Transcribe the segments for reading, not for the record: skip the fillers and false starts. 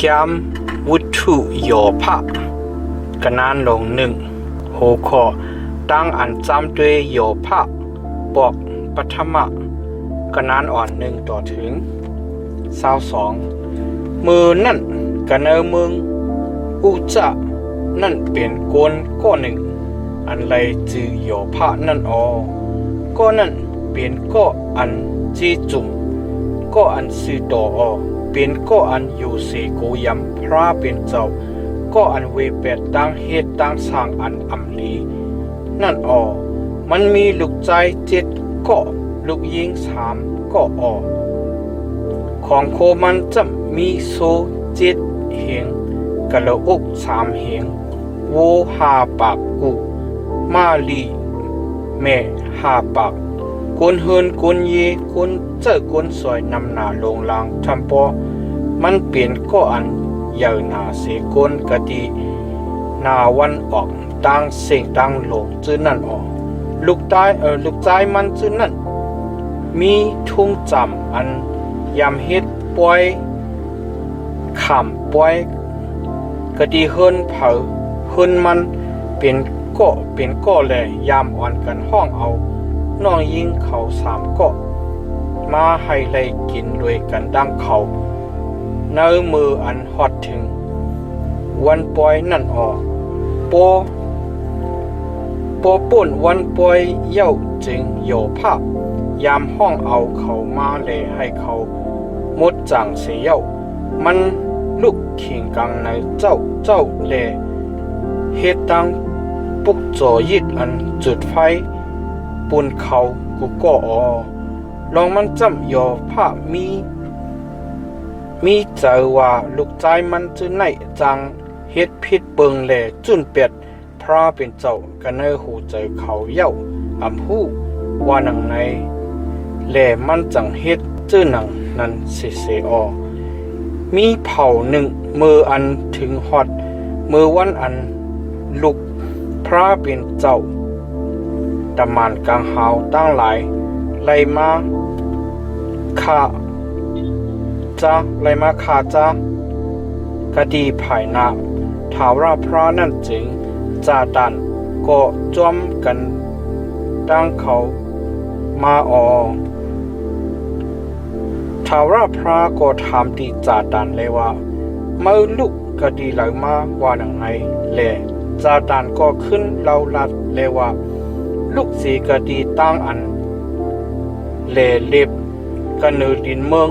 แกมวุถุโยภะกนานลงหนึ่งโหขอตั้งอันจำด้วยโยภะบอกปัทมะกนานอ่อนหนึ่งต่อถึง22มือนั่นกันเนมึงอุจะนั่นเปลี่ยนโกนก้อหนึ่งอันไรจือโยภะนั่นก็นั่นเปลี่ยนก็อันจีจุ่มก็อันสือต่อเป็นก็อันอยู่เสโกยำพระเป็นเจ้าก็อันเวเปดตั้งเหตุตั้งสร้างอันอำลีนั่นมันมีลูกใจ7ก็ลูกยิง3ก็ของโคมันจะมีโซ7เหงกะละอก3เหงโว5ปากกุมาลีแม่5ปากกวนเฮินกวนเยกวนเจ้ากวนสวยนำหน้าลงลางทำปอมันเปลี่ยนก็อันเยาหนาเสกวนกะดีนาวันออกตั้งเสียงตั้งลงจื้อนั่นลูกใจมันจื้อนั่นมีทุ่งจำอันยำเฮ็ดปอยขำปอยกะดีเฮินเผาเฮินมันเป็นก็เลยยามอ่อนกันห้องเอาน้องยิงเขา3ก็มาให้ไล่กินด้วยกันดังเขาเนื้อมืออันฮอดถึงวันปอยนั่นปอป่นวันปอยเย้าจึงโยภะยามห้องเอาเขามาเลยให้เขาหมดจังเสียเย้ามันลุกขิงกังในเจ้าเลเฮ็ดตังปุกโจยิดอันจุดไฟปุ่นเขากูก็ลองมันจำโยภะมีเจอว่าลูกใจมันจื้อไหนจังเฮ็ดผิดเบิงแลจุนเป็ดพระเป็นเจ้ากันเนอหูเจอเขาเย้าอำหู้ว่าหนังในแลมันจังเฮ็ดจื้อหนังนั้นเสมีเผาหนึ่งมืออันถึงฮอดมือวันอันลุกพระเป็นเจ้าตะมานกลางหาวตั้งหลายไล่มาฆ่าจ้ากะดีภายหน้าถาวรพระนั่นจึงจาดันก็จอมกันตั้งเขามาถาวรพระก็ถามตีจาดันเลยว่าเมื่อลูกกะดีไหลมาว่าหนังไงแลจาดันก็ขึ้นเล่าลัดเลยว่าลูกสีกะดีตั้งอันเล็บกันเนดินเมือง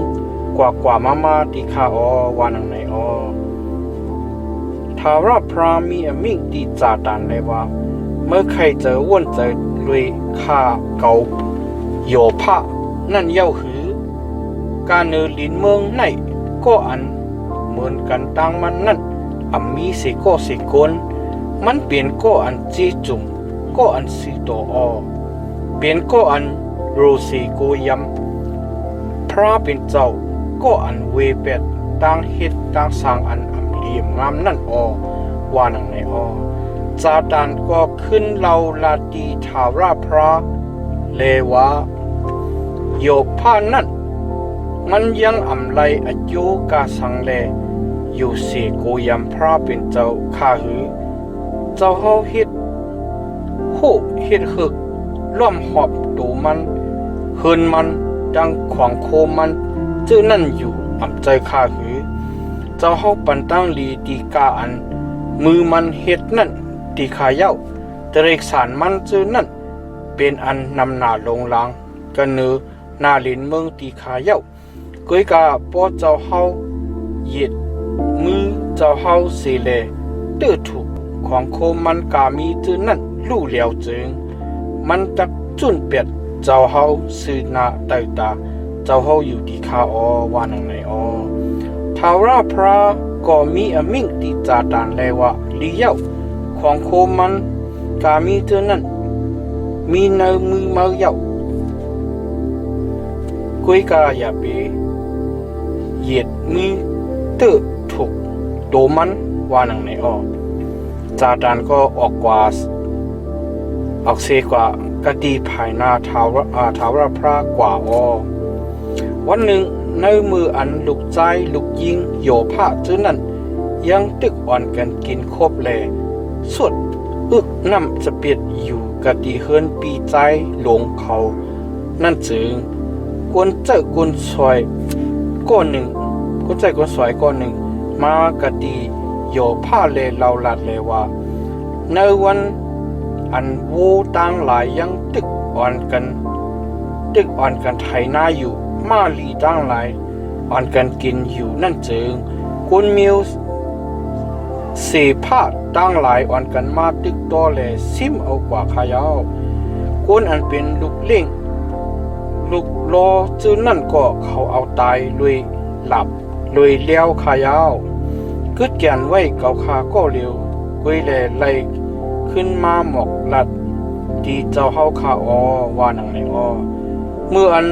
กว่ามาติคาวานังในทาวราพรามีอมิ่งตีจาดันเลยว่าเมื่อใครเจอวนเจอลุยข้าเกาโยภะนั่นเย้าหือการเนดินเมืองไหนก็อันเหมือนกันตั้งมันนั่นมีสิโกสิกนมันเปลี่ยนก็อันจีจุ่มก็อันสีโตเปลี่ยนก็อันรูสีโกยำพระเป็นเจ้าก็อันเวเป็ดตั้งเฮ็ดตั้งสร้างอันเหลี่ยมงามนั่นว่านังในจาดานก็ขึ้นเล่าลาดีทาราพระเลวะโยภานั่นมันยังไรอายุกาสังเลอยู่เสโกยำพระเป็นเจ้าข้าหือเจ้าเฮาเฮ็ดโหเฮ็ดหึกล้อมหอบตูมันเฮินมันดังขวางโคมันจื้อนั่นอยู่ใจข้าหือเจ้าเฮาปันตั้งลีดีกาอันมือมันเฮ็ดนั่นดีขาเย้าตะเรกสารมันจื้อนั่นเป็นอันนำหน้าลงลางกันเนือหน้าลินเมืองดีขาเย้าก้อยกาป้อเจ้าเฮาเหยียดมือเจ้าเฮาเสเลตื้อถูกของโคมันกามีจื้อนั่นลู่เหลียวจึงมันตักจุนเป็ดเจ้าเฮาซื้อหน้าไตตาเจ้าเฮาอยู่ดีคาว่านังในทาวราพระก็มีอมิ่งติจาดานเลยว่าลีเย้าของโคมันกามีเท่านั้นมีเนื้อมือเมาเย้ากุยกาอย่าไปเหยียดมือเตอถูกโดมันว่านังในจาดานก็ออกเสกว่ากะดีภายหน้าทาวราพระกว่าวันหนึ่ง ในมืออันลูกใจลูกยิงโยผ้าจื้อนั่นยังตึกอ่อนกันกินครบแลสุดอึกน้ำจะเปียดอยู่กะดีเฮินปีใจหลงเขานั่นจึงกวนเจ้ากวนสวยก้อนหนึ่งกวนใจกวนสวยก้อนหนึ่งมากะดีโยผ้าเลเราลัดเลยว่าในวันอันโวต่างหลายยังตึกอ่อนกันไถนาอยู่มาลีต่างหลายอ่อนกันกินอยู่นั่นจึงกวนมิวเสผ้าตั้งหลายอ่อนกันมาตึกตัวแลซิมเอากว่าขายาวคนอันเป็นลูกเล่งลูกรอจื้อนั่นก็เขาเอาตายเลยหลับเลยเลี้ยวขายาวกึดแกนไว้เกาคาก็เร็วกุยแลไล่ขึ้นมาหมอกลัดดีเจ้าเฮาคาอว่านังในอเมื่ออัน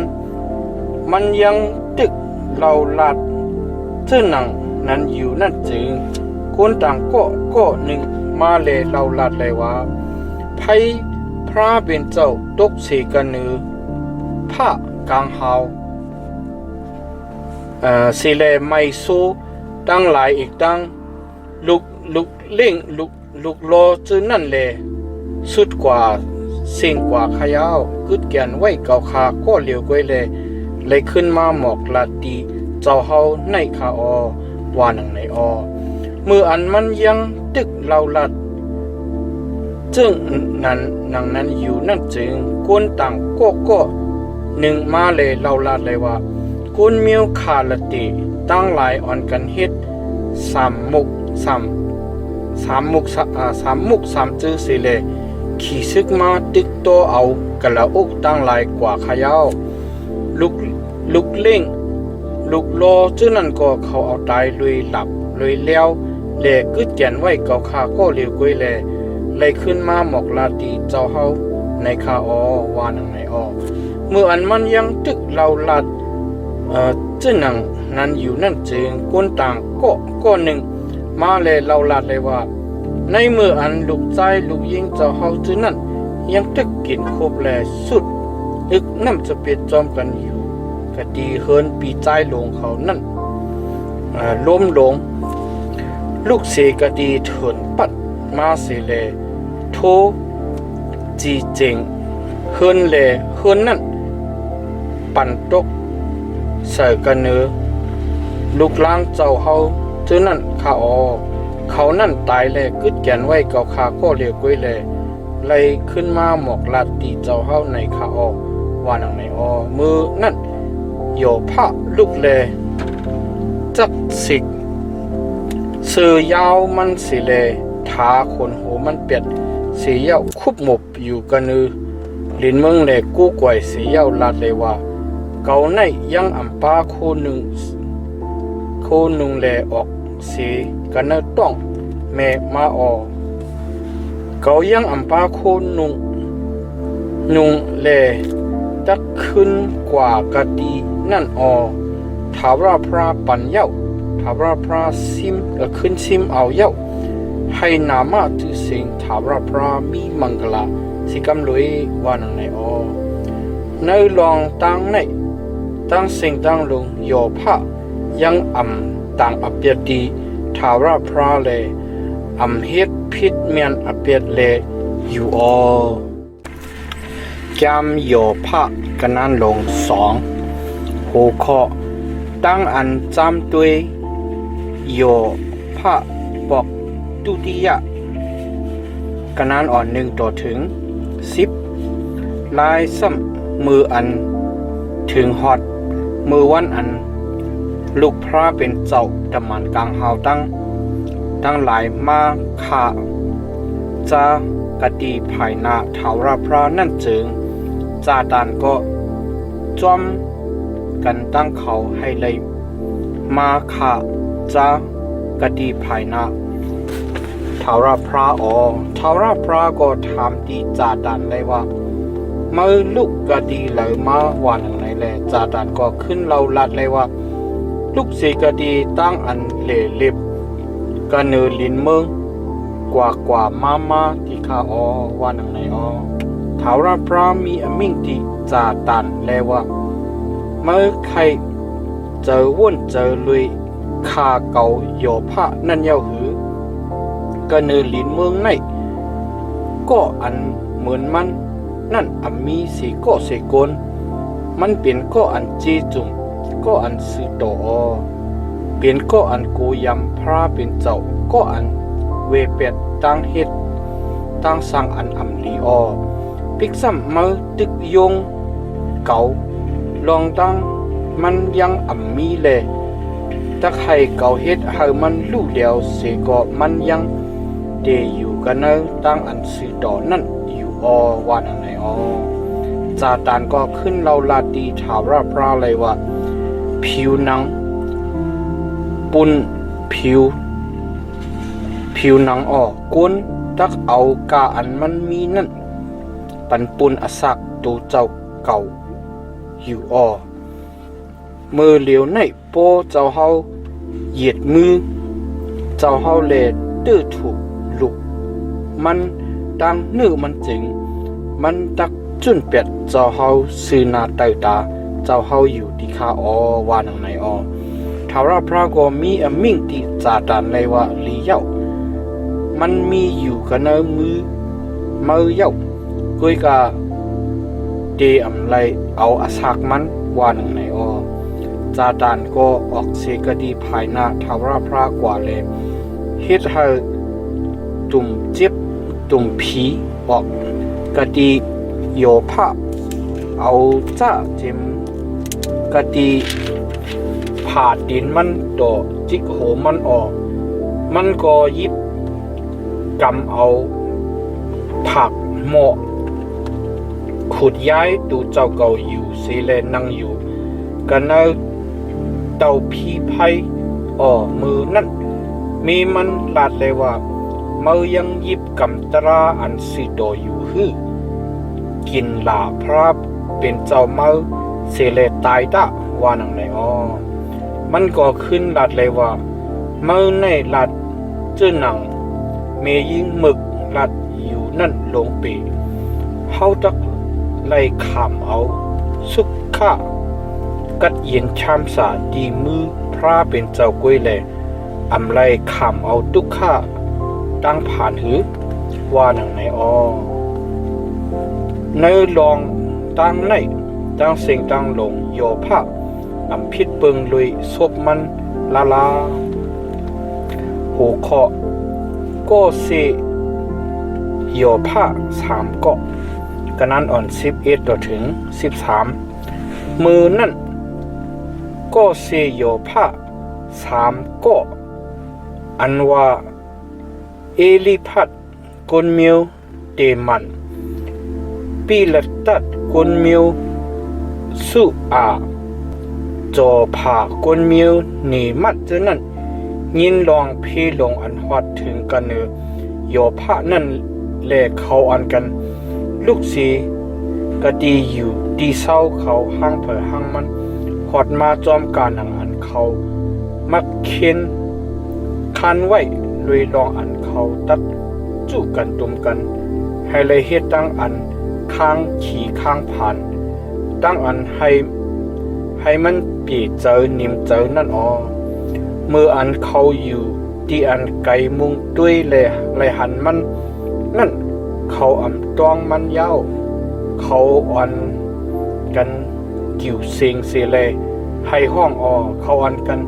มันยังตึกเราลัดซึ่งหนังนั้นอยู่นั่นจึงคนต่างก็หนึ่งมาเลยเราลัดเลยว่าไพพระเป็นเจ้าตกเสกันนือผ้ากลางเฮาสิเลไม่สู้ตั้งหลายอีกตั้งลุกเล่งลุกโลจื้อนั่นเลยสุดกว่าสิ่งกว่าขยาวกึดแกนไว้เกาคาก็เหลียวกวยเลยขึ้นมาหมอกลาดีเจ้าเฮาในคาอว่านังในอมืออันมันยังตึกเราลัดจึงนั้นอยู่นั่นจึงคนต่างก็หนึ่งมาเลยเราลัดเลยว่าคนเมียวขาละติตั้งหลายอ่อนกันเฮ็ดสามมุกสามจื้อสิเลขี่ซึกมาตึกโตเอากะละอกตั้งหลายกว่าขยาวลุกเล่งลุกโลจื้อนั่นก็เขาเอาตายลุยหลับลุยแล้วแลกึดแกนไว้เกาคาก็เร็วกวยแลเลยขึ้นมาหมอกลาตีเจ้าเฮาในคาอว่านังในอเมื่ออันมันยังตึกเราลัดจื้อหนังนั้นอยู่นั่นจึงคนต่างก็หนึ่งมาเลยเราลัดเลยว่าในเมื่ออันลูกใจลูกยิงเจ้าเฮาจื้อนั่นยังตึกกินครบแลสุดอึกน้ำจะเปียดจอมกันอยู่กะดีเฮินปีใจหลงเขานั่นล้มลงลูกเสกะดีเถินปัดมาเสเลโทจีเจงเฮินนั่นปั่นตกใส่กันเนื้อลูกล้างเจ้าเฮาจื้อนั่นข้าอเขานั่นตายแลกึดแกนไว้เกาคาก็เรียกไว้แลเลยขึ้นมาหมอกลาดตีเจ้าเฮาในข้าอว่านังในมือนั่นโยพระลูกแลจักสิกเสือยาวมันสิเลทาคนโหมันเป็ดสีเย้าคุบหมบอยู่กันนือลินเมืองแลกู้กวยสีเย้าลาดเลยว่าเกาในยังอัมปาโคนุงแลออกสีกันเนต้องแม่มาเกายังอัมปาโคนุงแลจักขึ้นกว่ากะดีนั่นถาวราพระปัญเย้าถาวราพระซิมขึ้นซิมเอาเย้าให้นามาตุสิงถาวราพระมีมังกลาสิกำลุยว่านังในในลองตั้งในตั้งสิ่งตั้งลงโยพะยังต่างอเปียดีถาวราพระเลเฮ็ดพิษเมียนอเปียดเลอยู่จำโยพะกันนั้นลง2หัวข้อตั้งอันจำตัวโยพะบอกตุติยะกันนั้นอ่อน1ต่อถึง10ลายซ้ำมืออันถึงฮอดมือวันอันลูกพระเป็นเจ้าตะมันกลางเฮาตั้งหลายมาขาจากะดีภายนาถาวรพระนั่นจึงจาดานก็จอมกันตั้งเขาให้เลยมาขาจากะดีภายนาถาวรพระถาวรพระก็ถามดีจาดานเลยว่าเมื่อลูกกะดีเลยมาวันไหนแลจาดานก็ขึ้นเราลัดเลยว่าลูกสีกะดีตั้งอันเหล่เล็บกันเนอลินเมืองกว่ามาที่ข้าว่านังในถาวรพระมีอมิ่งที่จาตันแลว่าเมื่อใคร เจอว่นเจอลุยคาเก่าโยผ้านั่นเย้าหือก็เนลินเมืองในก็อันเหมือนมันนั่นอันมีสีก็เสกลมันเป็นก็อันจีจุ่มก็อันสือต่อเป็นก็อันโกยำพระเป็นเจ้าก็อันเวเป็ดตั้งเฮ็ดตั้งสร้างอันอำลีปิกซ้ำมือตึกยงเก่าลองตั้งมันยังอ่ำมีเลยถ้าใครเก่าเฮ็ดให้มันลู่เดียวเสก็มันยังเดอยู่กันเนอตั้งอันสือต่อนั่นอยู่วันอันไหนจาตานก็ขึ้นเราลาดีถาวรพระเลยว่าผิวหนังปุ่นผิวหนังก้นตักเอากาอันมันมีนั่นปันปุ่นอสักตูเจ้าเก่าอยู่มือเหลียวในโปเจ้าเฮาเหยียดมือเจ้าเฮาเลตื้อถูกลุกมันดังนื้อมันจึงมันตักจุนเป็ดเจ้าเฮาซื้อนาเตาตาเจ้าเฮาอยู่ที่ข้าวานังไหนทาวราพระก็มีอมิ่งติจาดานเลยว่าลีเย้ามันมีอยู่กันเนมือเย้ากุยกาเดอำไรเอาอาศักมันวานังไหนจาดานก็ออกเสกดีภายหน้าทาวราพระกว่าเลยเฮ็ดให้ตุ่มเจ็บตุ่มผีออกกะดีโยภาเอาจ้าเจมกะดีผ่าดินมันต่อจิกโหมันมันก็ยิบกำเอาผักหมอกขุดย้ายตูเจ้าเก่าอยู่เสเลนั่งอยู่กันเอาเต่าพีไพ่มือนั่นมีมันลาดเลยว่ามือยังยิบกำตราอันสิโดอยู่ฮือกินลาพระเป็นเจ้ามือเสเลตายดะว่านังไหนมันก็ขึ้นลาดเลยว่ามือในลาดเจ้าหนังเมยิงหมึกลาดอยู่นั่นลงปีเฮาตักไล่ขามเอาสุขข้ากัดเย็นชามสาดีมือพระเป็นเจ้ากวยแลอำไล่ขามเอาทุกข้าตั้งผ่านหือว่าหนังไหนในลองตั้งในตั้งเสียงตั้งลงโยภาอำพิษเปิงลุยศพมันลาหูเคาะก็เสโยภา3เกาะกันนั้น11ต่อถึง13มือนั่นก็เสโยภา3เกาะอันว่าเอลิพัดกนมิวเตมันปีลัดตัดกนมิวสุอาจอผากนมิวนีมัดเจนั่นยินลองพีลงอันฮอดถึงกันเนโยภานั่นแลเขาอันกันลูกสีก็ดีอยู่ดีเศร้าเขาห้างเผยห้างมันฮอดมาจอมการหนังอันเขามักเค้นคันไว้ลุยลองอันเขาตัดจู้กันตุ่มกันให้เลยเฮ็ดตั้งอันข้างขี่ข้างผ่านตั้งอันให้มันปีเจอนิ่มเจอนั่นเมื่ออันเขาอยู่ที่อันไกลมุงด้วยเลยหันมันนั่นเขาอ่ำตองมันยาวเขาอ่อนกันกิ่วเสียงเสเลยให้ห้องเขาอ่อนกัน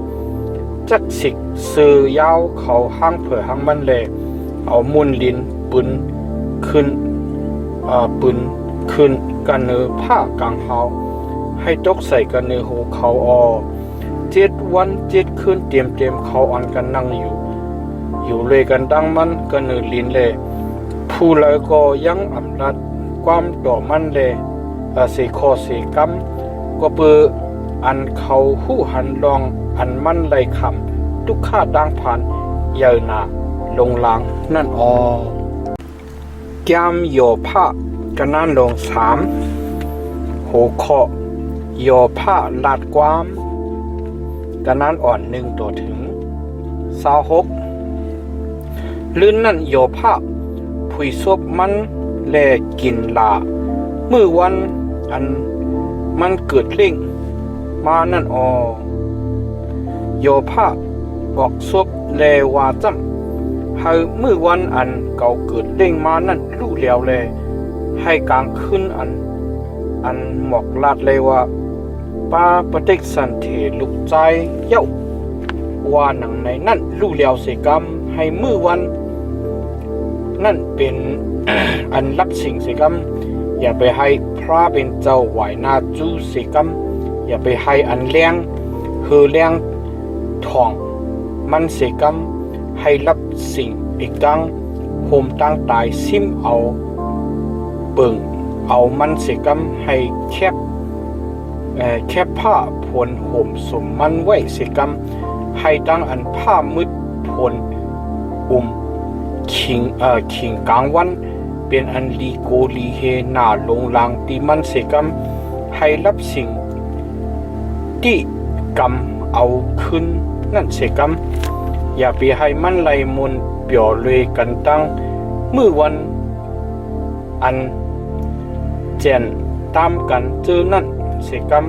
จักสิกซื้อยาวเขาห้างเผื่อห้างมันเลยเอามุนลิ้นปืนขึ้นกันเนื้อผ้ากลางเฮาให้ตกใส่กันเนื้อหูเขา7 วัน 7 คืนเตรียมเขาอ่อนกันนั่งอยู่เลยกันดังมันกันเนื้อลิ้นเลยผู้เลยก็ยังอำนาจความต่อมันเลยสีคอสีกำก็เปืออันเขาหู้หันลองอันมันไหลคำทุกข้าดังผ่านเยานาลงหลังนั่นแก้มโยภากันนั่นลง3หูเคาะโยภาลาดความกันนั่นอ่อน1ตัวถึง26ลื่นนั่นโยภาผุยซบมันแลกินลามือวันอันมันเกิดเล่งมานั่น โยภาออกซบเลวาจำให้มือวันอันเก่าเกิดเด้งมานั่นรู้แล้วแลให้กลางขึ้นอันหมอกลาดเลยว่าป้าปฏิสันเถลุกใจเย้าว่าหนังในนั่นรู้แล้วเสกรรมให้มือวันนั่นเป็น อันรับสิ่งเสกรรมอย่าไปให้พระเป็นเจ้าไหวนาจูเสกรรมอย่าไปให้อันแรงคือแรงทองมันเสกรรมให้รับสิ่งอีกดังโหมตั้งตายซิมเอาเบิ่งเอามันเสกรรมให้แคบผ้าผลห่มสมมันไว้เสกรรมให้ตั้งอันผ้ามืดผลขิงกลางวันเป็นอันลีโกลีเฮหน้าลงลางตีมันเสกรรมให้รับสิ่งที่กำเอาขึ้นนั่นเสกรรมอย่าไปให้มันไหลมนเปี่ยวเลยกันตั้งมือวันอันเจนตามกันเจอนั่นเสกรรม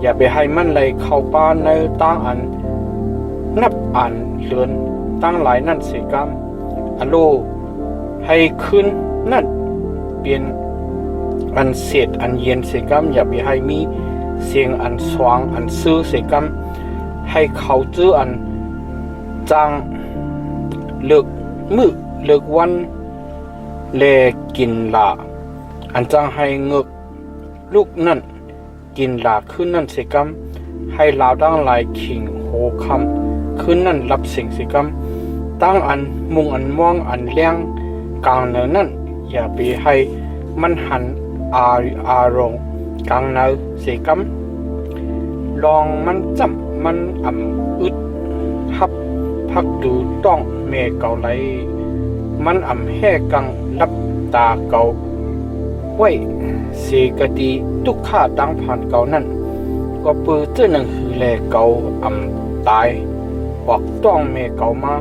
อย่าไปให้มันไหลเข้าป่าในตั้งอันนับอันเลือนตั้งหลายนั่นเสกรรมอโลให้ขึ้นนั่นเปลี่ยนอันเศษอันเย็นเสกรรมอย่าไปให้มีเสียงอันสว่างอันซื่อเสกรรมให้เขาเจออันจางเลิกมือเลิกวันแลกินลาอันจางให้เงึกลูกนั่นกินลาขึ้นนั่นเสกรรมให้ลาวตั้งหลายขิงโหคำขึ้นนั่นรับสิ่งเสกรรมตั้งอันมุงอันมองอันเลี้ยงกลางเนินนั่นอย่าไปให้มันหันอารมณ์กลางเนินเสกรรมลองมันจำมันอึดฮับพักดูต้องเมเก่าไหลมันแห่กังรับตาเก่าไว้เสกตีทุกข้าดังผ่านเก่านั่นก็ปื้อเจ้าหนังหือแลเก่าตายบอกต้องเมเก่ามา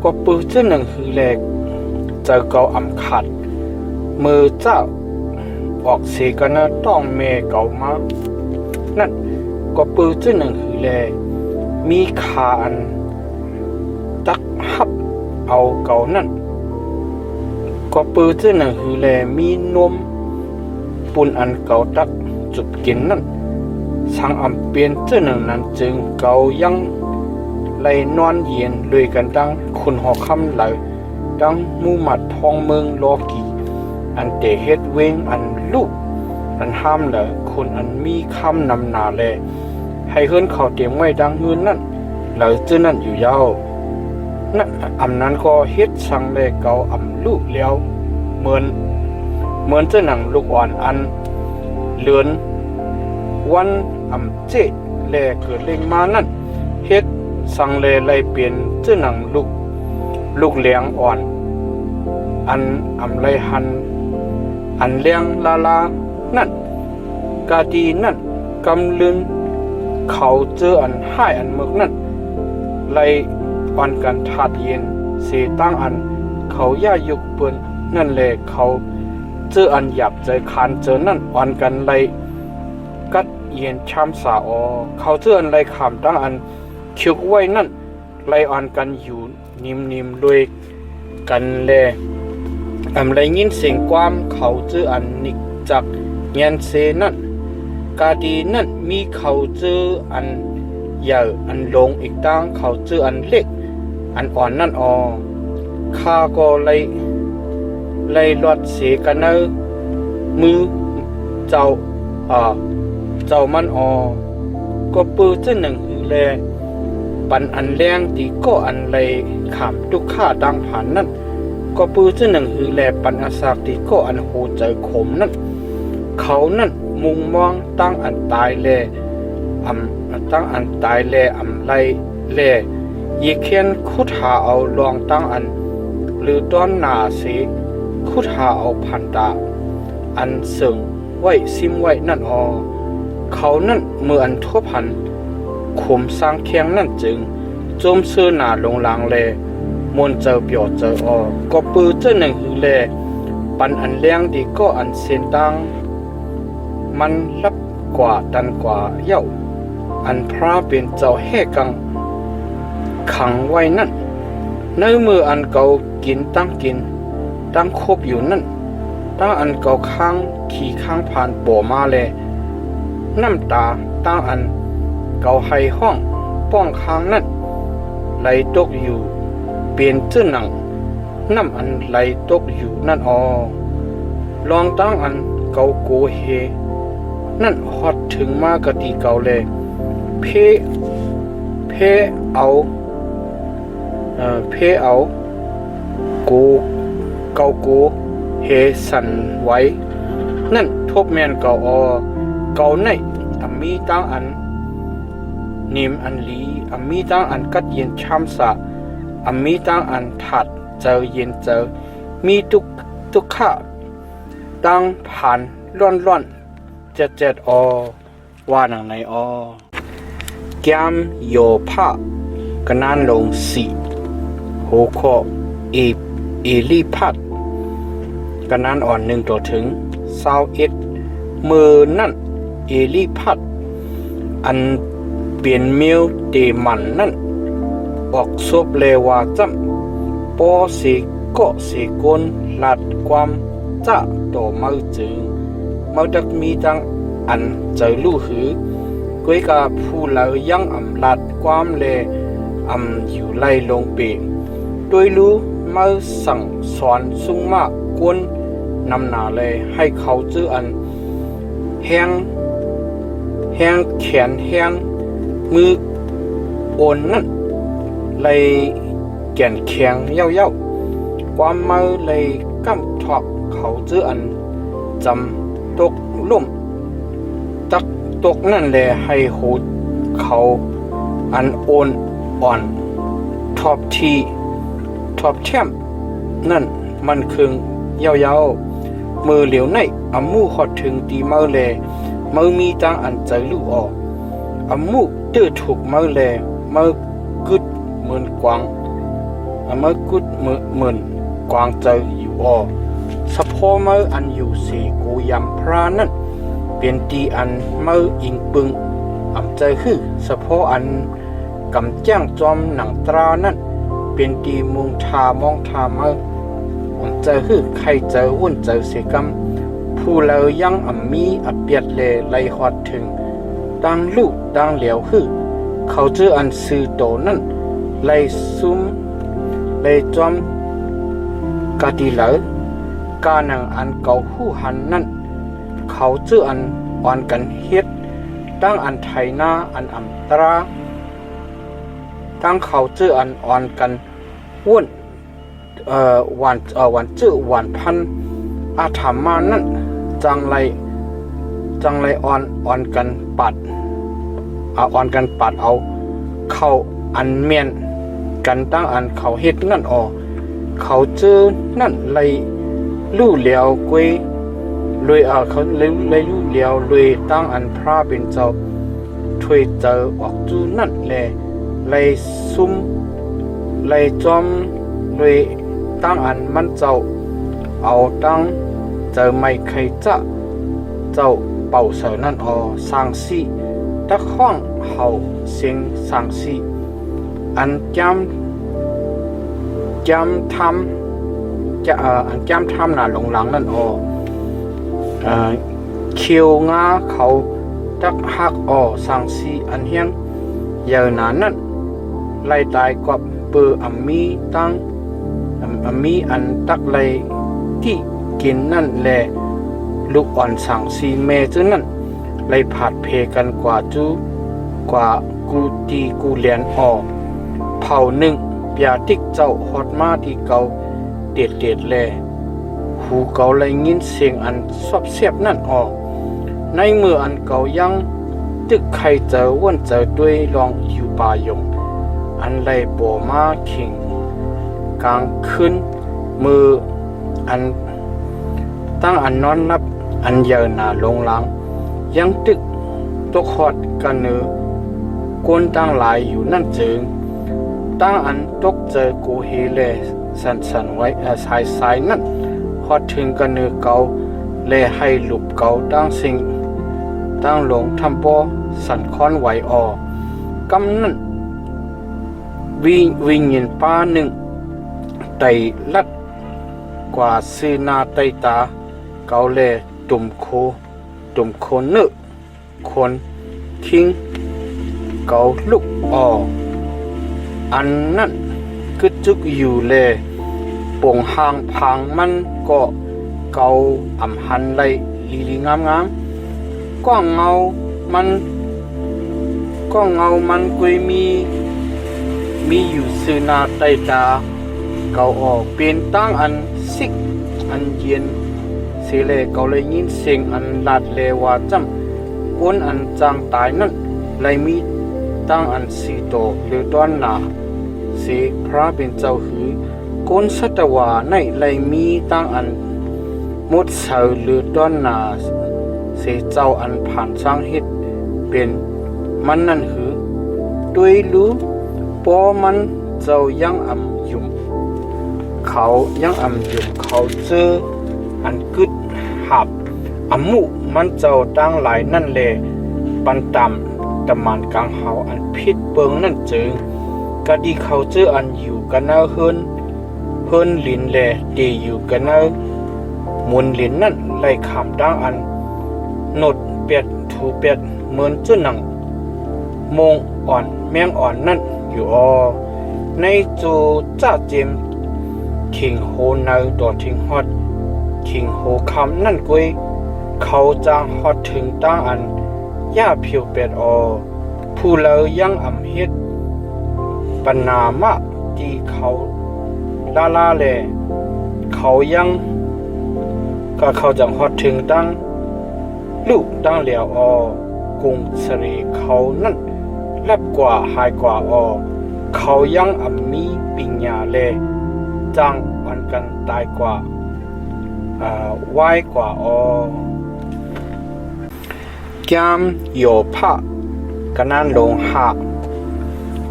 ก็ปื้อเจ้าหนังหือแลเจอเก่าขาดมือเจ้าออกเสกันนะต้องเมเก่ามานั่นก็ปื้อเจ้าหนังหือแลมีขาอันตักฮับเอาเก่านั่นก็ปื้อเจ้าหนังหือแลมีนมปุ่นอันเก่าตักจุบกินนั่นสังเปลี่ยนเจ้าหนังนั้นจึงเก่ายังไล่นอนเย็นเลยกันดังคนหอคำไหลดังมูมัดพองเมืองโลกีอันเตเฮ็ดเวงอันลูกอันห้ามเหลอคนอันมีคำนำหนาแลให้เฮิรนเขาเตรียมไว้ดังเฮือนนั่นเหลอเจ้านั่นอยู่ยาวนั่นนั้นก็เฮ็ดสังแลเก่าลูกแล้วเหมือนเจ้าหนังลูกอ่อนอันเลือนวันเจแลเกิดเล่งมานั่นเฮ็ดสังแลไล่เปลี่ยนเจ้าหนังลูกเลี้ยงอ่อนอันไล่หันอันเลี้ยงลานั่นกาดีนั่นกำลืนเขาเจออันให้อันเมือกนั่นไล่อ่อนกันถาดเย็นเสตั้งอันเขาย่ายุกเปิ้นนั่นแหละเขาเจออันหยับใจคานเจอนั่นอ่อนกันไล่กัดเย็นชามสาอเขาเจออันไล่ขามตั้งอันคิกไว้นั่นไล่อ่อนกันอยู่นิ่มๆด้วยกันแลไล่ยินเสียงความเขาเจออันนิกจากเงียนเซนั่นกาดีนั่นมีเขาเจออันใหญ่อันลงอีกตั้งเขาเจออันเล็กอันอ่อนนั่นข้าก็ไล่ลอดเสกันเนอมือเจ้ามันก็ปื้อเจ้าหนึ่งหือแลปันอันแรงตีก็อันไล่ขามทุกข้าดังผ่านนั่นก็ปื้อเจ้าหนึ่งหือแลปันอาสาตีก็อันโหใจขมนั่นเขานั่นมุงมองตั้งอันตายแลตั้งอันตายแลไล่แลยีเขียนคุดหาเอาลองตั้งอันหรือต้อนหนาเสคุดหาเอาพันตาอันเสิงไว้ซิมไว้นั่นเขานั่นเมื่ออันทั่วพันขมสร้างแข้งนั่นจึงโจมเสื้อหนาลงลางแลมนเจอเปียวเจอก็ปื้อเจ้าหนึ่งหือแลปันอันแรงดีก็อันเส้นตังมันรับกว่าดันกว่าเย้า อันพระเป็นเจ้าแห่กังขังไว้นั่นในมืออันเก่ากินตั้งคบอยู่นั่นตั้งอันเก่าข้างขี่ข้างผ่านโปมาแลน้ำตาตั้งอันเก่าไห้ห้องป้องข้างนั่นไหลตกอยู่เปลี่ยนจื้อหนังน้ำอันไหลตกอยู่นั่นลองตั้งอันเก่าโกเฮนั่นฮอดถึงมากะตีเก่าเลยเพเอากูเกากูเฮสันไว้นั่นทบแมนเก่าเก่าในมีตั้งอันนิมอันลีมีตั้งอันกัดเย็นช้ำสะมีตั้งอันถัดเจอเย็นเจอมีทุกข้าตั้งผ่านร่อนเจ็ดว่าหนังในแก้มโยภะกนานลงสีโหโคเอลีพัดกนานอ่อน1ตัวถึง21มือนั่นเอลีพัดอันเปลี่ยนเมียวเตมันนั่นออกซบเลวาจำปอสีเกาะสีกนลาดความจ้าต่อมือจึงมือดักมีจังอันเจอลู่หือก้วยกาผู้เหลายังลาดความเลอยู่ไล่ลงเปงโดยรู้มาสั่งสอนสุ่งมากกวนนำหนาเลยให้เขาจื้ออันแห้งแขนแห้งมือโอนนั่นเลยแก่นแข็งเย้าความมือเลยกำถอกเขาจื้ออันจำตกลุ่มตักตกนั่นเลยให้โหดเขาอันโอนอ่อนทอบแช่มนั่นมันคึงยาวมือเหลียวในมูหอดถึงตีมือแลมือมีจังอันใจลู่มูตื้อถูกมือแลมือกึดเหมือนกวางมือกึดเหมือนกวางใจอยู่สะโพมืออันอยู่เสกูยำพระนั่นเป็นตีอันมืออิงปึงใจคือสะโพอันกำแจ้งจอมหนังตรานั่นเป็นตีมุงมองทามือเจอคือใครเจอวุ่นเจอเสียกำผู้เลยังมีเปียดเลไลหอดถึงดังลูกดังเหลียวคือเขาเจออันซื้อโตนั่นไลซุ่มไลจอมกาดีเหลกานังอันเก่าหู้หันนั่นเขาเจออันอ่อนกันเฮ็ดตั้งอันไทยหน้าอันตราตั้งเขาเจออันอ่อนกันวุ่นวันจื้อวันพันอาถามมานั่นจังไรอ่อนกันปัดอ่อนกันปัดเอาเข้าอันเมียนกันตั้งอันเขาเฮ็ดนั่นเขาจื้อนั่นเลยลู่เหลียวกวยเลยเขาเลยลู่เหลียวเลยตั้งอันพระเป็นเจ้าถ้วยเจอออกจูนั่นเลยซุ่มเลยจอมเลยตั้งอันมันเจ้าเอาตั้งเจอไม่เคยเจ้าเป่าเสือนั่นสร้างสีตะข้องเห่าเสียงสร้างสีอันจำทำอันจำทำหน้าหลงหลังนั่นเขียวงาเขาตักหักสร้างสีอันเฮียงเยอะนานนั่นไล่ตายกว่าเปือมีตั้งมีอันตักไลที่กินนั่นแลลูกอ่อนสั่งซีเมจึงนั่นไลผัดเพกันกว่ากูตีกูเลียนเผาหนึ่งปยาติกเจ้าฮอดมาที่เกาเด็ดแลหูเกาไลยินเสียงอันซอบเสียบนั่นในมืออันเกายังตึกใครเจอว่นเจอด้วยลองอยู่ป่ายงอันไลโปมาขิงกลางขึ้นมืออันตั้งอันนอนนับอันเยอะหนาลงหลังยังตึกตกหอดกันเนือกวนตั้งหลายอยู่นั่นจึงตั้งอันตกเจอกูเฮเลสันไว้สายนั่นหอดถึงกันเนือเกาเลให้หลุบเกาตั้งสิ่งตั้งหลงทำปอ สันค้อนไหวออกำนั้นวิญญาณป้าหนึ่งไตลัดกว่าซื้อนาไตตาเกาแลตุ่มโคเนื้อคนทิ้งเกาลุกอันนั้นกึจุกอยู่แลป่งหางพังมันก็เกาอำหันไหลลีงามก็เงามันกุยมีอยู่ซื้อนาไตตาเกาเป็นตั้งอันสิกอันเย็นเสเลเกาเลยยินเสียงอันลาดเลว่าจำก้นอันจางตายนั้นเลยมีตั้งอันสีโตหรือต้นหนาเสพระเป็นเจ้าหือก้นสัตวาในเลยมีตั้งอันมุดเสาหรือต้นหนาเสเจ้าอันผ่านสร้างเฮ็ดเป็นมันนั่นหือด้วยรู้ปอมันเจ้ายังยุ่มเขายังยุ่มเขาเจออันกึดหับมุมันเจ้าตั้งหลายนั่นแลปันตำตะมันกลางเฮาอันพิษเปิงนั่นจึงกะดีเขาเจออันอยู่กันเนเฮินลินแลเดอยู่กันเนมุนลินนั่นไล่ขามดังอันโนดเปียดถูเปียดเหมือนจุหนังมงอ่อนแมงอ่อนนั่นอยู่ในจูจ้าเจมคิงโฮเนอดอทิงฮอดคิงโฮคำนั่นกุยเขาจางฮอดถึงตั้งอันย่าเพียวเป็ดผู้เลยังเฮ็ดปัญนามะที่เขาลาแลเขายังก็เขาจังฮอดถึงตั้งลูกตั้งเหลียวกุงสรีเขานั่นลับกว่าหายกว่าเขายังมีปิญญาแลจังอันกันตายกว่าไหวกว่าแกมโยพะกะนานลงหา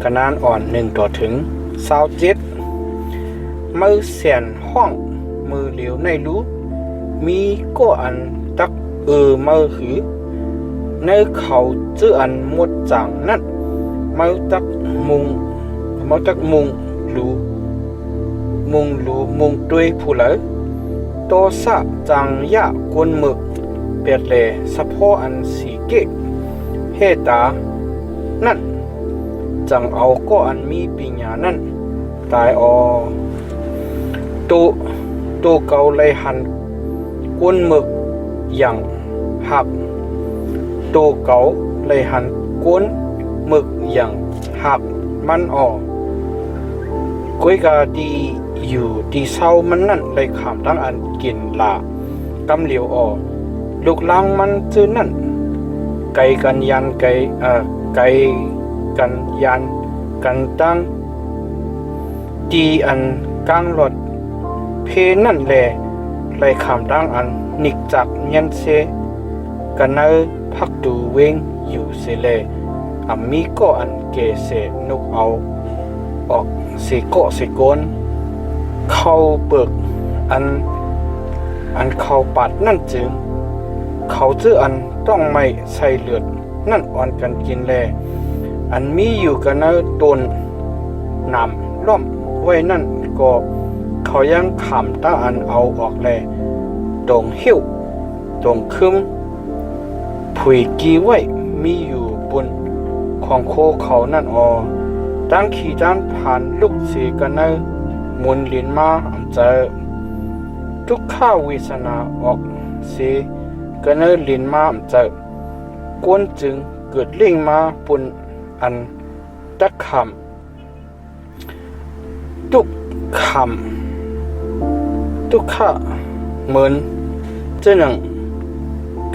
กะนานอ่อน1ต่อถึง27มือเสียนห้องมือเหลียวในรู้มีก็อันตักมือหือในเขาเจืออันหมดจังนั้นมือตักมุงรู้มุงด้วยผู้เหลอโตสะจังยะกวนหมึกเปียดแลสะโพอันสีเกะเฮตานั่นจังเอาก็อันมีปิญญานั่นตายตูเกาเลยหันกวนหมึกอย่างหักตูเกาเลยหันกวนหมึกอย่างหักมันกุยกาดีอยู่ดีเศร้ามันนั่นเลยขามทั้งอันกินลากำเหลียวลูกลังมันจื้อนั่นไก่กันยันไก่กันยันกันตั้งดีอันกลางรถเพนั่นแลเลยขามทั้งอันนิกจักยันเซกันเนพักดูเวงอยู่เสเลมีก็อันเกเสนกเอาออกเสโกเสโกนเข้าเปิกอันเข้าปัดนั่นจึงเขาจื้ออันต้องไม่ใส่เลือดนั่นอ่อนกันกินแลอันมีอยู่กันตนนำล้อมไว้นั่นก็เขายังขำตาอันเอาออกแลตรงหิ้วตรงคึมผุยกีไว้มีอยู่บนของโคเขานั่นตั้งขี่ด้านผ่านลูกเสียกันมุนลินมาเจอทุกข้าวิสนาออกเสียกันลินมาเจอกวนจึงเกิดเล่งมาปุ่นอันตักคำทุกข้าเหมือนเจ้าหนัง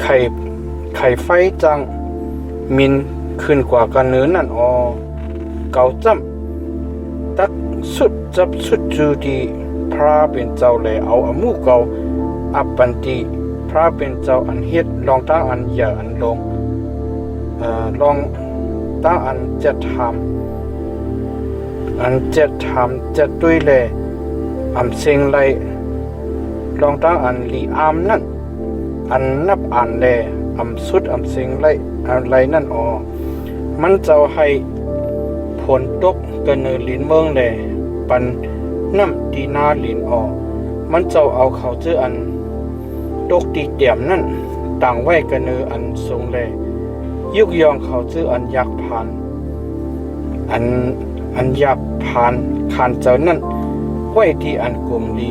ไข่ไฟจังมินขึ้นกว่ากันเนื้อนั่นเก่าจำตักสุดจับสุดจูดีพระเป็นเจ้าเลยเอามูเก่าอับปันตีพระเป็นเจ้าอันเฮ็ดลองตั้งอันอย่าอันลงลองตั้งอันจะทำจะด้วยเลยเสียงเลยลองตั้งอันลีอามนั่นอันนับอันเลยสุดเสียงเลย อะไรนั่นอ๋อมันจะให้ผลตกกันเนลินเมืองแลปันน้ำตีนาลินอ๋อมันจะเอาเขาเจออันตกตีเตี่ยมนั่นต่างไว้กันเนอันทรงแลยุกยองเขาเจออันอยากผ่านอันอยากผ่านคานเจ้านั่นไว้ที่อันกลมลี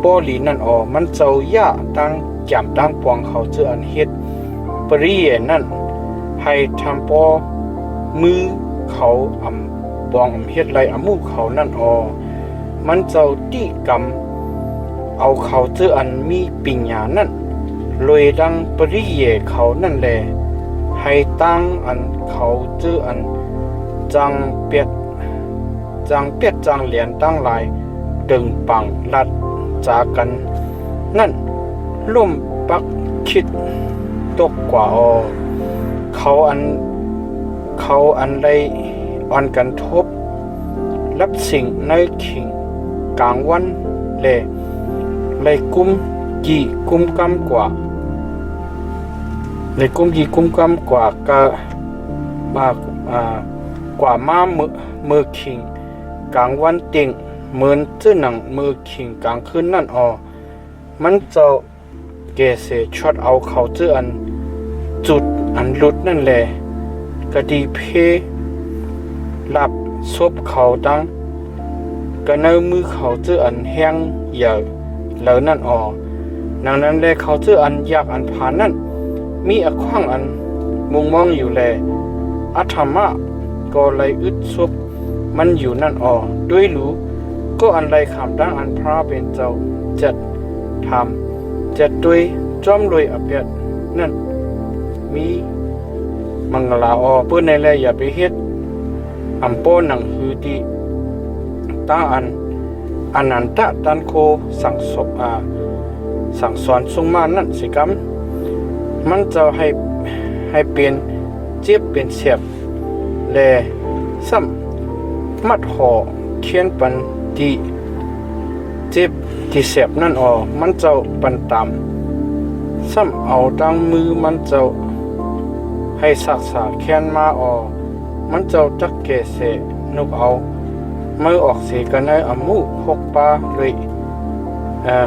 ป้อลีนั่นอ๋อมันเจ้าย่าตั้งแจ่มตั้งปวงเขาเจออันเฮ็ดปริเยนั่นให้ทำป้อมือเขาปวงเฮ็ดไรมูเขานั่นอ๋อมันเจ้าตีกรรมเอาเขาเจออันมีปิญญานั่นลอยดังปริเยเขานั่นแลให้ตั้งอันเขาเจออันจังเปียดจังเหรียญตั้งหลายดึงปังลัดจากกันนั่นล่มปักคิดตกกว่าเขาอันใดอ่อนกันทบรับสิ่งในขิงกลางวันเลยกุมจีกุมกำกว่าเลยกุมจีกุมกำกว่าก็มากว่ามามือขิงกลางวันติ่งเหมือนเจ้าหนังมือขิงกลางคืนนั่นอ๋อมันจะเกเสช็อตเอาเขาเจออันจุดอันหลุดนั่นแหละกะดีเพหลับซบเขาดังกะเนมือเขาเจออันแห้งเหยอะแล้วนั่นอ๋อดังนั้นแลเขาเจออันอยากอันผ่านนั่นมีอขว้างอันมุงมองอยู่แลอัธรรมะก็เลยอึดซบมันอยู่นั่นอ๋อด้วยรู้ก็อันไรขำดังอันพระเป็นเจ้าจัดทำจัดด้วยจอมรวยอเปียดนั่นมีมังลาอ๋อเพื่อนในแลอย่าไปเฮ็ดโป้หนังหือดีตาอันนันตะตันโคสั่งสอนทรงมานั่นสิกรรมมันจะให้เป็นเจ็บเป็นเสียบแลซ้ำมัดห่อเขียนปันดีเจ็บที่เสียบนั่นอ๋อมันจะปันตามซ้ำเอาดังมือมันจะให้สักษาแค้นมาอ๋อมันจะจักเกเสนุกเอาเมื่อออกเสียกันในมูหกปาเลย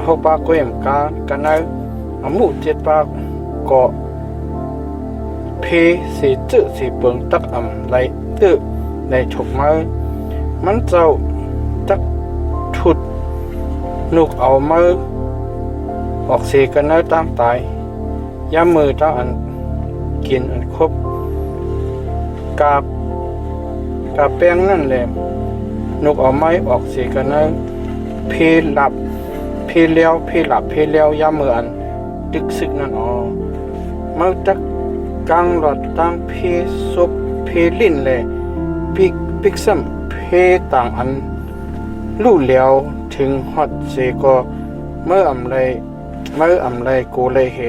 หกปาก็ยังกันในมูเจ็ดปาก็เพเสียจื้อเสียเปิงตักไรตื้อในฉกมือมันเจ้าจักถุดนุกเอามือออกเสียกันในตั้งตายย่ามือตั้งอันกินอันครบกาแป้งนั่นแหละนกเอาไม้ออกเสียกันนะเพหลับเพเลี้ยวเพหลับเพเลี้ยวย่ามืออันดึกซึกนั่นอ๋อมาจักกลางหลอดตั้งเพซบเพลิ้นเลยปิกซ้ำเพต่างอันลู่เลี้ยวถึงฮอดเสก็เมื่อไรโกเลยเห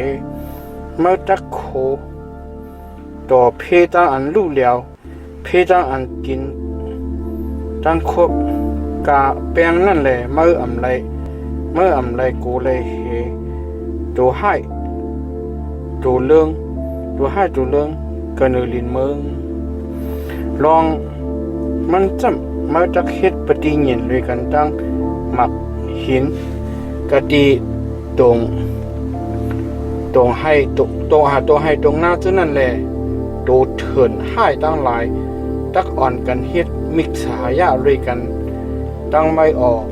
เมื่อจักโคต่อเพต่างอันลู่เลี้ยวเพต่างอันกินตั้งครบกาแป้งนั่นแหละเมื่อไรกูเลยเฮตัวให้ตัวเรื่องกันลินเมืองลองมันจำมาจากเฮ็ดปฏิญญาด้วยกันตั้งหมักหินกะดีตรงให้ตรงหน้าซึ่งนั่นแหละตัวเถินให้ตั้งหลายตักอ่อนกันเฮ็ดมิกษายะด้วยกันตั้งไม่ออก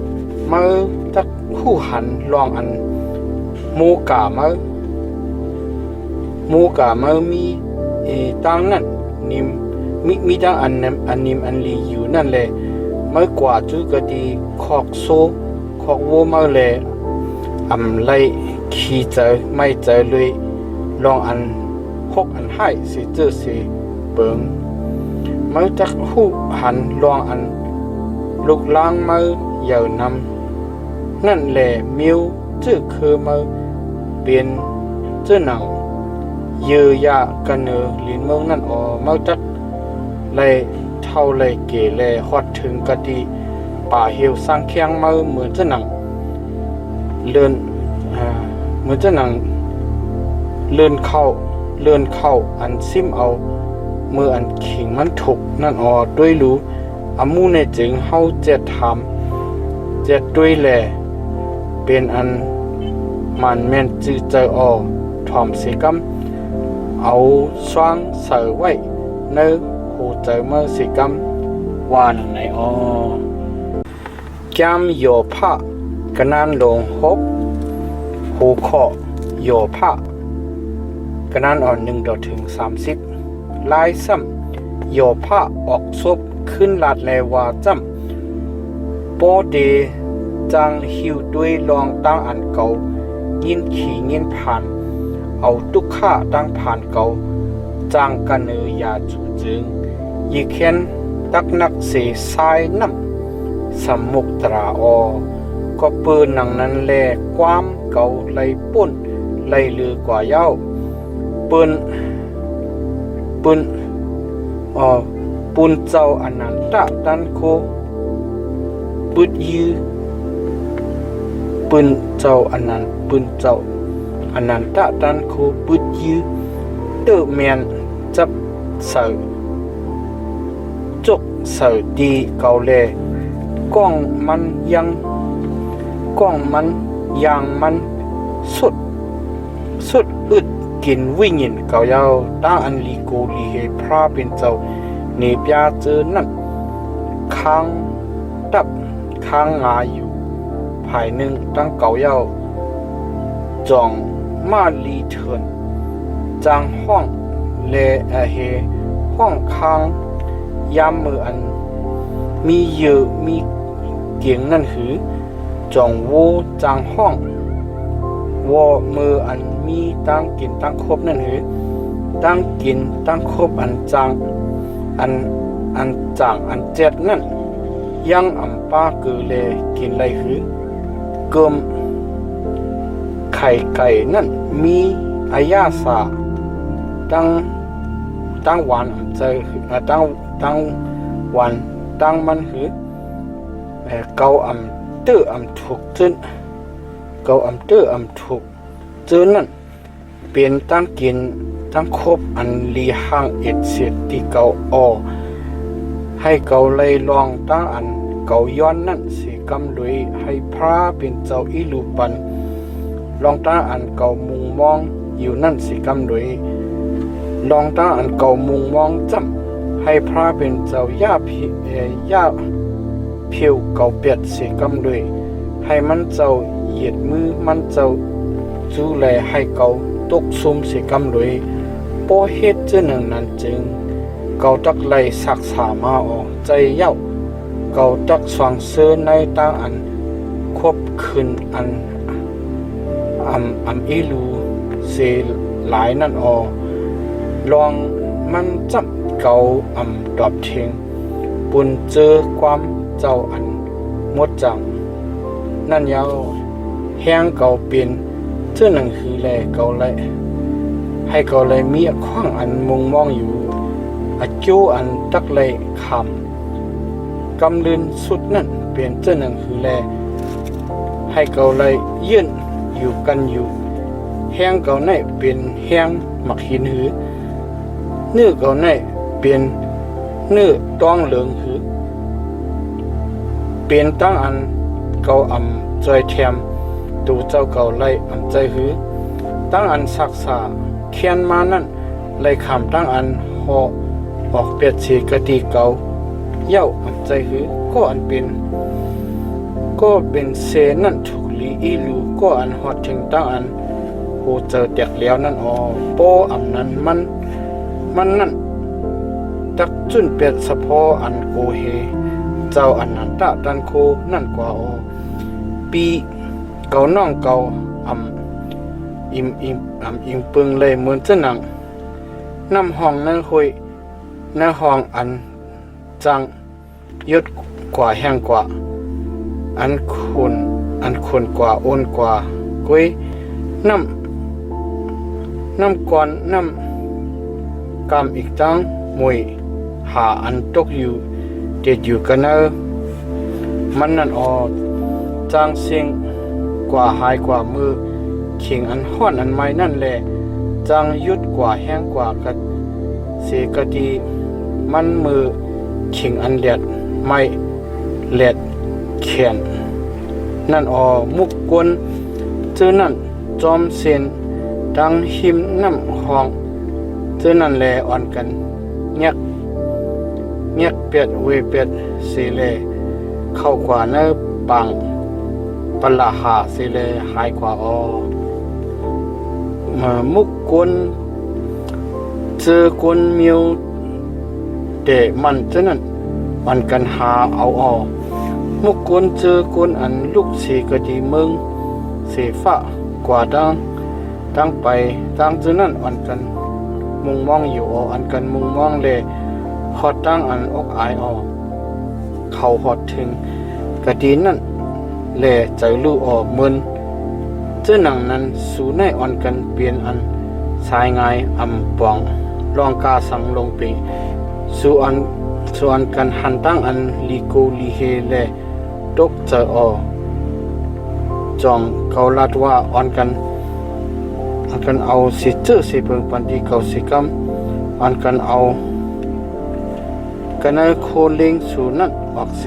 มาตักคู่หันลองอันมูกามามีตั้งนั่นนิมมีตั้งอันนิมอันลีอยู่นั่นแหละเมื่อกว่าจุกดีคอกโซคอกโวมาเลยไรขี่เจอไม่เจอเลยลองอันหกอันให้สิเจอสิเปิงเมื่อจักหูหันลองอันลูกล้างมือเหย่านำนั่นแหละมิวจื้อคือมือเปลี่ยนจื้อหนังเยือยากันเนอลินเมืองนั่นอ๋อเมื่อจักเลยเท่าเลยเกเลยฮอดถึงกะดีป่าเหี่ยวสร้างเคียงมือเหมือนจื้อหนังเหมือนจื้อหนังเลื่อนเข้า เลื่อนเข้าอันซิมเอาเมื่ออันขิงมันถูกนั่นด้วยรู้อามูในจึงเฮาเจ็ดทำเจ็ดด้วยแลเป็นอันมันแม่นจือเจอถอมสิกำเอาสว่างเสือไว้ในหูเจอเมื่อสิกำว่าหนังในแก้มโยพะกะนานลงฮบหูขอโยพะกะนาน1-30ลายซ้ำโยพะออกซบขึ้นลาดแลวาจำโปเดจังหิวด้วยลองตั้งอันเก่ายินขี่ยินผ่านเอาตุกข้าตั้งผ่านเก่าจางกันเนยาจูจึงยีเข็นตักนักเสสายน้ำสมุกตราก็เปินหนังนั้นแลความเก่าไลป่นไลลือกว่าเย้าปืนปุนเจ้าอนันตะตันโคปุดยืปืนเจ้าอนันปืนเจ้าอนันตะตันโคปุดยืเตอแมนจับเสือจกเสือดีเกาเลกล้องมันยังมันสุดอึดกินวิ่งยินเกาเยาตั้งอันลีโกลีเฮพระเป็นเจ้าเนปยาเจอนั่นค้างงาอยู่ภายหนึ่งตั้งเกาเยาจองมาลีเทินจางห้องเลเฮห้องค้างยามมืออันมีเยอะมีเกียงนั่นหือจองโวจางห้องวอมืออันมีตั้งกินตั้งครบนั่นหือตั้งกินตั้งครบอันจางอันจางอันเจ็ดนั่นยังอัมป้าเกือเลกินไรหือเกิมไข่ไก่นั่นมีอายาสาตั้งวันอันเจอตั้งวันตั้งมันหือเกาอัมเตออัมถูกจนเกาอัมเตออัมถูกเจอนั่นเป็นตั้งกินตั้งครบอันลีห่างเอ็ดเสียที่เกาให้เกาเลยลองตั้งอันเกาย้อนนั่นสิกำด้วยให้พระเป็นเจ้าอิลูปันลองตั้งอันเกามุงมองอยู่นั่นสิกำด้วยลองตั้งอันเกามุงมองจำให้พระเป็นเจ้าย่าเพียวเกาเปียดสิกำด้วยให้มันเจ้าเหยียดมือมันเจ้าจูแลให้เกาตกซุมสิกำด้วยโปเฮ็ดเจหนึ่งนั้นจึงเกาตักไลสักษามาใจเย้าเกาตักสว่างเสื้อในตั้งอันควบคืนอันอัมอิลูเสหลายนั่นลองมันจับเกาดอบเทงปุ่นเจอความเจ้าอันหมดจังนั่นยาวแห้งเกาเป็นเจ้าหนังคือแลเกาเลยให้เกาเลยมีขว้างอันมุงมองอยู่จูอันตักเลยคำกำลืนสุดนั่นเปลี่ยนเจ้าหนังคือแลให้เกาเลยยื่นอยู่กันอยู่แห้งเกาในเป็นแห้งหมักหินหือเนื้อเกาในเป็นเนื้อต้องเหลืองหือเป็นตั้งอันเกาใจแถมตูเจ้าเกาไล่ใจหือตั้งอันศักษาเขียนมานั่นไล่คำตั้งอันหอออกเปียดสีกติเกาเย้าใจหือก็อันเป็นเซนั่นถูกลีอีลูก็อันหอดถึงตั้งอันโหเจอแตกแล้วนั่นโปนั้นมันนั่นตักจุนเปียดสะพออันโกเฮเจ้าอันนันตะตันโคนั่นกว่าปีเกาน้องเกาอิมปึงเลยเหมือนเจ้าหนังน้ำห้องนั่นคุยน้ำห้องอันจังยศกว่าแห้งกว่าอันคนกว่าโอนกว่ากุยน้ำก่อนน้ำกำอีกตั้งมวยหาอันตกอยู่เด็ดอยู่กันเนอมันนั่นจางเสียงกว่าหายกว่ามือเข่งอันห้อนอันไม้นั่นแหละ จังยุดกว่าแห้งกว่ากัดเสกดีมันมือขิงอันเลียดไม่เลียดเขียนนั่นมุกกวนเจอนั่นจอมเซนดังหิมน้ำห้องเจอนั่นแลอ่อนกันเงียกเปียดเวเปียดเสเลเข้ากว่าเนื้อปังปลาหาเสเลหายกว่ามุกกวนเจอกวนมิวเดมันเจนั่นมันกันหาเอามุกกวนเจอกวนอันลูกสีกะดีเมืองเสฟ้ากว่าดังไปดังเจนั่นอันกันมุงมองอยู่อันกันมุงมองเลยฮอดตั้งอันอกอายเขาฮอดถึงกะดีนั่นแลใจลู่มึนเจ้าหนังนั้นสูในอ่อนกันเปลี่ยนอันสายงายอำปองลองกาสังลงปีสู่อันกันหันตั้งอันลีโกลีเฮแลตกเจอจองเกาลัดว่าอ่อนกันเอาสิเจอสิเปิงปันดีเกาสิกรรมอันกันเอากันเอาโคเล็งสู่นั่นออกเส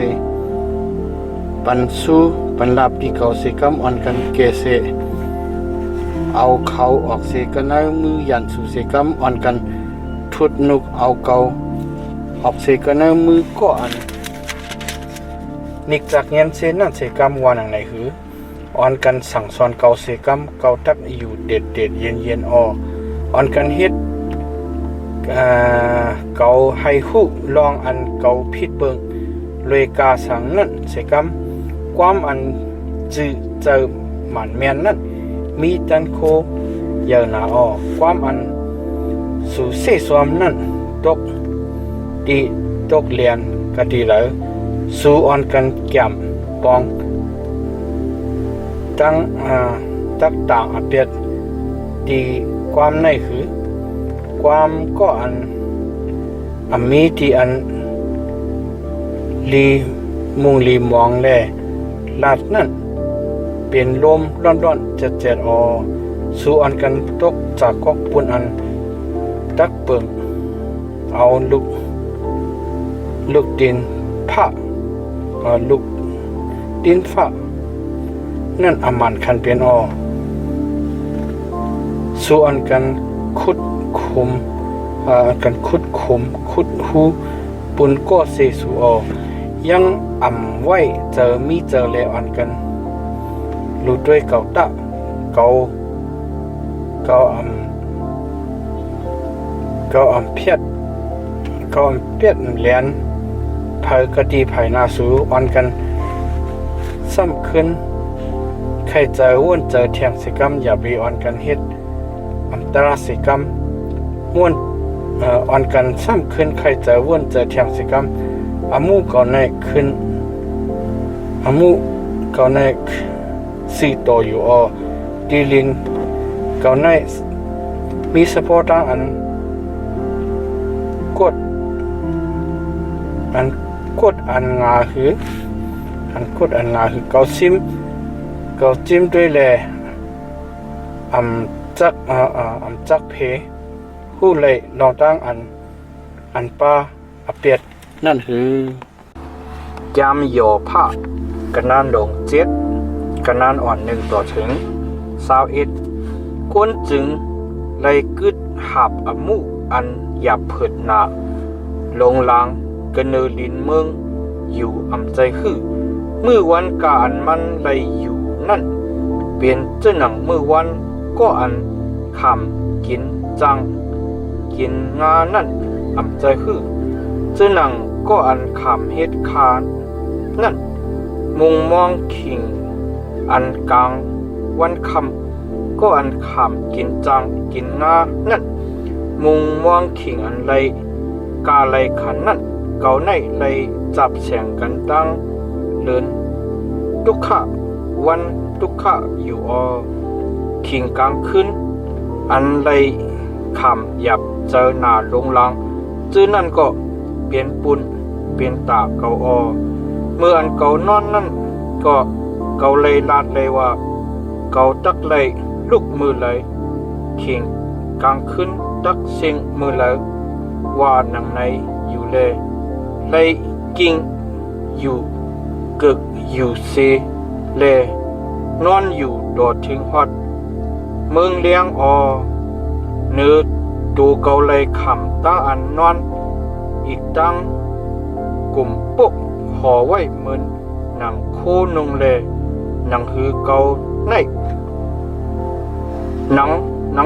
ปันสู้ปันลาบดีเกาสิกรรมอันกันเกเสเอาเขาออกเสกันเอามือยันสู่สิกรรมอันกันทุดนุกเอาเกาออกเสกันเอามือก็อันนิกจากเงียนเซนั่นสิกรรมวานังไหนหืออ่อนกันสั่งสอนเกาเสกรรมเกาตักอยู่เด็ดเย็นอ่อนกันเฮ็ดเกาให้ฮู้ลองอันเกาผิดเบิงเลยกาสังนั่นเสกรรมความอันจื้อเจอหมันแม่นนั่นมีตันโคเยอะหนาความอันสู่เสสวมนั่นตกเลียนกะดีแล้วสู่อ่อนกันแก้มปองตั้งตักต่างอเปียดดีความในคือความก็อันมีที่อันลีมองแลลาดนั่นเป็นลมร้อนๆเจ็ดสู่อันกันตกจากกอกปุ่นอันตักเปิงเอาลูกดินผ้าลูกดินฟ้านั่นอามันคันเป็นสู่อันกันขุดคุมขุดหูปุนก็เสสู่ยังไว้เจอแลอันกันรู้ด้วยเกาตะเกาเพียดเลียนเผอกะดีไผนาสู่อันกันซ้ำขึ้นใครเจอว่นเจอเทียงสิกรรมอย่าไปอ่อนกันเฮ็ดอันตรสิกรรมม่วนอ่อนกันซ้ำขึ้นใครเจอว่นเจอเทียงสิกรรมอามูก่อนในขึ้นอามูก่อนในสี่ตัวอยู่ดีลินก่อนในมีสปอร์ตอันกดอันงาคือเกาจิ้มด้วยแลจักเพผู้เลยลองตั้งอันป้าอเปียดนั่นคือยามโยผ้ากระนานลง7กระนานอ่อน1ต่อถึง21ก้นจึงเลยกึดหับอมุอันหยับเผิดหนาลงลางกระเนลินเมืองอยู่ใจฮือมือวันกาอันมันเลยอยู่นั่นเปลี่ยนเจ้าหนังมือวันก็อันขำกินจังกินงานั่นใจฮือเจ้าหนังก็อันขำเฮ็ดคานนั่นมุงมองขิงอันกลางวันคำก็อันขำกินจังกินงานั่นมุงมองขิงอันไรกาไรขันนั่นเกาในไรจับแสงกันตั้งเลินทุกขะวันทุกขะอยู่ขิงกลางคืนอันไรขำหยับเจอหน้าลงลังจื้อนั่นก็เปลี่ยนปุ่นเปลี่ยนตาเกาเมื่ออันเกานอนนั่นก็เกาเลยลาดเลยว่าเกาตักเลยลูกมือเลยขิง กลางคืนตักเสียงมือแล้วว่าหนังในอยู่เลยกิ่งอยู่กึกอยู่เซนอนอยู่โดดถึงฮอดเมืองเลี้ยงเนื้อดูเกาเลยขำตั้งอันนอนอีกตั้งกลุ่มปุกห่อไว้เหมือนหนังโคนุงหนังหือเกาในหนัง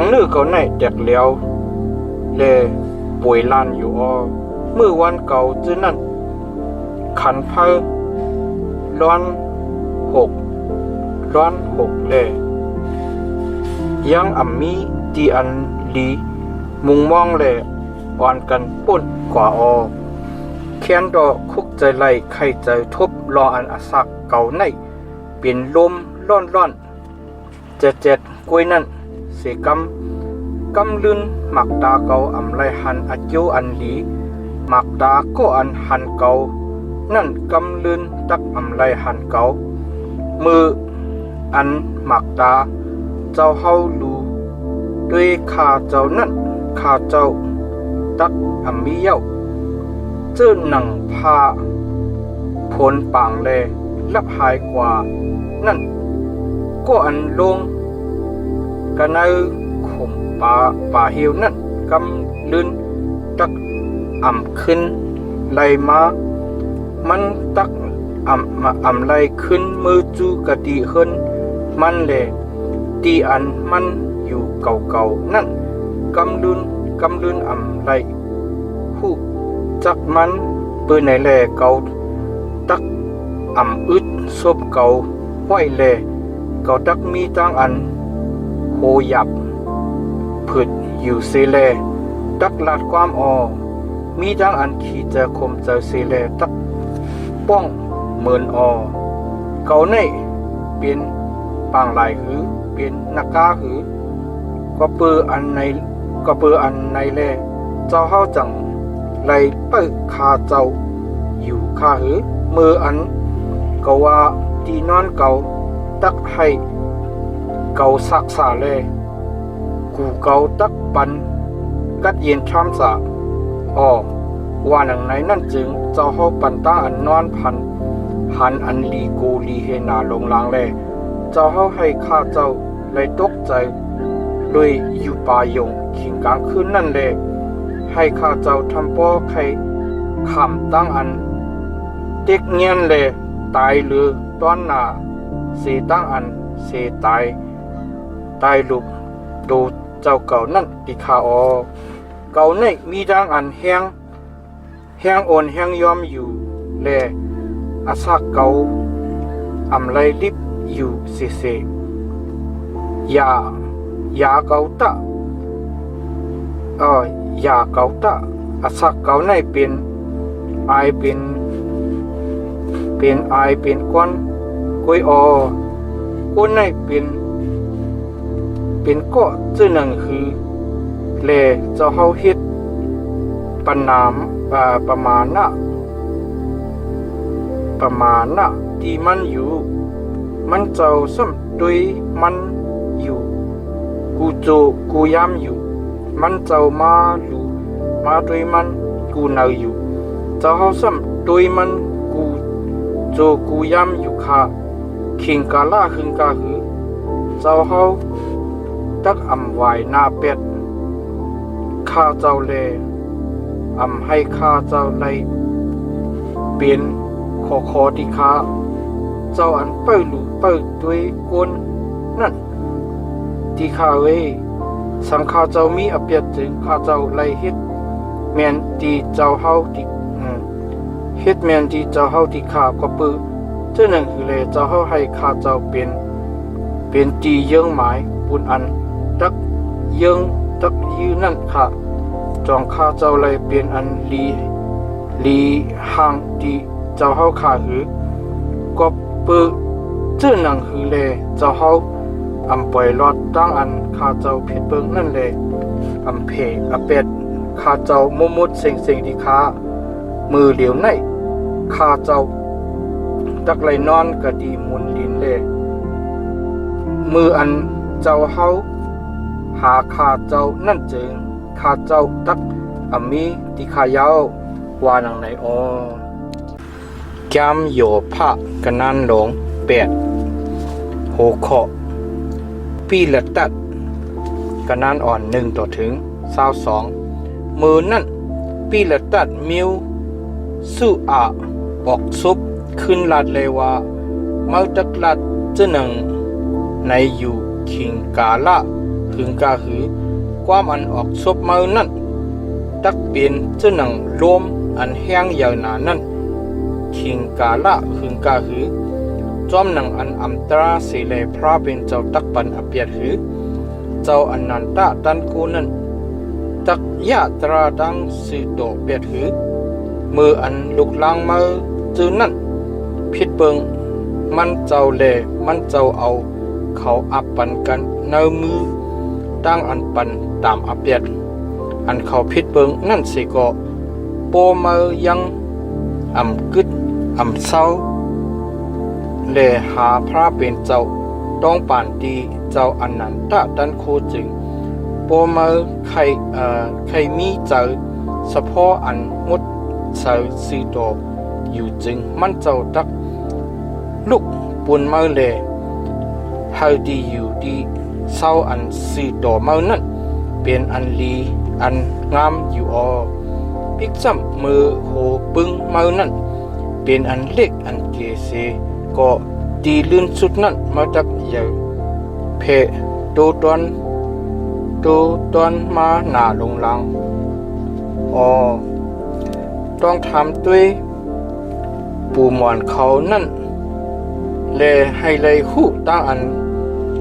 เนื้อเกาในแตกเหลียวป่วยลานอยู่เมื่อวันเก่าจื้อนั่นขันเพอร้อนหกยังมีตีอันลีมุงมองอ่อนกันปุ่นกว่าแค้นดอกคุกใจไหลไข่ใจทบรออันอาศักเก่าในเป็นลมร้อนเจ็ดกล้วยนั่นเสกำลื่นหมักตาเก่าไรหันอัจโยอันลีหมักตาก็อันหันเก่านั่นกำลื่นตักไรหันเก่ามืออันหมักตาเจ้าเฮาลูด้วยข้าเจ้านั่นข้าเจ้าตักมีเย้าเจ้าหนังพาพลปางลับหายกว่านั่นก็อันลงกันในข่มป่าเหี่ยวนั่นกำลื่นตักขึ้นไหลมามันตักไหลขึ้นมือจูกะดีขึ้นมันตีอันมันอยู่เก่านั่นกำลื่นไหลผู้จักมันปืนไหนเก่าตักอึดซบเก่าไว้เก่าตักมีตั้งอันโหยับผึดอยู่เสตักลาดความมีตั้งอันขี่จะคมเจอเสตักป้องเหมือนเก่าในเป็นปางลายหือเป็นนักกาหือก็เปืออันในเจ้าเฮาจังไล่เปิ้คาเจ้าอยู่คาหือมืออันก็ว่าตีนอนเก่าตักให้เก่าสักษากูเก่าตักปันกัดเย็นช้ำสะว่าหนังไหนนั่นจึงเจ้าเฮาปันตาอันนอนพันหันอันลีกูลีเฮนาลงลางเจ้าเฮาให้ข้าเจ้าเลยตกใจเลยอยู่ป่ายงขิงกลางคืนนั่นให้ข้าเจ้าทำป้อใครขำตั้งอันเด็กเงียนตายหรือต้อนหนาเสตั้งอันเสตายลุกดูเจ้าเก่านั่นติคาเก่าในมีดังอันแห้งอ่อนแห้งยอมอยู่อาศักเก่าไรลิบอยู่เสยาเก่าตะยาเก่าตะอาศักเก่าในเป็นอายเป็นก้อนกุยก้นในเป็นก็จื้อหนึ่งคือเจ้าเฮาเฮ็ดปันนามประมาณน่ะที่มันอยู่มันเจ้าซ้ำด้วยมันอยู่กูยามอยู่มันเจ้ามาด้วยมันกูเนาอยู่เจ้าเฮาซ้ำด้วยมันกูยามอยู่ค่ะขิงกาล่าคึงกาหือเจ้าเฮาตักไหวหน้าเป็ดข้าเจ้าให้ข้าเจ้าเป็นคอที่ข้าเจ้าอันเปิดด้วยก้นนั่นที่ข้าสังข้าเจ้ามีอเปียดถึงข้าเจ้าเฮ็ดแม่นที่เจ้าเฮาที่เฮ็ดแม่นที่เจ้าเฮาที่ข้าก็ปื้อเจ้าหนึ่งคือเจ้าเฮาให้ข้าเจ้าเป็นตีเยื้องหมายปุ่นอันตักยืนั่นค่ะจองข้าเจ้าเป็นอันลีห่างที่เจ้าเฮาข้าหือก็ปื้อเจ้าหนึ่งคือเจ้าเฮาปล่อยรอดตั้งอันข้าเจ้าผิดเบิ่งนั่นเพเป็ดข้าเจ้ามุดเซ็งที่ข้ามือเหลียวในข้าเจ้าตักนอนกะดีมุนดินมืออันเจ้าเฮา หาข้าเจ้านั่นจึงข้าเจ้าตักมีที่ขายาวว่าหนังไหนอ๋อแกมโยพะกันนันหลง8หัวข้อปีละตัดกันนันอ่อน1ต่อถึง22มือนั่นปีละตัดมิวสู้อาออกซุบขึ้นลาดเลยว่าเมื่อตักลาดจะหนังในอยู่คิงกาละหึงกาหือความอันออกซบมือนั่นตักเปลี่ยนจะหนังลมอันแห้งยาวหนานั่นคิงกาละหึงกาหือจอมหนังอันอัมตราเสเลพระเป็นเจ้าตักปันอเปียดหือเจ้าอันนันตะตันกูนั่นตักยาตราดังสือโตเปียดหือมืออันลุกลางมือจือนั่นพิดเบิงมันเจ้าเลมันเจ้าเอาเขาอับปันกันเนื้อมือตั้งอันปันตามอเปียดอันเขาพิดเบิงนั่นสิก็โปมือยังอ่ำกึดอ่ำเศร้าเลหาพระเป็นเจ้าต้องป่านดีเจ้าอันนันตะดันโคจึงโปมือใครมีเจอเฉพาะอันงดเสาสีโตอยู่จึงมันเจ้าตักลูกปุ่นมือเลเฮาดีอยู่ดีเศร้าอันสีโตมือนั่นเป็นอันลีอันงามอยู่อพิกซ้ำมือโหปึงมือนั่นเป็นอันเล็กอันเกเซก็ดีลื่นสุดนั่นมาจากใหญ่เพโตตอนมาหนาลงลังต้องทำด้วยปูหมอนเขานั่นเลยให้เลยหูตั้งอัน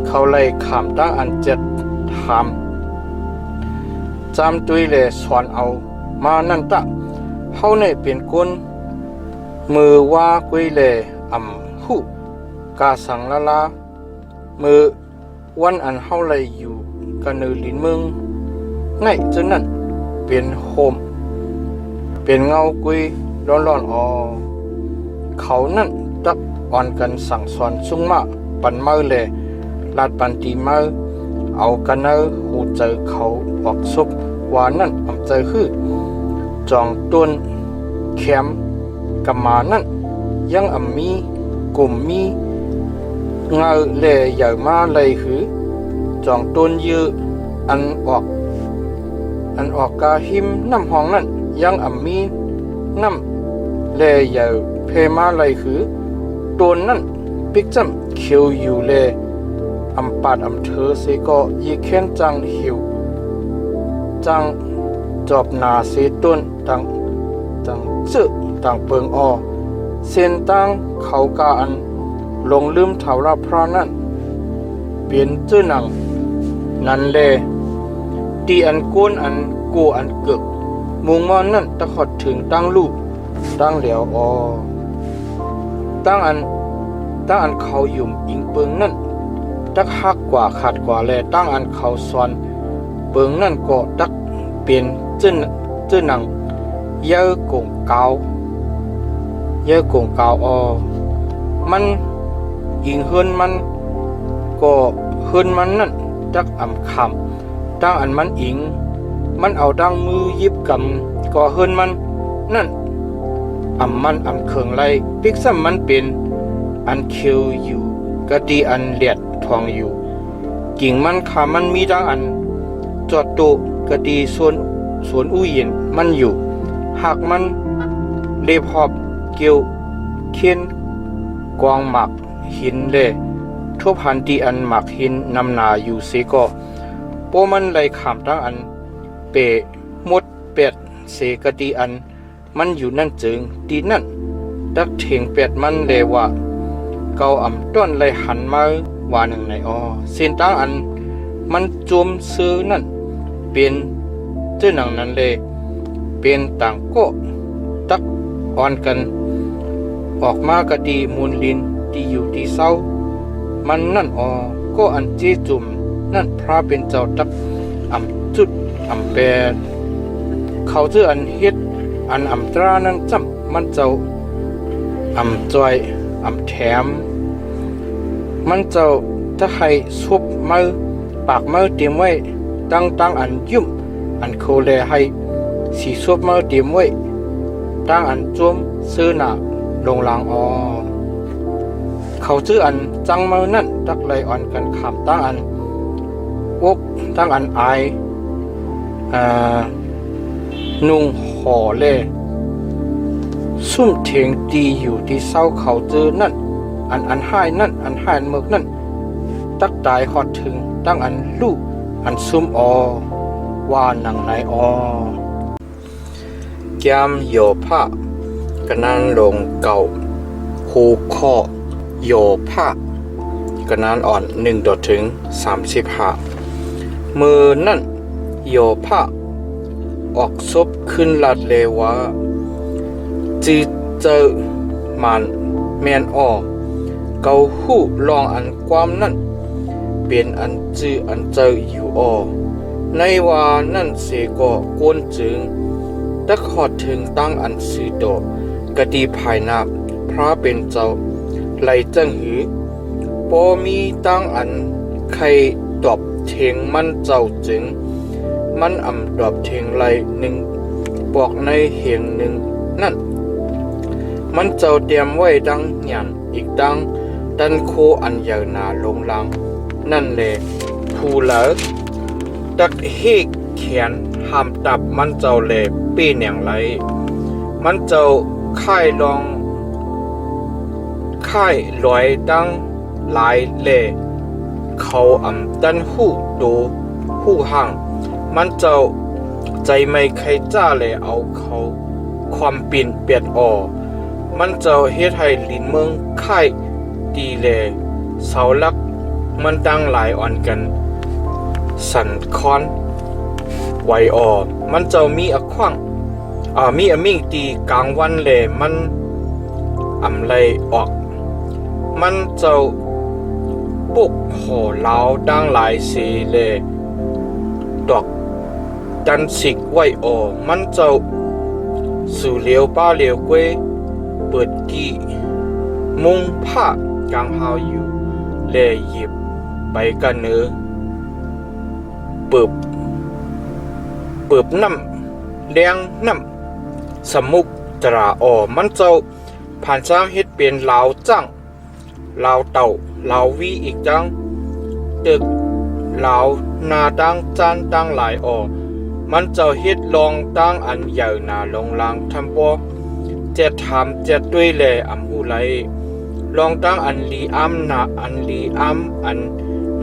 เขาเลยขามตั้งอัน7ถามจำด้วยเลยสอนเอามานั่นตะเขาเนี่ยเป็นคนมือว่ากุยเลยหูกาสังละมือวันอันเขาเลยอยู่กันในลิ้นเมืองไงจนนั่นเป็นโฮมเป็นเงากุยร้อนเขานั่นตักอ่อนกันสั่งสอนสุ่งมาปันมือเลยลาดปันตีมือเอากันเนอหูเจอเขาออกซุบว่านั่นเจอคือจองต้นแคมกำมานั่นยังมีกลุ่มมีเงาเลยใหญ่มาเลยคือจองต้นยืออันออกกาหิมน้ำห้องนั่นยังมีน้ำเลใหญ่เพมาเลยคือต้นนั่นปิกจำเขียวอยู่เลยปาดเธอเสก็ยีเข็นจังหิวจังจอบนาเสต้นตังจื้อตังเปิงเส้นตังเขากาอันลงลืมเถาราพระนั่นเปลี่ยนจื้อหนังนั่นเลยตีอันก้นอันกูอันเกิกมุงมอนนั่นตะขอดถึงตั้งลูกตั้งเหลียวตั้งอันเขาหยุ่มอิงเปิงนั่นตักหักกว่าขาดกว่าแลตั้งอันเขาซอนเปิงนั่นก็ตักเปลี่ยนจื้อหนังเยอะกงเกามันอิงเฮินมันก็เฮินมันนั่นตักคำตั้งอันมันอิงมันเอาดังมือยิบกำก็เฮินมันนั่นมันเขิงไรปิกซ้ำมันเป็นอันเคียวอยู่กะดีอันเลียดทองอยู่กิ่งมันขามันมีดังอันจอดโตกะดีสวนอู้เย็นมันอยู่หากมันเลบหอบเกี่ยวเขียนกองหมักหินเลยทุบหันตีอันหมักหินนำนาอยู่เสก็โปมันไหลขามตั้งอันเปมดเป็ดเสกะดีอันมันอยู่นั่นจึงตีนั่นตักเถียงเป็ดมันเลยว่าเกาต้นเลยหันมาว่าหนึ่งในเส้นตั้งอันมันจมซื้อนั่นเป็นเจ้าหนังนั้นเลยเป็นต่างก็ตักอ่อนกันออกมากะดีมูลลินที่อยู่ที่เศร้ามันนั่นก็อันเจจุ่มนั่นพระเป็นเจ้าตักจุดแปดเขาชื่ออันเฮ็ดอันตรานั้นจำมันเจ้าจอยแถมมันเจ้าถ้าใครซุบมือปากมือเตรียมไว้ ตั้งอันยุ่มอันโคเลให้สีซบมาเตรียมไว้ตั้งอันจวมซื้อหนาลงลางเขาซื้ออันจังมานั่นตักไลอ่อนกันขามตั้งอันอกตั้งอันไอนุ่งห่อเล่ซุ่มเถียงตีอยู่ที่เศร้าเขาเจอนั่นอันให้นั่นอันให้เมือกนั่นตักตายหอดถึงตั้งอันลูกอันซุ่มว่าหนังในแก้มโยผ้ากระนันลงเก่าหูข้อโยผ้ากระนันอ่อน1 ถึง 35มือนั่นโยผ้าออกซบขึ้นลัดเลวะจีเจอมันแมนเกาหูลองอันความนั่นเป็นอันจืออันเจออยู่ในว่านั่นเสก็กวนจึงตักหอดถึงตั้งอันสือโดกะดีภายนาพระเป็นเจ้าไหลจังหือปอมีตั้งอันใครตอบเทงมันเจ้าจึงมันดอบเทงไหล1บอกในเหง1นั่นมันเจ้าเตรียมไว้ดังหยันอีกดังดันโคอันยาวนาลงลังนั่นแหละผู้เหลอดักเฮกแขนห้ามตับมันเจ้าแหลปีเหนียงไรมันเจ้าค่ายลองค่ายลอยดังหลายแหล่เขาดันหูโดหูห่างมันเจ้าใจไม่ใครจ้าเลยเอาเขาความปิ่นเปียดมันเจ้าเฮ็ดให้ลินเมืองค่ายดีแลเสาลักมันตั้งหลายอ่อนกันสันคอนไวมันเจ้ามีอขว้างมีมิ่งตีกลางวันแลมันไหลออกมันเจ้าปุกห่อลาวดังหลายเสเลดอกดันสิกไว้มันเจ้าสู่เลียวป้าเลียวกวยเปิดกี้มุงผ้ากลางหาวอยู่แลหยิบไปกันเนื้อเปิบน้ำแดงน้ำสมุกตรามันเจ้าผ่านสร้างเฮ็ดเป็นลาวจังลาวเต่าลาววีอีกจังตึกลาวนาดังจานดังหลายมันเจ้าเฮ็ดลองตั้งอันใหญ่นาลงลางทำบ่เจ็ดทำเจ็ดด้วยแลหูไหลลองตั้งอันลีนาอันลีอัน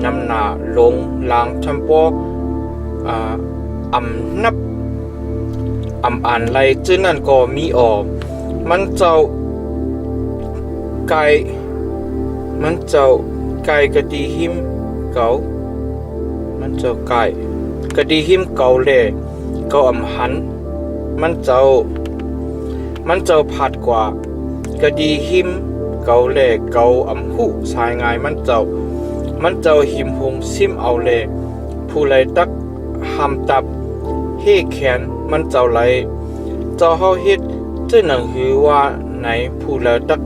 นำนาลงลางทำบ่นับอ่านไรจึงนั่นก็มีมันเจ้าไก่กะดีหิมเก่ามันเจ้าไก่กะดีหิมเก่าแลเก่าหันมันเจ้าผัดกว่ากะดีหิมเก่าแลเก่าหูสายงายมันเจ้าหิมหงซิมเอาแลผู้ไรตักหำตับเฮแขนมันเจ้าไหลเจ้าเฮาเฮ็ดจึงหนังหือว่าไหนผู้ไรตัก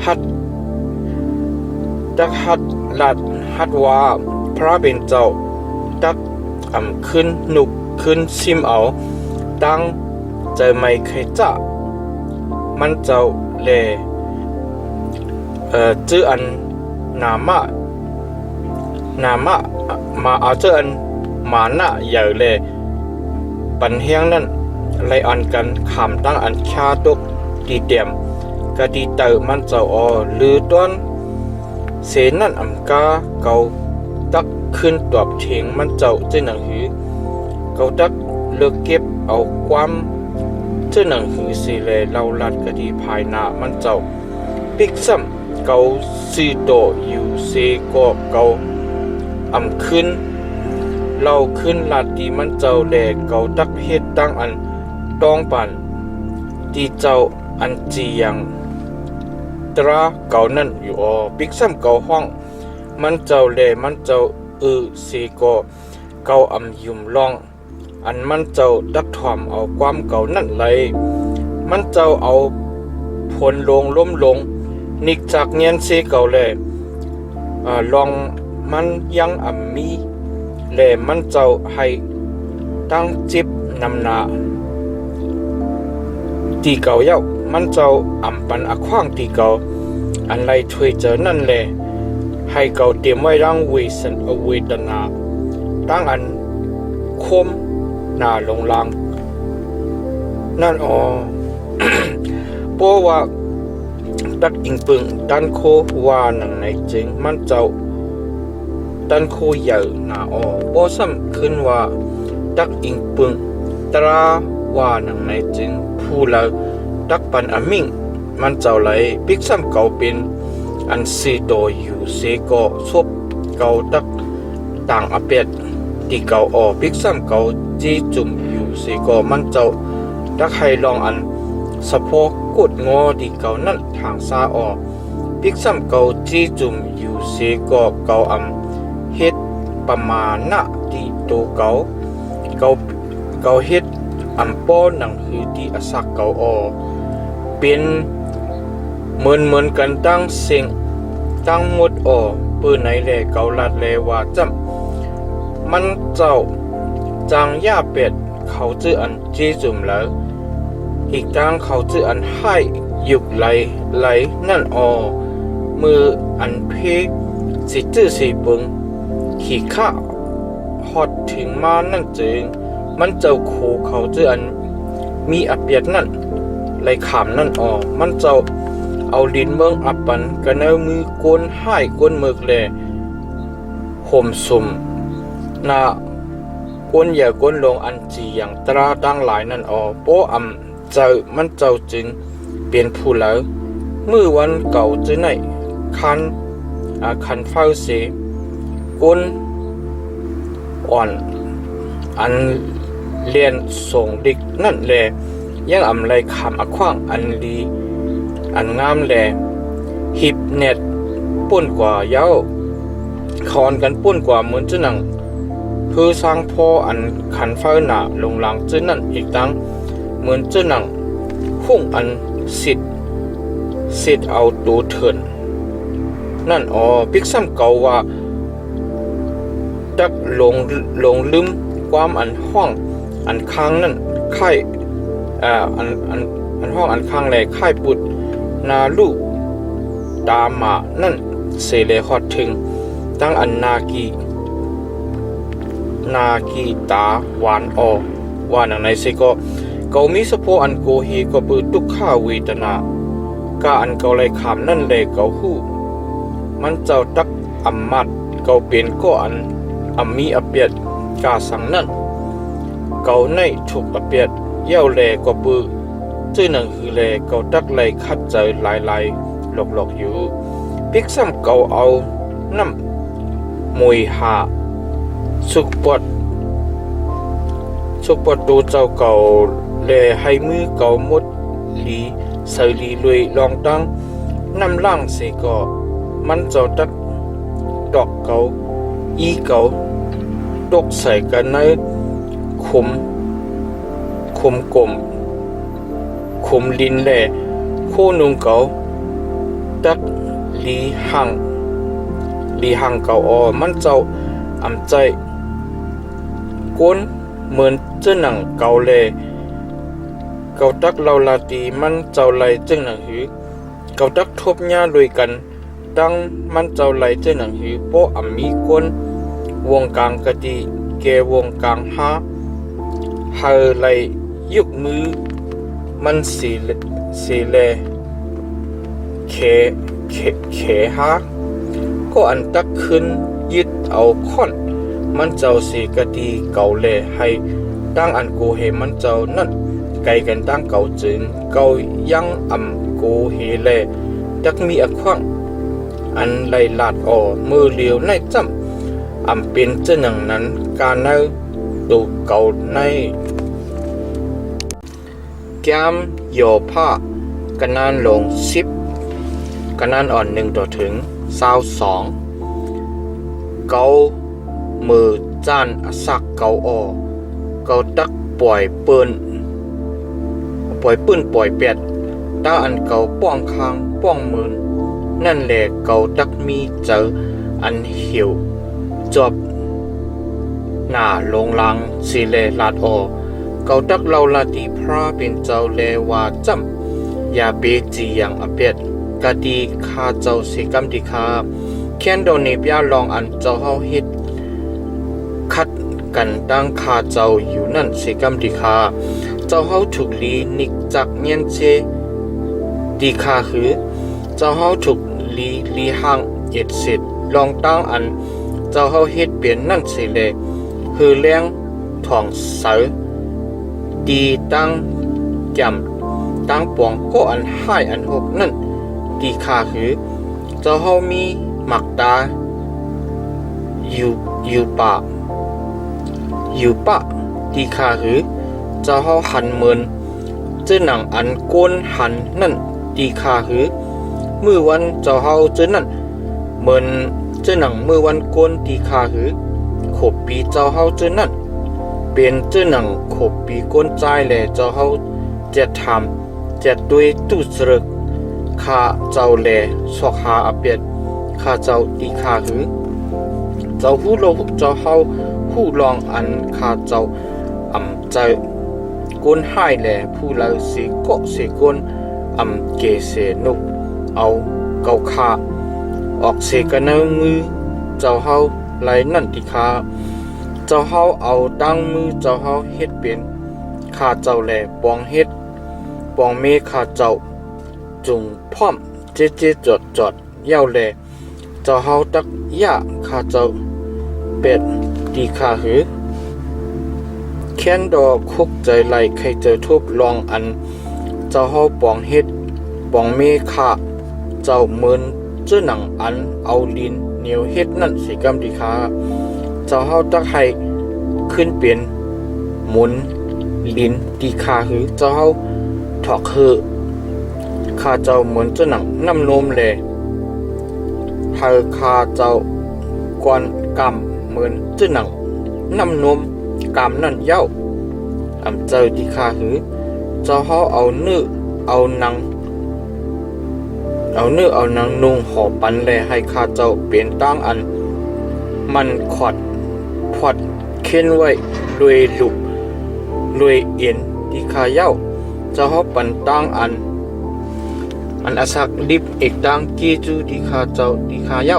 หัดว่าพระเป็นเจ้าตักขึ้นหนุกขึ้นซิมเอาตั้งใจไม่เคยจะมันเจ้าแลจื้ออันนามามาเอาจื้ออันมาหน้าใหญ่เลยปันเฮียงนั่นไลอันกันขามตั้งอันชาตกดีเตียมกะดีเตอมันเจ้าหรือต้นเสนั่นกาเกาตักขึ้นตอบเถียงมันเจ้าเจ้าหนังหือเกาตักเลือกเก็บเอาความเจ้าหนังหือสิเลเราลัดกะดีภายนามันเจ้าปิกซ้ำเกาซีโตอยู่เซก็เกาขึ้นเราขึ้นลัดดีมันเจ้าแลเกาตักเฮ็ดตั้งอันต้องปันดีเจ้าอันจียังตราเกานั่นอยู่ปิกซ้ำเกาห้องมันเจ้าแลมันเจ้าเซก็เกายุ่มลองอันมันเจ้าดักถ่อมเอาความเก่านั่นเลยมันเจ้าเอาผลลงล้มลงนิกจากเงียนเซเก่าเลยลองมันยังมี แลมันเจ้าให้ตั้งจิบนำนาตีเก่าเย้ามันเจ้าอำปันอขว้างตีเก่าอันไรถวยเจอนั่นแลให้เก่าเตรียมไว้ร่างเวสันเวทนาตั้งอันคมหน้าลงลางนั่นเพราะว่าตักอิงปึงดันโคว่าหนังในจึงมันเจ้าดันโคใหญ่หน้าเพราะซ้ำขึ้นว่าตักอิงปึงตราว่าหนังในจึงผู้ละตักปันอมิงมันเจ้าไหลปิกซ้ำเก่าเป็นอันซีโตอยู่เสก็ซบเก่าตักต่างอเปียดที่เก่าปิกซ้ำเก่าจีจุ่มอยู่เสก็มันเจ้าตักให้ลองอันสะโพกกดงอที่เก่านั่นทางซาปิกซ้ำเก่าจีจุ่มอยู่เสก็เก่าเฮ็ดประมาณนะที่โตเก่าเฮ็ดป้อหนังคือที่อสักเก่าเป็นเหมือนกันตั้งเสียงตั้งหมดปืนไหนแลเก่าลัดแลว่าจำมันเจ้าจางย่าเป็ดเขาจื้ออันจีจุ่มแล้วอีกตั้งเขาจื้ออันให้ยุกไหลนั่นมืออันเพสิจื้อสีปึงขี่ข้าฮอดถึงมานั่นจึงมันเจ้าโคเขาจื้ออันมีอเปียดนั่นไหลขามนั่นมันเจ้าเอาลิ้นเมืองอับปันกันเอามือกวนให้กวนมือแลห่มสุ่มนากวนอย่ากวนลงอันจีอย่างตราดังหลายนั่นโปเจ้ามันเจ้าจึงเปลี่ยนผู้แล้วมือวันเก่าจื้อไหนคันเฝ้าเสกวนอ่อนอันเลียนส่งดิกนั่นแลยังไรคำอขว้างอันดีอันงามแลหิบเน็ตป่นกว่าเย้าคอนกันป่นกว่าเหมือนจื้อหนังเพื่อสร้างพ่ออันขันเฝ้าหนาลงหลังจื้อนั่นอีกตั้งเหมือนจื้อหนังหุ่งอันสิทธิ์เอาตัวเถินนั่นปิกซ้ำเก่าว่าดักลงลืมความอันห้องอันค้างนั่นค่ายอันห้องอันค้างแลค่ายปุดนาลูกตาหมานั่นเสเลฮอดถึงตั้งอันนากีตาหวานว่าหนังในเสก็เกามีสะโพอันโกเฮก็ปือทุกข้าเวทนากาอันเกาไลขามนั่นแลเกาหู้มันเจ้าตักมัดเกาเป็นก็อันมีอเปียดกาสังนั่นเกาในถูกอเปียดเย้าแลก็ปือจื้อหนังคือแลเกาตักไหลคัดใจหลายหลอกอยู่ปิกซ้ำเกาเอาน้ำมวยหาสุกปดตูเจ้าเก่าแลให้มือเก่าหมดลีใส่ลีลุยลองตั้งน้ำล่างเสก็มันเจ้าตักดอกเก่าอีเก่าตกใส่กันในคุมกลมคุมลินแหล่โคนุงเก่าตักลีหังเก่ามันเจ้าใจกวนเหมือนจื้อหนังเก่าแลเก่าตักเราลาตีมันเจ้าไหลจื้อหนังหือเก่าตักทบหญ้าด้วยกันดังมันเจ้าไหลจื้อหนังหือโปมีกวนวงกลางกะติแกวงกลางหาไหลยุกมือมันสีแลเขหาก็อันตักขึ้นยึดเอาค่อนมันเจ้าสีกะดีเก่าแลให้ตั้งอันโกเฮมันเจ้านั่นไกลกันตั้งเก่าจึงเก่ายังโกเฮแลตักมีอขว้างอันไหลลาดมือเลียวในจำเป็นเจ้าหนังนั้นการในตูเก่าในแก้มโยผ้ากันนานลง10กันนานอ่อน1ต่อถึง22เกามือจานสักเกาเกาตักปล่อยปืนปล่อยเป็ดตาอันเกาป้องคางป้องมือนั่นแหละเกาตักมีเจออันหิวจบ หน้าลงลังสิเลลาดอเกาตักเราลาดีพระเป็นเจ้าเลวาจำอย่าเบจีอย่างอเปียดกะดีคาเจ้าสิกำดีคาแค้นโดนเนปยาลองอันเจ้าเฮาเฮ็ดคัดกันตั้งคาเจ้าอยู่นั่นสิกำดีคาเจ้าเฮาถูกลีนิกจากเมียนเจดีคาคือเจ้าเฮาถูกลีห่างเอ็ดเสร็จลองตั้งอันเจ้าเฮาเฮ็ดเปลี่ยนนั่นสิเลคือแรงถ่องเสาดีตั้งจำตั้งปวงก็อันให้อันหกนั่นดีคาคือเจ้าเฮามีหมักตาอยู่ปะดีคาคือเจ้าเฮาหันเหมือนเจ้าหนังอันก้นหันนั่นดีคาคือมือวันเจ้าเฮาเจ้านั่นเหมือนเจ้าหนังมือวันก้นดีคาคือขบปีเจ้าเฮาเจ้านั่นเป็นเจ้าหนังขบปีก้นใจแหล่เจ้าเฮาจะทำจะด้วยตุสรึกข้าเจ้าแหล่สอกหาอเปียดข้าเจ้าดีคาคือเจ้าฮู้โลเจ้าเฮาฮู้ลองอันข้าเจ้าเจ้าก้นให้แหล่ผู้เราสิเกาะสิก้นเกเสนุกเอาเกาคาออกเสกันเนมือเจ้าเฮาไหลนั่นดีคาเจ้าเฮาเอาตั้งมือเจ้าเฮาเฮ็ดเป็นข้าเจ้าแหล่ปองเฮ็ดปองเมข้าเจ้าจุงพร้อมเจจอดเย้าแลเจ้าเฮาตักยะข้าเจ้าเป็ดดีคาหือแค้นดอกคุกใจไหลใครเจอทุบลองอันเจ้าเฮาปองเฮ็ดปองเมข้าเจ้าเหมือนเจ้าหนังอันเอาลิ้นเหนียวเฮ็ดนั่นสิกำดีคาเจ้าเฮาตักให้ขึ้นเป็นหมุนลิ้นดีคาหือเจ้าเฮาถอกคือข้าเจ้าเหมือนเจ้าหนังน้ำนมแลเธอข้าเจ้ากวนกำเหมือนเจ้าหนังน้ำนมกำนั่นเย้าเจ้าดีคาหือเจ้าเฮาเอาเนื้อเอาหนังนุ่งห่อปันแลให้ข้าเจ้าเป็นตั้งอันมันขอดพอดเค้นไว้ด้วยลุกด้วยเอ็นดีคาเย้าเจ้าเฮาปันตั้งอันอาศักดิบเอกดังเกจูดีคาเจ้าดีคาเย้า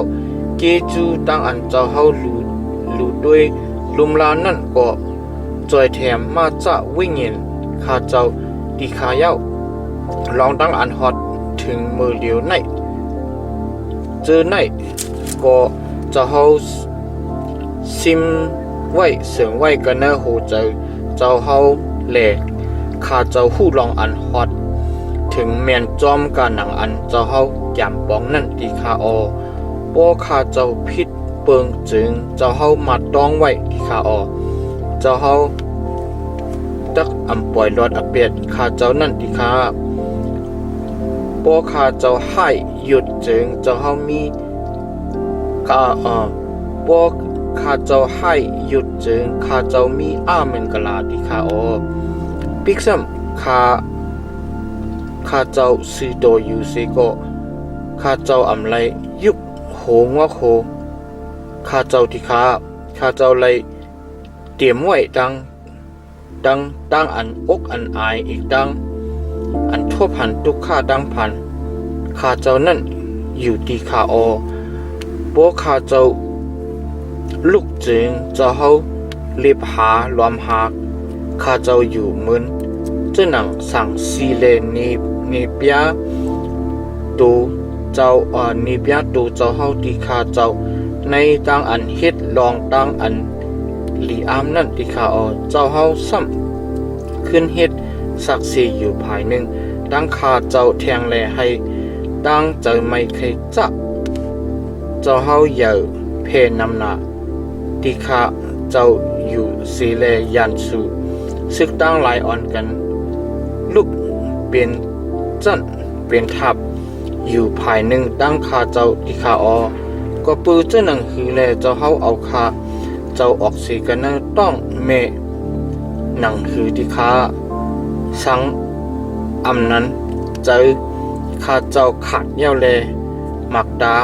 เกจูดังอันเจ้าเฮาหลุดด้วยลุมลานนั่นก็จอยแถมมาจะวิ่งเงินคาเจ้าดีคาเย้าลองดังอันฮอดถึงมือเดียวในเจอในก็เจ้าเฮาซิมไว้เสียงไว้กันเนอโหเจ้าเฮาแหลกคาเจ้าฮู้ลองอันฮอดถึงแม่นจอมกาหนังอันเจ้าเฮาแก่มป้องนั่นดีคาอป้อข้าเจ้าพิษเปิงจึงเจ้าเฮามาต้องไว้ดีคาอเจ้าเฮาตักปล่อยรอดอเปียดข้าเจ้านั่นดีคาป้อข้าเจ้าให้หยุดจึงเจ้าเฮามีป้อข้าเจ้าให้หยุดจึงข้าเจ้ามีอาเมนกลาดีคาอปิกซัมข้าเจ้าซื้อโตอยู่เสก็ข้าเจ้าไรยุบโหงว่าโหข้าเจ้าที่ข้าเจ้าเลยเตรียมไว้ดังอันอกอันอายอีกดังอันทั่วพันทุกข้าดังพันข้าเจ้านั่นอยู่ที่ข้าพวกข้าเจ้าลูกจึงเจ้าเฮาเล็บหาลวมหาข้าเจ้าอยู่เหมือนเจ้าหนังสั่งซีเลนีเปียตูเจ้านีเปียตูเจ้าเฮาที่ข้าเจ้าในตั้งอันเฮ็ดลองตั้งอันลีอามนั่นที่ข้าเจ้าเฮาซ้ำขึ้นเฮ็ดสักซีอยู่ภายหนึ่งตั้งข้าเจ้าแทงแลให้ตั้งเจอไม่เคยจับเจ้าเฮาเหย่อเพนำหนาที่ข้าเจ้าอยู่ซีเลยันสูซึกตั้งหลายอ่อนกันลูกเป็นจันเป็นทับอยู่ภายหนึ่งตั้งข้าเจ้าที่ข้าก็ปื้อเจ้าหนังคือแลเจ้าเฮาเอาข้าเจ้าออกสีกันนั้นต้องเมหนังคือที่ข้าสังนั้นเจอข้าเจ้าขาดเย้าแลหมักดา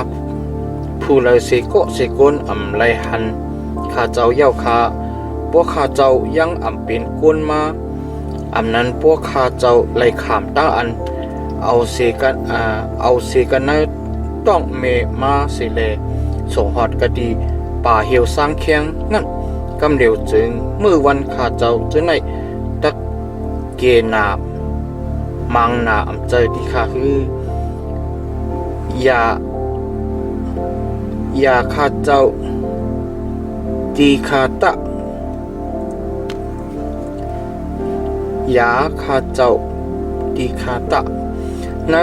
ผู้เลยเสกโกเสกนไรหันข้าเจ้าเย้าข้า พวกข้าเจ้ายังเป็นกวนมานั้นพวกข้าเจ้าไล่ขามตั้งอันเอาเสกันในต้องเมมาสิเลส่งหอดกะดีป่าเหี่ยวสร้างเคียงนั่นกำเดียวจึงมือวันข้าเจ้าจึงในตักเกนามังนาเจอที่ข้าคือยาข้าเจ้าตีข้าตะยาข้าเจ้าตีข้าตะใน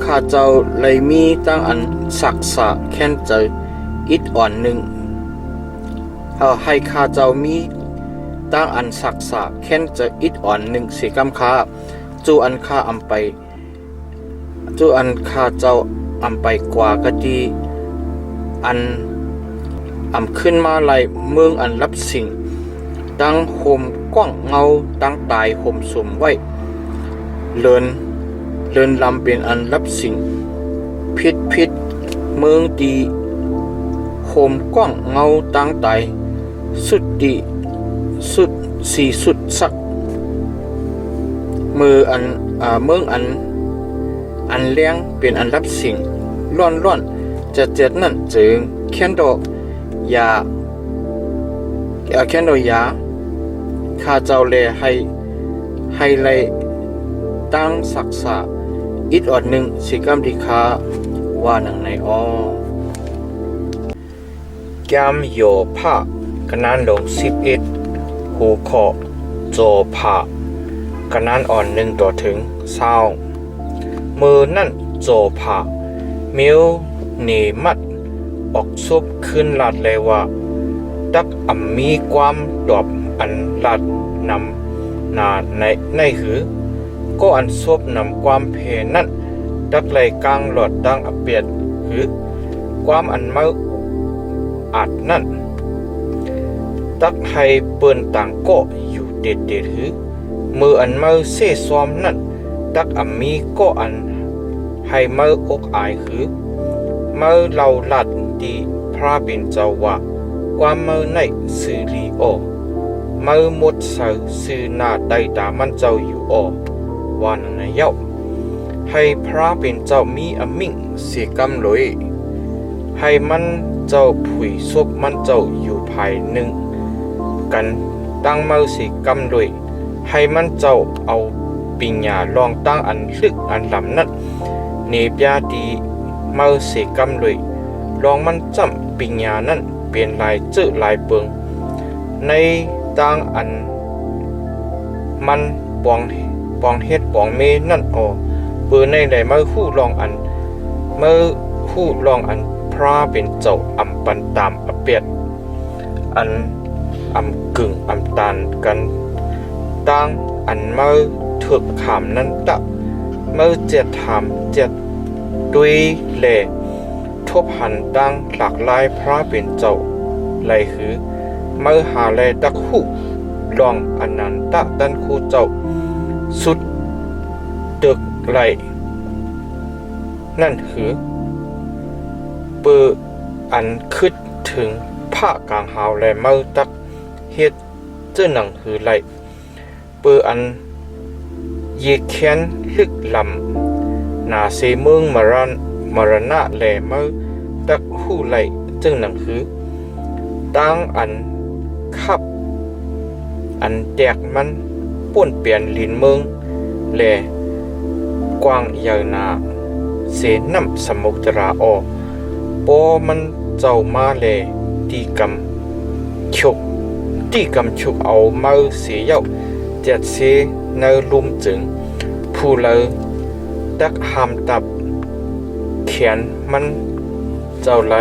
ข้าเจ้าเลยมีตั้งอันศักษาแค้นเจออิดอ่อนหนึ่งให้ข้าเจ้ามีตั้งอันศักษาแค้นเจออิดอ่อนหนึ่งสีกำค้าจูอันข้าไปจูอันข้าเจ้าไปกว่ากะดีอันขึ้นมาไหลเมืองอันรับสิ่งตั้งห่มกว้างเงาตั้งตายห่มสมไว้เลินลำเป็นอันรับสิ่งพิษเมืองดีห่มกว้างเงาตั้งตายสุดดีสุดสีสุดสักเมืองอันเลี้ยงเป็นอันรับสิ่งร้อนจะเจ็ดนั่นจึงแค้นดอกยาแค้นดอกยาข้าเจ้าเลให้เลยตั้งศักษาอิดอดหนึ่งสิกรรมที่ข้าว่าหนังในแกมโยผ้ากนันลง11หูขอโจผ้ากนันอ่อน1ต่อถึง20มือนั่นโจผ้ามิวเนมัดออกซุบขึ้นลาดเลยว่าดักมีความดอบอันลาดนำนาในหือก็อันซบนำความเพนั่นดักเลยกลางหลอดดังเปียดหือความอันเมาอาจนั่นดักให้เปิ้นต่างก็อยู่เด็ดหือมืออันเมาเสซ้อมนั่นดักมีก็อันให้เมาอกอายหือเมื่อเราลัดดีพระเป็นเจ้าว่าความเมื่อในสื่อลีโอเมื่อหมดสื่อหน้าใดตามันเจ้าอยู่อวันในเย้าให้พระเป็นเจ้ามีมิ่งเสียกำเลยให้มันเจ้าผุยซบมันเจ้าอยู่ภายหนึ่งกันตั้งเมื่อเสียกำเลยให้มันเจ้าเอาปิญญาลองตั้งอันลึกอันลำนั้นเนปยาดีเมื่อเสกกำเลยลองมันจำปิญญานั้นเปลี่ยนลายเจื้อลายเปิงในต่างอันมันปองเฮ็ดปองเมนั่นเปือในใดเมื่อผู้ลองอันพระเป็นเจ้าปันตามเปียดอันกึ่งตานกันต่างอันเมื่อถึกขามนั้นตะเมื่อเจ็ดถามเจ็ดดุยเล่ทบหันดังหลากหลายพระเป็นเจ้าไหลคือเมื่อหาแลดักหูลองอนันตะดันคู่เจ้าสุดตึกไหลนั่นคือเปืออันคิดถึงผ้ากลางหาวแลเมื่อตักเฮ็ดเจ้าหนังหือไหลเปืออันเยแค้นลึกลำนาเซเมืองมรณะแหลเมื่อตักหูไหลจึงหนังคือตั้งอันขับอันแตกมันป่นเปลี่ยนลินเมืองแหลกว้างยาวนาเสน้ำสมุทราปอมันเจ้ามาแหลตีกำฉุกเอาเมื่อเสียเย้าเจ็ดเสในลุมจึงผู้เลอดักหามตับเขียนมันเจ้าไร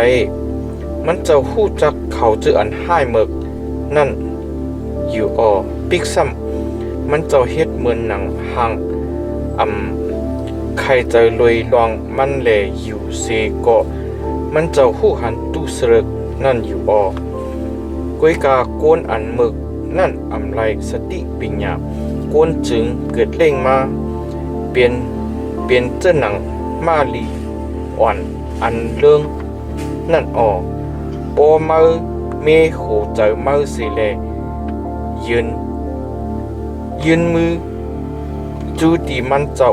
มันเจ้าหู้จักเขาจืออันห้ายเมึกนั่นอยู่ปิกซ้ำมันเจ้าเฮ็ดเหมือนหนังห่างใครเจอลอยลองมันแลอยู่เซก็มันเจ้าหู้หันตู้เสรึกนั่นอยู่ก้อยกาโกนอันเมึกนั่นไรสติปิญญาโกนจึงเกิดเล่งมาเปลี่ยนเจ้าหนังมาลีอ่อนอันเรื่องนั่นปอเมื่อเมโหเจอเมื่อสิเล ยืนมือจูตีมันเจ้า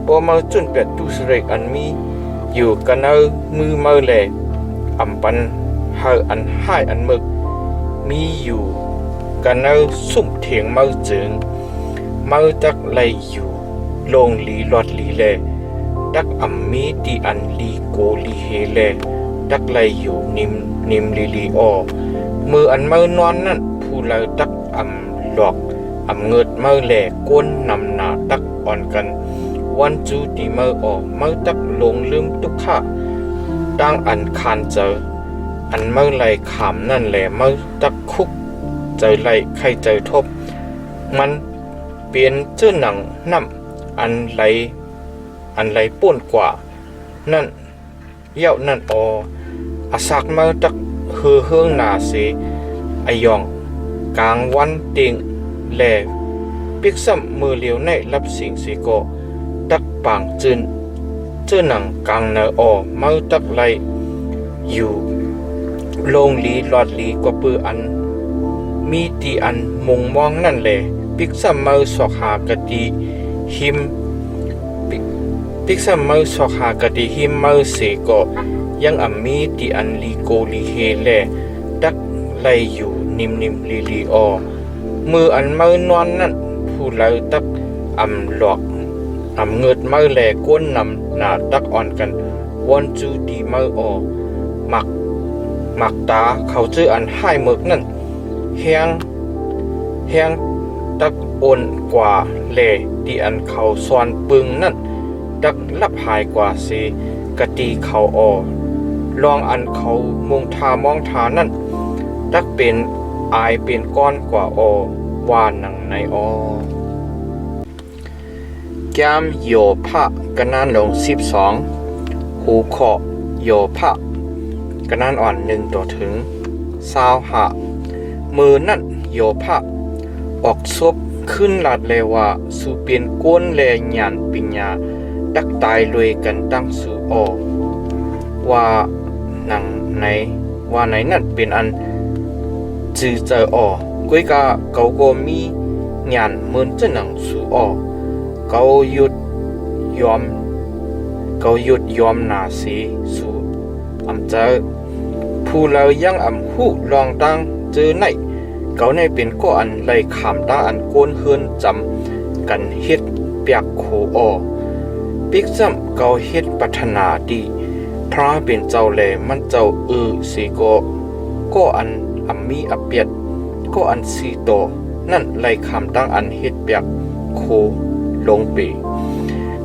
พอมาจุนเป็ดตุสเรกอันมีอยู่กันเอามือเมาแหล่อำปันเฮาอันห้ายอันมึกมีอยู่กันเอาสุ่มเถียงเมาจึงเมาจักไหลอยู่ลงหลีหลอดหลีแลดักอัมมีตีอันลีโกลีเฮแลดักไหลอยู่นิมลีออมืออันเมานอนนั่นผู้เลดักอัมหลอกอัมเงิดเมาแหล่ก้นนำหนาดักอ่อนกันวันจูตีเมาออกเมาดักลงลืมทุกข้าดังอันคานเจออันเมาไหลขามนั่นแหละเมาดักคุกเจอไหลใครเจอทบมันเปลี่ยนเจ้าหนังน้ำอันไหลป่นกว่านั่นเย้านั่นอาศักเมาดักเฮืองนาเสอายองกลางวันเตียงแหล่ปิกซ้ำมือเลียวในรับสิ่งเสกดักปางจืนเจ้าหนังกลางเนอเมาดักไหลอยู่ลงลีหลอดลีกว่าปืออันมีตีอันมุงมองนั่นแหละปิกซ้ำเมาสอกหากะตีหิมปิกซ้ำเมาสอกหากะตีหิมเมาเสกยังอัมมีตีอันลีโกลีเฮแลดักไหลอยู่นิมลีมืออันเมานอนนั่นผู้ไหลตักอัมหลอกอัมเงิดเมาแหล่ก้นนำหนาตักอ่อนกันวันจูดีเมาหมักตาเขาเจออันให้เมือกนั่นแห้งตักโอนกว่าแหล่ตีอันเขาซอนปึงนั่นดักลับหายกว่าเสกะตีเขาลองอันเขามองทานั่นดักเป็นอายเป็นก้อนกว่าว่าหนังในแก้มโยพะกันนานลง12หูขอโยพะกันนานอ่อน1ต่อถึง20หะมือนั่นโยพะออกซบขึ้นลาดเลว่าสู่เปลี่ยนก้นแลหยานปิญญาดักตายเลยกันตั้งสู่ว่าหนังไหนนั่นเป็นอันจือเจอกุ้ยกาเกาก็มีงานเหมือนจะหนังสู่เกาหยุดยอมนาสีสู่อำเจอผู้เรายังอำหูลองตั้งเจอในเกาในเป็นก็อันไล่ขามตั้งอันโกนเฮือนจำกันเฮ็ดเปียกโคปิกซ้ำเกาเฮ็ดพัฒนาดีพระเป็นเจ้าแลมันเจ้าสีก็อันอัมมีอเปียดก็อันสีโตนั่นไล่คำตั้งอันเฮ็ดเปียกโคลงไป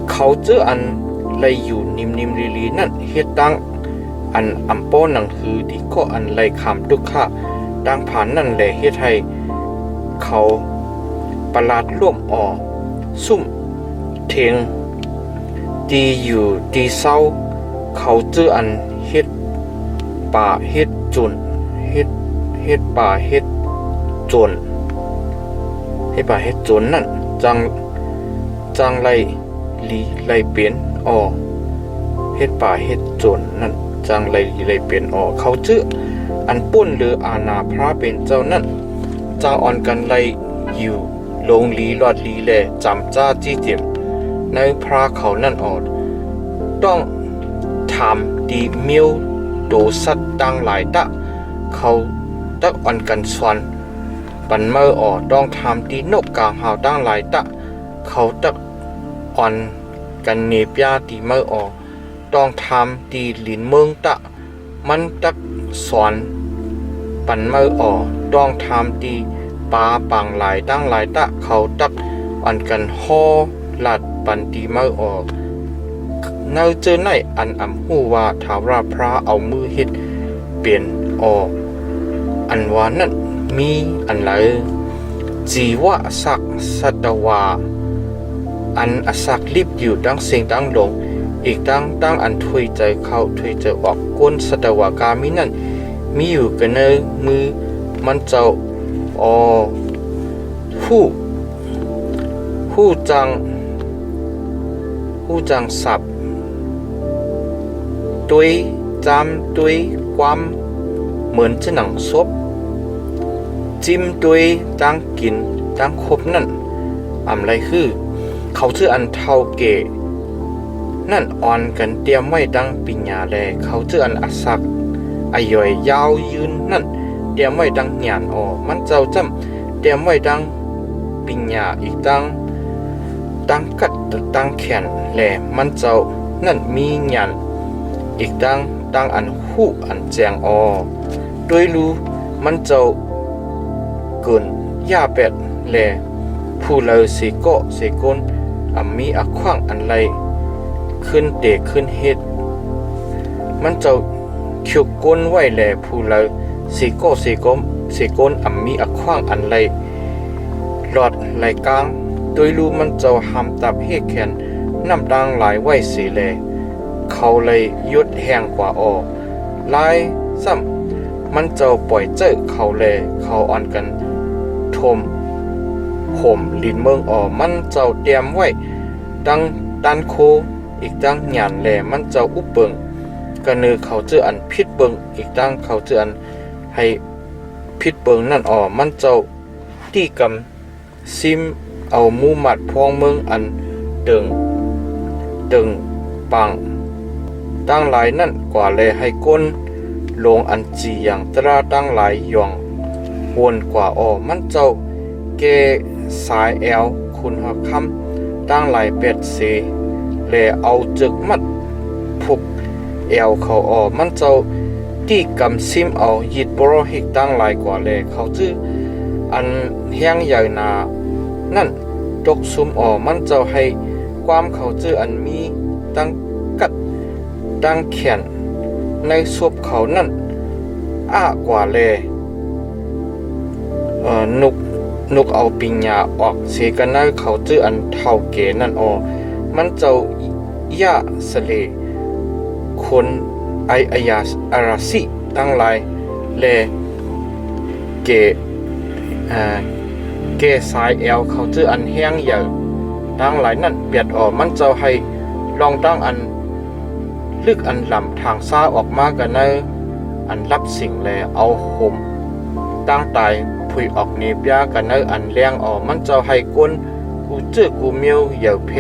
เขาเจออันไล่อยู่นิมลีนั่นเฮ็ดตั้งอันอัมโปหนังหือที่ก็อันไล่คำทุกข้าตั้งผ่านนั่นแหละเฮ็ดให้เขาประหลาดร่วมซุ่มเทงดีอยู่ดีเศร้าเขาเจออันเฮ็ดป่าเฮ็ดจุนเฮ็ดป่าเฮ็ดจนนั่นจังไล่เปลี่ยนเฮ็ดป่าเฮ็ดจนนั่นจังไล่เปลี่ยนเขาเจออันป่นหรืออาณาพระเป็นเจ้านั่นจังอ่อนกันไล่อยู่ลงลีหลอดลีแลจำจ้าจี้เจียมในพระเขานั่นต้องถามดีเมียวโดสัตดังหลายตะเขาตักอ่อนกันสวนปันเมื่อต้องทำดีนกกลางหาวดังหลายตะเขาตักอ่อนกันเนปยาดีเมื่อต้องทำดีหลินเมืองตะมันตักสวนปันเมื่อต้องทำดีปาปังหลายดังหลายตะเขาตักอ่อนกันห่อหลัดปันดีเมื่อเงาเจอในอันอำหูว่าถาวรพระเอามือเฮ็ดเปลี่ยนอันว่านั่นมีอันไหลจีวะสักสัตวาอันอสักลิบอยู่ดังเสียงดังลงอีกตั้งอันถวยใจเข้าถวยใจออกก้นสัตวากามินั่นมีอยู่กันในมือมันเจ้าผู้จังสับด้วยจำด้วยความเหมือนจะหนังซบ จิ้มด้วยตั้งกินตั้งครบนั่นอำไรคือเขาชื่ออันเท่าเกนั่นอ่อนกันเตรียมไว้ดังปิญญาแลเขาชื่ออันอสักอายอยยาวยืนนั่นเตรียมไว้ดังหยานมันเจ้าจำเตรียมไว้ดังปิญญาอีกดังกัดดังแขนแลมันเจ้านั่นมีหยานอีกดังอันหูอันแจงด้วยรู้มันเจ้าเกินย่าเป็ดแลผู้เลอสิโกสิกนมีอักขวางอันไรขึ้นเตะขึ้นเฮ็ดมันเจ้าคิวก้นไว้แลผู้เลอสิโกสิกนมีอักขวางอันไรหลอดไหลกลางโดยรู้มันเจ้าหำตับเฮ็ดแขนน้ำดังหลายไว้สิแลเขาเลยยุดแห้งกว่าลายซ้ำมันเจ้าปล่อยเจ้าเขาแลเขาอ่อนกันทมห่มลินเมืองมันเจ้าเตรียมไว้ดังดันโคอีกดังหยานแลมันเจ้าอุบเบิงก็นือเขาเจออันพิษเบิงอีกดังเขาเจออันให้พิษเบิงนั่นมันเจ้าที่กำซิมเอามูมัดพองเมืองอันตึงปังตั้งหลายนั่นกว่าแลให้ก้นลงอันจีอย่างตราตั้งหลายหย่องวนกว่ามันเจ้าเกสายแอวคุณหักคำตั้งหลายเป็ดเสแลเอาจึกมัดพุกแอวเขามันเจ้าที่กำซิมเอายิดบรหิกตั้งหลายกว่าแลเขาจื้ออันแห้งใหญ่นานั่นตกซุมมันเจ้าให้ความเขาจื้ออันมีตั้งกัดตั้งแขนในศพเขานั่นกว่าแลนุกเอาปิญญาออกเสกันนั่นเขาจื้ออันเท่าเกนั่นมันเจ้าย่าสเลคนอายาอาราสิตั้งหลายแลเกสายแอวเขาจื้ออันแห้งใหญ่ตั้งหลายนั่นเปียดมันเจ้าให้ลองตั้งอันลึกอันลำทางซ้าออกมากันในอันรับสิ่งแลเอาห่มตั้งตายผุยออกเนียบยากันในอันแรงมันเจ้าให้ก้นกูจื้อกูเมียวเหย่าเพ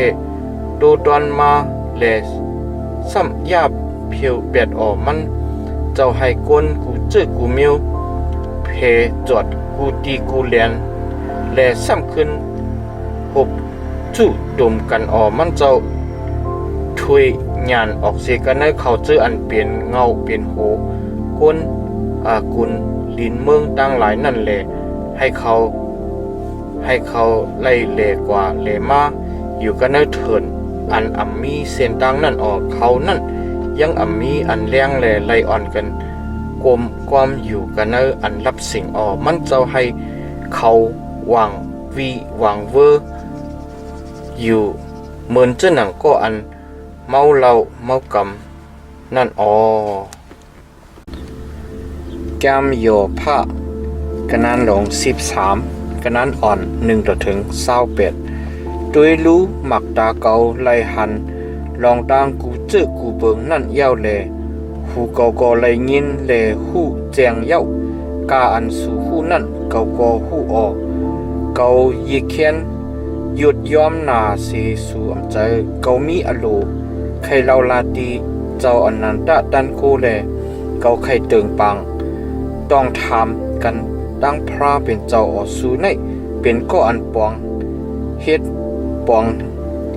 โดดอนมาแลซ้ำยาเพียวเปียดมันเจ้าให้ก้นกูจื้อกูเมียวเพจอดกูตีกูเลียนแลซ้ำขึ้นหบจู่ดมกันมันเจ้าถุยหยานออกเสียกันในเขาจื้ออันเปลี่ยนเงาเปลี่ยนโหก้นกุนลินเมืองตั้งหลายนั่นแหละให้เขาไล่เล่กว่าเลมาอยู่กันในเถินอันมีเส้นตั้งนั่นเขานั่นยังมีอันแรงแลไล่อ่อนกันกลมความอยู่กันในอันรับสิ่งมันเจ้าให้เขาวางวางเวอร์อยู่เหมือนเจ้าหนังก็อันเมาเหล้าเมากำนั่นแก้มโยผ้ากะนันหลง13กะนันอ่อน1ต่อถึง28ด้วยรู้หมักตาเกาไลหันลองตางกูจื้อกูเบิงนั่นเย้าแลหูเกาก็ไลยินแลหูแจงเย้ากาอันสู่หูนั่นเกาก็หูเกายีเคียนหยุดยอมนาสีสู่อำใจเกามีอโลใครเราลาตีเจ้าอนันตะดันโคแลเกาใครเติงปังต้องถามกันตั้งพระเป็นเจ้าสู่ในเป็นก็อันปองเฮ็ดปอง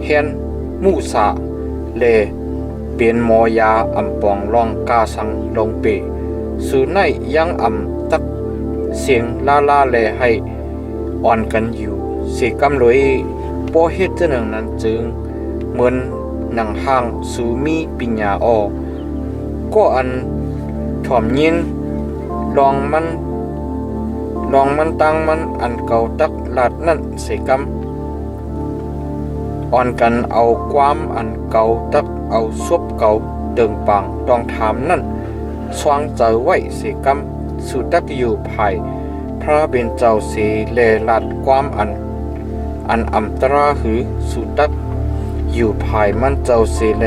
เฮียนมูสาเลเป็นหมอยาอำปองลองกาสังลงเปสู่ในยังตักเสียงลาแลให้อ่อนกันอยู่เสกำเลยปอเฮ็ดจังนั้นจึงเหมือนหนังห้างสู่มีปิญญาก็อันถ่อมยินลองมันตั้งมันอันเก่าตักลาดนั่นเสกำอ่อนกันเอาความอันเก่าตักเอาซบเก่าเดิงปังต้องถามนั่นสว่างเจอไว้เสกำสุตักอยู่ภายพระเป็นเจ้าเสเลลาดความอันอัมตราหือสุตักอยู่ภายมันเจ้าเสเล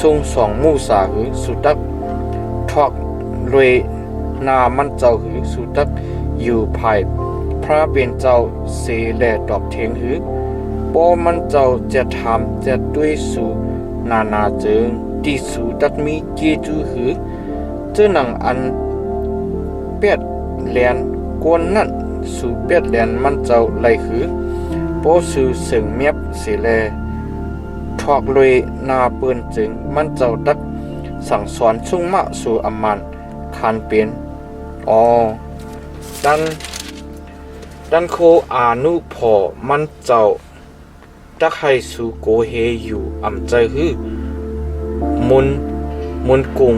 ทรงสองมูสาหือสุตักทอกรวยนามันเจ้าหือสุตัก อยู่ภายพระเป็นเจ้าเสแลตอบเทงหือบ่มันเจ้าจะทำจะด้วยสู่นาเจิงที่สู่ตัดมีเจจูหือเจ้าหนังอันเป็ดแลนกวนนั่นสู่เป็ดแลนมันเจ้าไหลหือบ่สู่เสิงเมียบเสแลทอกเลยนาเปิ้นจึงมันเจ้าตักสั่งสอนสุ่งมะสู่อำมันคานเป็นดันโคอานุพอมันเจ้าตักให้สู่โกเฮอยู่อำใจหือมุนกุง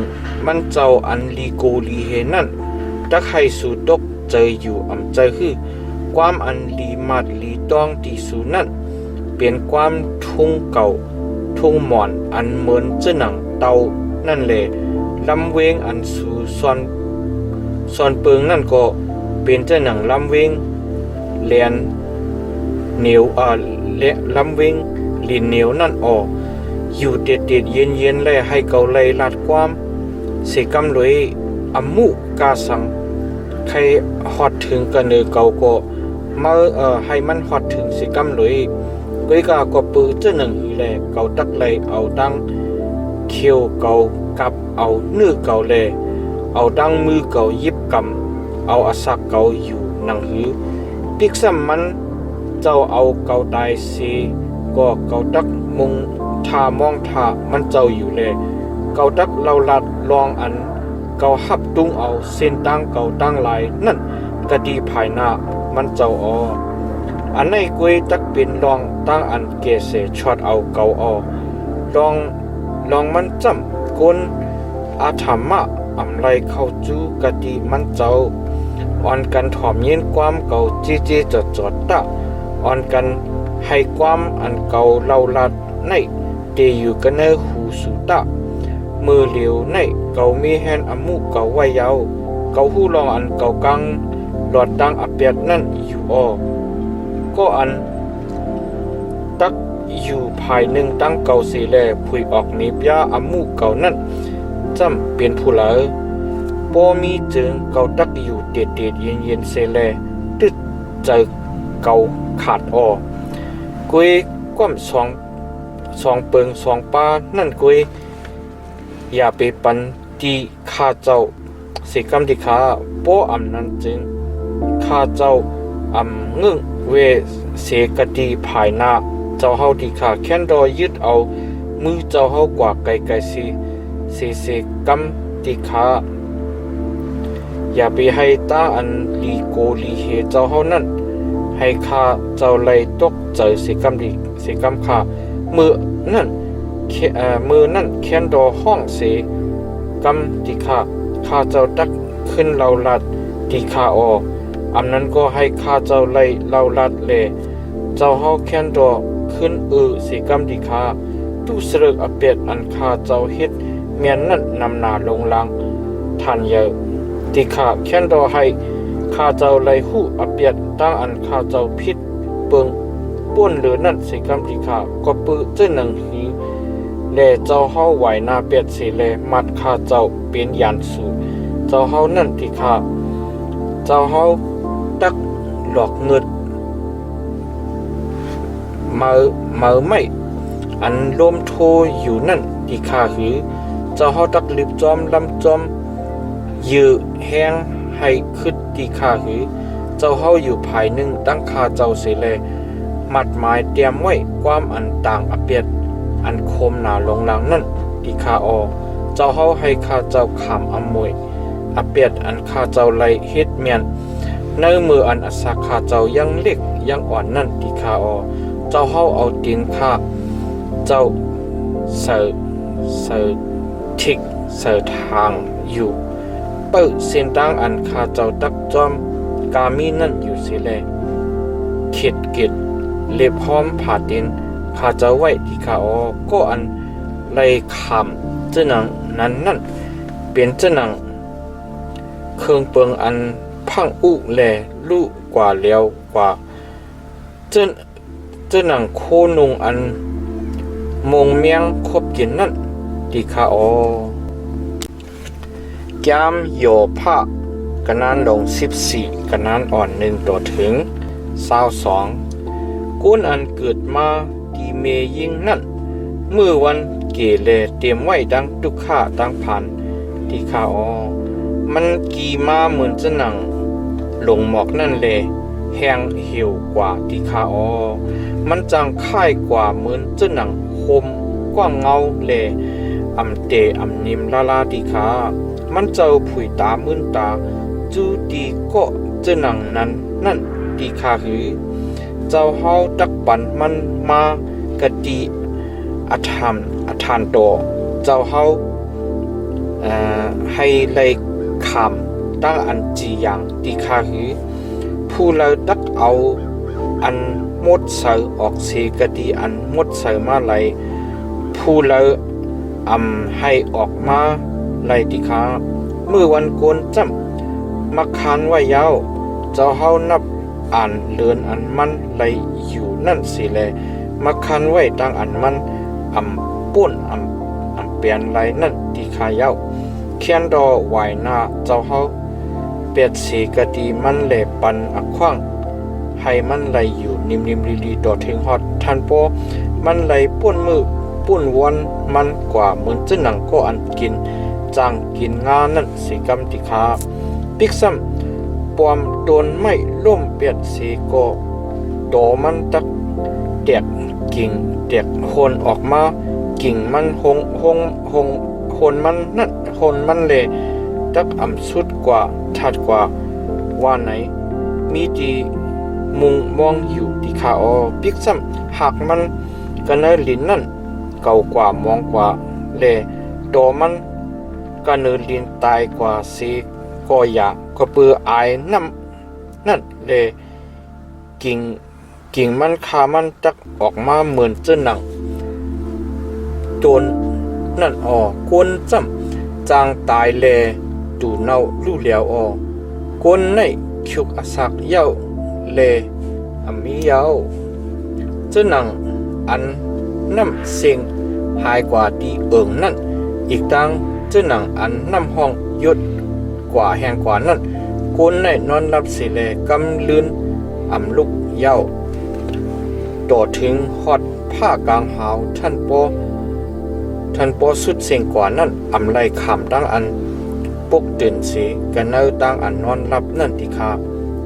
มันเจ้าอันลีโกลีเฮนั่นตักให้สู่ตกใจอยู่อำใจหือความอันลีมัดลีต้องตีสู่นั่นเป็นความทุ่งเก่าทุ่งหมอนอันเหมือนเจ้าหนังเตานั่นแหละลำเวงอันสู่ซอนเปิงนั่นก็เป็นเจ้าหนังลำเวงแลนเหนียวและลำเวงลินเหนียวนั่นออกอยู่เด็ดเย็นๆและให้เกาไลลาดความเสกำเลยอมุกาสังใครฮอดถึงกันเนเกาก็มาให้มันฮอดถึงเสกำเลยก้อยกาก็ปื้อเจ้าหนังอีแลเกาตักไลเอาดังเขียวเกากับเอาเนื้อเกาแลเอาดังมือเกายิบกำเอาอาศักเกาอยู่หนังหือปิกซ้ำมันเจ้าเอาเกาตายสีก็เกาตักมุงทามองทามันเจ้าอยู่แลเกาตักเราลัดลองอันเกาหับตุ้งเอาเส้นตั้งเกาตั้งลายนั่นกะดีภายหน้ามันเจ้าอันในกวยตักเป็นลองตั้งอันเกเสช็อตเอาเกาลองมันจำกนอาธรรมะอำไรเข้าจูกะดีมันเจ้าอ่อนกันถ่อมเย็นความเก่าเจจอดตะอ่อนกันให้ความอันเก่าเล่าลัดในเตอยู่กันในหูสุตะมือเหลียวในเก่ามีแฮนอมุเก่าไว้ยาวเก่าหูลองอันเก่ากังหลอดดังอเปียดนั่นอยู่ก็อันตักอยู่ภายหนึ่งตั้งเก่าสีแลผุยออกนิบยาอมุเก่านั่นจำเป็นผู้เหลอบ่มีจึงเก่าตักอยู่เด็ดเย็นเสแลตึดเจอเก่าขาดกุยก้มสองเปิงสองปานั่นกุยอย่าไปปันตีข้าเจ้าสิกรรมที่ข้าบ่อำนั้นจึงข้าเจ้างึ่งเวเสกดีภายหน้าเจ้าเฮาที่ข้าแค้นรอยึดเอามือเจ้าเฮากว่าไกลเสกรรมที่ข้าอย่าไปให้ตาอันลีโกลีเฮเจ้าเฮานั่นให้ข้าเจ้าไล่ตกเจอสิกรรมข้ามือนั่นแค้นรอห้องเสกรรมที่ข้าเจ้าตักขึ้นเราลัดที่ข้าอันนั้นก็ให้ข้าเจ้าไล่เราลัดแลเจ้าเฮาแค้นรอขึ้นสิกรรมที่ข้าตู้เสรึกอเปียดอันข้าเจ้าเฮ็ดเมียนนั่นนำหน้าลงลังท่านเยอะที่ข้าแค้นรอให้ข้าเจ้าไล่หู้อเปียดตั้งอันข้าเจ้าผิดเปิงป่นหรือนั่นสิกรรมที่ข้าก็ปื้อเจ้าหนังหีแลเจ้าเฮาไหวหน้าเปียดสิแลมัดข้าเจ้าเป็นยานสู่เจ้าเฮานั่นที่ข้าเจ้าเฮาตักหลอกเงินมาไม่อันลมโทอยู่นั่นที่ข้าหือเจ้าเฮาตักลิบจอมลำจอมยื้อแห้งให้ขึ้นที่ข้าหือเจ้าเฮาอยู่ภายหนึ่งตั้งข้าเจ้าเสแลมัดหมายเตรียมไว้ความอันต่างอเปียดอันคมหนาลงหลังนั่นที่ข้าเจ้าเฮาให้ข้าเจ้าขามอมวยอเปียดอันข้าเจ้าไล่เฮ็ดเมียนในมืออันอัศข้าเจ้ายังเล็กยังอ่อนนั่นที่ข้าเจ้าเฮาเอาตีนข้าเจ้าเสือทิกเสือทางอยู่เปิดเส้นทางอันข้าเจ้าตักจอมกามีนั่นอยู่เสียแลเข็ดเกตเล็บพร้อมผ่าตีนข้าเจ้าไว้ที่ข้าก็อันไล่คำเจ้าหนังนั่นเป็นเจ้าหนังเครื่องเปิงอันพังอุแลลู่กว่าแล้วกว่าเจ้าหนังโคนุงอันมงเมียงคบกินนั่นที่ข้าแก้มโยผ้า กันนั้นลง14กันนั้นอ่อน1ต่อถึง22กุนอันเกิดมาดีเมยิงนั่นเมื่อวันเกเลเตรียมไว้ดังทุกข้าตั้งพันที่ข้ามันกีมาเหมือนจะหนังลงหมอกนั่นเลยแห้งเหี่ยวกว่าที่ข้ามันจังค่ายกว่าเหมือนจะหนังคมกว้างเงาเลยอำเตอำนิมลาลาที่ข้ามันเจ้าผุยตามื่นตาจูดีก็จะหนังนั้นนั่นที่ข้าหือเจ้าเฮาตักปันมันมากะดีอาทานโตเจ้าเฮาให้เลยคำตั้งอันจีอย่างที่ข้าหือผู้เราตักเอาอันมดเสือออกเสกะดีอันมดเสือมาไหลผู้เราให้ออกมาไหลที่ข้าเมื่อวันโกนจำมักคานไว้ยาวเจ้าเฮานับอ่านเลือนอันมันไหลอยู่นั่นสิแลมักคานไว้ตั้งอันมันป่นเปลี่ยนไหลนั่นที่ข้ายาวเขียนดอไหวหน้าเจ้าเฮาเปียดสีกะดีมันแหลปันอักขว้างให้มันไหลอยู่นิ่มๆลีๆต่อถึงฮอดทันโปมันไหลป่นมือป่นวันมันกว่าเหมือนจะหนังก็อันกินจางกินงานั่นสีกำติขาปิกซ้ำปวมโดนไม่ล่มเปียดสีก็โดมันตักแตกกิ่งแตกโคนออกมากิ่งมันหงโคนมันนั่นโคนมันเลยตักสุดกว่าถัดกว่าว่าไหนมีดีมุงมองอยู่ที่ขาปิกซ้ำหากมันกันเนลินนั่นเก่ากว่ามองกว่าเลยโดมันกันเนลินตายกว่าสีก็อยากก็เปืออายนั่นเลยกิ่งมันขามันตักออกมาเหมือนเจ้าหนังโดนนั่นกวนจำจางตายแลดูเนาลู่เหลียวกวนในคิกอสักเย้าเลมีเย้าเจ้าหนังอันน้ำเสียงหายกว่าดีนั่นอีกตั้งเจ้าหนังอันน้ำห้องยศกว่าแห่งกว่านั่นกวนในนอนรับสิเลกำลืนลุกเย้าต่อถึงฮอดผ้ากลางหาวท่านปอสุดเสียงกว่านั่นไล่ขำตั้งอันปกตื่นสีกันเนอตั้งอันนอนรับนั่นที่ข้า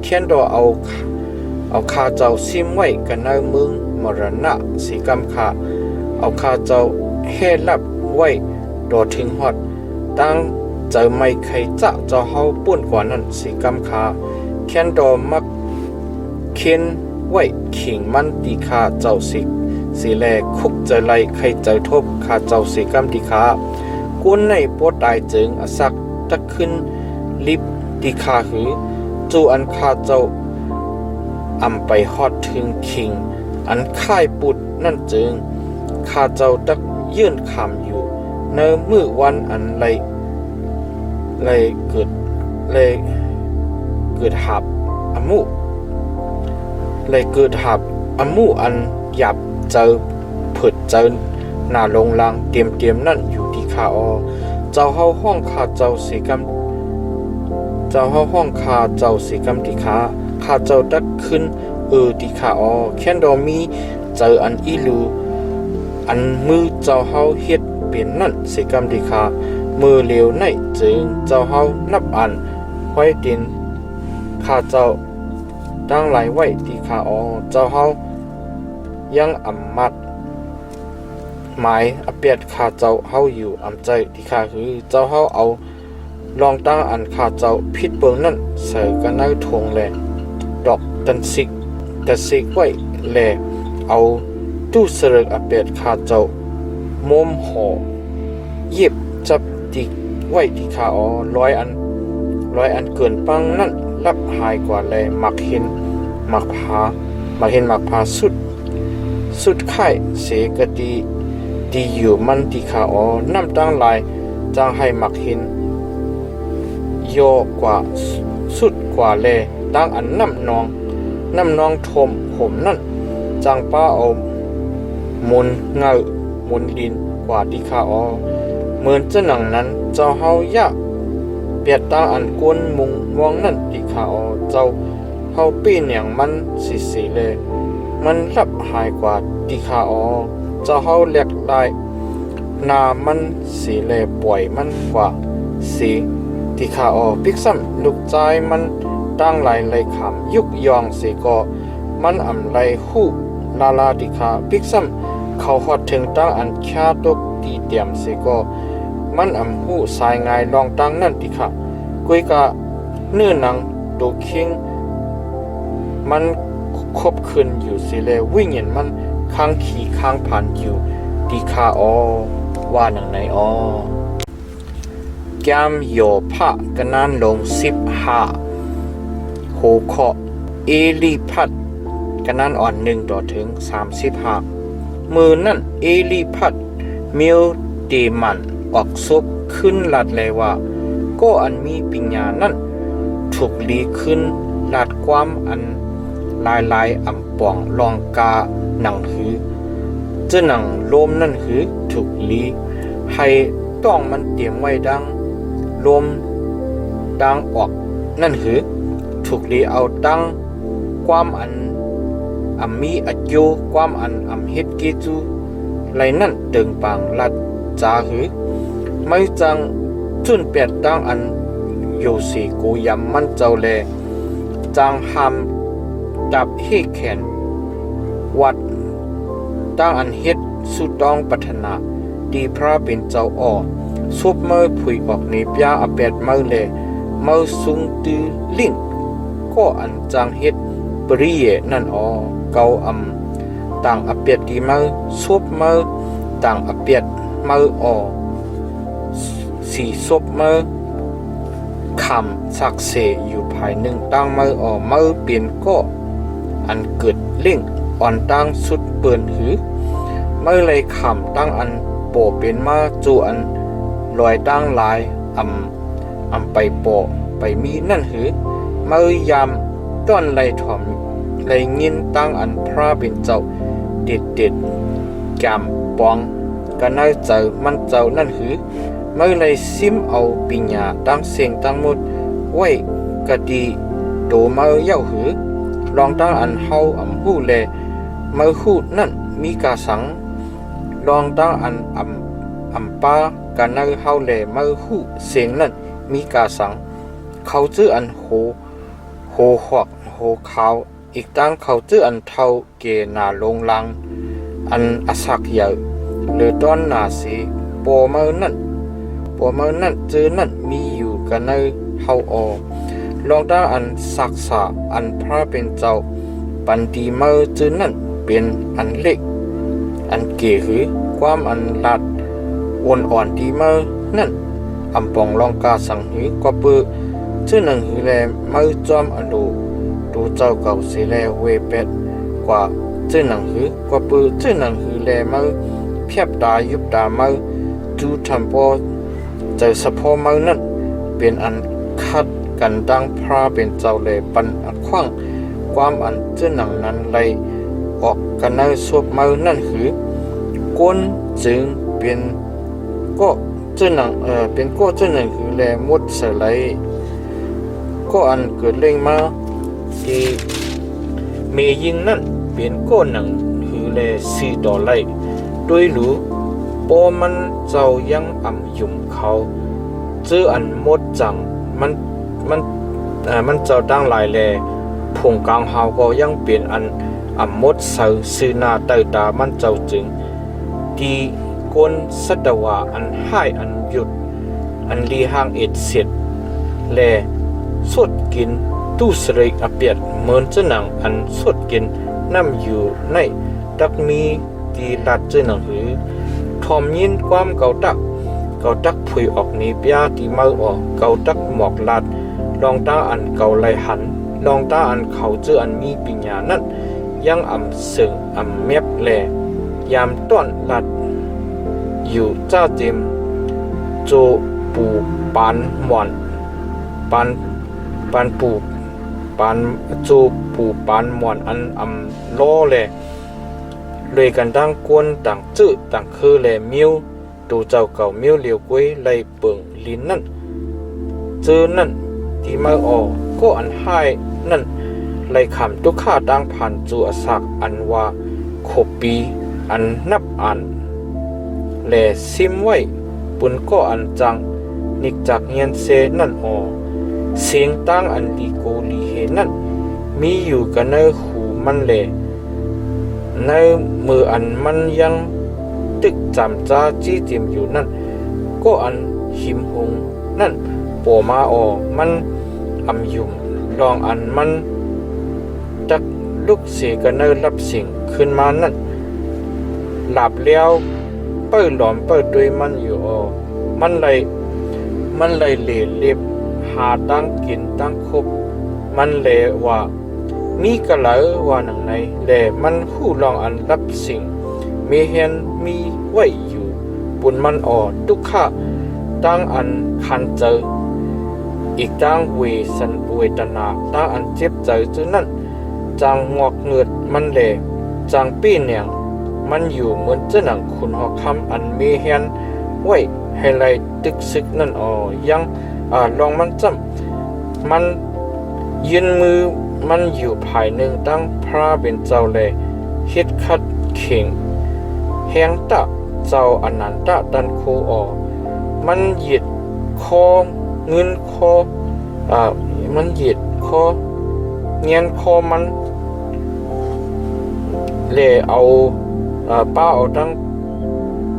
เขียนดอเอาข้าเจ้าซิมไว้กันเนอมึงมรณะสีกำข้าเอาข้าเจ้าเฮลับไว้ดอถึงฮอดตั้งเจอไม่ใครจะเจ้าเฮาป่วนกว่านั่นสีกำข้าเขียนดอมักเขียนไว้ขิงมันตีข้าเจ้าสีแลคุกเจอไลใครเจอทบข้าเจ้าสีกำตีข้ากวนในปอตายจึงอสักตะขึ้นลิบตีข้าหือจูอันข้าเจ้าไปฮอดถึงขิงอันค่ายปุดนั่นจึงข้าเจ้าตักยื่นคำอยู่ในมือวันอันเลยเกิดหับอมุเลยเกิดหับอมุอันหยับเจอผึดเจอหน้าลงลังเตรียมนั่นอยู่ที่ข้าเจ้าเฮาห้องข้าเจ้าสีกำเจ้าเฮาห้องข้าเจ้าสีกำที่ข้าเจ้าตักขึ้นที่ข้าแค่นดอมีเจออันอีลูอันมือเจ้าเฮาเฮ็ดเป็นนั่นสีกำที่ข้ามือเหลวในจึงเจ้าเฮานับอันไว้ดินข้าเจ้าตั้งหลายไว้ที่ข้าเจ้าเฮายังมัดหมายเปียดข้าเจ้าเฮาอยู่ใจที่ข้าคือเจ้าเฮาเอาลองตั้งอันข้าเจ้าพิษเปิงนั่นใส่กันในทงแลดอกตันสิกไว้แลเอาตู้เสรกเปียดข้าเจ้ามุมห่อเย็บจับติไว้ที่ข้าร้อยอันเกินปังนั่นรับหายกว่าแลมักเห็นมักพาสุดค่ายเสกดีอยู่มันที่ข้าน้ำตั้งหลายจางให้มักเห็นโยกว่าสุดกว่าแลตั้งอันน้ำนองทมผมนั่นจางป้าเอามุนเงามุนดินกว่าที่ข้าเหมือนเจ้าหนังนั้นเจ้าเฮายะ เปียดตาอันกวนมุงมองนั่นติขาอเจ้าเฮาปีนอย่างมันสิเลยมันรับหายกว่าติขาอเจ้าเฮาเรียกได้นามันสิเลยปล่อยมันกว่าสิติขาอปิกซ้ำลูกใจมันตั้งหลายเลยขำยุกยองสิก็มันอำไรฮู้ลาติขาปิกซ้ำเขาฮอดถึงตั้งอันคาตกตีเตรียมสิก็มันอำฮู้สายงายลองตั้งนั่นติขากุยกะเนื้อหนังตัวคิงมันคบคืนอยู่สิเลวิ่งเห็นมันข้างขี่ข้างผ่านอยู่ดีคาอว่าหนังไหนแกมโยพะกันนั้นลง15โหเคาะเอลีพัดกันนั้นอ่อน1ต่อถึง35มือนั่นเอลีพัดมิวเดมันออกซบขึ้นลัดเลยว่าก็อันมีปัญญานั่นถูกลีขึ้นลาดความอันลายอำป่องลองกาหนังหือเจ้าหนังลมนั่นหือถูกลีให้ต้องมันเตรียมไว้ดังลมดังออกนั่นหือถูกลีเอาดังความอันมีอัจโยความอันเฮ็ดเกจูไรนั่นเดิงปางลัดจาหือไม่จังจุนเปียดดังอันโยสีกูยำมันเจ้าแลจางหามดับเฮแขนวัดดังอันเฮ็ดสุดองปัฒนาดีพระเป็นเจ้าอ่อซุบเมื่อผุยออกในปยาอเปดเมื่อแลเมื่อสุงตือลิ่นก็อันจางเฮ็ดปริเยนั่นเกาต่างอเปียดดีเมื่อซุบเมื่อต่างอเปียดเมื่อสีซบเมื่อคำสักเสอยู่ภายหนึ่งตั้งเมื่อเมื่อเปลี่ยนก็อันเกิดเล่งอ่อนตั้งสุดเปิ่นหือเมื่อเลยคำตั้งอันโปเป็นมาจูอันลอยตั้งลายไปโปไปมีนั่นหือเมื่อยามต้อนไหลถ่อมไหลยินตั้งอันพระเป็นเจ้าเด็ดแกมปองกันได้เจอมันเจ้านั่นหือเมื่อไรซิมเอาปิญญาตั้งเสียงตั้งหมดไว้กะดีโตเมื่อเย้าหือลองตั้งอันเฮาหู้แลเมื่อหู้นั่นมีกาสังลองตั้งอันปากันในเฮาแลเมื่อหู้เสียงนั่นมีกาสังเขาชื่ออันโหหอกโหขาวอีกตั้งเขาชื่ออันเท่าเกนาลงลังอันอสักเยอะหรือต้นนาสีโปเมื่อนั่นเจอนั่นมีอยู่กันในเฮาลองตั้งอันศักษาอันพระเป็นเจ้าปันดีเมื่อเจอนั่นเป็นอันเล็กอันเก๋หือความอันลัดอ่อนดีเมื่อนั่นปองลองกาสังหือกว่าเปื้อเจอหนังหือแลเมื่อจอมอันดูเจ้าเก่าเสียแลเวเป็ดกว่าเจอหนังหือกว่าเปื้อเจอหนังหือแลเมื่อเพียบตายุบตาเมื่อจูทำปอเจอสะพอเมื่อนั่นเป็นอันคัดกันดังพระเป็นเจ้าเลยปันอันขว้างความอันเจ้าหนังนั้นเลยออกกันในศพเมื่อนั่นหือกวนจึงเป็นก็เจ้าหนังเป็นก็เจ้าหนังหือแลมดเสลายก็อันเกิดเร่งมาที่เมยิงนั่นเป็นก็หนังหือแล$4ด้วยหรือปอมันเจ้ายังยุ่มเขาเจออันมดจังมันเจ้าตั้งหลายแลผงกลางเฮาก็ยังเป็นอันมดเสือซื้อหน้าเตตามันเจ้าจึงที่ก้นสัตวาอันให้อันหยุดอันลีห่างเอ็ดเสร็จแลสดกินตู้สริกอเปียดเหมือนเจ้าหนังอันสดกินน้ำอยู่ในดักมีที่ลัดเจ้าหนังหือทอมยินความเก่าตักผุยออกนี้ปยาที่เมื่อเก่าตักหมอกลัดลองตาอันเก่าไหลหันลองตาอันเขาเจออันมีปัญญานั้นยังเสิงเม็บแลยามต้อนลัดอยู่เจ้าเจมโจปูปานหมอนปานปูปานโจปูปานหมอนอันล้อแลเลยกันดังกวนต่างจื้อต่างคือแลมิวตูเจ้าเก่ามิวเหลียวกวยไล่เปิงลิ้นนั่น เจอนั่นที่เมื่อออกก็อันให้นั่นไล่คำตุกข้าดังผ่านจูอสักอันว่าขบปีอันนับอันแลซิมไว้ปุนก็อันจังนิกจากเงียนเซนั่นออเสียงตั้งอันลีโกลีเฮนั่นมีอยู่กันในหูมันแลในมืออันมันยังตึกจำจ้าจี้จิมอยู่นั่นก็อันหิมหงนั่นโปมาออมันอำยุมลองอันมันจักลุกเสียกันในรับสิ่งขึ้นมานั่นหลับแล้วเปิดหลอมเปิดด้วยมันอยู่ออมันเลยเหล่เล็บหาตั้งกินตั้งคบมันเลว่ามีกะเหลอว่าหนังในแลมันคู่ลองอันรับสิ่งมีเห็นมีไว้อยู่บุญมันอ่อทุกข้าตั้งอันคันเจออีกตั้งเวทนาตั้งอันเจ็บใจจึงนั่นจางงอกเงือดมันแลจางปี้เนียงมันอยู่เหมือนเจ้าหนังคุณหอกคำอันมีเห็นไว้ให้ไล่ตึกซึกนั่นอ่อยังลองมันจำมันยืนมือมันอยู่ภายหนึ่งตั้งพระเป็นเจ้าแลเฮ็ดคัดเข่งแหงตะเจ้าอนันตะดันโคออมันหยิดคอเงินคอมันหยิดคอเงียนคอมันเลเอาป้าเอาตั้ง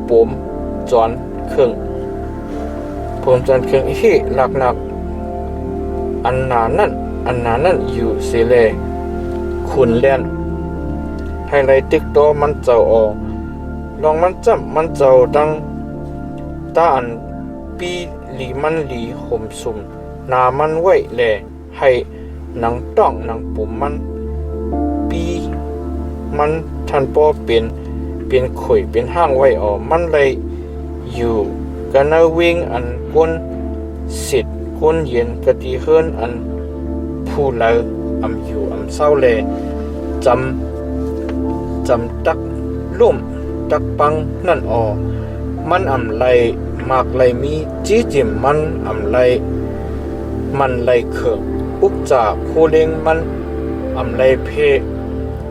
ผมจอนเครื่องผมจอนเครื่องที่หลักๆอันนานั่นอยู่เสียเลยขุนเลียนให้ไรติ๊กโตมันเจ้าออกลองมันจับมันเจ้าดังตาอันปีหลีมันหลีห่มสุ่มนามันไว้แลให้หนังต้องหนังปุ่มมันปีมันทันปอเป็นข่อยเป็นห้างไว้ออกมันเลยอยู่กันเอาวิ่งอันก้นสิทธิ์ก้นเย็นกะติเฮิรนอันผู้เลออำอยู่อำเศร้าแลจำตักลุ่มตักปังนั่นออมันอำไลมากไลมีจี้จิมมันอำไลมันไลเขิงอุกจ่าโคเลงมันอำไลเพ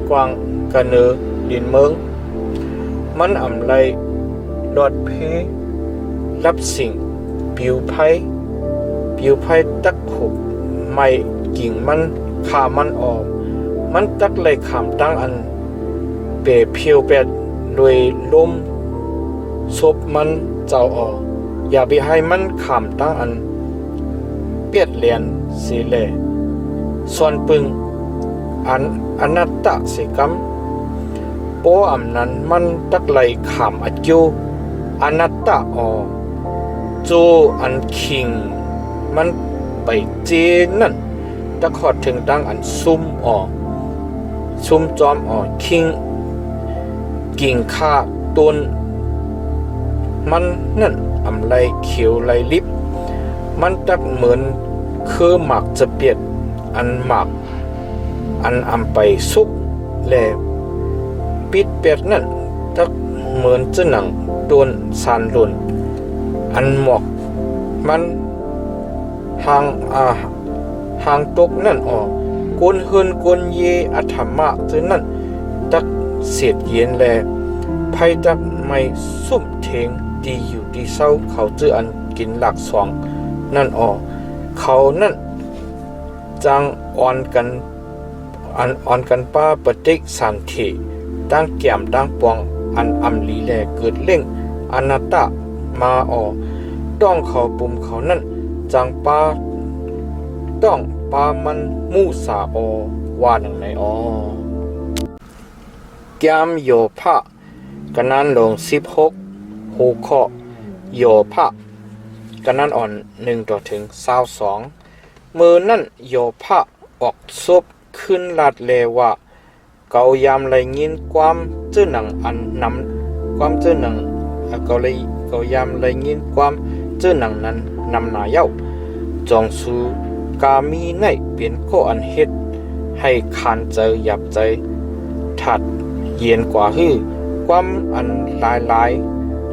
กวางกะเนอดินเมืองมันอำไลดอดเพรับสิ่งผิวไผ่ตักขุบไม่กิ่งมันขามันออกมันตักเลยขามตั้งอันเปรเพียวแปดโดยลมซบมันเจ้าออกอย่าไปให้มันขามตั้งอันเปียดเลียนเสียแลส่วนปึงอันอนัตตะเสกัมโปอำนั้นมันตักเลยขามอจูอนัตตะออกจูอันคิงมันไปเจนั่นตะขอดถึงดังอันซุ่มออกซุ่มจอมออกคิงกิ่งข้าต้นมันนั่นอำไลเขียวไลลิบมันตักเหมือนคือหมากจะเปียดอันหมากอันอำไปซุกแลปิดเปียดนั่นตักเหมือนจะหนังต้นสานหล่นอันหมอกมันหางตกนั่นออกกวนเฮินกวนเยอธรรมะจึงนั่นตักเสียดเย็นแลไพ่ตักไม่สุ่มเทงดีอยู่ดีเศร้าเขาจื้ออันกินหลักสองนั่นออกเขานั่นจังอ่อนกันป้าปฏิสันติตั้งแก้มตั้งปองอันอำลีแลเกิดเล่งอนัตตะมาออกต้องเขาปุ่มเขานั่นจังป้าต้องปามันมูสาอว่าหนังในแก้มโยพะกันนั้นลง16หูข้อโยพะกันนั้นอ่อน1ต่อถึง22มือนั่นโยพะออกซบขึ้นลาดเลว่าเกายามไรยินความเจ้าหนังอันนำความเจ้าหนังเกายามไรยินความเจ้าหนังนั้นนำหนาเย้าจองสูกามีในเปลี่ยนก็อันเฮ็ดให้คานเจอหยับใจถัดเย็นกว่าฮื้อความอันหลาย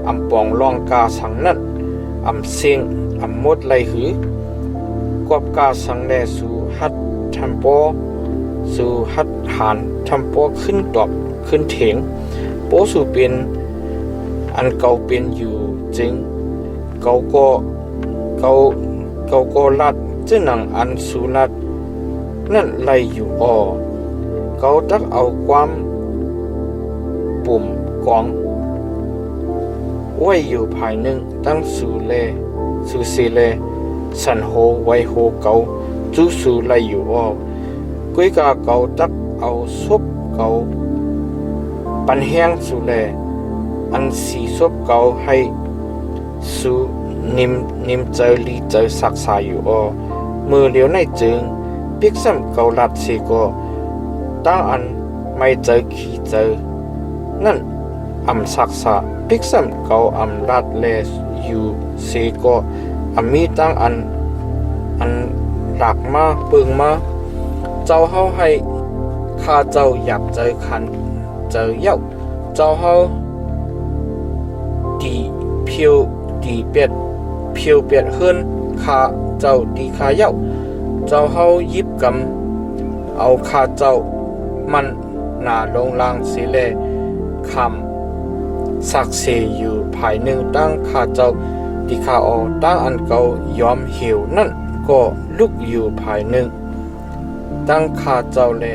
อำปองลองกาสังนั่นอำเสียงอำมดไหลหือ กอบกาสังแลสู่ฮัดทัมโปสู่ฮัดหานทัมโปขึ้นตอบขึ้นเถงโปสู่เป็นอันเก่าเป็นอยู่จริงเก่าก็ลัดจึงหนังอันสู่ลัดนั่นไล่อยู่เก่าตักเอาความปุ่มกองไว้อยู่ภายหนึ่งตั้งสู่เสเลสันโหไว้โหเก่าจูสู่ไล่อยู่กุ้ยกาเก่าตักเอาซบเก่าปันแห้งสู่แลอันสีซบเก่าให้สู่นิมเจอลีเจอสักษาอยู่มือเลี้ยวในจึงปิกซ้ำเก่าลัดเสก็ตั้งอันไม่เจอขี้เจอนั่นอำสักษาปิกซ้ำเก่าอำลัดแลอยู่เสก็มีตั้งอันหลักมาเปิงมาเจ้าเฮาให้ข้าเจ้าอยากเจอขันเจอเย้าเจ้าเฮาดีเพียวดีเป็ดเพียวเป็ดเฮิรนข้าเจ้าดีข้าเย้าเจ้าเฮายิบกำเอาข้าเจ้ามันหน้าลงลางสิแลคำสักเสอยู่ภายหนึ่งตั้งข้าเจ้าดีข้าตั้งอันเก่ายอมเหี่ยวนั่นก็ลุกอยู่ภายหนึ่งตั้งข้าเจ้าแล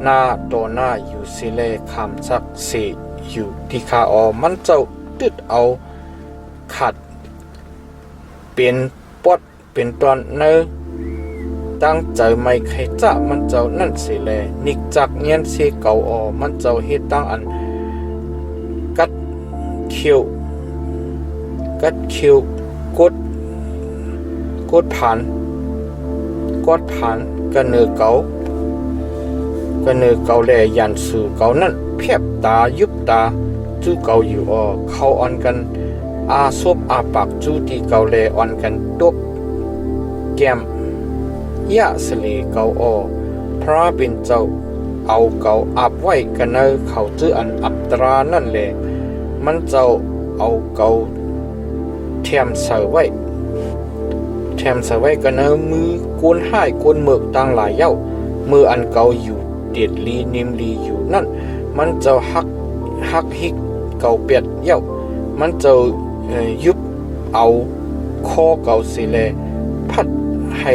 หน้าตัวหน้าอยู่สิเลคำสักเสอยู่ที่ข้ามันเจ้าตึดเอาขัดเป็นปอดเป็นตอนเนอตั้งใจไม่ใครจะมันเจ้านั่นสิแลนิกจักเงียนเสเก่ามันเจ้าเฮ็ดตั้งอันกัดเขียวกดผ่านกันเนื้อเก่าแลยันสู่เก่านั่นเพียบตายุบตาจู้เก่าอยู่เข้าอ่อนกันอาซบอาปากจู้ที่เก่าแลอ่อนกันตบแก้มยะสลีเก่าพระเป็นเจ้าเอาเก่าอาบไว้กันเนอเขาจื้ออันอับตรานั่นแหละมันเจ้าเอาเก่าแถมเสือไว้กันเนอมือกวนห้ายกวนเมือกต่างหลายเย้ามืออันเก่าอยู่เด็ดลีนิมลีอยู่นั่นมันเจ้าฮักฮิกเก่าเป็ดเย้ามันเจ้ายุบเอาข้อเก่าสิแลพัดให้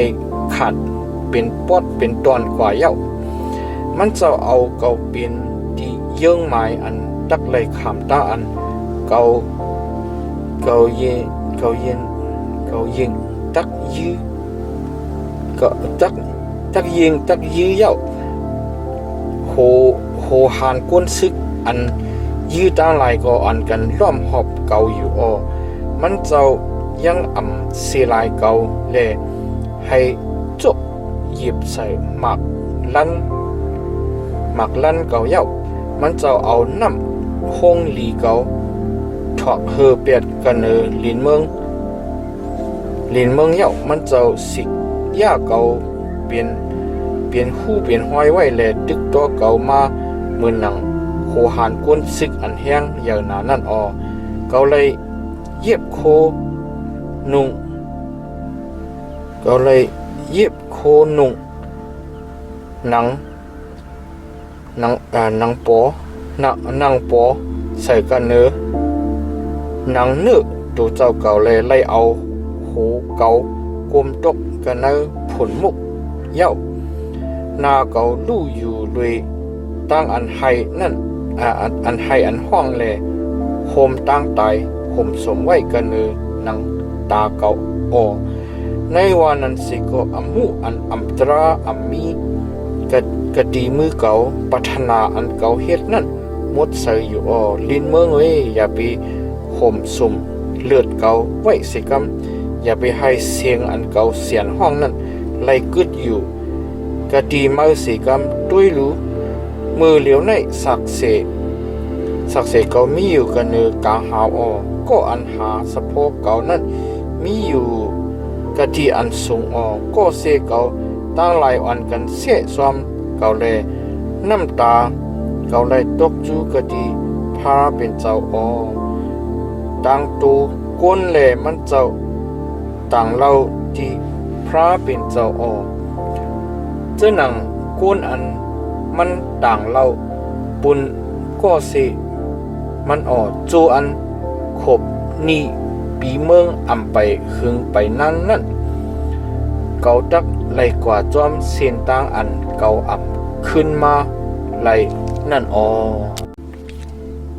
ขาดเป็นปอดเป็นตอนกว่าเย้ามันเจ้าเอาเก่าเป็นที่เยื่องไม้อันตักเลยขามตาอันเก่ายิงตักยื้อก็ตักยื้อเย้าโหหานก้นซึกอันยื้อตั้งหลายก็อันกันล้อมหอบเก่าอยู่มันเจ้ายังเสียลายเก่าแลให้จบหยิบใส่หมักลั่นเก่าเย้ามันเจ้าเอาน้ำห้องหลีเก่าถอกเฮอเปียดกันลินเมืองเย้ามันเจ้าสิกย่าเก่าเปลี่ยนหู้เปลี่ยนห้อยไว้แลดึกตัวเก่ามาเหมือนหนังโคหานก้นซึกอันแห้งอย่างหนานั่นเก่าเลยเย็บโคนุ่งหนังปอใส่กันหนังเนื้อตัวเจ้าเก่าเลยไล่เอาหูเก่ากลมตกกันผลมุกเย้าหน้าเก่าลู่อยู่เลยตั้งอันไห้นั่นอันไห้อันห้องแลโฮมตั้งตายโฮมสมไว้กันหนังตาเก่าในวันนั้นสิก็มูอันตรามีกะดีมือเก่าพัฒนาอันเก่าเฮ็ดนั่นหมดใส่อยู่ลิ้นเมืองอย่าไปห่มสุ่มเลือดเก่าไว้สิกำอย่าไปให้เสียงอันเก่าเสียนห้องนั้นไล่กึดอยู่กะดีมือสิกำด้วยรู้มือเหลียวในสักเสเก่ามีอยู่กันกลางหาวก็อันหาสะโพกเก่านั้นมีอยู่กะดีอันสูงก็เสเก่าตั้งหลายอันกันเสียซ้อมเก่าเลยน้ำตาเก่าเลยตกจูกะดีพาเป็นเจ้าตั้งตูก้นเลยมันเจ้าต่างเล่าที่ พระเป็นเจ้าออเจ้าหนังก้นอันมันต่างเราปุนก็สิมันออจูอันขบนี่ปีเมืองอำไปหึงไปนั่นเกาตักไหลกว่าจอมเส้นต่างอันเกาอำขึ้นมาไหลนั่นออ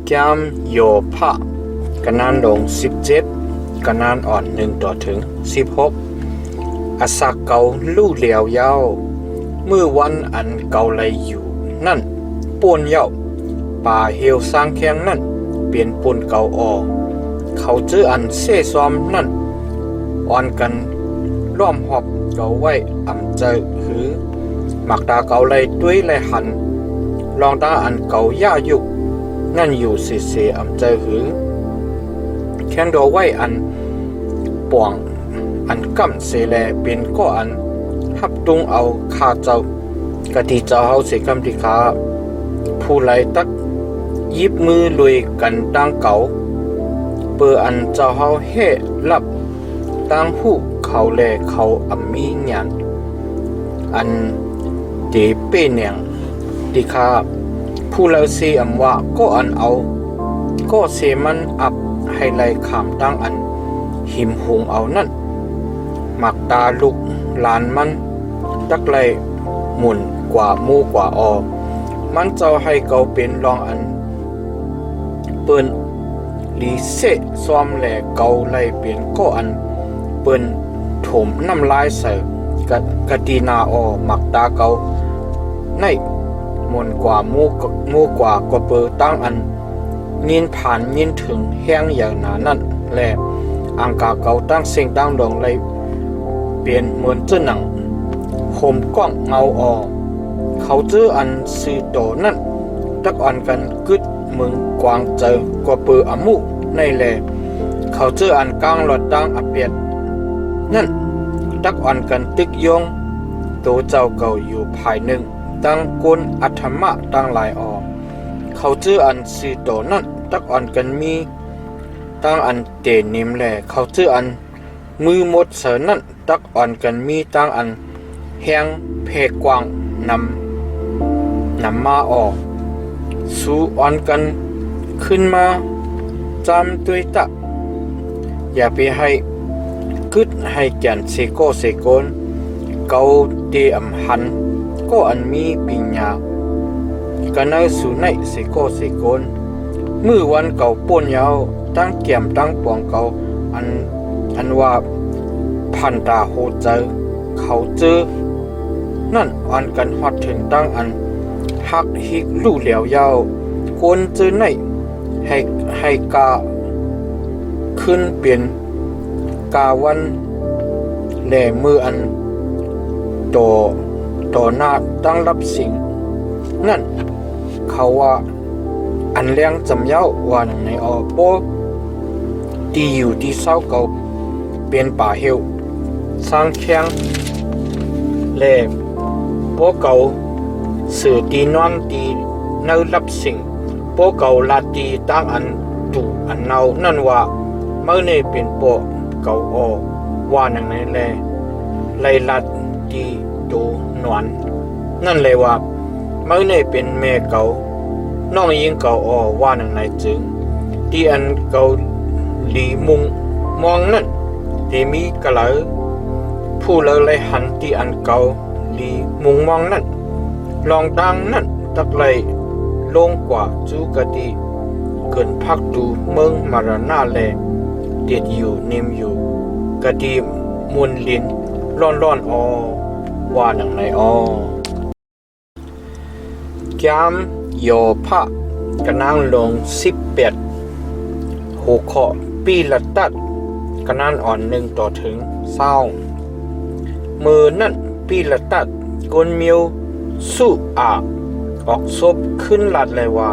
แกมโยพะกะนานลง17กะนานอ่อน1ต่อถึง16อาศักเกาลู่เหลียวยาวเมื่อวันอันเกาไหลอยู่นั่นป่วนเย้าป่าเหี่ยวสร้างแข้งนั่นเปลี่ยนป่นเกาออเขาจื้ออันเซ่ซ้อมนั่นอ่อนกันร่วมหอบเกาไว้อำเจอหือหมักตาเกาไหลด้วยไหลหันลองตาอันเกาย่ายุกนั่นอยู่เสอำเจอหือแข้งดอไว้อันป่วงอันกำเสแลเป็นก็อันทับตุงเอาคาเจ้ากะทิเจ้าเฮาเสกำที่คาผู้ไหลตักยิบมือลุยกันตั้งเก่าเปิดอันเจ้าเฮาเฮลับตั้งหูเขาแลเขาอำมีญาณอันเตเป้เนียงที่คาผู้ไหลเสอำว่าก็อันเอาก็เสมันอับให้ไหลขามตั้งอันหิมหงเอานั่นหมักตาลุกลานมันตักไหลหมุนกว่ามูกว่าออมันเจ้าให้เกาเป็นรองอันเปิ้นลีเซซ้อมแหล่เกาไหลเป็นก็อันเปิ้นถมน้ำลายใส่กะตีนาออหมักตาเกาในหมุนกว่ามูกว่าก็เปิดตั้งอันยินผ่านยินถึงแห้งอย่างหนานั่นแหละอังกาเกาตั้งเสียงตั้งดองไหลเปลี่ยนเหมือนเจ้าหนังคมกล้องเงาออเขาเจออันซื้อโตนั่นตักอ่อนกันกึดมึงกวางเจอกว่าเปืออมุในแลเขาเจออันกลางหลอดดังอเปียดนั่นตักอ่อนกันตึกยงโตเจ้าเก่าอยู่ภายหนึ่งตั้งกลอัธรรมะตั้งหลายออเขาเจออันซื้อโตนั่นตักอ่อนกันมีตั้งอันเตนิมแลเขาเจออันมือหมดเสนั่นตักอ่อนกันมีตั้งอันแหงเพกวางนำมาออกสู้อ่อนกันขึ้นมาจำตัวตะอย่าไปให้กึดให้แก่นเสโกเสโกนเกาเตอำหันก็อันมีปิญญากันเอาสู่ในเสโกเสโกนมือวันเก่าป่นยาวตั้งแก้มตั้งปวงเก่าอันว่าพันตาโหเจอเขาเจอนั่นอ่อนกันฮอดถึงตั้งอันหักหิกลู่เหลียวยาวกวนเจอในให้กาขึ้นเปลี่ยนกาวันแหล่มืออันต่อหน้าตั้งรับสิ่งนั่นเขาว่าอันเลี้ยงจำเย้าวันในอโปที่อยู่ที่เศร้าเก่าเป็นป่าเหี่ยวสร้างแข้งแหล่พวกเก่าสื่อตีนอนตีเนื้อรับสิ่งพวกเก่าลาตีตั้งอันตูอันเนานั่นว่าเมื่อในเป็นพวกเก่าอว่านังในแลไลลัดตีตูนวลนั่นเลยว่าเมื่อในเป็นแม่เก่าน้องยิงเก่าอว่านังในจึงที่อันเก่าลีมุงมองนั่นที่มีกะเหลอผู้เลยหันที่อันเก่าลีมุงมองนั่นลองดังนั่นตักเลยลงกว่าจูกะดีเกินพักดูเมืองมารณาแลเดียดอยู่นิมอยู่กะดีมุนลินร้อนอว่าหนังในแก้มโยพะกะนางลง18หัวข้อปีละตัดกะนานอ่อน1ต่อถึง20มือนั่นปีละตัดกนมิวสู้ออกซบขึ้นลัดเลยว่า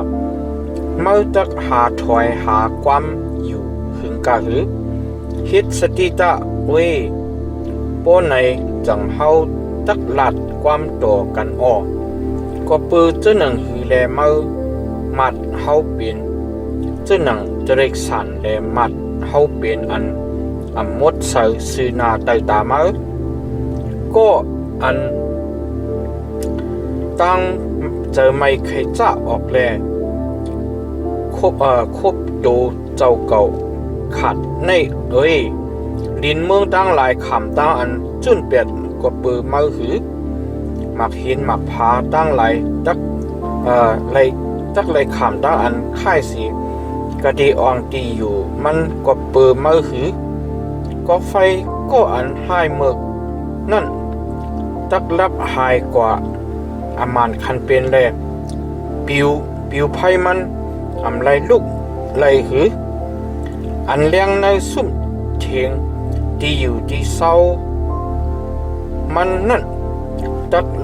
เมื่อตักหาถอยหาความอยู่หึงกะหือฮิตสติตะเวป้อในจังเฮาตักลัดความต่อกันออกก็ปือเจ้าหนังหือแลเมื่อมัดเฮาเป็นเจ้าหนังจะเร็กสันแลมัดเฮาเป็นอันอำมดใส่ซื้อนาไตตาเมื่อ ก็อันตั้งเจอไม่เคยจะออกแลคบโดเจ้าเก่าขัดในลินเมืองตั้งหลายขำตั้งอันจุนเปียดกว่าปือมาหือมักเห็นมักพาตั้งหลายไรขำตั้งอันค่ายสีกะดีอองตีอยู่มันกว่าปือมาหือก็ไฟก็อันหายเมือกนั่นรับหายกว่าอามันคันเป็นแลปิวไพ่มันอำไรลุกไรหืออันเลี้ยงในซุ่มเถียงที่อยู่ที่เศร้ามันนั่น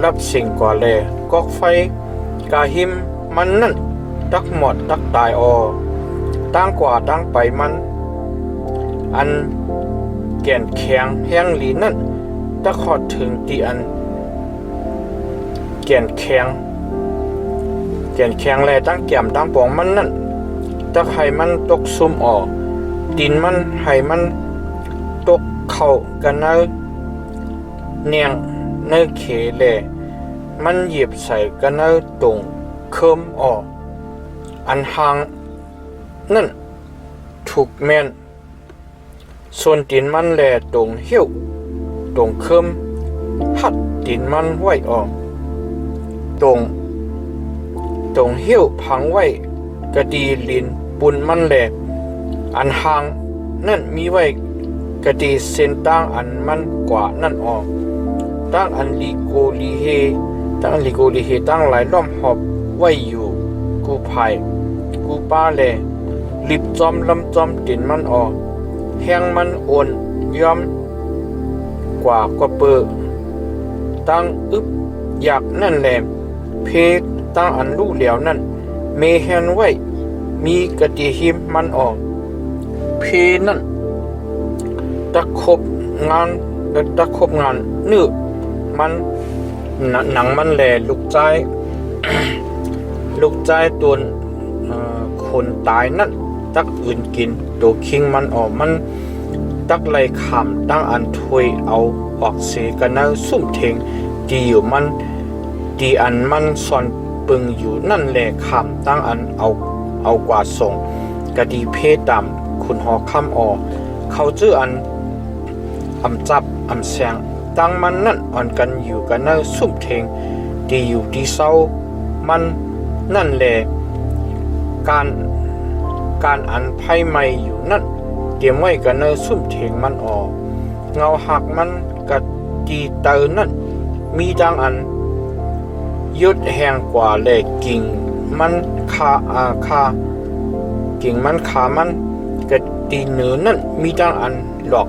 รับสิ่งกว่าแลกอกไฟกาหิมมันนั่นหมดตายตั้งกว่าตั้งไปมันอันแก่นแข็งแห้งหลีนั่นขอดถึงที่อันแก่นแข็งแลตั้งแก้มตั้งปองมันนั่นให้มันตกซุ่มออกดินมันให้มันตกเข้ากันเนียงเนื้อเขแลมันเหยียบใส่กันตรงเคิมออกอันหางนั่นถูกแม่นส่วนดินมันแลตรงเหี้ยวตรงเคิมหัดดินมันไว้ออกตรงเหี้ยวพังไว้กะดีลินปุนมันแลอันหางนั่นมีไว้กะดีเส้นตั้งอันมันกว่านั่นออกตั้งอันลิโกลิเฮตั้งหลายล้อมหอบไว้อยู่กูภัยกูป้าแลลิบจอมลำจอมดินมันออกแห้งมันโอนย้อมกว่าเปิดตั้งอึบอยากนั่นแหละเพตั้งอันลูกเหลียวนั่นเมแฮนไว้มีกะติหิมมันออกเพนั่นตะคบงานเนื้อมันหนังมันแหลลูกใจตัวคนตายนั่นอื่นกินตัวคิงมันออกมันไรขำตั้งอันถวยเอาออกเสกันซุ่มเทงดีอยู่มันดีอันมันซ่อนปึงอยู่นั่นแหละขำตั้งอันเอากว่าส่งกะดีเพดำคุณหอค่ำออกเขาชื่ออันจับแสงตั้งมันนั่นอ่อนกันอยู่กันซุ่มเทงดีอยู่ที่เศร้ามันนั่นแหละการอันไพ่ไม่อยู่นั่นเตรียมไว้กันซุ่มเทงมันออกเงาหักมันกะดีเตอนั่นมีดังอันยุดแห้งกว่าแหลกิ่งมันกิ่งมันขามันกะดีเหนือนั่นมีดังอันหลอก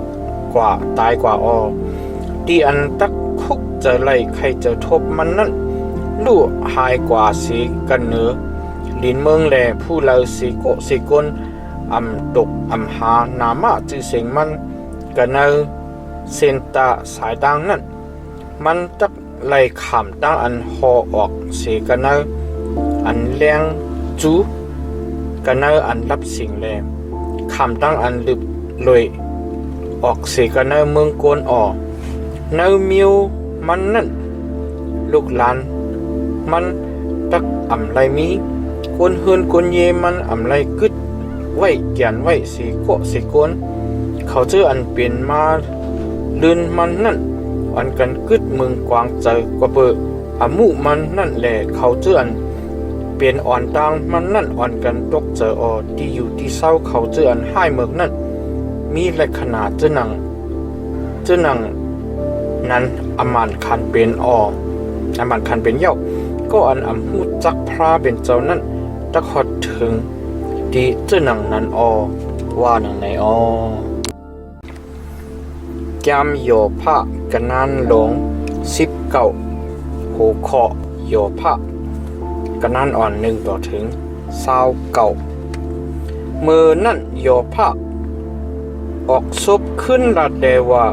กว่าตายกว่าดีอันคุกเจอไรใครเจอทบมันนั่นลู่หายกว่าสีกันเหนือลินเมืองแลผู้เลาสีกลตกหานามาจือเสียงมันกันเซนตาสายดังนั่นมันไล่ขำตั้งอันหอออกเสียกันอันแรงจูกันอันรับสิ่งแลขำตั้งอันลึบลอยออกเสียกันเมืองโกนออกมิวมันนั่นลูกหลานมันไรมีคนเฮือนคนเยมันไรกึดไว้แก่นไว้สีโกนเขาเจออันเปลี่ยนมาลืนมันนั่นอันกันกึดเมืองกวางใจกว่าเบอมุมันนั่นแหละเขาเจออันเปลี่ยนอ่อนตังมันนั่นอ่อนกันตกเจอที่อยู่ที่เศร้าเขาเจออันให้เมืองนั่นมีลักษณะเจอหนังนั้นอมันคันเป็นอมันคันเป็นเย้าก็อันหูจักพระเป็นเจ้านั้นขอดถึงดีเจ้าหนังนั้นว่าหนังไหนแกมโยพะกันนันหลง19โหเคาะโยพะกันนันอ่อน1ต่อถึง29มือนั่นโยพะออกซบขึ้นระเดว่า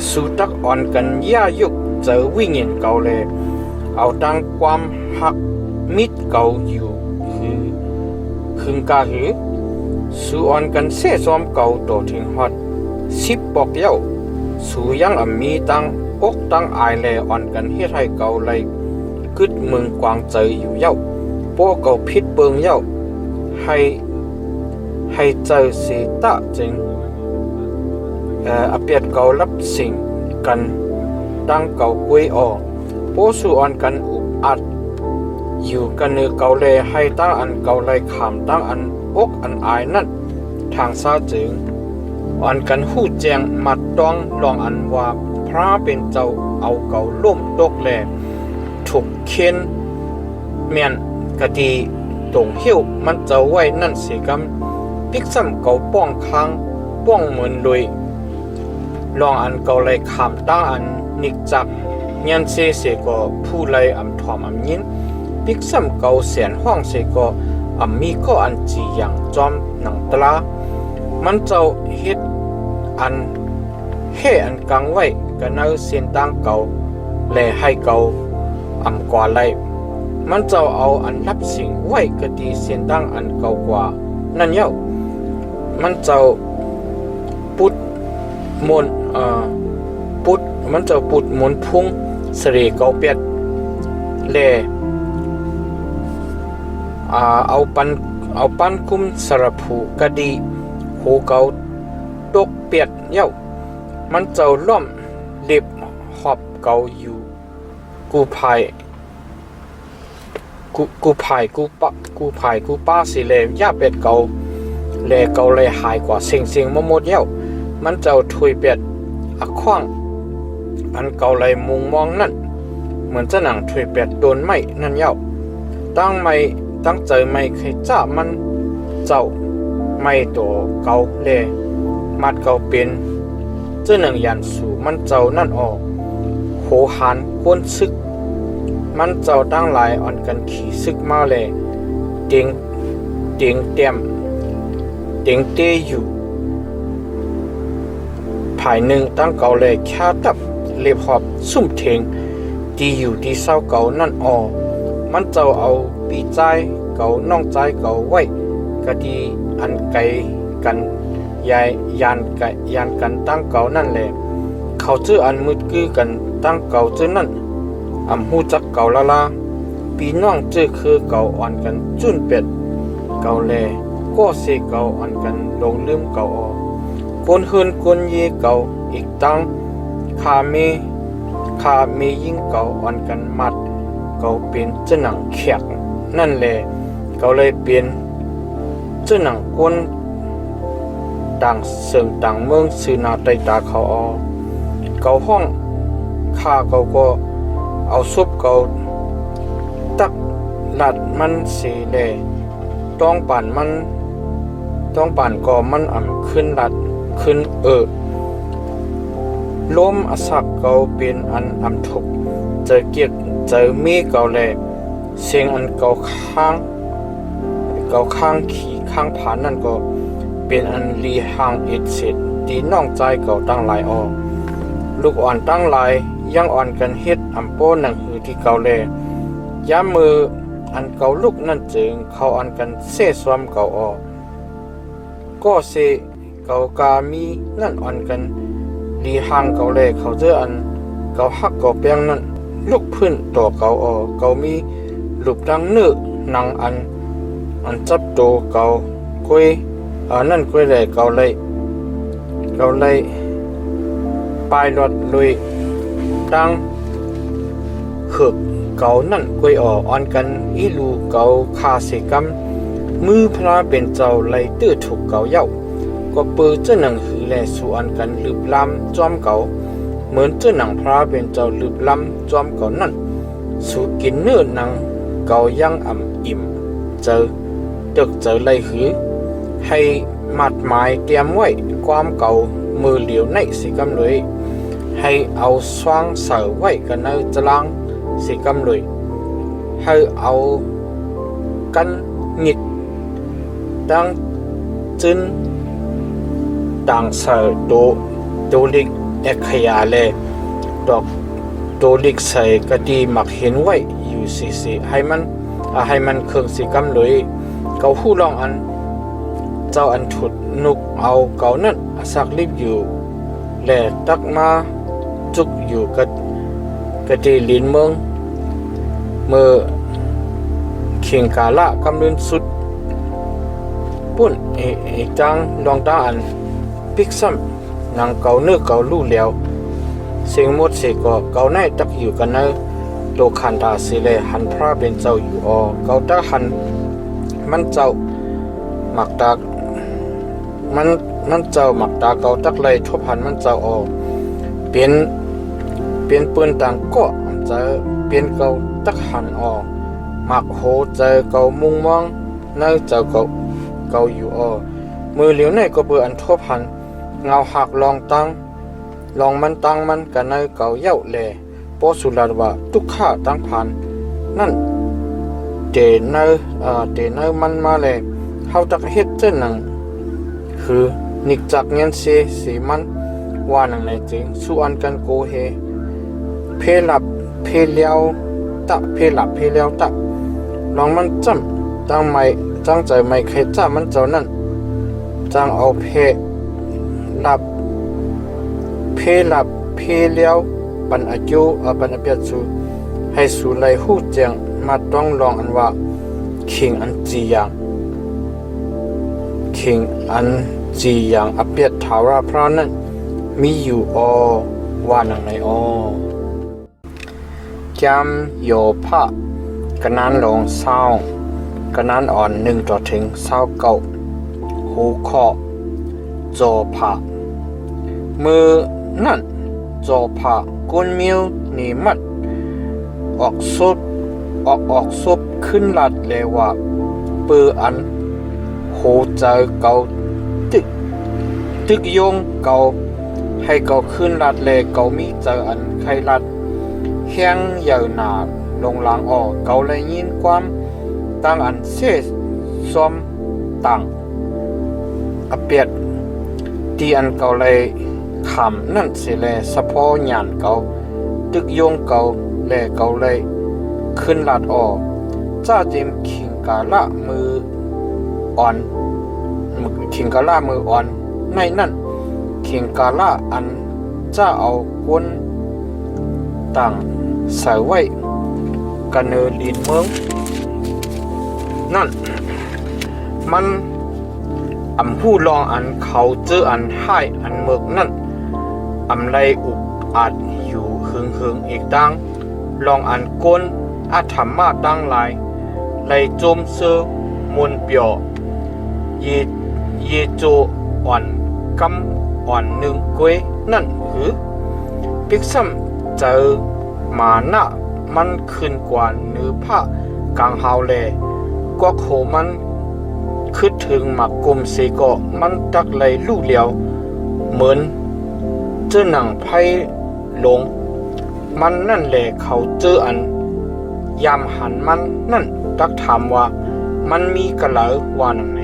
สุตักอ่อนกันย่ายุกเจอวิ่งเงินเก่าเลยเอาดังความหักมิดเก่าอยู่คือกาหือสูอ่อนกันเสซ้อมเก่าต่อถึงฮอด10ปอกเย้า สู่ยังมีตั้งอกตั้งอายแลอ่อนกันเฮ็ดให้เก่าไลกึดเมืองกวางเจยอยู่เย้าโป้เก่าพิษเบิงเย้าให้เจอเสตะจึงอเปียดเก่ารับสิ่งกันตั้งเก่ากวยออโป้สู่อ่อนกันอุบอัดอยู่กันเนื้อเก่าแลให้ตั้งอันเก่าไลขามตั้งอันอกอันอายนั่นทางซาจึงอ่อนกันหู้แจงมัดต้องลองอันว่าพระเป็นเจ้าเอาเก่าล่มตกแลถูกเค้นเมียนกะดีตรงเหี้ยวมันเจ้าไว้นั่นเสียกำปิกซ้ำเก่าป้องค้างป้องเหมือนลุยลองอันเก่าไลขามตั้งอันนิกจักยันเสก็ผู้ไลอำถอมอำยินปิกซ้ำเก่าเสียนห้องเสก็มีก็อันจีอย่างจอมหนังตลามันเจ้าเฮ็ดอันอันกังไว้กันเอาเส้นตั้งเก่าแลให้เก่ากว่าไลมันเจ้าเอาอันรับสิ่งไว้กะดีเส้นตั้งอันเก่ากว่านั่นเย้ามันเจ้าปุดมนปุดมันเจ้าปุดมนพุ่งสรีเก่าเปียดแลเอาปันคุมสระผูกะดีโหเก่าตกเปียดเย้ามันเจ้าล้อมเล็บหอบเก่าอยู่กูภายกูป้าสิเลย่าเป็ดเก่าแลเก่าเลยหายกว่าเสียงมะมดเย้ามันเจ้าถุยเป็ดขว้างอันเก่าเลยมุงมองนั่นเหมือนจะหนังถุยเป็ดโดนไม้นั่นเย้าตั้งใจไม่เคยจ้ามันเจ้าไม่ตัวเก่าแลมัดเก่าเป็นเจ้าหนังยันสู่มันเจ้านั่นออกโหหานกวนซึกมันเจ้าตั้งหลายอ่อนกันขี่ซึกมาเลยเต็งเตอยู่ภายหนึ่งตั้งเก่าเลยแค่ตับเล็บหอบซุ่มเทงดีอยู่ที่เศร้าเก่านั่นออมันเจ้าเอาปีใจเก่าน้องใจเก่าไว้กะดีอันไกลกันยานกันตั้งเก่านั่นแหละเขาชื่ออันมืดกือกันตั้งเก่าชื่อนั่นหูจักเก่าละปีน้องชื่อคือเก่าอ่อนกันจุนเป็ดเก่าแลก็เสเก่าอ่อนกันลงลืมเก่าออกคนหืนคนเยเก่าอีกตั้งคาเมยิ่งเก่าอ่อนกันมัดเก่าเป็นเจ้าหนังแขกนั่นแหละเก่าเลยเป็นเจ้าหนังคนต่างเสริงต่างเมืองสื่อนาไตตาเขาออเก่าห้องข้าเก่าก็เอาซุปเก่าตักหลัดมันเสียแลต้องปั่นก็มันขึ้นหลัดขึ้นล้มอสักเก่าเป็นอันทุกเจอเกียกเจอมีเก่าแลเสียงอันเก่าข้างขี่ข้างผานนั่นก็เป็นอันลีห่างเอ็ดเสร็จตีน้องใจเก่าตั้งหลายออกลูกอ่อนตั้งหลายยังอ่อนกันเฮ็ดโป้หนังหือที่เก่าแลย้ำมืออันเก่าลูกนั่นจึงเขาอ่อนกันเสสวมเก่าออกก็เสเก่ากามีนั่นอ่อนกันลีห่างเก่าแลเขาเจออันเก่าฮักเก่าเปียงนั่นลูกพื้นต่อเก่าออกเก่ามีลูกดังเนื้อหนังอันจับโตเก่าก้อยนั่นก้อยแลเก่าเลยปลายรถลุยตั้งหึกเก่านั่นก้อยอ่อนกันอีลูเก่าคาเสกำมือพระเป็นเจ้าไลตื้อถูกเก่าเย้าก็เปิดเจ้าหนังหือแลสู่อันกันลืบลำจอมเก่าเหมือนเจ้าหนังพระเป็นเจ้าลืบลำจอมเก่านั่นสู่กินเนื้อหนังเก่ายังอิ่มเจอไลหือให้มัดหมายเตรียมไว้ความเก่ามือเหลียวในสิกำเลยให้เอาสว่างเสาไว้กันในจลังสิกำเลยให้เอากันหงิดดังจึนต่างเสาโตลิกเอกขยาเลดอกโตลิกใส่กะดีหมักเห็นไว้อยู่สิให้มันเครื่องสิกำเลยเกาหู้ลองอันเจ้าอันถุดนุกเอาเก่านั่นสักลิบอยู่ และตักมาจุกอยู่กับที่ลินเมืองเมื่อเข่งกาละกำลังสุดปุ่นเอกจังลองตาอันปิกซ้ำนางเกาเนื้อเกาลู่แล้วเสียงหมดเสก็เกาในตักอยู่กันเนอโลคันตาสิเลหันพระเป็นเจ้าอยู่เกาตาหันมันเจ้าหมักตามันเจ้าหมักตาเกาตักเลยทบหันมันเจ้าเปลี่ยนปืนต่างก็จะเปลี่ยนเกาตักหันหมักโหเจอเกามุงมองเนื้อเจ้าเกาอยู่มือเหลียวในก็เบื่ออันทบหันเงาหักลองมันตั้งมันกันเนื้อเกาเย้าแหล่ปอสุลาว่าทุกข้าตั้งผ่านนั่นเจเนอมันมาเลยเฮาตักเฮ็ดเจ้าหนังคือนิกจักเงินสีมันว่าหนังในจริงสู้อันกันโกเฮเพลับเพเลียวตะเพลับเพเลียวตะลองมันจำตั้งไม่จังใจไม่เคยจ้ามันเจ้านั่นจังเอาเพลับเพเลียวปันอายุปันอเปียจูให้สู่ไหลหู้เจียงมาต้องลองอันว่าคิงอันจีอย่างอเปียทาราพระนั้นมีอยู่ว่าหนังในจำโยพะกนันลงเศร้ากนันอ่อน1ต่อถึง29หูคอโจพะมือนั่นโจพะกุนมิวนิมัดออกซบขึ้นลัดเลยว่าปืออันโหเจอเกาตึกโยงเกาให้เกาขึ้นลัดเลยเกามีเจออันใครลัดแห้งเยาวหนาลงหลังเกาเลยยินความตั้งอันเสซ้อมต่างอเปียดที่อันเกาเลยขำนั่นสิเลยสะพอหยานเกาตึกโยงเกาและเกาเลยขึ้นลัดจ้าเจมขิงกาละมืออ่อนในนั่นขิงกาละอันจ้าเอากวนต่างใส่ไว้กันเนลินเมืองนั่นมันผู้ลองอันเขาเจออันให้อันเมืองนั่นไรอุกอาจอยู่หึงอีกดังลองอันก้นอาธรรมาดังหลายไลโจมเซอมนเปียวเยโจอ่อนกำอ่อนหนึ่งกวยนั่นหือปิกซ้ำเจอมาหน้ามันขึ้นกว่าเนื้อผ้ากลางเฮาแลก็โคมันคิดถึงหมักกลมเสกมันตักไหลลู่เหลียวเหมือนเจอหนังไพ่ลงมันนั่นแหละเขาเจออันยามหันมันนั่นตักถามว่ามันมีกะเหลาว่าหนังไหน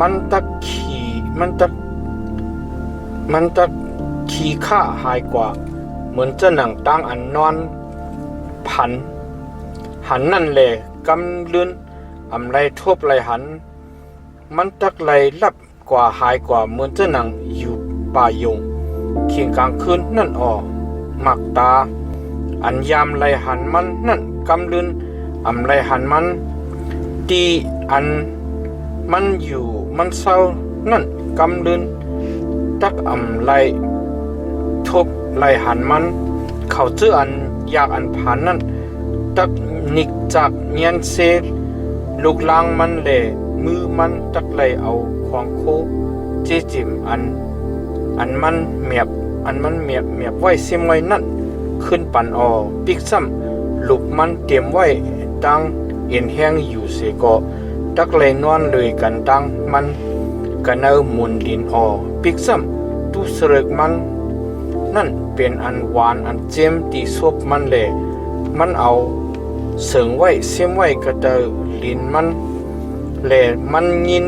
มันตักขี่ข้าหายกว่าเหมือนเจ้าหนังตั้งอันนอนผันหันนั่นแหละกำเลือนไรทบไรหันมันตักไรลับกว่าหายกว่าเหมือนเจ้าหนังอยู่ป่ายงเคียงกลางคืนนั่นหมักตาอันยามไรหันมันนั่นกำเลือนไรหันมันตีอันมันอยู่มันเศร้านั่นกำเลือนตักไรทบไรหันมันเขาเจออันอยากอันผ่านนั่นตักนิกจากเงียนเซลูกลางมันแหล่มือมันตักไหลเอาควงโคเจจิมอันมันเมียบไว้เสียมไว้นั่นขึ้นปั่นปิกซ้ำลูกมันเตรียมไว้ตั้งเอ็นแห้งอยู่เสก็ตักไหลนอนเลยกันตั้งมันกันเอาหมุนดินปิกซ้ำตู้เสรกมันนั่นเป็นอันหวานอันเจมตีซบมันแหล่มันเอาเสริงไว้เสียมไว้กระเตอลินมันแหล่มันยิน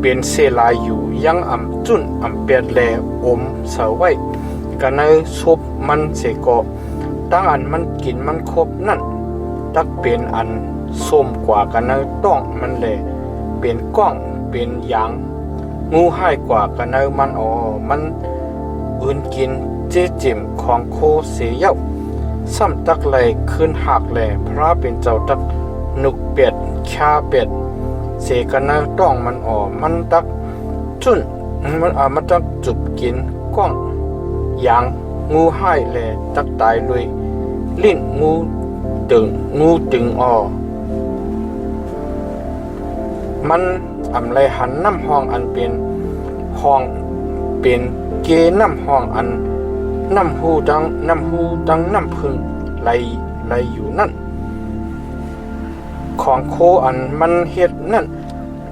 เป็นเสลายอยู่ยังจุนเปียดแหล่อมเสาไว้กันเอาซบมันเสก็ตั้งอันมันกินมันครบนั่นตักเป็นอันส้มกว่ากันเอาต้องมันแหล่เป็นก้องเป็นยาง งูให้กว่ากันเนอมันมันอื่นกินเจ๊จิ่มของโคเสียเย้าซ้ำตักไหลขึ้นหักแหล่พระเป็นเจ้าตักนุกเป็ดชาเป็ดเสกันเนอต้องมันมันตักจุนมันตักจุบกินก้องอย่างงูให้แหล่ตักตายเลยลิ้นงูตึงมันไรหันน้ำห้องอันเป็นห้องเป็นเกน้ำห้องอันน้ำหูดังน้ำพึ่งไหลอยู่นั่นของโคอันมันเฮ็ดนั่น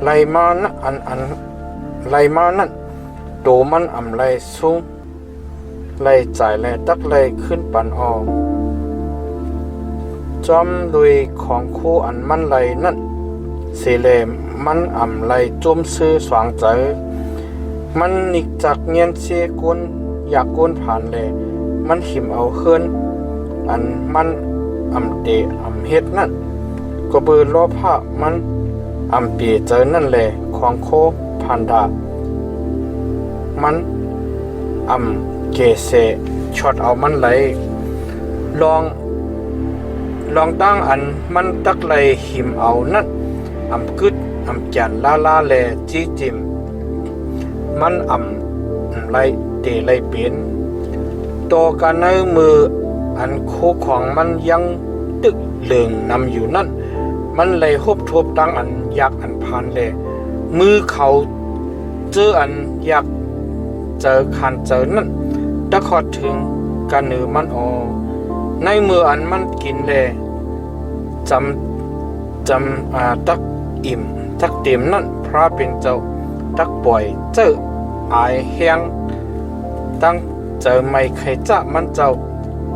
ไหลมานะอันไหลมานั่นโตมันไรสูงไหลจ่ายไหลตักไหลขึ้นปันจอมโดยของโคอันมันไหลนั่นเสเลมันไหลจมซื้อสว่างใจมันนิกจากเงียนเสียกุนอยากกุนผ่านเลยมันหิมเอาเฮินอันมันเตเฮ็ดนั่นก็เบอร์ล้อผ้ามันเปียเจอนั่นแหละของโคพันดามันเกเสช็อตเอามันไหลลองตั้งอันมันตักไหลหิมเอานั่นกึดจันลาแลจีจิมมันไหลเตไหลเป็นโตกันในมืออันโคของมันยังตึกเหลืองนำอยู่นั่นมันไหลฮบทบตั้งอันอยากพันเลยมือเขาเจออันอยากเจอคันเจอนั่นตะขอดถึงกันเนือมันในมืออันมันกินเลยจำตักอิ่มตักเต็มนั่นพระเป็นเจ้าตักปล่อยเจออายแห้งตั้งเจอไม่ใครจะมันเจ้า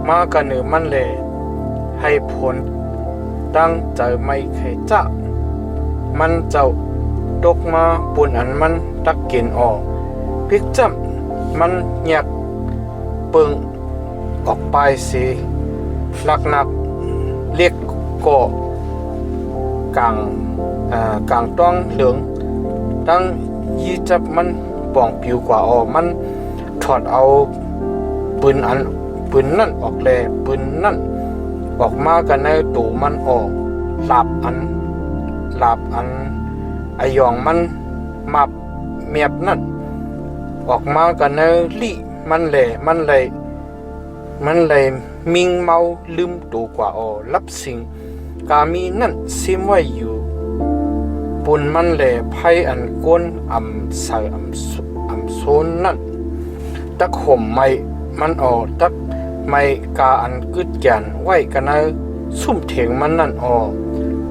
มากันเนือมันเลยให้ผลตั้งเจอไม่ใครจะมันเจ้าตกมาปุ่นอันมันตักกินพิกจับมันแยกเปิงออกไปสิหลักหนักเรียกก่อกลางต้องเหลืองตั้งยีจับมันป่องผิวกว่ามันถอดเอาปืนนั่นออกแลปืนนั่นออกมากันในตูมันหลับอันไอยองมันมับเมียบนั่นออกมากันในลี่มันเลยมิงเมาลืมตัวกว่ารับสิ่งกามีนั่นซิมไว้อยู่ปุ่นมันเลยไพ่อันก้นใส่โซนนั่นตักห่มไม่มันตักไม่กาอันกึดแกนไว้กันในซุ่มเถียงมันนั่น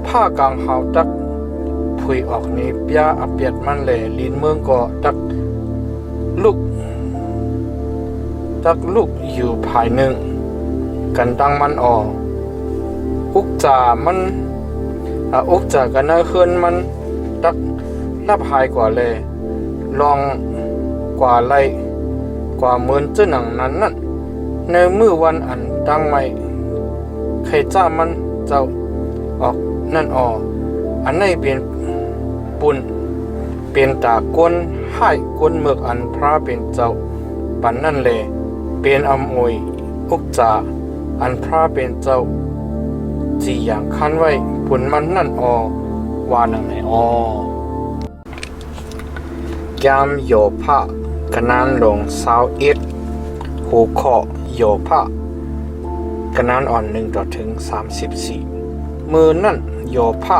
ผ้ากลางหาวตักผุยออกนี้เปียเปียดมันเลยลิ้นเมืองก็ตักลูกอยู่ภายหนึ่งกันตั้งมันอุกจ่ามันอุกจ่ากันนะเฮือนมันตักรับหายกว่าเลยลองกว่าไรกว่าเหมือนเจ้าหนังนั้นนั่นในมือวันอันตั้งไม่ใครจ้ามันเจ้าออกนั่นอันไหนเป็นปุ่นเป็นตาก้นให้ก้นเมือกอันพระเป็นเจ้าปันนั่นเลยเป็นอวยอุกจ่าอันพระเป็นเจ้าจีอย่างคันไว้ผลมันนั่นว่าหนังไหนยามโยพะกนานลง21หูขอโยพะกนาน1-34มือนั่นโยพะ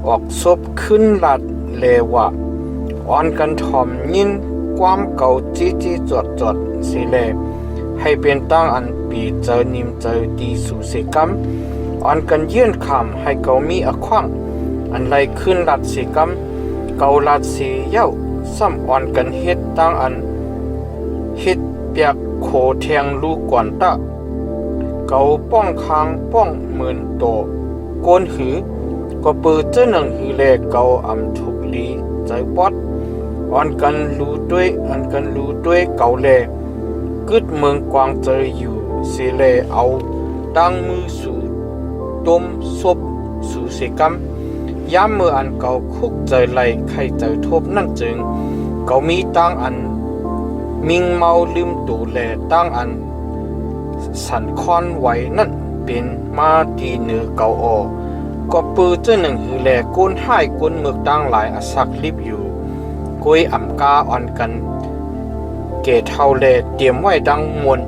ออกซบขึ้นลัดเลวะอ่อนกันทอมยินความเก่าจีจดสิเลให้เป็นตั้งอันปีเจอนิมเจอดีสู่เสกัมอ่อนกันยื่นคำให้เกามีอขว้างอันไรขึ้นลัดเสกัมเกาลัดเสียเย้าซ้ำอ่อนกันเฮ็ดตั้งอันเฮ็ดเปียกโคแทงลูกก่อนตะเกาป้องคางป้องเหมือนโตโกนหือก็เปิดเจ้าหนังหือแลเกาทุกลีใจปอดอ่อนกันรู้ด้วยเกาแลกึดเมืองกวางเจออยู่เสเลเอาตั้งมือสู่ต้มซบสู่เสกัมย้ำมืออันเก่าคุกใจไหลใครใจทบนั่นจึง เขามีตั้งอันมิงเมาลืมตูแลตั้งอันสันคอนไว้นั่นเป็นมาตีเหนือเก่าออก็ปือเจ้าหนึ่งหือแลก้นให้ก้นเมือกตั้งหลายอสักลิบอยู่กุยอ่ำกาอ่อนกันเกตเท่าแลเตรียมไว้ดังมวน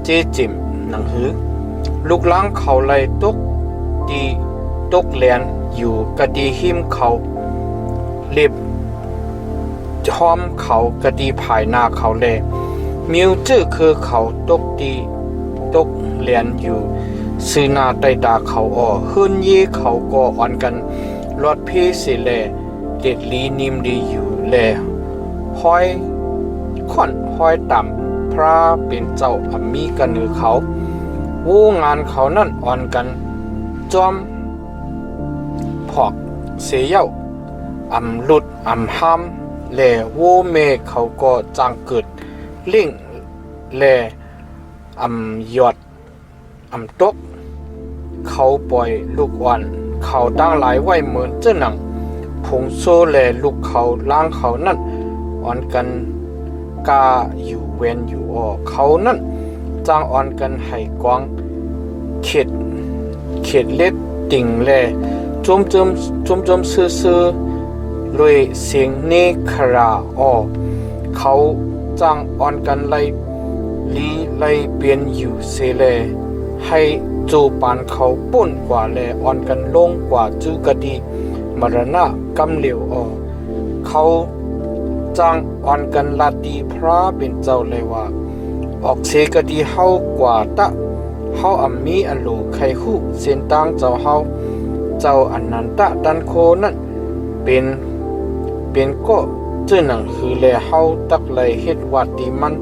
เจจิมหนังหือลูกล้างเขาไล่ตกดีตกแลนอยู่กะดีหิมเขาเล็บหอมเขากะดีภายหน้าเขาแลมิวจื้อคือเขาตกดีตกแลนอยู่ซื้อหน้าใต้ตาเขาอ้อหื้นเย่เขาก็อ่อนกันรอดเพสิแลเด็ดลีนิมดีอยู่แลห้อยค่อนห้อยต่ำพระเป็นเจ้าอมีกันหรือเขาวูงานเขานั่นอ่อนกันจอมพอกเสียเย้าอำลุดอำห้ามแลวูเมเขาก็จังเกิดเล่งแลอำยอดอำตกเขาปล่อยลูกอ่อนเขาตั้งหลายไว้เหมือนเจ้าหนังผงโซแลลูกเขาล้างเขานั่นอ่อนกันกาอยู่เวนอยู่ออเขานั่นจางอ่อนกันให้กวางเข็ดเล็ดติ่งแลจมซื่อเลยเสียงเนคราออเขาจางอ่อนกันไลเปลี่ยนอยู่เสแลให้จูปานเขาป่นกว่าแลอ่อนกันลงกว่าจื้อกะดีมรณะกำเหลวออเขาจางอ่อนกันลาดีพระเป็นเจ้าเลยว่าออกเสกะดีเฮากว่าตะเฮาอัมมีอันโลไขคู่เส้นต่างเจ้าเฮาเจ้าอันนันตะดันโคนั่นเป็นก็เจ้าหนังคือแลเฮาตักเลยเฮ็ดวัดดีมัน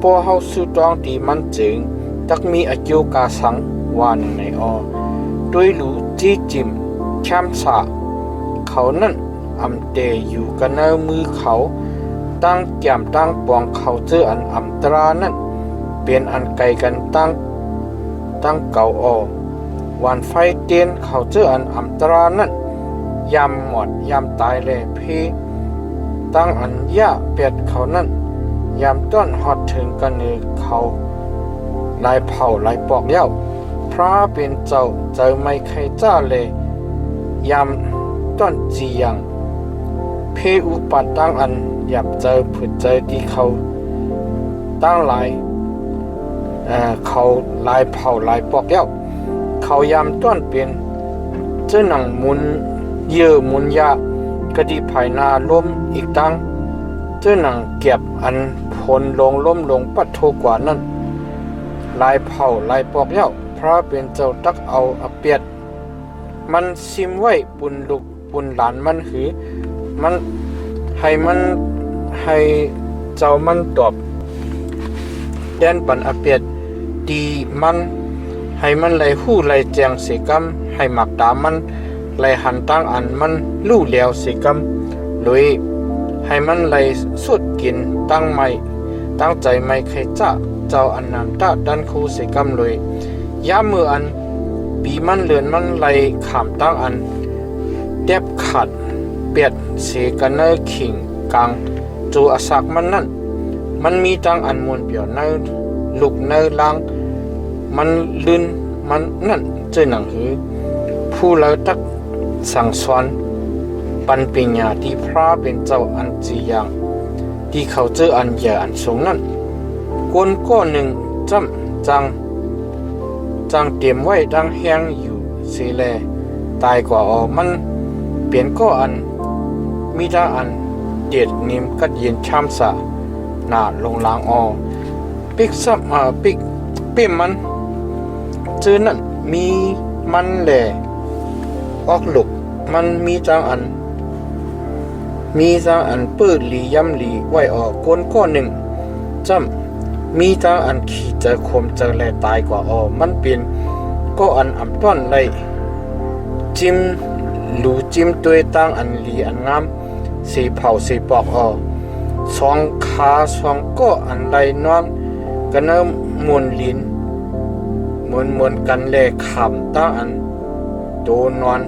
พอเฮาสู้ตองดีมันจึงตักมีอายุกาสังวานในออด้วยรู้จีจิมแชมสะเขานั่นอำเตอยู่กันในมือเขาตั้งแก้มตั้งปองเขาเจออันอำตรานั่นเป็นอันไกลกันตั้งเก่าออวันไฟเตียนเขาเจออันอำตรานั่นยามหมดยามตายแลเพตั้งอันยะเป็ดเขานั่นยามต้นฮอดถึงกันเนเขาลายเผาลายปอกเย้าพระเป็นเจ้าเจอไม่ใครจ้าเลยยามต้นจียังเพอุปัตตั้งอันหยับเจอผุดเจอที่เขาตั้งหลายเขาลายเผาลายปอกเย้าเขายามต้นเป็นเจ้าหนังมุนเยื่อมุนยากะดีภายนาล้มอีกตั้งเจ้าหนังเก็บอันพลลงล้มลงปัดโทกว่านั้นลายเผาลายปอกเย้าพระเป็นเจ้าตักเอาอเปียดมันซิมไว้ปุนลูกปุนหลานมันหือมันให้เจ้ามันตอบแดนปันอเปียดดีมันให้มันไหลหู้ไหลแจงเสกำให้หมักตามันไหลหันตั้งอันมันลู่แล้วเสกำเลยให้มันไหลสุดกินตั้งไม่ตั้งใจไม่ใครจ้าเจ้าอันนั้นตาดันคูเสกำเลยย้ำมืออันปีมันเลือนมันไหลขามตั้งอันเด็บขัดเปียดเสกันเนอขิงกลางจูอาศักมันนั่นมันมีตั้งอันมวนเปียวเนอลุกเนอล้างมันลื่นมันนั่นเจอหนังหือผู้เราตักสั่งสอนปันปัญญาที่พระเป็นเจ้าอันจีอย่างที่เขาเจออันใหญ่อันสูงนั่นก้นก้อนหนึ่งจำจังเตรียมไว้ดังแห้งอยู่เสแลตายกว่าออมันเปลี่ยนก็อันมีดาอันเด็ดนิมกัดเย็นชามสะหน้าลงลางออปิกซับปิกเป้มมันเจอนั่นมีมันแหล่ออกหลุกมันมีจังอันเปิดหลีย้ำหลีไว้ออกก้นก้อนหนึ่งจำมีจังอันขี่เจอคมเจอแหล่ตายกว่าออมันเป็นก็อันอ่ำต้อนไลจิ้มหลูจิ้มตัวตั้งอันหลีอันงามสีเผาสีปอกออสองขาสองก็อันไลนอนกันเริ่มมวนลิ้นมวนกันแลขำตั้งอันโตนอน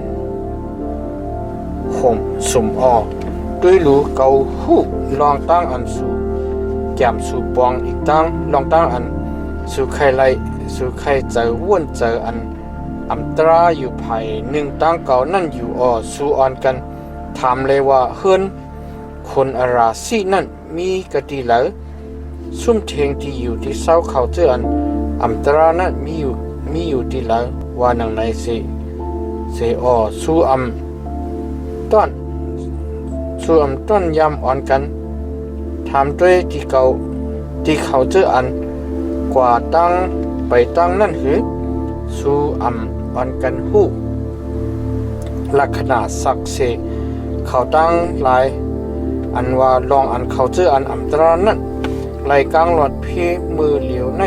ข่มสุ่มออก ด้วยรู้เกาหูลองตั้งอันสู่แก้มสู่ปองอีกตั้งลองตั้งอันสู่ใครไล่สู่ใครเจอว่นเจออันอัมตราอยู่ภายหนึ่งตั้งเก่านั่นอยู่สู่อ่อนกันถามเลยว่าเฮือนคนอาราซีนั่นมีกะดีเหลอซุ่มเทงที่อยู่ที่เศร้าเขาเจออันอัมตรานั่นมีอยู่ที่เหลอว่านังในเสสู่ต้นยำอ่อนกันถามด้วยที่เขาเจออันกว่าตั้งไปตั้งนั่นหือสู่อ่อนกันหูลักษณะสักเสเขาตั้งหลายอันว่าลองอันเขาเจออันอัมตรานั่นไหลกลางหลอดเพมือเหลียวใน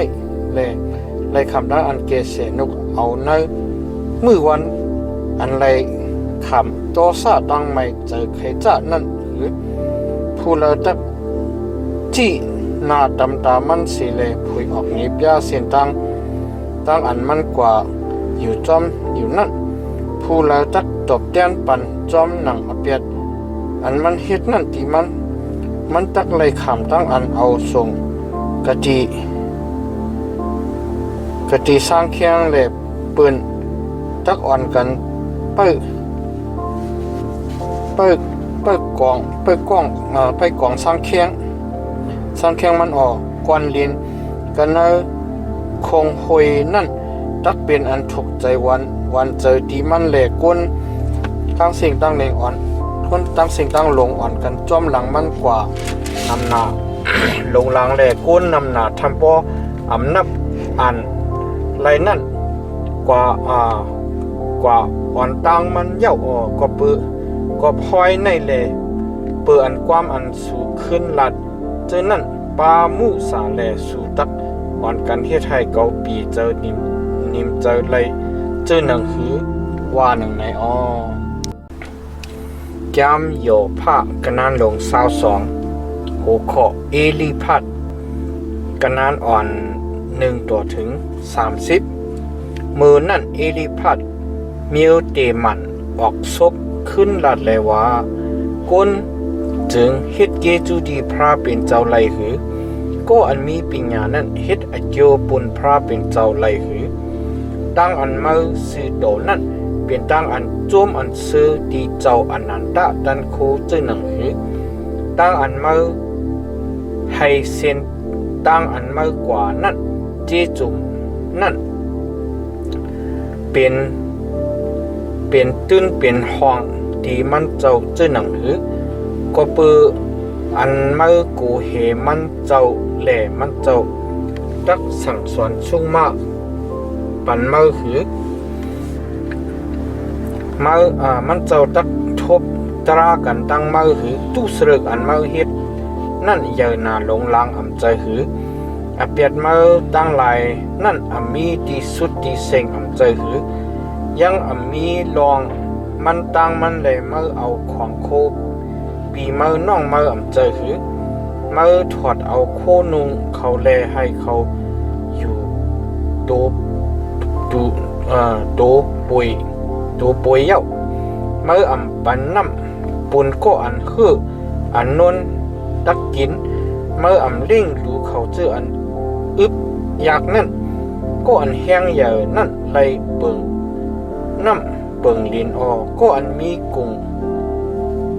ไหลคำดังอันเกเสนกเอาในมือวันอันไหลคำโตซาตั้งไม่เจอใครจ้านั่นหรือผู้เลตักที่หน้าดำตามันสีเลยผุยออกนิบยาเสียนตั้งอันมันกว่าอยู่จอมอยู่นั่นผู้เลตักตบเตียนปันจอมหนังอเปียดอันมันเฮ็ดนั่นที่มันตักเลยขำตั้งอันเอาส่งกะติสร้างเคียงเลยปืนตักอ่อนกันไปกองสร้างเคียงมันออกกวนลินกันเนคงหอยนั่นตักเป็นอันถูกใจวันเจอที่มันแหลกก้นตั้งสิ่งตั้งเลงอ่อนคนตั้งสิ่งตั้งลงอ่อนกันจ้อมหลังมันกว่านำหนา ลงหลังแหลกก้นนำหนาทำปออำนับอันไรนั่นกว่าอ่อนตั้งมันเย่าก็ก็พอยในแหลเปื่ออันความอันสูงขึ้นลัดเจอนั่นปามูสาแหลสู่ตักอ่อนกันเฮ็ดให้เกาปีเจอนิมเจอไรเจอหนังหือว่าหนังในแก้มโยผ้ากระนานลง22หัวข้อเอลีพัดกระนานอ่อน1ตัวถึง30มือนั่นเอลีพัดมิวเตมันออกซบขึ้นลัดเลยว่าก้นจึงเฮ็ดเกจูดีพระเป็นเจ้าไหลหือก็อันมีปัญญานั้นเฮ็ดอโยปุนพระเป็นเจ้าไหลหือตั้งอันมาซื้อโตนั้นเป็นตั้งอันโจมอันซื้อที่เจ้าอนันตะดันโคเจอหนังหือตั้งอันมาให้เส้นตั้งอันมากว่านั้นเจจุมนั้นเป็นตื้นเป็นห้องที่มันเจ้าเจอหนังหือก็เปืออันมากูเหมันเจ้าแหล่มันเจ้าตักสั่งสอนชุ่งมากปันมาหือมันเจ้าตักทบตรากันตั้งมาหือตู้เสรึกอันมาเฮ็ดนั่นเยอะนาลงลางอำใจหืออเปียดมาตั้งหลายนั่นมีที่สุดที่เซ็งอำใจหือยังมีลองมันตั้งมันเลยมาเอาของโคปีมือน้องมืออำเจอหือมือถอดเอาโคนุงเขาแลให้เขาอยู่โตปุยเย้ามืออำปันน้ำปุนก็อันคืออันนนตักกินมืออำลิงดูเขาเจออันอึบอยากนั่นก็อันแห้งใหญ่นั่นไหลเปิงน้ำเปิงลินก็อันมีกุง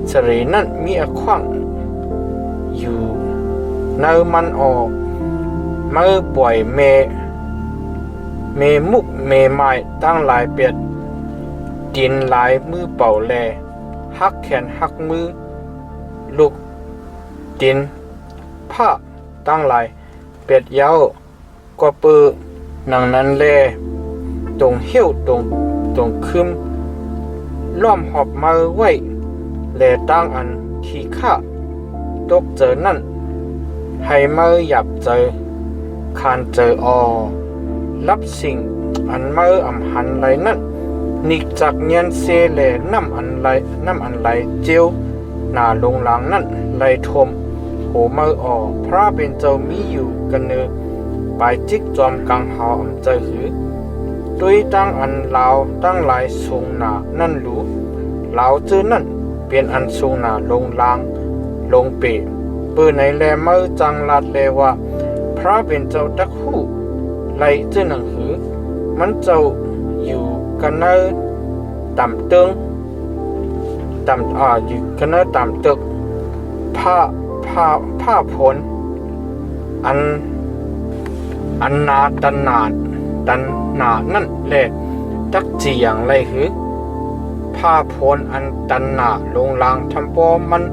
เสรนั่นมีอขว้างอยู่เนื้อมันมือปล่อยเมมุกเมไม้ตั้งหลายเปียดดินหลายมือเป่าแลหักแขนหักมือลูกดินผ้าตั้งหลายเปียดยาวก็เปือหนังนั้นแลตรงเหี้ยวตรงคึมล้อมหอบมือไว้แลตั้งอันที่ข้าตกเจอนั่นให้มือหยับเจอคานเจอรับสิ่งอันมืออำหันไหลนั่นนิกจากเนียนเซแลน้ำอันไหลเจียวหน้าลงหลังนั่นไหลทมโหมือพระเป็นเจ้ามีอยู่กันเนอไปจิกจอมกังหาอำเจอหือด้วยตั้งอันลาวตั้งหลายทรงหนานั่นหลูลาวเจอนั่น เปลี่ยนอันสูงหนาลงลางลงเปปืนในแลมือจังลัดเลว่าพระเป็นเจ้าตักหูไล่เจ้าหนังหือมันเจ้าอยู่กันเนอต่ำตึงอยู่กันเนอต่ำตึกผ้าผลอันนาตันนานั่นแหละตักจีอย่างไรหือผ้าผลอันตันนาลงลางทำปอมัน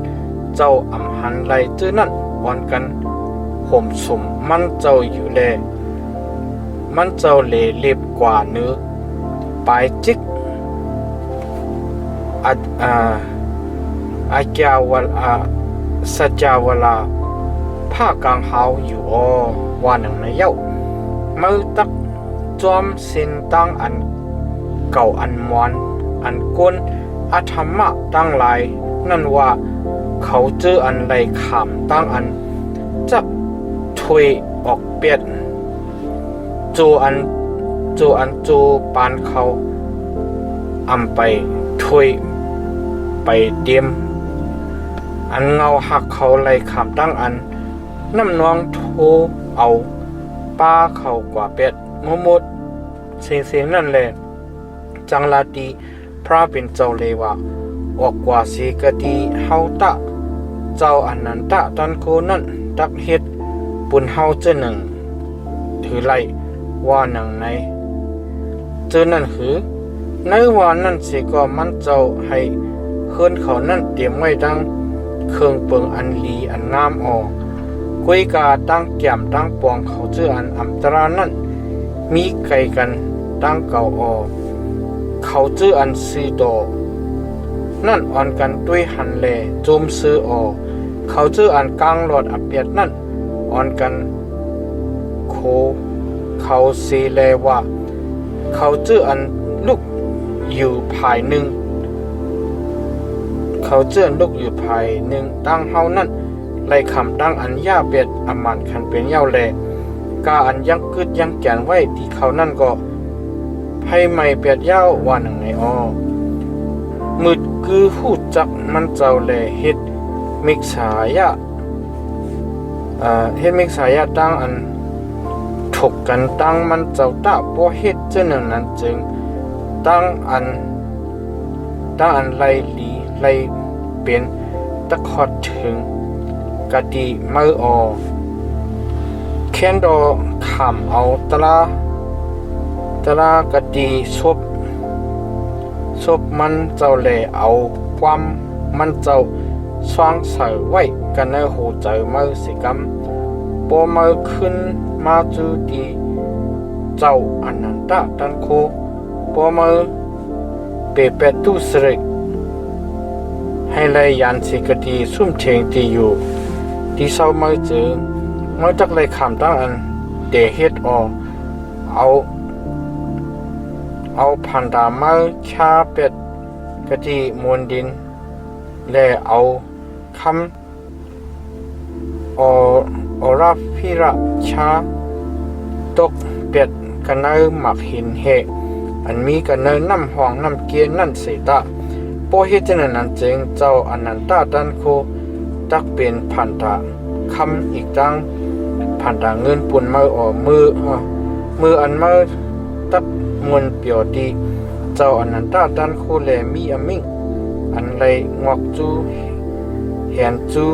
เจ้าอำหันไรเจ้านั่นอ่อนกันห่มสมมันเจ้าอยู่แลมันเจ้าเล็บกว่าเนื้อปลายจิกอาจาวลาสัจจาวลาผ้ากางหาวอยู่ว่าหนังในเย้ามือตักจอมสินตั้งอันเก่าอันมวนอันก้นอาธรรมะตั้งหลายนั่นว่าเขาเจออันไรขามตั้งอันจับถวยออกเปียดโจปานเขาอำไปถวยไปเตรียมอันเงาหักเขาไรขามตั้งอันน้ำนองโทเอาป้าเขากว่าเป็ดมดเสียงนั่นแหละจังลาดีพระเป็นเจ้าเลวะออกกว่าสีกดีเฮาตะเจ้าอนันตะตันโคนั่นตักเฮ็ดปุนเฮาเจ้าหนึ่งถือไล่ว่าหนังในเจ้านั่นหือในวันนั้นสิก็มันเจ้าให้เฮือนเขานั่นเตรียมไว้ดังเครื่องเปิงอันลีอันงามออกกุยกาตั้งแก้มตั้งปองเขาเจออันอัมตรานั่นมีไก่กันตั้งเก่าออกเขาเจออันซีโดนั่นอ่อนกันด้วยหันแลโจมซื้อออกเขาเจออันกลางหลอดอเปียดนั่นอ่อนกันโคเขาซีแลว่าเขาเจออันลูกอยู่ภายหนึ่งเขาเจอลูกอยู่ภายหนึ่งตั้งเฮานั่นไล่คำตั้งอันย่าเป็ดอมันคันเป็นเย้าแลกาอันยังกึดยังแกนไว้ที่เขานั่นก็ให้ไม่เป็ดเย้าว่าหนังในมืดคือหูจักมันเจ้าแลเฮ็ดมิกษายะตั้งอันถกกันตั้งมันเจ้าตาบ่เฮ็ดเจ้าหนึ่งนั้นจึงตั้งอันไล่ลีไล่เป็นตะขอดถึงกะดีมือแค้นดอขามเอาตะลากะดีซบมันเจ้าแลเอาความมันเจ้าสว่างใส่ไว้กันในหูเจอมือสิกำปอมือขึ้นมาจูดีเจ้าอนันตะตันโคปอมือเปเปตุสริกให้เลยยันสิกดีซุ่มเชงตีอยู่ที่เศร้ามือเจอมือจักเลยขามตั้งอันเดเฮ็ดเอาพันดามือชาเป็ดกะดีมวลดินและเอาคำอราพิระชาตกเป็ดกันเนอหมักหินเหอันมีกันเนอน้ำห้องน้ำเกียนนั่นสิตาโปหิจนันนั้นจึงเจ้าอนันตาดันโคตักเป็นพันธะคำอีกตั้งพันธะเงินปุ่นมืออันมือตักมวลเปียวดีเจ้าอนันตาดันโคแลมีอมิงอันไรงอกจูเห็นจู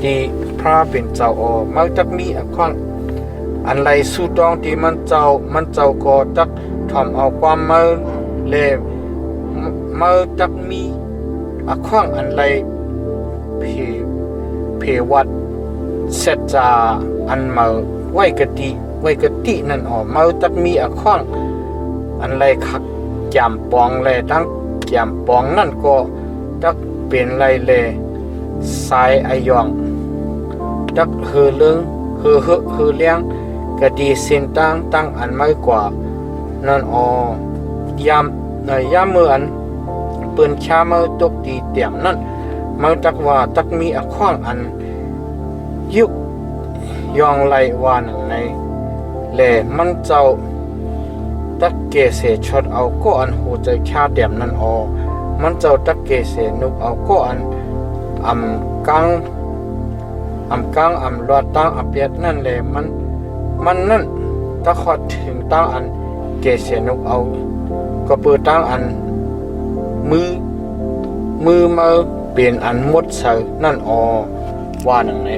ดีพระเป็นเจ้ามักจักมีอควังอันไรสู้ตองที่มันเจ้าก็จักทำเอาความมือเลมือจักมีอควังอันไรเพวัดเสร็จจาอันมือไว้กตินั่นมือจักมีอควังอันไรขักจำปองแลทั้งจำปองนั่นก็จักเป็นไรแลสายอายองจักฮือเรื่องฮือเลี้ยงกะดีสินตั้งอันไม่กว่านั่นยามมืออันปืนชามือตกตีเตียมนั่นมือจักว่าจักมีอคว้างอันยุกยองไหลว่าหนึ่งในแลมันเจ้าตักเกเสชดเอาก็อันหูใจชาเตียมนั่น มันเจ้าตักเกเสนุกเอาก็อันอำกังอำลอดตั้งอเปียดนั่นแหละมันนั่นตะขอดถึงตั้งอันเกเสนุกเอาก็เปิดตั้งอันมือมาเปลี่ยนอันหมดเสนั่นว่าหนังใน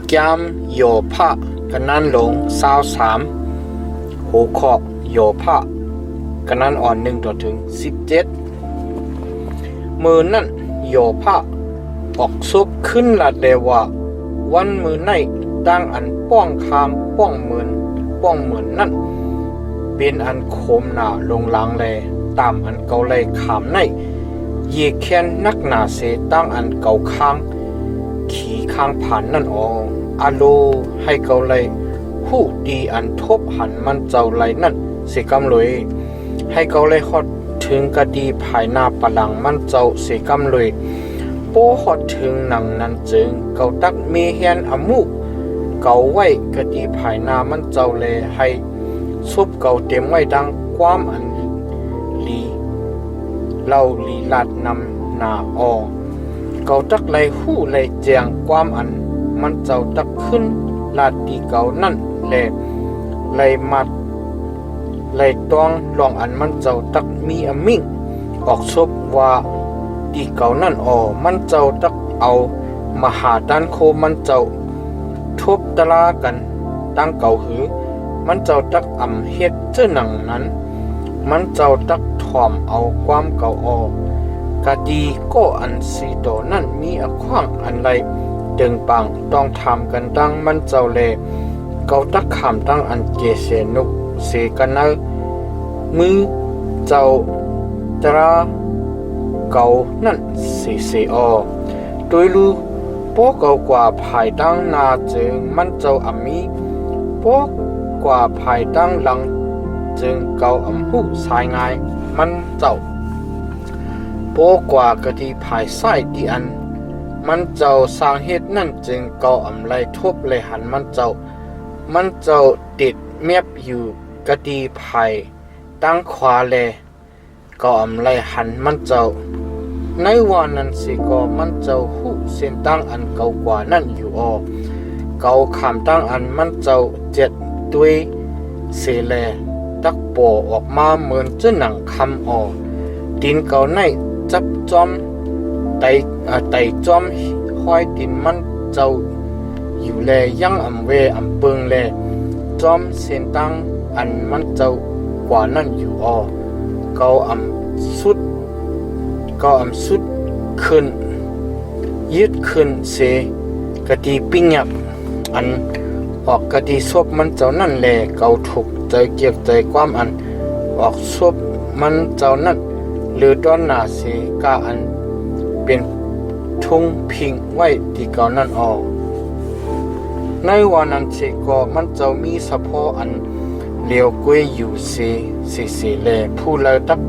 แก้มโยพะกันนั่นลง23หัวข้อโยพะกันนั่นอ่อน1ต่อถึง17มือนั่นโยพะออกซุบขึ้นละเดว่าวันมือในตั้งอันป้องคามป้องเหมือนนั่นเป็นอันโคมหนาลงลางแลตามอันเกาเลยขามในเยแค้นนักหนาเสตั้งอันเกาค้างขี่ข้างผ่านนั่นอาโลให้เกาเลยผู้ดีอันทบหันมันเจ้าไหลนั่นเสกำเลยให้เกาเลยฮอดถึงกะดีภายหน้าปลังมันเจ้าเสกำเลยโป้ฮอดถึงหนังนั้นจึงเกาตักเมเฮียนอมูเกาไว้กะดีภายหน้ามันเจ้าเลยให้ซุบเกาเต็มไว้ดังความอันลีเล่าลีลาดนำนาเกาตักไหลหู้ไหลแจงความอันมันเจ้าตักขึ้นลาดดีเกานั่นแลไหลมัดไหลต้องลองอันมันเจ้าตักมีอมิ่งออกซบว่าดีเกานั่นมันเจ้าตักเอามหาด้านโคมันเจ้าทุบตะลากันตั้งเก่าหือมันเจ้าตักเฮ็ดเจ้าหนังนั้นมันเจ้าตักถ่อมเอาความเก่ากะดีก็อันสีโตนั่นมีอขว้างอันไรดึงปังต้องทำกันตั้งมันเจ้าเลเกาตักขามตั้งอันเกเสนุกเสกันเนมือเจ้าตราเกานั่นเสโดยรู้โป๊กเก่ากว่าภายตั้งนาจึงมันเจ้ามีโป๊กกว่าภายตั้งหลังจึงเกาหูสายง่ายมันเจ้าโป๊กว่ากะดีภายไส้ดีอันมันเจ้าสร้างเหตุนั่นจึงเกาไหลทุบเลยหันมันเจ้าติดเมียบอยู่กะดีภายตั้งขวาเลยเกาไหลหันมันเจ้าในวันนั้นสิก็มันเจ้าหูเส้นตั้งอันเก่ากว่านั่นอยู่เกาขามตั้งอันมันเจ้าเจ็ดด้วยเสแลตักโปออกมาเหมือนเจ้าหนังคำดินเกาในจับจอมไตจอมห้อยดินมันเจ้าอยู่แลยังเวเปิงแลจอมเส้นตั้งอันมันเจ้ากว่านั่นอยู่เกาสุดขึ้นยืดขึ้นเสกะดีปิ้งยับอันออกกะดีซบมันเจ้านั่นแลเกาถูกใจเกียกใจความอันออกซบมันเจ้านั่นหรือดอนหนาเสกาอันเป็นทุ่งพิงไว้ที่เกานั่นในวันนั้นเสก็มันเจ้ามีสะโพอันเลียวกวยอยู่เสแลผู้เลตัก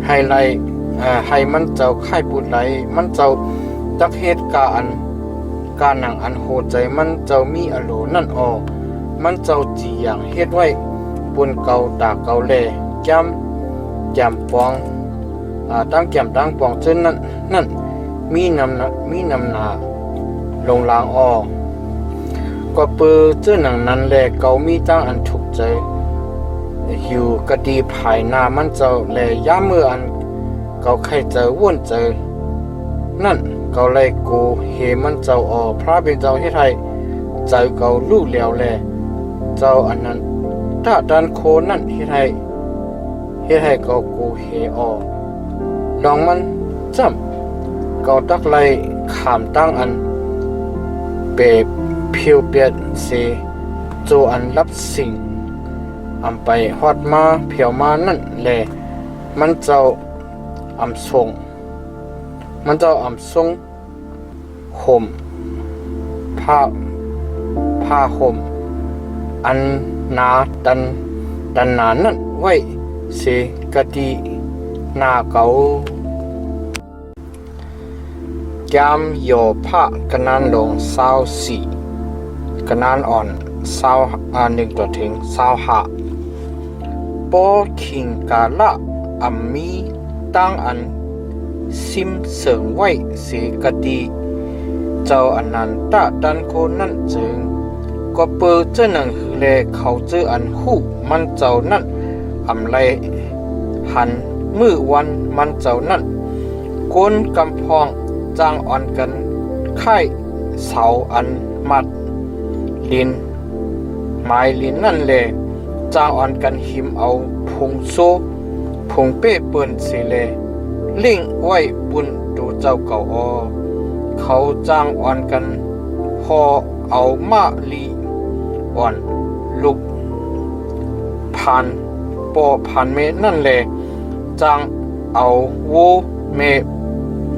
ให้มันเจ้าไข่ปุดไหลมันเจ้าตักเหตุการหนังอันโหดใจมันเจ้ามีอโลนั่นมันเจ้าจีอย่างเฮ็ดไว้บนเกาตาเกาแลแก้มปองตั้งแก้มตั้งปองเช่นนั่นมีนำนาลงลางก็เปือเจ้าหนังนั้นแลเกามีตั้งอันถูกใจอยู่กะดีภายหน้ามันเจ้าแลย่ามืออันเกาไข่เจอว่นเจอนั่นเกาเลยกูเฮมันเจ้าพระเป็นเจ้าเฮ็ดให้เจ้าเกาลู่แล้วแลเจ้าอันนั้นถ้าดันโคนั่นเฮ็ดให้เกากูเฮลองมันจำเกาตักไลขามตั้งอันเปเพียวเปียดเสโจอันรับสิ่งไปฮอดมาเพียวมานั่นแลมันเจ้าส่งห่มผ้าห่มอันหนาดันหนานั่นไว้เสกะดีหน้าเกาแก้มโยพะกันนันลง24กันนันอ่อน1ต่อถึง25โปคิงกาละมี ตั้งอันซิมเสิงไว้เสกติเจ้าอันนั้นตะดันโคนั่นจึงก็เปิดเจ้าหนังหือแลเขาเจออันหูมันเจ้านั่นอำไลหันมือวันมันเจ้านั่นก้นกำพองจางอ่อนกันค่ายเสาอันมัดลินไม้ลินนั่นแลจางอ่อนกันหิมเอาพงโซพงเป้เปิ้นเสเลลิงไว้บุญดูเจ้าเก่าเขาจางอ่อนกันพอเอามาลีอ่อนลุกผ่านปอผ่านเมนั่นแหละจางเอาโวเม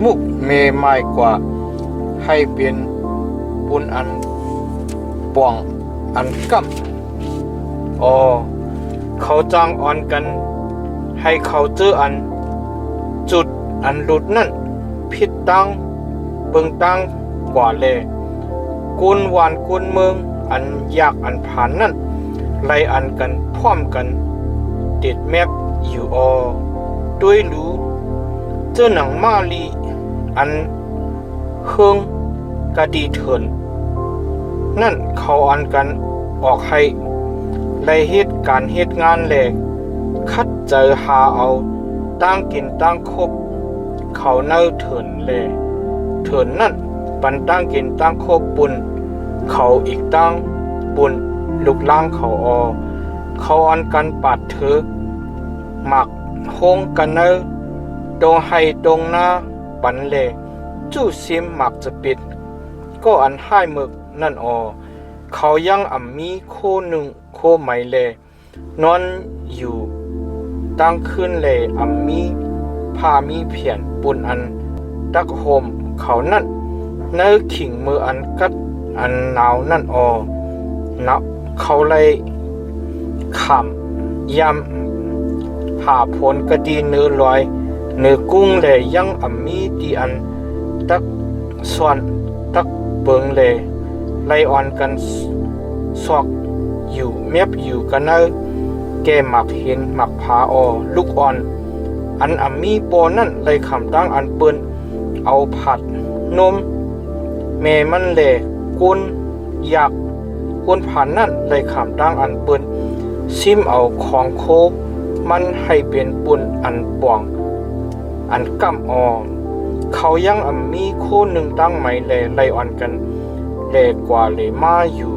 มุกเมไม้กว่าให้เป็นบุญอันป่องอันกำเขาจางอ่อนกันให้เขาเจออันจุดอันหลุดนั่นผิดตั้งเบิ่งตั้งกว่าแลกุนหวานกุนเมืองอันยากอันผ่านนั่นไล่อันกันพร้อมกันติดแมพอยู่ด้วยรู้เจ้าหนังมาลีอันเฮืองกะดีเถินนั่นเขาอันกันออกให้ไล่เหตุการเหตุงานแหลกคัดเจอหาเอาตั้งกินตั้งคบเขาเน่าเถินแลเถินนั่นปันตั้งกินตั้งคบปุนเขาอีกตั้งปุนลุกล้างเขาเขาอันกันปาดเถอหมักโฮงกันเนอตรงให้ตรงหน้าปันเลจู้ซิมหมักจะปิดก็อันให้มึกนั่นเขายังมีโคหนึ่งโคไหมเลนอนอยู่ตั้งขึ้นเลยมีผ้ามีเพียนปุนอันตักโฮมเขานั่นเนื้อขิงมืออันกัดอันหนาวนั่นนับเขาเลยขำยำผ่าผลกระดีเนื้อลอยเนื้อกุ้งเลยยังมีดีอันตักส่วนตักเบิงเลยไล่อ่อนกันซอกอยู่เมียบอยู่กันเนอแกหมักเห็นหมักผาลูกอ่อนอันมีปอนั่นไล่ขำตั้งอันเปิ้นเอาผัดนมแม่มันแหล่กุนอยากกุนผ่านนั่นไล่ขำตั้งอันเปิ้นซิมเอาของโคมันให้เป็นปุ่นอันป่องอันกำเขายังมีโคหนึ่งตั้งไหมแหล่ไล่อ่อนกันแหล่กว่าเลยมาอยู่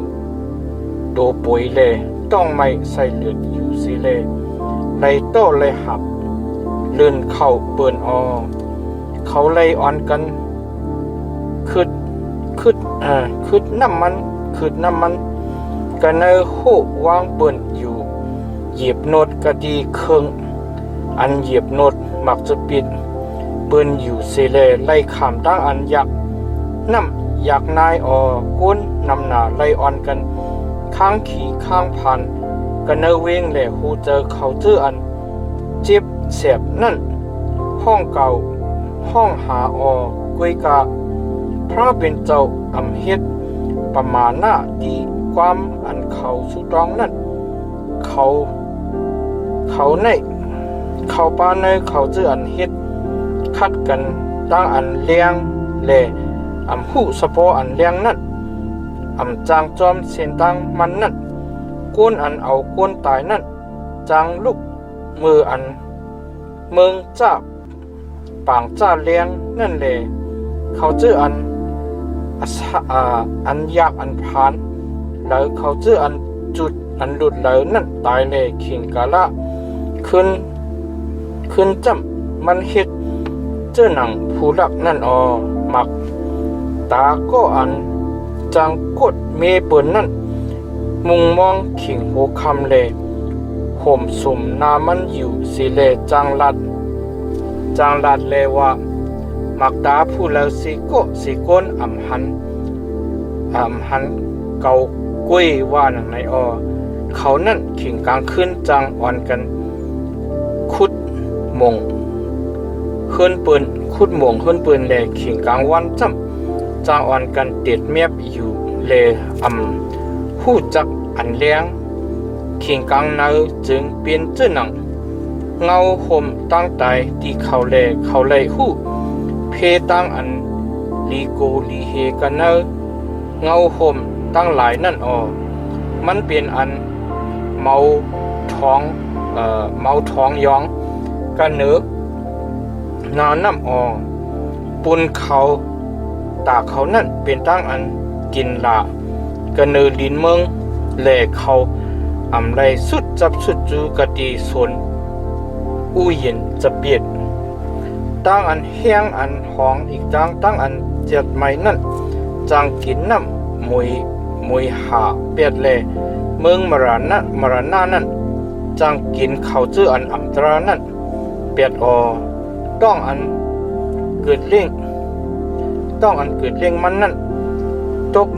โดป่วยแหล่ต้องไม่ใส่เลือดอยู่สิแหล่ไล่โตไล่หับเลื่อนเข่าเปิ้นเขาไล่อ่อนกันคืดน้ำมันกันเนอโหวางเปิ้นอยู่เหยียบโนดกะดีเครื่องอันเหยียบโนดมักจะปิดเปิ้นอยู่เสเลไล่ขามตั้งอันอยากนายก้นนำหนาไล่อ่อนกันข้างขี่ข้างพันกันเนอเวงแหล่หูเจอเขาเจออันเจ็บแสบนั่นห้องเก่าห้องหากวยกะพระเป็นเจ้าเฮ็ดประมาณหน้าดีความอันเขาสุตองนั่นเขาในเขาป้าในเขาเจออันเฮ็ดคัดกันตั้งอันเลี้ยงแหล่หูสะโพอันเลี้ยงนั่นจางจอมเส้นตั้งมันนั่นก้นอันเอาก้นตายนั่นจางลูกมืออันเมืองจ้าปางจ้าเลี้ยงนั่นแหละเขาเจออันยากอันผ่านแล้วเขาเจออันจุดอันหลุดแล้วนั่นตายเลยขิงกะละขึ้นจำมันเฮ็ดเจอหนังผู้รักนั่นหมักตาก็อันจางกดเมเปินนั่นมุงมองขิงโหคำเลยห่มสุ่มนามันอยู่สิเลจางลัดเลยว่ามักตาผู้แล้วสิก้นหันเกากุ้ยว่าหนังในเขานั่นขิงกลางขึ้นจางอ่อนกันคุดมงขึ้นปืนคุดมงขึ้นปืนเลยขิงกลางวันจางอ่อนกันติดเมียบอยู่เลยหู้จักอันเลี้ยงขิงกลางเนอจึงเปลี่ยนเจ้าหนัง เงาห่มตั้งตายที่เขาแลหู้เพตั้งอันลีโกลีเฮกันเนอเงาห่มตั้งหลายนั่นมันเป็นอันเมาท้องยองกันเนื้อนอนน้ำปุนเขาตาเขานั่นเป็นตั้งอันกินละกันเนื้อลินเมืองแหล่เขาอำไรสุดจับสุดจูกะตีสนอู้เย็นจะเบียดตั้งอันแห้งอันหองอีกตั้งอันเจ็ดไม้นั่นจางกินน้ำมวยหาเปียดแลเมืองมรณะนั่นจางกินเขาชื่ออันอัมตรานั่นเปียดต้องอันเกิดเร่งมันนั่นตก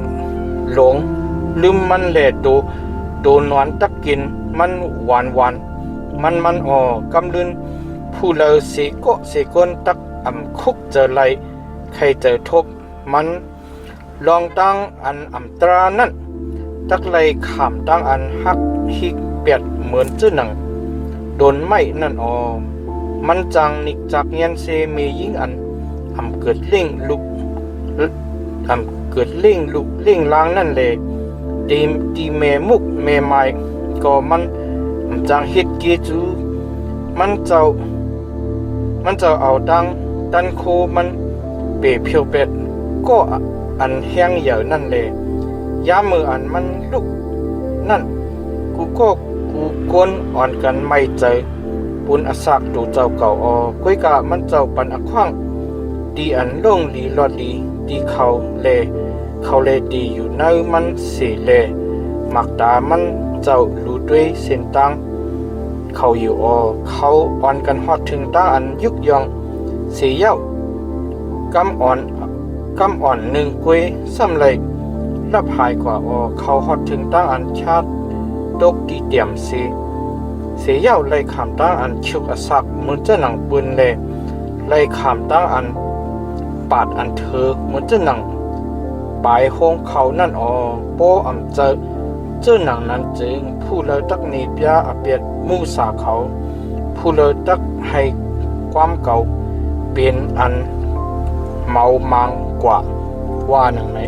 หลงลืมมันแหล่โดนนอนตักกินมันหวานมันกำลืนผู้เลอเสกนตักคุกเจอไหลใครเจอทบมันลองตั้งอันตรานั่นตักไหลขามตั้งอันฮักฮิกเปียดเหมือนจื้อหนังโดนไม้นั่นมันจังนิกจากเงียนเซเมยิงอันเกิดเล่งลุกเล่งล้างนั่นเลยตีเมมุกเมไม้ก็มันจังเฮ็ดเกจูมันเจ้าเอาดันโคมันเปเพียวเป็ดก็อันแห้งเหย่นั่นเลยยามมืออันมันลุกนั่นกูก้นอ่อนกันไม่ใจปุนอสักดูเจ้าเก่าก้อยกะมันเจ้าปันอคว้างดีอันลงลีลอดลีดีเขาเลดีอยู่ในมันเสเลมักตามันเจ้ารู้ด้วยเส้นตังเขาอยู่เขาอ่อนกันฮอดถึงตาอันยุกยองเสียเย้ากำอ่อนหนึ่งกวยซ้ำเลยรับหายกว่าเขาฮอดถึงตาอันชาติตกตีเตียมเสียเย้าเลยขามตาอันชุกอสักเหมือนจะหนังปืนเลยขามตาอันปาดอันเธอเหมือนจะหนังปลายโค้งเขานั่นโป้เจอหนังนั้นจึงผู้เลยตักนีบยาอเปียดมูสาเขาผู้เลยตักให้ความเก่าเป็นอันเมามังกว่าหนังใน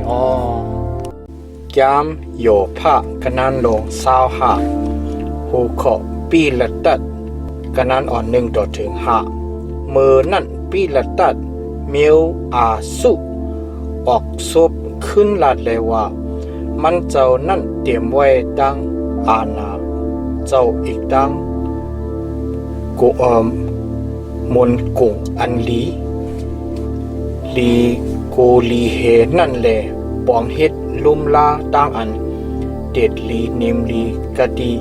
ยามโยภากันนันลงสาวหาหูขอปีละตัดกันนันอ่อน1 ต่อถึง 5มือนั่นปีละตัดเมียวอาสุออกซบขึ้นลาดเลยว่ามันเจ้านั่นเตรียมไว้ดังอาณาเจ้าอีกดังกูมนกุงอันลีโกลีเฮนั่นแหละปองเฮ็ดลุมลาตั้งอันเด็ดลีเนมลีกะดี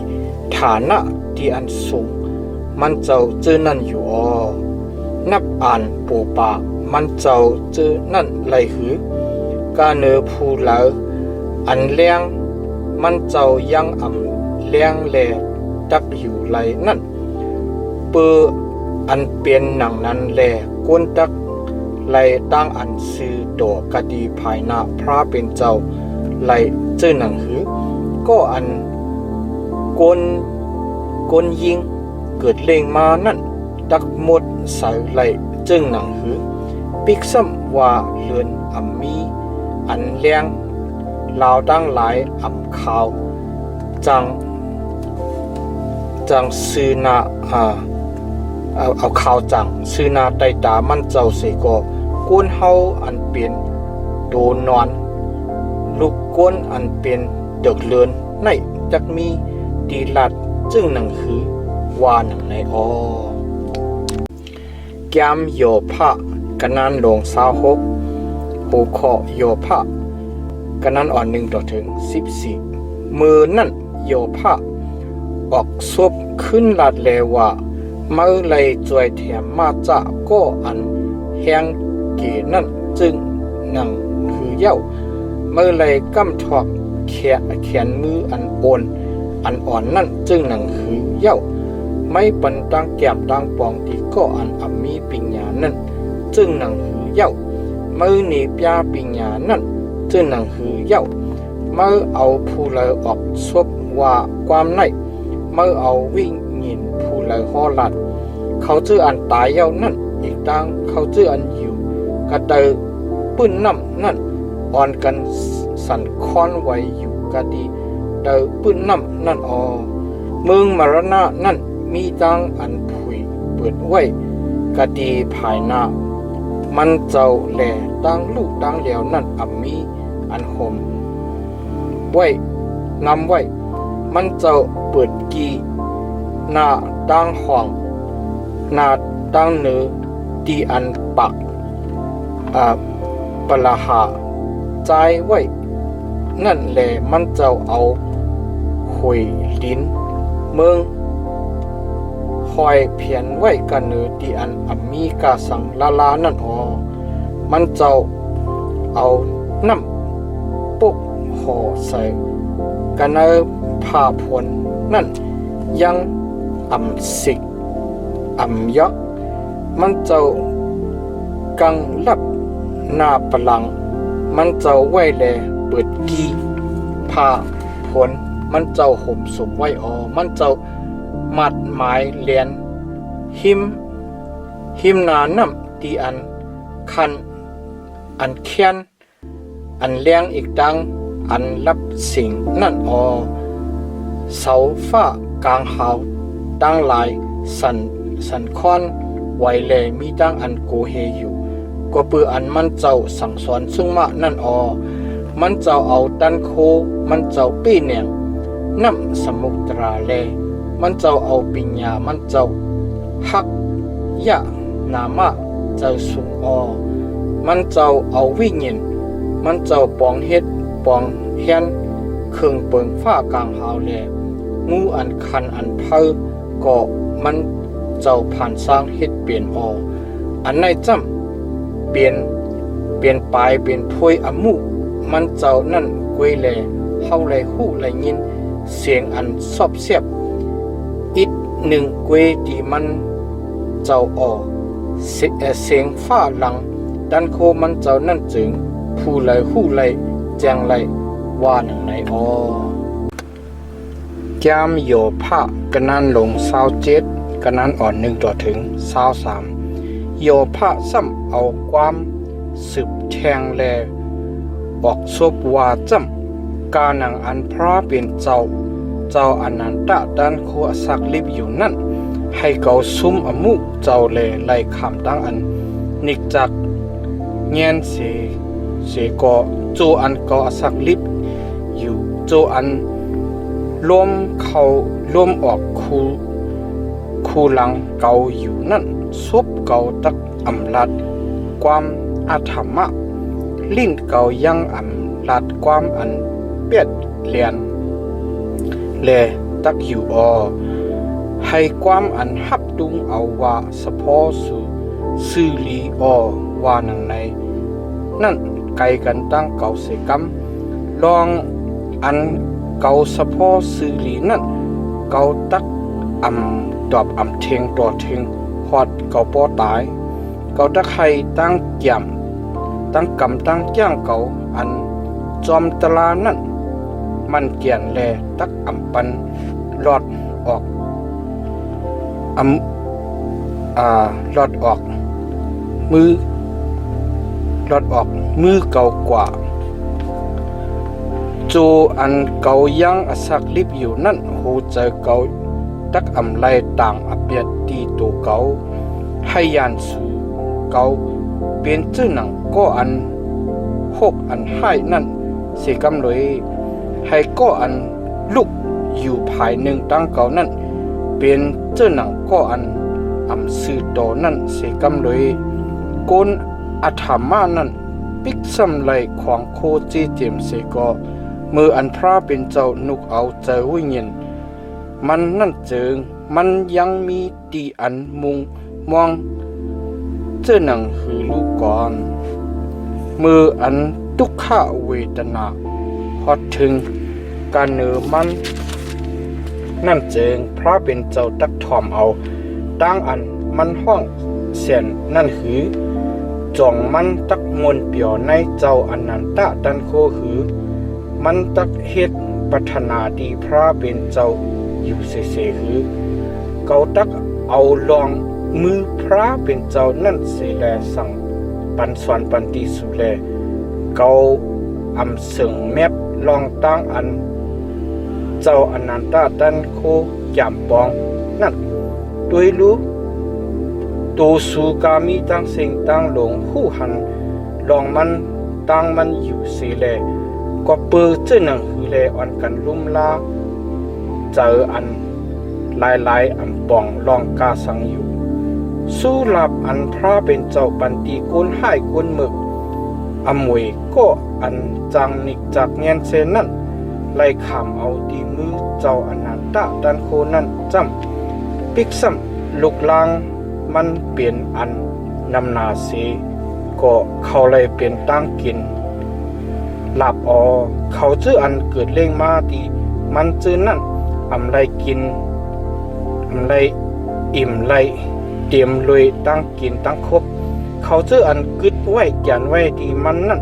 ฐานะที่อันสูงมันเจ้าเจอนั่นอยู่นับอ่านปูปามันเจ้าเจอนั่นไหลหือกาเนอผู้เหลาอันเลี้ยงมันเจ้ายังเลี้ยงแลตักอยู่ไหลนั่นเปืออันเปลี่ยนหนังนั้นแลกวนตักไหลตั้งอันซื้อดอกกะดีภายหน้าพระเป็นเจ้าไหลเจอหนังหือก็อันกนยิงเกิดเล่งมานั่นตักหมดใส่ไหลจึงหนังหือปิกซ้ำว่าเลือนมีอันเลี้ยงลาวตั้งหลายขาวจังซื้อนาเอาข่าวจังซื้อนาไตตามันเจ้าเสก็ก้นเฮาอันเปลี่ยนโดนนอนลูกก้นอันเปลี่ยนเดือกเลือนในจักมีดีลัดจึงหนังคือว่าหนังในแก้มโยภะกันนันลง26หูขอโยภะกันนันอ่อน1 ต่อถึง 14มือนั่นโยภะออกซบขึ้นลาดแลว่าเมื่อไรจวยแถมมาจะก็อันแห้งเกนั่นจึงหนังคือเย้าเมื่อไรกำถอกแขนมืออันอ่อนนั่นจึงหนังคือเย้าไม่ปันตั้งแก้มตั้งปองที่ก็อันมีปิญญานั่นจึงหนังคือเย้าเมื่อเนปยาปิญญานั่นจึงหนังคือเย้าเมื่อเอาผู้เลอออกซบว่าความในเมื่อเอาวิ่งยินผู้ เลยฮอลัดเขาชื่ออันตายเย้านั่นอีกดังเขาชื่ออันอยู่กระเตอปื้นน้ำนั่นอ่อนกันสั่นค้อนไว้อยู่กะดีเตอปื้นน้ำนั่นเมืองมรณะนั่นมีดังอันผุยเปิดไว้กะดีภายหน้ามันเจ้าแหล่ดังลูกดังเหลียวนั่นมีอันห่มไว้นำไว้มันเจ้าเปิดกีหน้าดังห่องหน้าดังเนือดีอันปักปลาหาใจไว้นั่นแหละมันเจ้าเอาหุยลิ้นเมืองคอยเพียนไว้กันเนือดีอันมีกาสังลานั่นมันเจ้าเอาน้ำปุกห่อใส่กันเนือผ่าผลนั่นยังสิกยักมันเจ้ากังลับหน้าปลังมันเจ้าไว้แลเปิดกีผ่าผลมันเจ้าห่มสมไว้มันเจ้ามัดหมายเลียนหิมนาน้ำตีอันคันอันเคียนอันเลี้ยงอีกดังอันรับสิ่งนั่นเสาฟ้ากลางหาวตั้งหลายสันค้อนไว้แลมีดังอันโกเฮอยู่ก็เปืออันมันเจ้าสั่งสอนซึ่งมานั่นมันเจ้าเอาตันโคมันเจ้าปี้เนียงน้ำสมุตราแลมันเจ้าเอาปิญญามันเจ้าฮักยะนามะเจ้าสุงมันเจ้าเอาวิญญาณมันเจ้าปองเฮ็ดปองเฮียนเครื่องเปิงฟ้ากลางหาวแลงูอันคันอันเพ้อก็มันเจ้าผ่านสร้างเฮ็ดเปลี่ยนอันในจำเปลี่ยนปลายเปลี่ยนถ้วยมุมันเจ้านั่นกวยแลเฮาแลฮู้แลยินเสียงอันซอบเสียบอีกหนึ่งกวยที่มันเจ้าเสียงฟ้าหลังดันโคมันเจ้านั่นจึงผู้ไหลฮู้ไหลแจงไหลว่าหนังไหนแก้มโยภากันนั้นลง27กันนั้นอ่อน1ต่อถึง23โยภาซ้ำเอาความสืบแทงแลออกซบว่าจำกาหนังอันพระเป็นเจ้าอนันตะดันโคสักลิบอยู่นั่นให้เกาซุ่มมุเจ้าแลไล่คำตั้งอันนิกจักเงียนเสก็โจอันเกาสักลิบอยู่โจอันล้มเข้าล้มออกคูหลังเกาอยู่นั่นซบเกาตักลัดความอาธรรมะลิ้นเกายังลัดความอันเปียดเลียนแลตักอยู่ให้ความอันหับดุงเอาว่าสะพอสู่ซื่อลีว่านังในนั่นไกลกันตั้งเก่าเสกำลองอันเก่าสะพอซื่อลีนั่นเก่าตักตอบเทงตัวเทงฮอดเก่าปอตายเก่าตักให้ตั้งแก่มตั้งกำตั้งจ้างเก่าอันจอมตลานั่นมันเกียนแลตักปันหลอดออกหลอดออกมือเก่ากว่าโจอันเก่ายังอสักลิบอยู่นั่นโหเจอเก่าตักไลต่างเปียดตีตัวเก่าให้ยานสู่เก่าเป็นชื่อหนังก็อัน6อันให้นั่นเสกำเลยให้ก็อันลุกอยู่ภายหนึ่งตั้งเก่านั่นเป็นเจ้าหนังก็อันสื่อต่อนั่นเสกำเลยโกนอัฐามานั่นปิกซ้ำไหลของโคจีเจมเสก็มืออันพระเป็นเจ้านุกเอาเจอวิญญาณมันนั่นเจิงมันยังมีตีอันมุงมองเจ้าหนังหือลูกก่อนมืออันทุกขเวทนาฮอดถึงการเนือมันนั่นเจิงพระเป็นเจ้าตักทอมเอาตั้งอันมันห้องเสียนนั่นหือจองมันตักมนเปียวในเจ้าอนันตะดันโคหือมันตักเฮ็ดปัฒนาดีพระเป็นเจ้าอยู่เสหือ เกาตักเอาลองมือพระเป็นเจ้านั่นเสแลสั่งปันสวนปันตีสุแลเกาอำเสิงแมบลองตั้งอันเจ้าอนันตาตันโคจำปองนั่นด้วยรู้ตูสูกามีตั้งเสียงตั้งหลงหูหันลองมันตั้งมันอยู่เสแลก็เปิดเจ้าหนังหือแลอ่อนกันลุ่มลาเจออันลายอำปองลองกาสังอยู่สู้หลับอันพระเป็นเจ้าปันตีกุนให้กุนหมึกอมวยก็อันจังนิกจากเงียนเซนนั่นไล่ขามเอาตีมือเจ้าอนันตะดันโคนั่นจำปิกซ้ำลุกลางมันเปลี่ยนอันนำนาเสก็เขาเลยเปลี่ยนตั้งกินหลับเขาชื่ออันเกิดเล่งมาตีมันจื้อนั่นอำไรกินอำไรอิ่มไรเตรียมเลยตั้งกินตั้งครบเขาชื่ออันกึดไว้แกนไว้ดีมันนั่น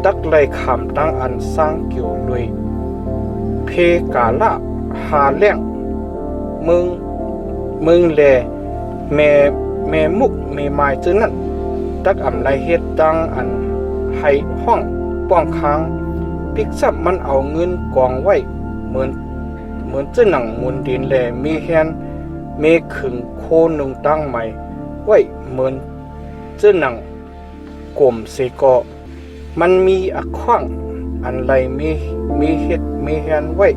ตักไรขำตั้งอันสร้างเกี่ยวเลยเพกาละหาเลี้ยงมึงแลแม่มุกแม่ไม้จื้อนั่นตักอำไรเฮ็ดตั้งอันให้ห้องป้องค้างปิกซับมันเอาเงินกองไว้เหมือนเจ้าหนังมุนดินแลมีแฮนเมขึงโคนึงตั้งใหม่ไว้เหมือนเจ้าหนังกลมเสกอมันมีอักขว้างอันไรมีเฮ็ดมีแฮนไว้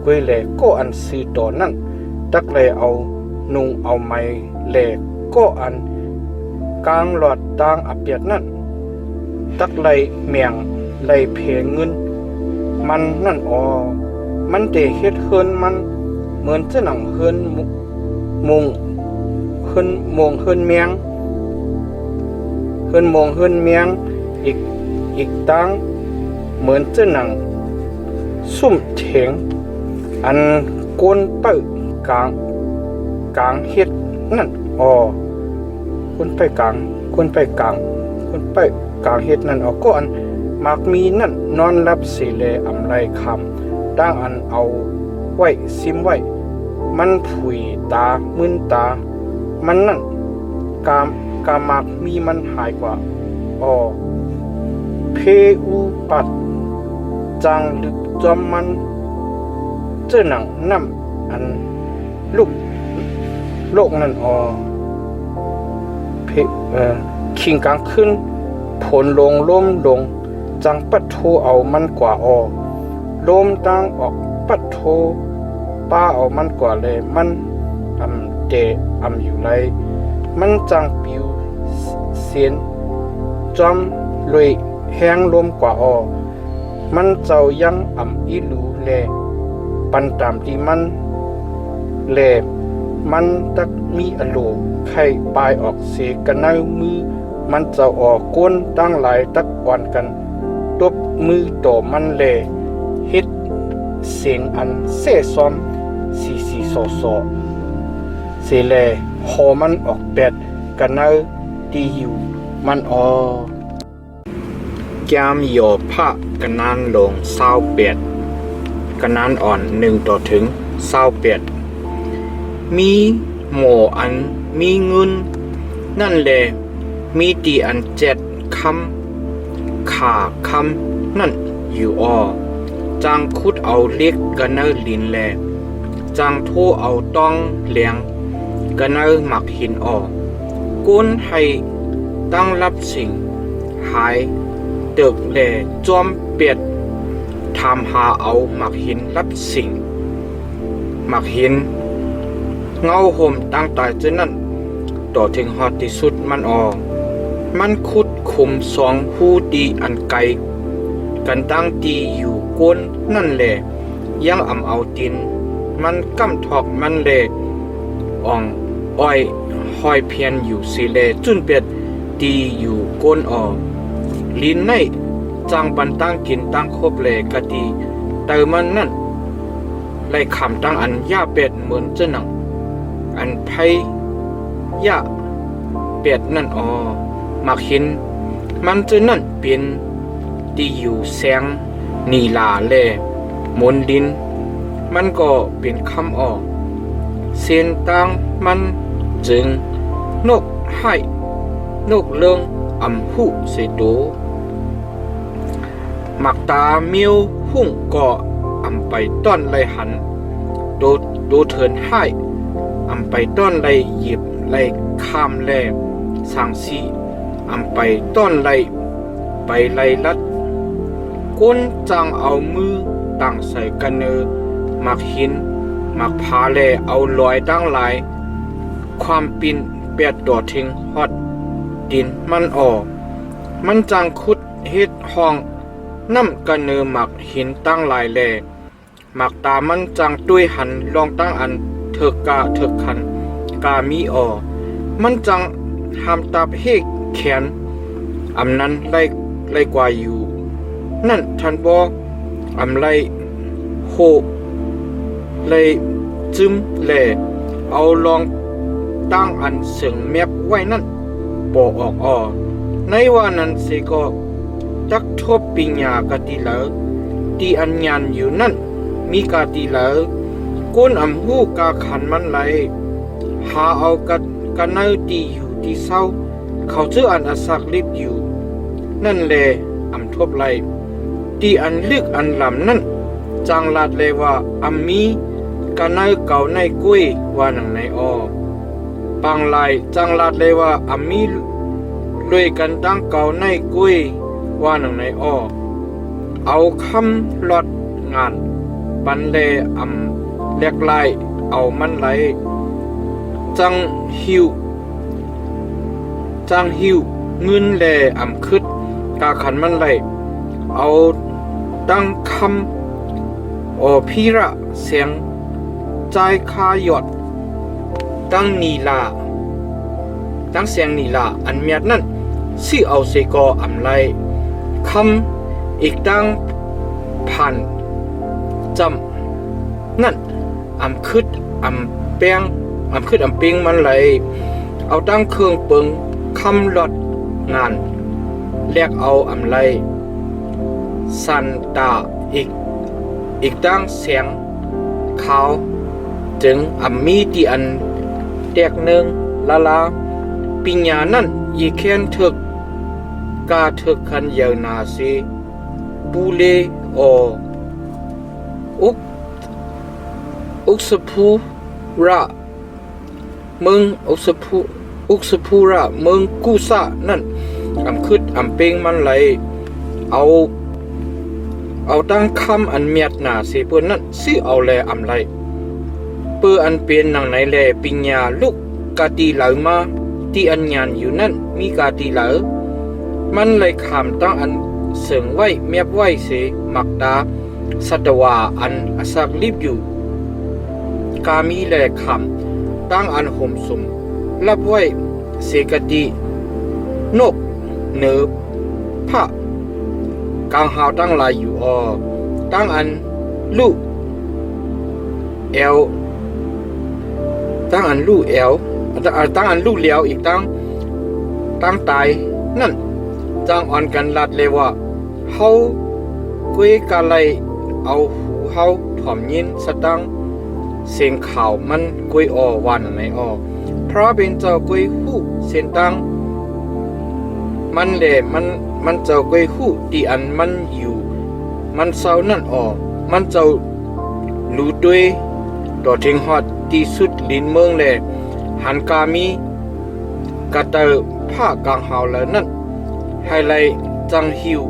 กวยแลก็อันซื้อต่อนั่นตักเลยเอานุงเอาไม้แลก็อันกลางหลอดตางอเปียดนั่นตักเลยเมียงเลยเพเงินมันนั่นมันเตเฮ็ดเฮินมันเหมือนเจ้าหนังเฮินมุงเฮินมงเฮินเมียงเฮินมงเฮินเมียงอีกตั้งเหมือนเจ้าหนังซุ่มเถงอันโกนเป้กลางเฮ็ดนั่นคนไปกลางเฮ็ดนั่นก็อันมักมีนั่นนอนรับสิเลอำไรคำตั้งอันเอาไว้ซิมไว้มันผุยตามึนตามันนั่นกามักมีมันหายกว่าเพอูปัดจังลึกจอมมันเจ้าหนังน้ำอันลูกโลกนั่นคิงกลางขึ้นผลลงล้มลงจังปัดโทเอามันกว่าลมตั้งออกปัดโทป้าเอามันกว่าเลยมันเตอยู่ไรมันจังปิวเสียนจอมเลยแห้งลมกว่ามันเจ้ายังอีลูแลปันตามที่มันแลมันตักมีอโลไข่ปลายออกเสกันในมือมันจะก้นตั้งหลายตักอ่อนกันตบมือต่อมันแลเฮ็ดเสียงอันเซ่ซ้อมสีโซเสแลหอมันออกแปดกันในตีอยู่มันแกมโยพระกันนานลง28กันนานอ่อน1ต่อถึง28มีหมู่อันมีเงินนั่นแหละมีตีอัน7คำขาคำนั่นอยู่จางคุดเอาเล็กกันเนอลินแลจางโทเอาต้องเลี้ยงกันเนอหมักหินก้นให้ตั้งรับสิ่งหายเติกแหล่จอมเปียดทำหาเอาหมักหินรับสิ่งหมักหินเงาห่มตั้งตายเจ้านั่นต่อถึงฮอดที่สุดมันคุดคุม2ผู้ดีอันไกลกันตั้งตีอยู่ก้นนั่นแหละยังเอาดินมันกำทอกมันแลอ้อยห้อยเพียนอยู่สิแลจุนเปียดตีอยู่ก้นลิ้นในจังปันตั้งกินตั้งครบแลกะตีเติมันนั่นไล่คำตั้งอันย่าเป็ดเหมือนเจ้าหนังอันไพย่าเป็ดนั่นมักเห็นมันเจ้านั่นเป็นที่อยู่แสงนีลาแลมนดินมันก็เป็นคำ เส้นต่างมันจึงนกให้นกเลิงอำหูเสโตมักตาเมียวหุ่งก่ออำไปต้อนไลหันโดเถินให้อำไปต้อนไลหยิบไลข้ามแลสังสีอำไปต้อนไลไปไลลัดก้นจังเอามือตั้งใส่กันเนอมักหินมักพาแลเอาลอยตั้งหลายความปินเปียดดอทิ้งฮอดดินมันออกมันจังคุดเฮ็ดห้องน้ำกันเนอมักหินตั้งหลายแลมักตามันจังด้วยหันลองตั้งอันเถกกาเถกขันกามีออมันจังหามตาเฮกแขนอำนั้นไล่กว่าอยู่นั่นท่านบอกอำไล่โหไล่จึมแหล่เอาลองตั้งอันเสียงแมบไว้นั่นปอออกในว่านั้นเสก็ตักทบปิญญากะติเหลอที่อันยานอยู่นั่นมีกาติเหลอก้นอำหูกาขันมันไหลหาเอากันเนอตีอยู่ที่เศร้าเขาเจออันอสักลิบอยู่นั่นแลอำทบไหลที่อันลึกอันลำนั่นจังลาดเลยว่าอำมีกันเนอเก่าในกุ้ยว่าหนังในอปังลายจังลาดเลยว่าอำมีรวยกันตั้งเก่าในกุ้ยว่าหนังในเอาคำลอดงานปันเลอำเล็กลายเอามันไหลจังหิวเงินแลอำคึดกาขันมันไหลเอาตั้งคำพีระเสียงใจคาหยอดตั้งนีลาตั้งเสียงนีลาอันเมียดนั่นสิเอาเสกออำไลคำอีกตั้งผ่านจำนั่นอำคึดอำเปียงมันไหลเอาตั้งเครื่องเปิงคำหลอดงานเรียกเอาอำไลสันตาอีกตั้งเสียงขาวจึงอำมีที่อันเด็กหนึ่งลาปิญญานั่นยีเขียนถึกกาถึกขันเยาวนาซีปูเลออุกสภูระเมืองอุกสภูระเมืองกุซะนั่นอำคึดอำเปงมันไหลเอาตั้งคำอันเมียดหนาเสเปิ้นนั่นสิเอาแลอำไลเปื้ออันเป็นหนังไหนแลปิญญาลูกกาตีเหลามาที่อันยานอยู่นั่นมีกาตีเหลามันเลยขามตั้งอันเสิงไว้เมียบไว้เสมักตาสัตวาอันอสักลิบอยู่กามีแลขามตั้งอันห่มสมรับไว้เสกตินกเนือพระกางหาวตั้งลายอยู่ตั้งอันลูกเอวตั้งอันลูกเอวตั้งอันลูกเหลียวอีกตั้งตายนั่นจังอ่อนกันลัดเลยว่าเฮากุยกะไลเอาหูเฮาถ่อมยินสตังเสียงข่าวมันกุยวันไหนเพราะเป็นเจ้ากุยหูเสียงตังมันแหละมันเจ้ากุยหูที่อันมันอยู่มันเศร้านั่นมันเจ้ารู้ด้วยต่อทิ้งฮอดที่สุดลิ้นเมืองแหละหันกามีกะเตอผ้ากางหาวแล้วนั่นให้ไลจังหิว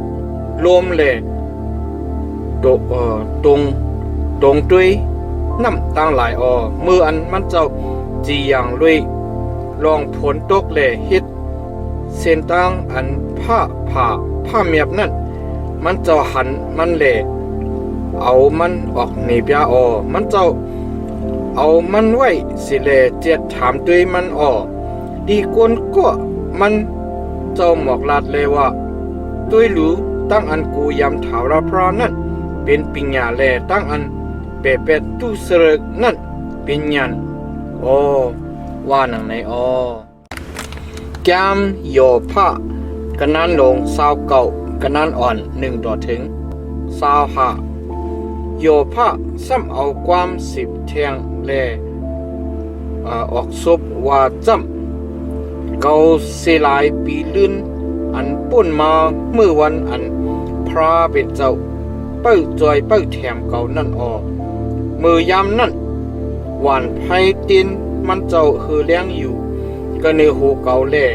ลมแหละตรงด้วยน้ำตั้งหลายมืออันมันเจ้าจีอย่างลุยลองผลตกแหละเฮ็ดเส้นตั้งอันผ้าเมียบนั่นมันเจ้าหันมันแหละเอามันออกในเปียมันเจ้าเอามันไว้สิแลเจ็ดถามด้วยมันดีกวนก็มันเจ้าหมอกลาดเลยว่าด้วยรู้ตั้งอันกูยำถาวรพระนั่นเป็นปิญญาแลตั้งอันเปะตุเสรกนั่นเป็นยันว่าหนังในแก้มโยผ้ากันนั้นลงสาวเก่ากันนั้นอ่อน1 ต่อถึง25โยผ้าซ้ำเอาความ10 เทียงแล ออกศพว่าจำเกาเสลายปีลื่นอันป่นมาเมื่อวันอันพระเป็นเจ้าเป้าจอยเป้าแถมเก่านั่นออกมือยามนั่นหวานไพตินมันเจ้าเฮือเลี้ยงอยู่ก็เนื้อโหเก่าแล่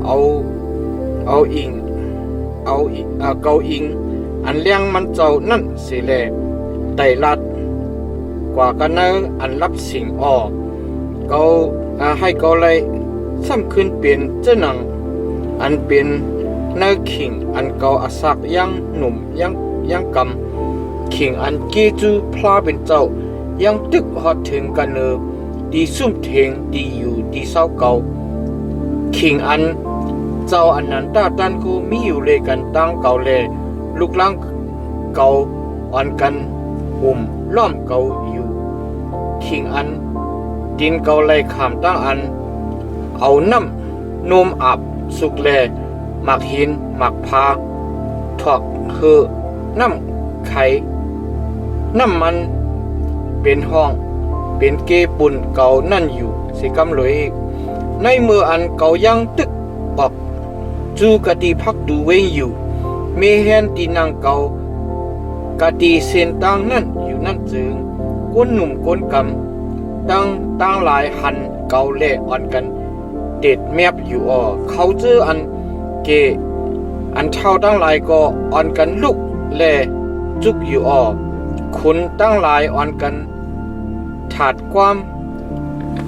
เอาอิงเกาอิงอันเลี้ยงมันเจ้านั่นสิแลไตลัดกว่ากันเนื้ออันรับสิ่งออกเกาให้เกาเลยซ้ำขึ้นเป็นเจ้าหนังอันเป็นเนื้อขิงอันเกาอาศักยังหนุ่มยังกำขิงอันเกจูพลาเป็นเจ้ายังตึกฮอดถึงกันเนอดีซุ่มเทงดีอยู่ดีเศร้าเกาขิงอันเจ้าอันนั้นตาตันกูมีอยู่เลยกันตั้งเกาเลยลูกลังเกาอ่อนกันล้อมเกาอยู่ขิงอันดินเกาเลยขามตั้งอันเอาน้ำนมอาบสุกแลหมักหินหมักพาถอกคือน้ำไข่น้ำมันเป็นห้องเป็นเกปุ่นเก่านั่นอยู่สิกำเลยในมืออันเก่ายังตึกออกจูกะตีพักดูเวงอยู่เมเฮนตีนางเก่ากะตีเส้นตังนั่นอยู่นั่นจึงก้นหนุ่มก้นกำตั้งหลายหันเก่าเล่อ่อนกันเด็ดแมบอยู่เขาเจออันเกอันเท่าตั้งหลายก็อ่อนกันลุกแลจุกอยู่คุณตั้งหลายอ่อนกันถาดความ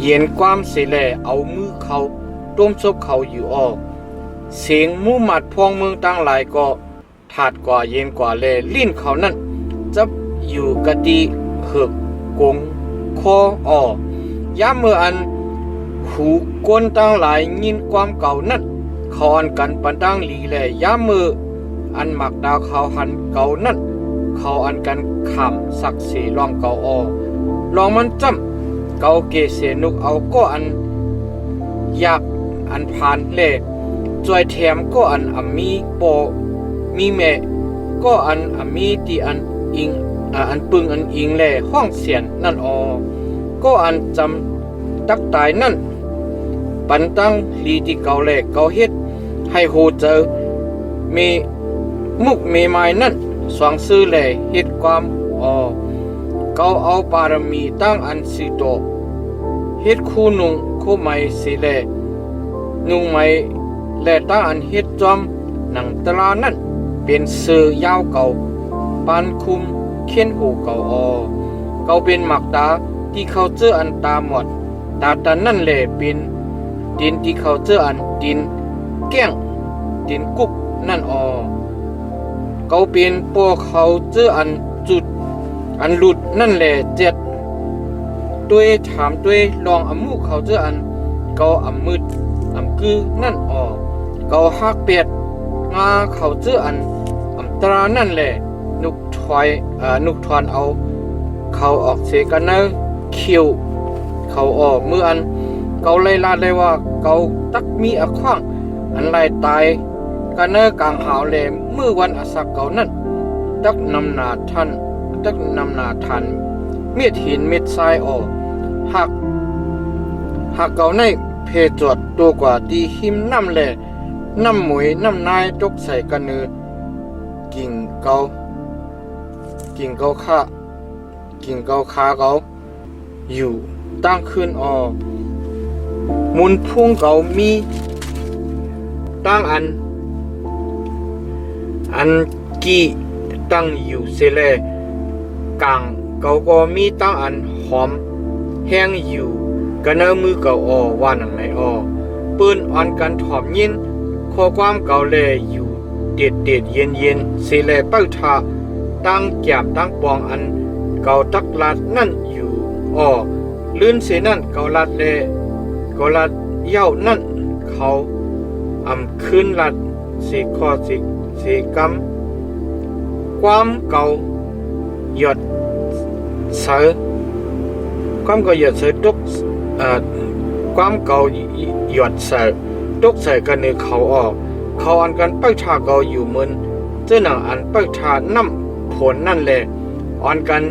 เย็นความเสแลเอามือเขาต้มซบเขาอยู่เสียงมูหมัดพองเมืองตั้งหลายก็ถาดกว่าเย็นกว่าแลลิ้นเขานั่นจับอยู่กะตีเหือกกงคอย่ามเมื่ออันหูก้นตั้งหลายยินความเก่านั่นเขาอันกันปันตั้งหลีแลย่ามมืออันหมักดาวเขาหันเก่านั่นเขาอันกันขำสักสีลองเก่าลองมันจำเก่าเกเสนุกเอาก็อันอยากอันผ่านเล่จอยแถมก็อันมีปอมีแม่ก็อันมีตีอันอิงอันปึงอันอิงแล่ห้องเสียนนั่นก็อันจำตักตายนั่นปันตั้งลีที่เก่าแหลกเก่าเฮ็ดให้โหเจอเมมุกเมไม้นั่นสวงซื้อแหล่เฮ็ดความเก่าเอาปารมีตั้งอันสิโตเฮ็ดคู่นุงคู่ไม้สิแลนุงไม้แลตั้งอันเฮ็ดจอมหนังตรานั่นเป็นเสือยาวเก่าปานคุมเขียนหูเก่าเก่าเป็นหมักตาที่เขาเจออันตาหมดตาตันนั่นแหละเป็นดินที่เขาเจออันดินแก้งดินกุกนั่นเก่าเป็นพวกเขาเจออันจุดอันหลุดนั่นแหละเจ็ดด้วยถามด้วยลองอมูเขาเจออันเก่ามืดคือนั่นเก่าฮักเป็ดงาเขาเจออันตรานั่นแหละนุกถอนเอาเขาออกเสกันเนอคิวเขามืออันเกาเลยลาเลยว่าเกาตักมีขว้างอันไรตายกันเนอกลางหาวแลมือวันอาศักเก่านั่นตักนำนาทันเม็ดหินเม็ดทรายหักเก่าในเพจวดตัวกว่าตีหิมน้ำแหล่น้ำหมวยน้ำนายตกใส่กันเนอกิ่งเกาขาเกาอยู่ตั้งขึ้นมุนพุ่งเกามีตั้งอันกี่ตั้งอยู่เสเลกลางเกาก็มีตั้งอันหอมแห้งอยู่กันเนมือเกาว่าหนังไหนปืนอ่อนกันถอมยินข้อความเกาแลอยู่เด็ดเย็นเสเลเป้าทาตั้งแก้มตั้งปองอันเกาตักลัดนั่นอยู่ลื่นเสนั่นเกาลัดเย้านั่นเขาคืนลัดสีคอสีกำความเกาหยดเสือความเกาหยดเสือตกความเกาหยดเสือตกใส่กันในเขาอันกันเป้าชาเกาอยู่มึนเจ้าหนังอันเป้าชาน้ำผลนั่นแหละอ่อนกัน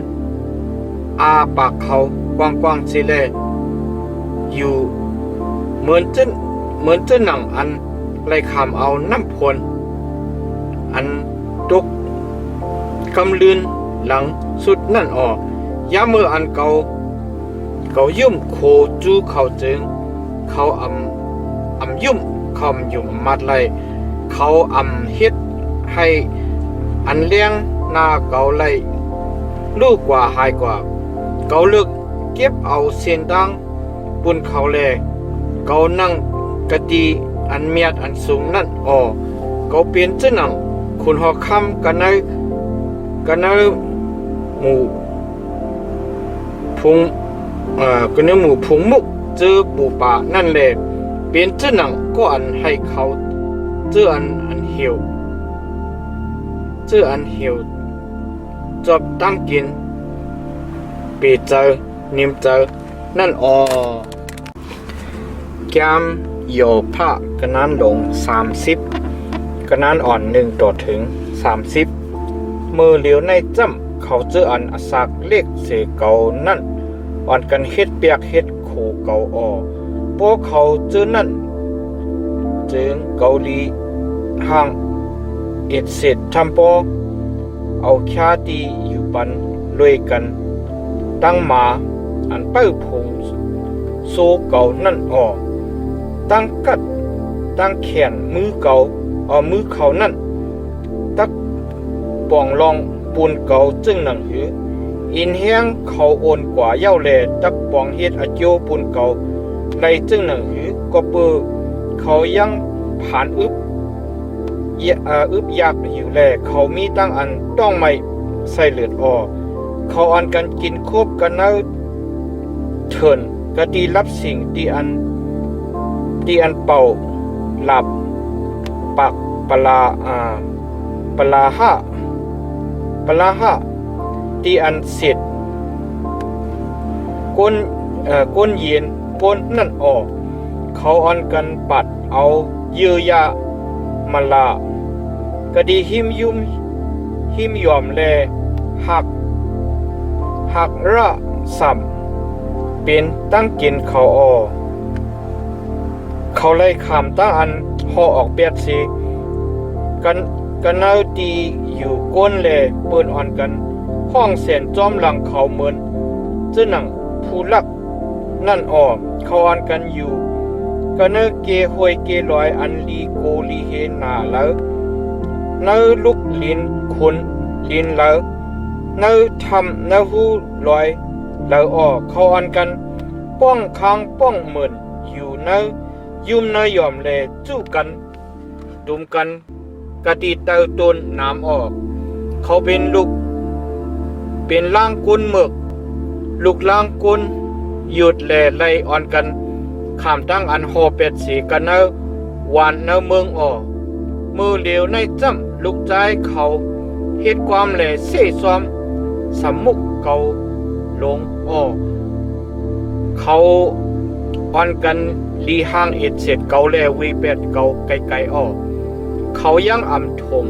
อาปากเขากว้างสิแล อยู่เหมือนเจ้าหนังอันไรคำเอาน้ำพลอันตกกำลืนหลังสุดนั่นออกยามมืออันเก่ายุ่มโคจูเขาจึงเขายุ่มคำยุ่มมัดไรเขาเฮ็ดให้อันเลี้ยงหน้าเก่าไรลูกกว่าหายกว่าเก่าเลิกเก็บเอาเส้นดังบุญเขาแลเก่านั่งกะดีอันเมียดอันสูงนั่นเก่าเปลี่ยนเจ้าหนังคุณหอคำกันในหมู่พุงกันในหมู่พุงมุกเจอปูป่านั่นแหละเปลี่ยนเจ้าหนังก็อันให้เขาเจออันเหี่ยวจบตั้งกินปีเจอนิมเจอนั่นแกมโยพะกะนั้นลง30กะนั้นอ่อน1ต่อถึง30มือเหลียวในจ้ำเขาเจออันอสักเลขเสเก่านั่นอ่อนกันเฮ็ดเปียกเฮ็ดโคเก่าพวกเขาเจอนั่นจึงเกาหลีห่างเอ็ดเสร็จทำปอเอาแค่ตีอยู่ปันลุยกันตั้งมาอันเป้าพงโซเก่านั่นตั้งกัดตั้งแขนมือเก่ามือเขานั่นตักป่องลองปูนเก่าจึงหนังหืออินแห้งเขาโอนกว่าเย้าแลตักป่องเฮ็ดอโยปูนเก่าในจึงหนังหือก็เปือเขายังผ่านอึบยากอยู่แลเขามีตั้งอันต้องไม่ใส่เลือดเขาอันกันกินคบกันเนเถินกะดีรับสิ่งที่อันเป่าหลับปักปลาห้าที่อันเสร็จก้นเย็นก้นนั่นเขาอันกันปัดเอาเยื่อยามาลากะดีหิมยอมแลหักระสัมเป็นตั้งกินเขาเขาไล่ขามตั้งอันห่อออกเปียดสิกันเอาตีอยู่ก้นแลเปิ้นอ่อนกันห้องเสียนจอมหลังเขาเหมือนเจ้าหนังผู้ลักนั่นเขาอ่อนกันอยู่กันเอาเกหวยเกลอยอันลีโกลีเฮนาแล้วเนื้อลุกลินคนลินแล้วเนื้อทำเนื้อหูลอยแล้วเขาอันกันป้องค้างป้องเหมือนอยู่เนื้อยุ่มเนื้อยอมแลจู้กันดุมกันกะตีเตาต้นน้ำเขาเป็นลูกเป็นล่างกุนหมึกลูกล่างกุนหยุดแลไล่อ่อนกันข้ามตั้งอันหอเป็ดสีกันเนื้อหวานเนื้อเมืองมือเหลียวในจ้ำลูกใจเขาเฮ็ดความแหล่เสซ้อมสมุกเก่าลงเขาอ่อนกันลีห้างเอ็ดเสร็จเก่าแลวีเป็ดเก่าไกลเขายังทม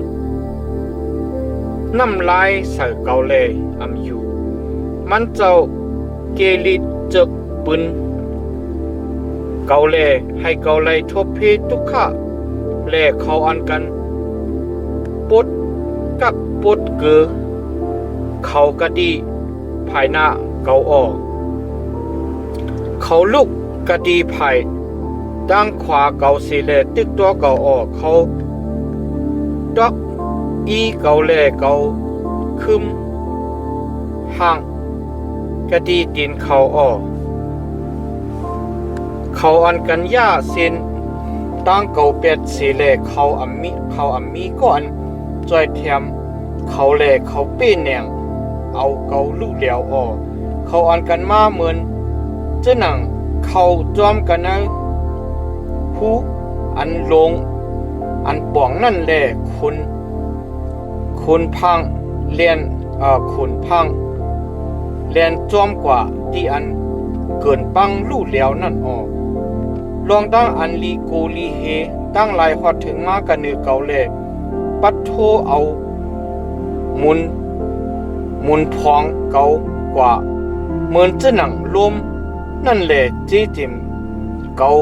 น้ำลายใส่เก่าแลอยู่มันเจ้าเกลิจึกปืนเก่าแลให้เก่าไลทบเพทุกข้าแลเขาอันกันปดกับปดเกือเขากะดีภายหน้าเกาเขาลุกกะดีภายด้านขวาเกาสีแลตึกตัวเกาเขาดอกอีเกาแลเกาคึมห่างกะดีดินเขาอันกันย่าเส้นตั้งเกาเป็ดสีแลเขามีก่อนจอยเทียมเขาแลเขาเป้แหนงเอาเกาลูกเหลียวเขาอันกันมาเหมือนเจ้าหนังเขาจอมกันนะผู้อันลงอันป่องนั่นแหละคุณพังเลียนคุณพังเลียนจอมกว่าที่อันเกินปังลูกเหลียวนั่นลองตั้งอันลีโกลีเฮตั้งลายฮอดถึงมากันเนือเกาเลยปัดโทเอามุนพองเกากว่าเหมือนจะหนังลมนั่นแหละจีจิม เกา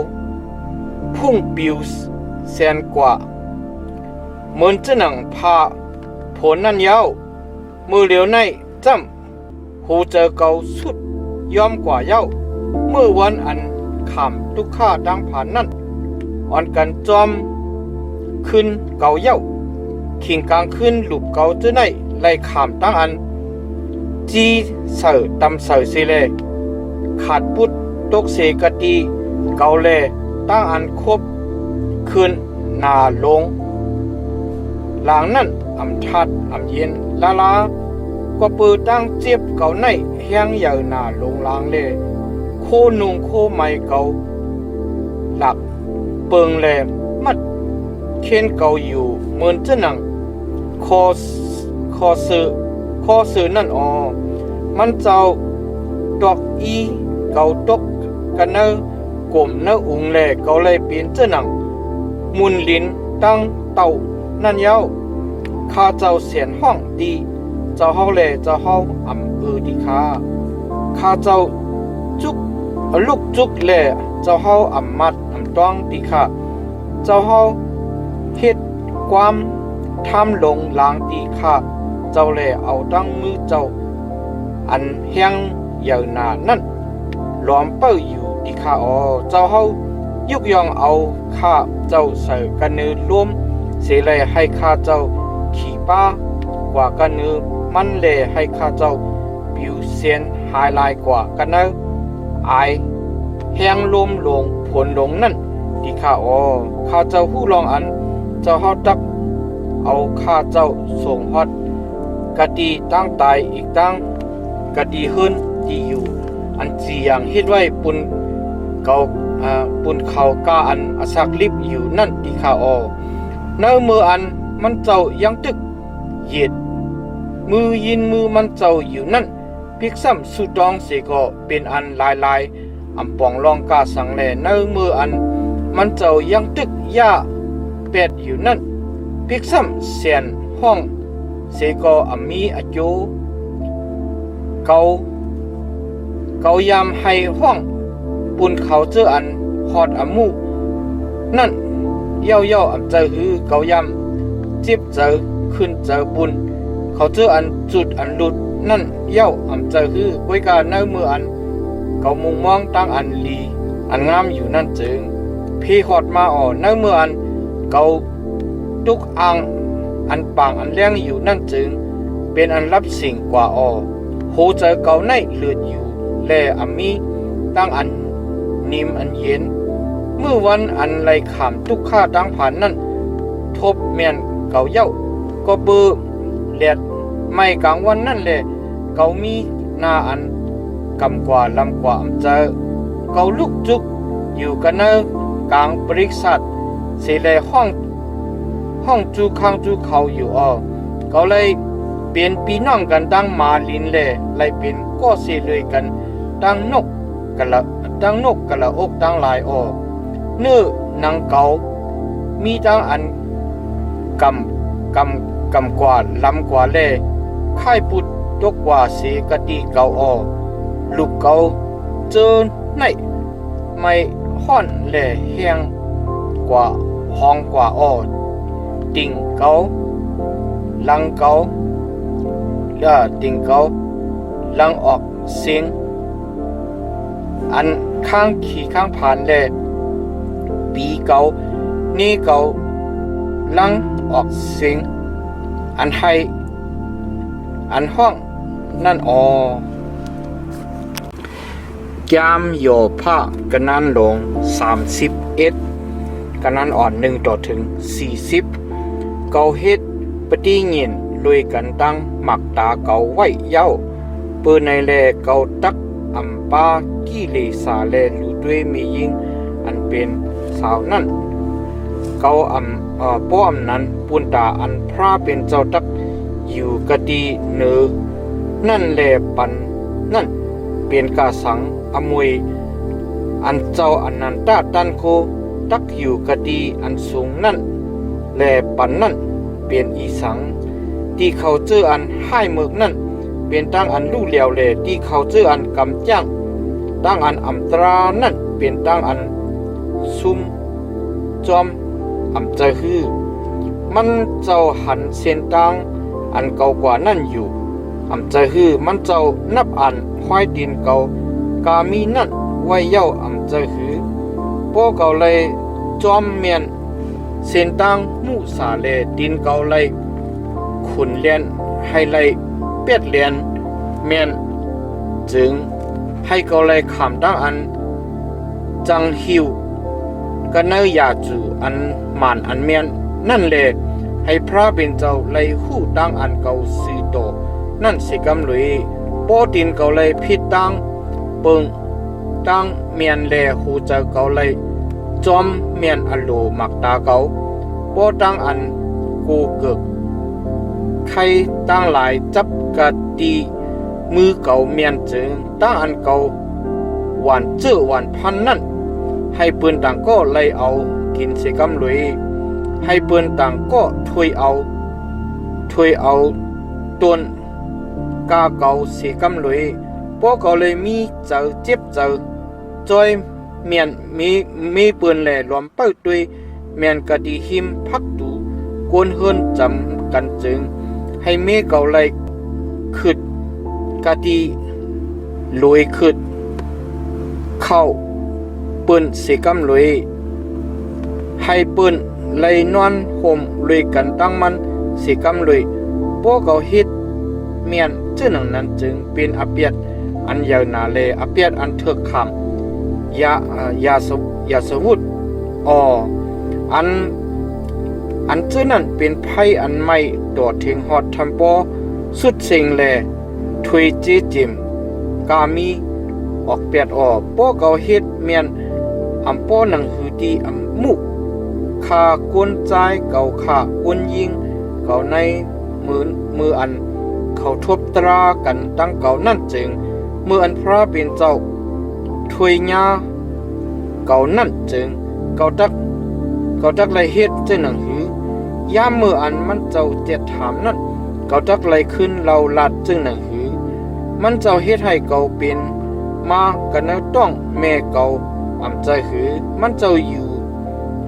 พุ่งปิวแสนกว่าเหมือนจะหนังพาผลนั่นยาวมือเหลียวในจำหูเจอเกาสุดยอมกว่าเย้าเมื่อวันอันขามทุกข้าดังผ่านนั่นอ่อนกันจอมขึ้นเกาเย้าขิงกลางขึ้นหลุบเกาเจ้าในไล่ขามตั้งอันจีเสือตำเสือเสเลขาดปุดตกเสกตีเกาเลตั้งอันครบขึ้นนาลงหลังนั้นอำทัดอำเย็นลาลาก็เปิดตั้งเจ็บเกาในแห้งใหญ่หนาลงลางเลโคนุงโคไม่เกาหลักเปิงแลมัดเค้นเกาอยู่เหมือนจะหนังคอสื่อนั่นมันเจ้าดอกอีเกาตกกันเนอกลมเนอุงแลเกาเลยเปลี่ยนจะหนังมุนลิ้นตั้งเต่านั่นยาวข้าเจ้าเสียนห้องดีเจ้าเฮาแลเจ้าเฮาอำดีข้าเจ้าจุกลูกจุกแลเจ้าเฮาอำมัดอำต้องดีข้าเจ้าเฮาเฮ็ดความทำลงลางดีข้าเจ้าแลเอาตั้งมือเจ้าอันแห้งใหญ่หนานั่นล้อมเป้าอยู่ดีข้าเจ้าเฮายุกยองเอาข้าเจ้าใส่กันเนื้อรวมเสียเลยให้ข้าเจ้าขี่ป้ากว่ากันเนื้อมันเลยให้ข้าเจ้าผิวเสียนหายลายกว่ากันเนื้อไอแห้งลมลงผลลงนั่นดีข้าข้าเจ้าผู้ลองอันเจ้าเฮาตักเอาข้าเจ้าส่งฮอดกะดีตั้งตายอีกตั้งกะดีขึ้นดีอยู่อันจีอย่างเฮ็ดไว้ปุ่นเก่าปุ่นเขากาอันอสักลิบอยู่นั่นดีข้าเนื้อมืออันมันเจ้ายังตึกเหยียดมือยินมือมันเจ้าอยู่นั่นพิกซ้ำสุดองเสก็เป็นอันลายอำปองลองกาสังแลเนื้อมืออันมันเจ้ายังตึกย่าเป็ดอยู่นั่นพิกซ้ำเสียนห้องเสก็มีอโจเกายามให้ห้องปุ่นเขาเจออันฮอดอมูนั่นเย่าอำเจอหือเกายำจิบเจอขึ้นเจอปุ่นเขาเจออันจุดอันหลุดนั่นเย่าอำเจอหือไว้กาเนื้อมืออันเกามุงมองตั้งอันลีอันงามอยู่นั่นจึงพี่ฮอดมาเนื้อมืออันเกาตุกอ่างอันปางอันเลี้ยงอยู่นั่นจึงเป็นอันรับสิ่งกว่าโหเจอเกาในเลือดอยู่แลมีตั้งอันนิ่มอันเย็นเมื่อวันอันไรขามทุกข้าดังผ่านนั่นทบเมียนเกาเย้าก็เบื่อเลียดไม่กลางวันนั่นแหละเกามีหน้าอันกำกว่าลำกว่าอำเจอเกาลุกจุกอยู่กันเนกลางบริษัทเสียเลยห้องจูข้างจูเขาอยู่เกาเลยเปลี่ยนปีน้องกันดังมาลินเลยเลยเป็นก็เสียเลยกันดังนกกะละอกดังหลายเนื้อนางเกามีดังอันกำกว่าลำกว่าเล่ค่ายปุดตกกว่าเสกติเกาลูกเกาเจอในไม่ห้อนแหล่แห้งกว่าห้องกว่าติ่งเกาลังเกาติ่งเกาลังออกเสียงอันข้างขี่ข้างผ่านแหล่ปีเกานี่เกาลังออกเสียงอันให้อันห้องนั่นยามโยผ้ากันนั้นลง31กันนั้นอ่อน1ต่อถึง40เกาเฮ็ดปฏิเงียนลุยกันตั้งหมักตาเกาไว้เย้าปืนในแลเกาตักอำปากิเลสาแลลูด้วยมียิงอันเป็นสาวนั่นเกาป้อมนั้นปุนตาอันพระเป็นเจ้าตักอยู่กะดีเนือนั่นแลปันนั่นเป็นกาสังอมวยอันเจ้าอันนันตาตันโคตักอยู่กะดีอันสูงนั่นแลปันนั่นเป็นอีสังที่เขาเจออันให้เมือกนั่นเป็นตั้งอันลู่เหลียวแลที่เขาเจออันกำจ้างตั้งอันอำตรานั่นเป็นตั้งอัน ซุ่มจอมจะฮือมันเจ้าหันเส้นตังอันเก่ากว่านั่นอยู่จะฮือมันเจ้านับอันควายดินเก่ากามีนั่นไว้เย้าจะฮือพวกเก่าเลยจอมเมียนเส้นตังมุสาเลดินเก่าเลยขุนเลียนให้เลยเปียดเลียนเมียนจึงให้เก่าเลยขามตั้งอันจังหิวก็เนยาจูอันหมานอันเมียนนั่นแหละให้พระเป็นเจ้าเลยหู้ตั้งอันเก่าซื้อโตนั่นสิกำลุยป้อดินเก่าเลยพิดตั้งเปิงตั้งเมียนแลหูเจ้าเก่าเลยจอมเมียนอโลมักตาเก่าป้อตั้งอันกูเกิกใครตั้งหลายจับกะตีมือเก่าเมียนจึงตั้งอันเก่าหวานเจื้อหวานพันนั่นให้ปืนต่างก็เลยเอากินเสกำลุยให้ปืนต่างก็ถวยเอาต้นกาเก่าเสกำลุยพวกเขาเลยมีเจอเจ็บเจอจอยเมียนมีปืนแหล่รวมเป้าด้วยเมียนกะดีหิมพักดูกวนเฮินจำกันจึงให้เมเก่าเลยขึ้นกะดีลอยขึ้นเข้าปืนเสกำลุยให้ปืนเลยนอนห่มลุยกันตั้งมันเสกำลุยพวกเขาฮิตเมียนชื่อหนังนั้นจึงเป็นอาเปียดอันยาวนาเลอาเปียดอันเถือกคำยาสวุธอันชื่อนั้นเป็นไพ่อันไม่ตัวเทงฮอดทัมโปสุดเซ็งแลถุยจีจิมกามีออกเปียดพวกเขาฮิตเมียนอัมโปหนังหือดีมุกขากุนใจเก่าขากุนยิงเก่าในมืออันเขาทบตรากันตั้งเก่านั่นจึงมืออันพระเป็นเจ้าถวยญาเก่านั่นจึงเก่าตักไรเฮ็ดเจ้าหนังหือย่ามมืออันมันเจ้าเจ็ดถามนั่นเก่าตักไรขึ้นเราลัดจึงหนังหือมันเจ้าเฮ็ดให้เก่าเป็นมากันแล้วต้องแม่เก่าใจหือมันเจ้าอยู่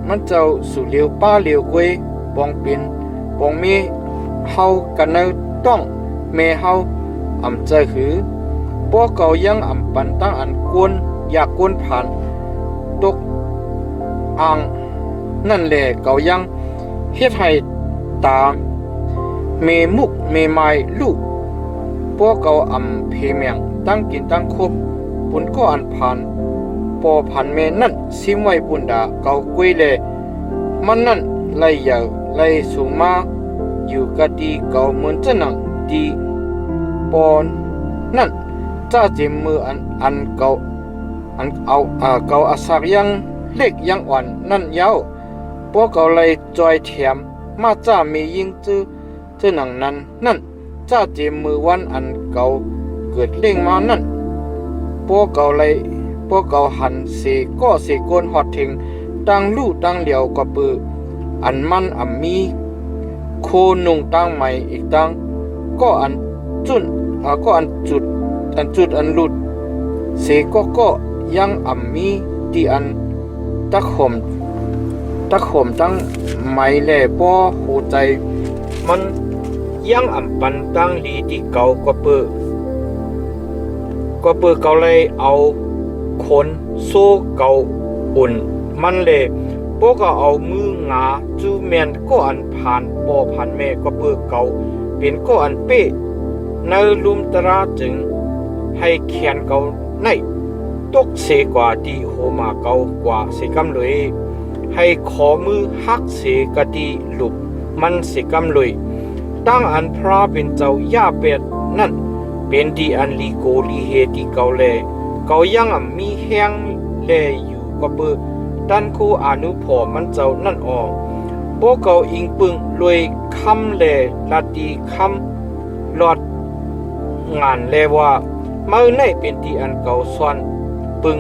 มันเจ้าสู่เลียวป้าเลียวกวยปองเป็นปองมีเฮากันแล้วต้องแม่เฮาใจหือพวกเก่ายังปันตั้งอันกวนอยากกวนผ่านตกอ่างนั่นแหละเก่ายังเฮ็ดให้ตาเมมุกเมไม้ลูกพวกเก่าเพเมียงตั้งกินตั้งคบปุ่นก็อันผ่านปอพันเมนั่นซิมไว้ปุ่นดาเก่ากุยเลยมันนั่นไล่ยาวไล่สูงมาอยู่กะดีเก่าเหมือนจะหนังดีปอนนั่นจ้าเจมมืออันเก่าอันเอาเก่าอาศักยังเล็กยังอ่อนนั่นยาวพวกเก่าเลยจอยแถมมาจ้ามียิงจื้อหนังนั้นนั่นจ้าเจมมือวันอันเก่าเกิดเล่งมานั่นพวกเก่าหันเสก็เสโกนหอดถึงตั้งลู่ตั้งเหลียวก็ปืออันมันมีโคนุงตั้งใหม่อีกตั้งก็อันจุดอันหลุดเสก็ยังมีที่อันตะข่มตั้งไม้แหล่ป้อหูใจมันยังปันตั้งลีที่เก่าก็ปือเก่าเลยเอาคนโซ่เก่าอุ่นมันเลยพวกก็เอามืองาจูเมียนก็อันผ่านปอผ่านแม่ก็ปือเก่าเป็นก็อันเป้ในลุมตราจึงให้เขียนเก่าในตกเสกว่าดีโหมาเก่ากว่าเสกำเลยให้ขอมือฮักเสกดีหลุบมันเสกำเลยตั้งอันพระเป็นเจ้าย่าเป็ดนั่นเป็นดีอันลีโกลีเฮดีเก่าแลเก่ายังมีแห้งแลอยู่ก็เปิดดันคูอนุพอมันเจ้านั่นออกพวกเก่าอิงปึงรวยคำแลลาดีคำหลอดงานแลว่าเมื่อในเป็นดีอันเก่าซ้อนปึง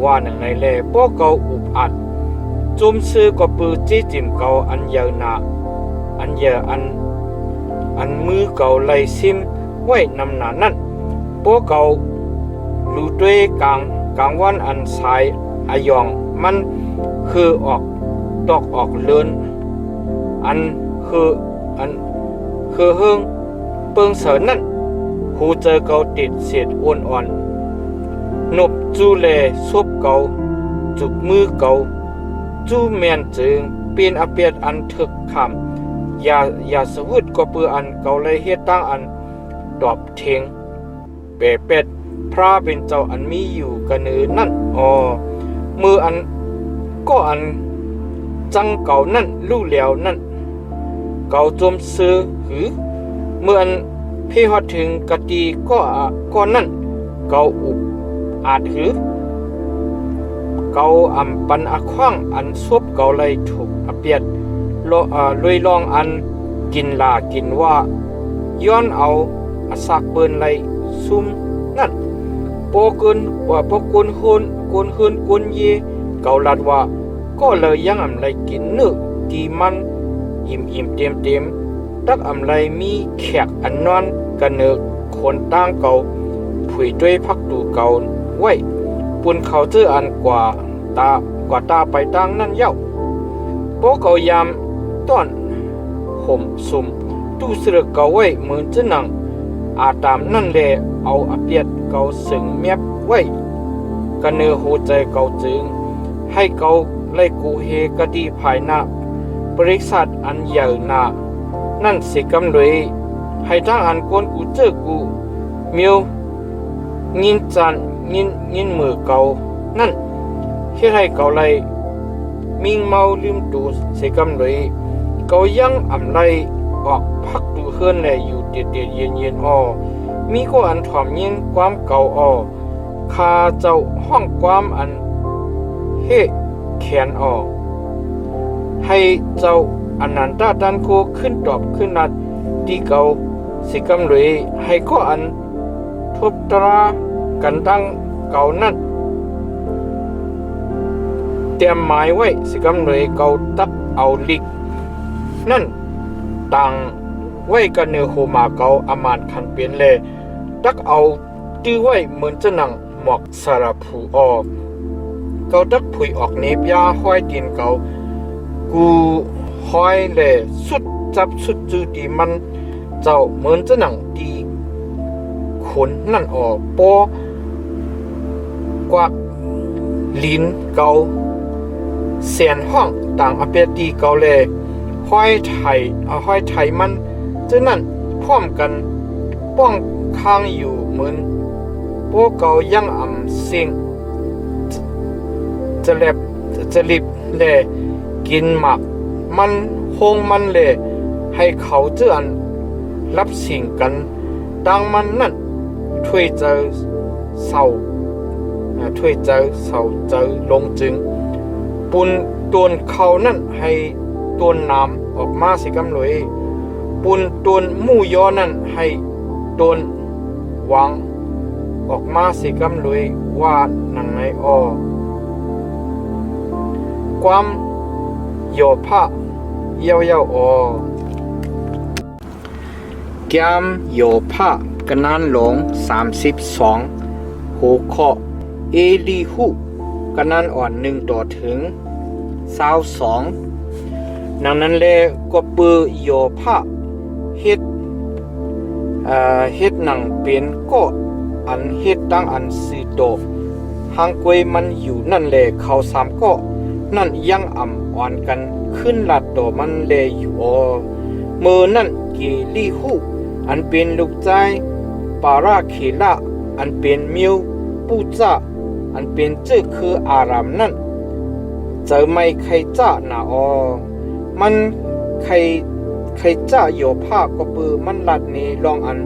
ว่าหนังในแลพวกเก่าอุบอัดจุมซื้อก็ปือจี้จิมเก่าอันยาวนาอันเยอะอันมือเก่าไล่ซิมไว้นำหนานั่นพวกเก่าลู่ด้วยกลางวันอันสาย อายองมันคือออกดอกออกเลินอันคือเฮิงเปิงเสรินนั่นหูเจอเกาติดเศษอ้วนอ่อนนบจูเลซบเกาจุกมือเกาจูแมนจึงเป็นอาเปียดอันถึกคำอย่าสวุดก็เปืออันเกาเลยเฮ็ดตั้งอันดอบเทงเปเป็ดพระเป็นเจ้าอันมีอยู่กันเนือนั่นมืออันก็อันจังเก่านั่นลู่แล้วนั่นเก่าจมซื้อหือเมื่ออันพี่ฮอดถึงกะตีก็นั่นเก่าอุบอาจหือเก่าอำปันอาคว้างอันซบเก่าเลยถูกอเปียดลุยลองอันกินลากินว่าย้อนเอาอาศักเปิ้นเลยซุ่มนั่นโปกุนหุนกุนเยเกาลัดว่าก็เลยยังอำไรกินเนื้อที่มันอิ่มเต็มตักอำไรมีแขกอันนอนกันเนื้อคนตั้งเก่าผุยด้วยพักดูเก่าไว้ปุ่นเขาเจออันกว่าตาไปตั้งนั่นเย้าโปเกายามต้อนห่มซุ่มตู้เสือเก่าไว้เหมือนจะนังอาตามนั่นแหละเอาอเปียดเก่าสึงแมบไว้กันเนื้อหัวใจเก่าจึงให้เก่าไล่กูเฮกะดีภายหน้าบริษัทอันใหญ่หน้านั่นสิกำเลยให้ทั้งอันกวนกูเจอกูเมียวงินจันงินมือเก่านั่นเฮ็ดให้เก่าไล่มิงเมาลืมตูสิกำเลยเก่ายังอำไล่ออกพักดูเฮือนแลอยู่เด็ดเย็นมีก็อันถ่อมยิงความเก่าคาเจ้าห้องความอันเฮแขนให้เจ้าอนันตาดันโคขึ้นตอบขึ้นนัดดีเก่าสิกำเลยให้ก็อันทบตรากันตั้งเก่านั่นเตรียมหมายไว้สิกำเลยเก่าตักเอาลิกนั่นต่างไว้กันเนื้อโฮมาเกาอามานคันเปลี่ยนเลยตักเอาตื้อไว้เหมือนจะนั่งหมอกสารผูเกาตักผุยออกเนบยาห้อยตีนเกากูห้อยเลยสุดจับสุดจืดดีมันเจ้าเหมือนจะนั่งดีขนนั่นปอกวักลิ้นเกาเสียนห้องต่างอเปียตีเกาเลยห้อยไถมันจะนั่นพร้อมกันป้องค้างอยู่เหมือนพวกเกายังอ่ำเสียงจะลิบแลกินหมักมันโฮงมันแลให้เขาเจือนรับสิ่งกันดังมันนั่นถ้วยเจอเศร้าเจอลงจึงปุนตวนเขานั่นให้ตวนน้ำออกมาสิกำเลยปุนตวนหมู่ย่อนั่นให้ตวนวางออกมาสิกำเลยว่าหนังในความโยพะเยาแกมโยพะกนันหลง32หูเคาะเอลีหุกนันอ่อน1ต่อถึง22ดังนั้นแลก็ปือโยพะเฮ็ดหนังเป็นก็อันเฮ็ดตั้งอันสีโตหางกวยมันอยู่นั่นแลเขา3ก็นั่นยังอ่ำอ่อนกันขึ้นลัดโตมันแลอยู่มือนั่นเกลีหูอันเป็นลูกใจปาราเคละอันเป็นมิวปูจ้าอันเป็นชื่อคืออารามนั่นเจอไม่ใครจ้านามันใครจ้าโยภาก็ปือมันลัดนี้ลองอัน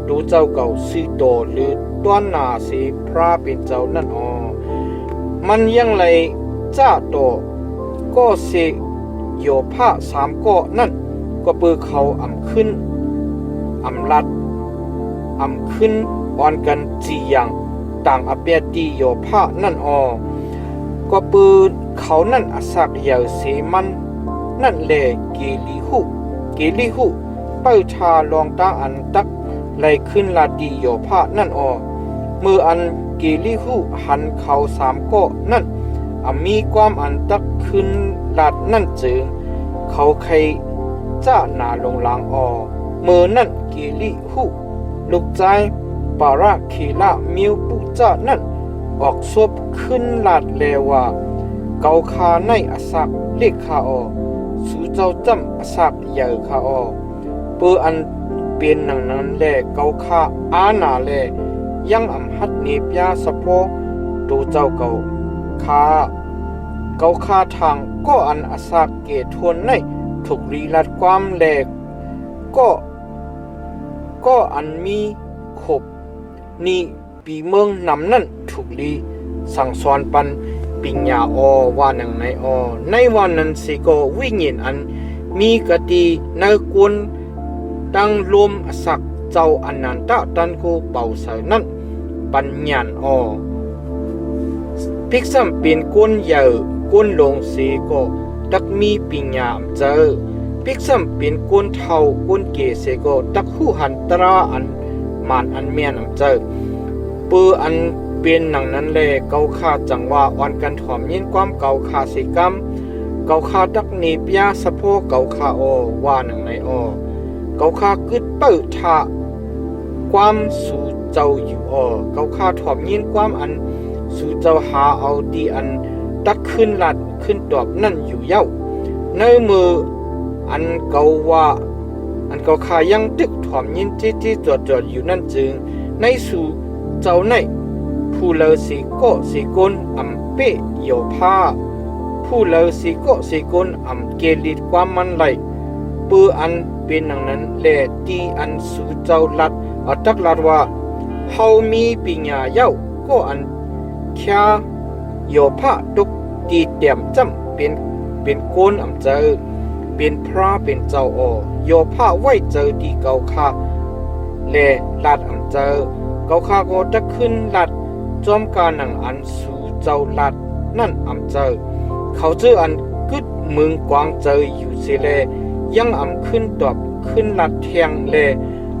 ดูเจ้าเก่าซีโตหรือต้นนาสีพระเป็นเจ้านั่นมันยังไรจ้าโตก็เสโยภา3ก็นั่นก็ปือเขาอ่ำขึ้นอ่ำลัดอ่ำขึ้นอ่อนกันจีอย่างต่างอเปียตีโยภานั่นก็ปืนเขานั่นอาศักเยาเสมันนั่นแลเกลีหุเป้าชาลองตั้งอันตักไล่ขึ้นลาดีโยภานั่นมืออันเกลีหุหันเขา3ก็นั่น มีความอันตักขึ้นลาดนั่นจึงเขาใครจ้าหนาลงหลังเมื่อนั่นกิลิหุลูกใจปาราคีลามิวปุจ้านั่นออกซบขึ้นลาดเลว่าเกาคาในอสักเล็กคาสู่เจ้าจำอสักใหญ่คาเปื่ออันเป็นหนังนั้นแลเกาคาอาณาแลยังอำหัดเนปยาสะโพตูเจ้าเกาคาทางก็อันอสักเกทวนในถูกรีลัดความแลก็อันมีขบนี่ปีเมืองนำนั่นถูกลีสั่งสอนปันปิญญาว่าหนังในวันนั้นสิก็วิญญาณอันมีกติในกวนตั้งรวมสักเจ้าอนันตตันกูเป่าใส่นั่นปัญญาพิกซัมเป็นกวนใหญ่กวนลงสิก็ตักมีปิญญาเจอพิกซัมเป็นกวนเท่ากวนเกสิก็ตักหูหันตราอันมันอันเมียนเจอเปื่ออันเป็นหนังนั้นแลเกาคาจังว่าอ่อนกันถ่อมยินความเกาคาสิกรรมเกาคาดักนีปยาสะโพเกาคาว่าหนังในเกาคากึดเปิดทาความสู่เจ้าอยู่เกาคาถ่อมยินความอันสู่เจ้าหาเอาดีอันดักขึ้นลัดขึ้นตอบนั่นอยู่เย้าในมืออันเกาว่าอันเกาคายังตึกถ่อมยินที่จอดอยู่นั่นจึงในสู่เจ้าในผู้เลอสีก็สีกุนอำเปะโยภาผู้เลอสีก็สีกุนอำเกลิดความมันไหลปืออันเป็นหนังนั้นแลตีอันสู่เจ้าลัดตักลัดว่าเฮามีปิญญาเย้าก็อันแค่โยภาตุกตีเต็มจำเป็นกุนอำเจอเป็นพระเป็นเจ้าโยภาไว้เจอดีเกาคาแลลัดอำเจอเกาคาก็ตักขึ้นลัดจอมการหนังอันสู่เจ้าลัดนั่นอำเจอเขาเจออันกึดเมืองกวางเจออยู่เสเลยังอำขึ้นตอบขึ้นลัดเทียงเล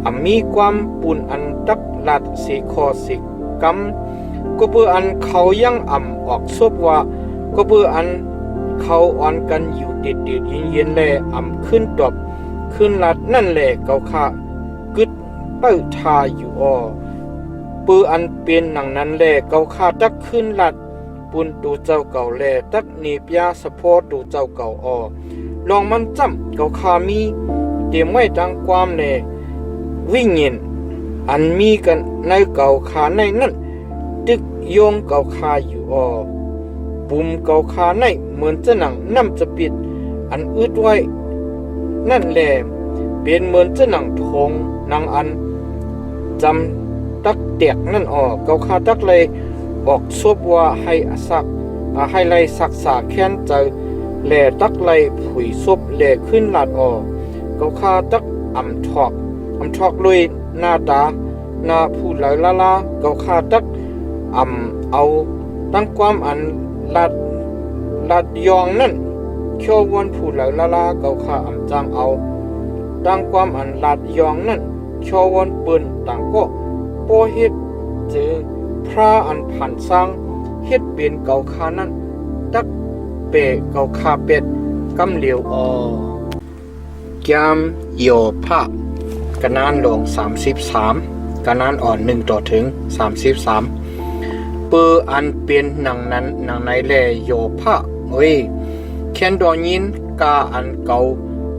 อำมีความปุ่นอันตักลัดสีคอสีกำก็เพื่ออันเขายังอำออกซบว่าก็เพื่ออันเขาอ่อนกันอยู่เด็ดเย็นแลอำขึ้นตอบขึ้นลัดนั่นแหละเกาคากึดเป้าทาอยู่ปืออันเป็นหนังนั้นแลเกาคาตักขึ้นลัดปุนตูเจ้าเก่าแลตักนีปยาสะโพตูเจ้าเก่าลองมันจำเกาคามีเตรียมไว้ดังความแลวิ่งเงินอันมีกันในเก่าคาในนั้นตึกโยงเก่าคาอยู่ปุ่มเก่าคาในเหมือนจะหนังน้ำจะปิดอันอึดไว้นั่นแลเป็นเหมือนจะหนังทงหนังอันจำตักเตียกนั่นเกาคาตักเลยออกซบว่าให้ให้ไล่ศักษาแค้นใจแลตักไล่ผุยซบแลขึ้นลาดเกาคาตักอำทอกลุยหน้าตาหน้าผู้ไหลละเกาคาตักเอาตั้งความอันลาดยองนั่นเขียววนผู้ไหลละเกาคาจังเอาตั้งความอันลาดยองนั่นเขียววนปืนต่างก็โปเฮ็ดเจอพระอันผ่านสร้างเฮ็ดเป็นเกาคานั้นตักเปเกาคาเป็ดกำเหลียวแกมโยพะกะนานลง33กะนานอ่อน1ต่อถึง33เปออันเป็นหนังนั้นหนังในแลโยพะแคนดอยินกาอันเก่า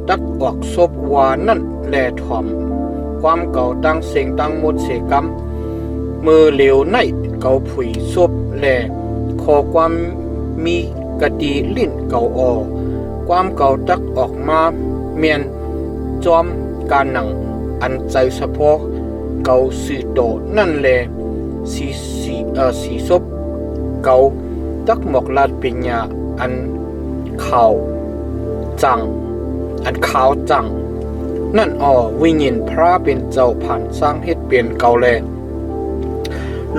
ตักออกซบวานั่นแลถ่อมความเก่าตั้งเสียงตั้งหมดเสกรรมมือเหลวในเก่าผุยซบแลขอความมีกะดีลิ้นเก่าความเก่าตักออกมาเมียนจอมการหนังอันใจเฉพาะเก่าสื่อโตนั่นแลสีซบเก่าตักหมอกลาดปิญญาอันขาวจังนั่นวิญญาณพระเป็นเจ้าผ่านสร้างเฮ็ดเป็นเก่าแล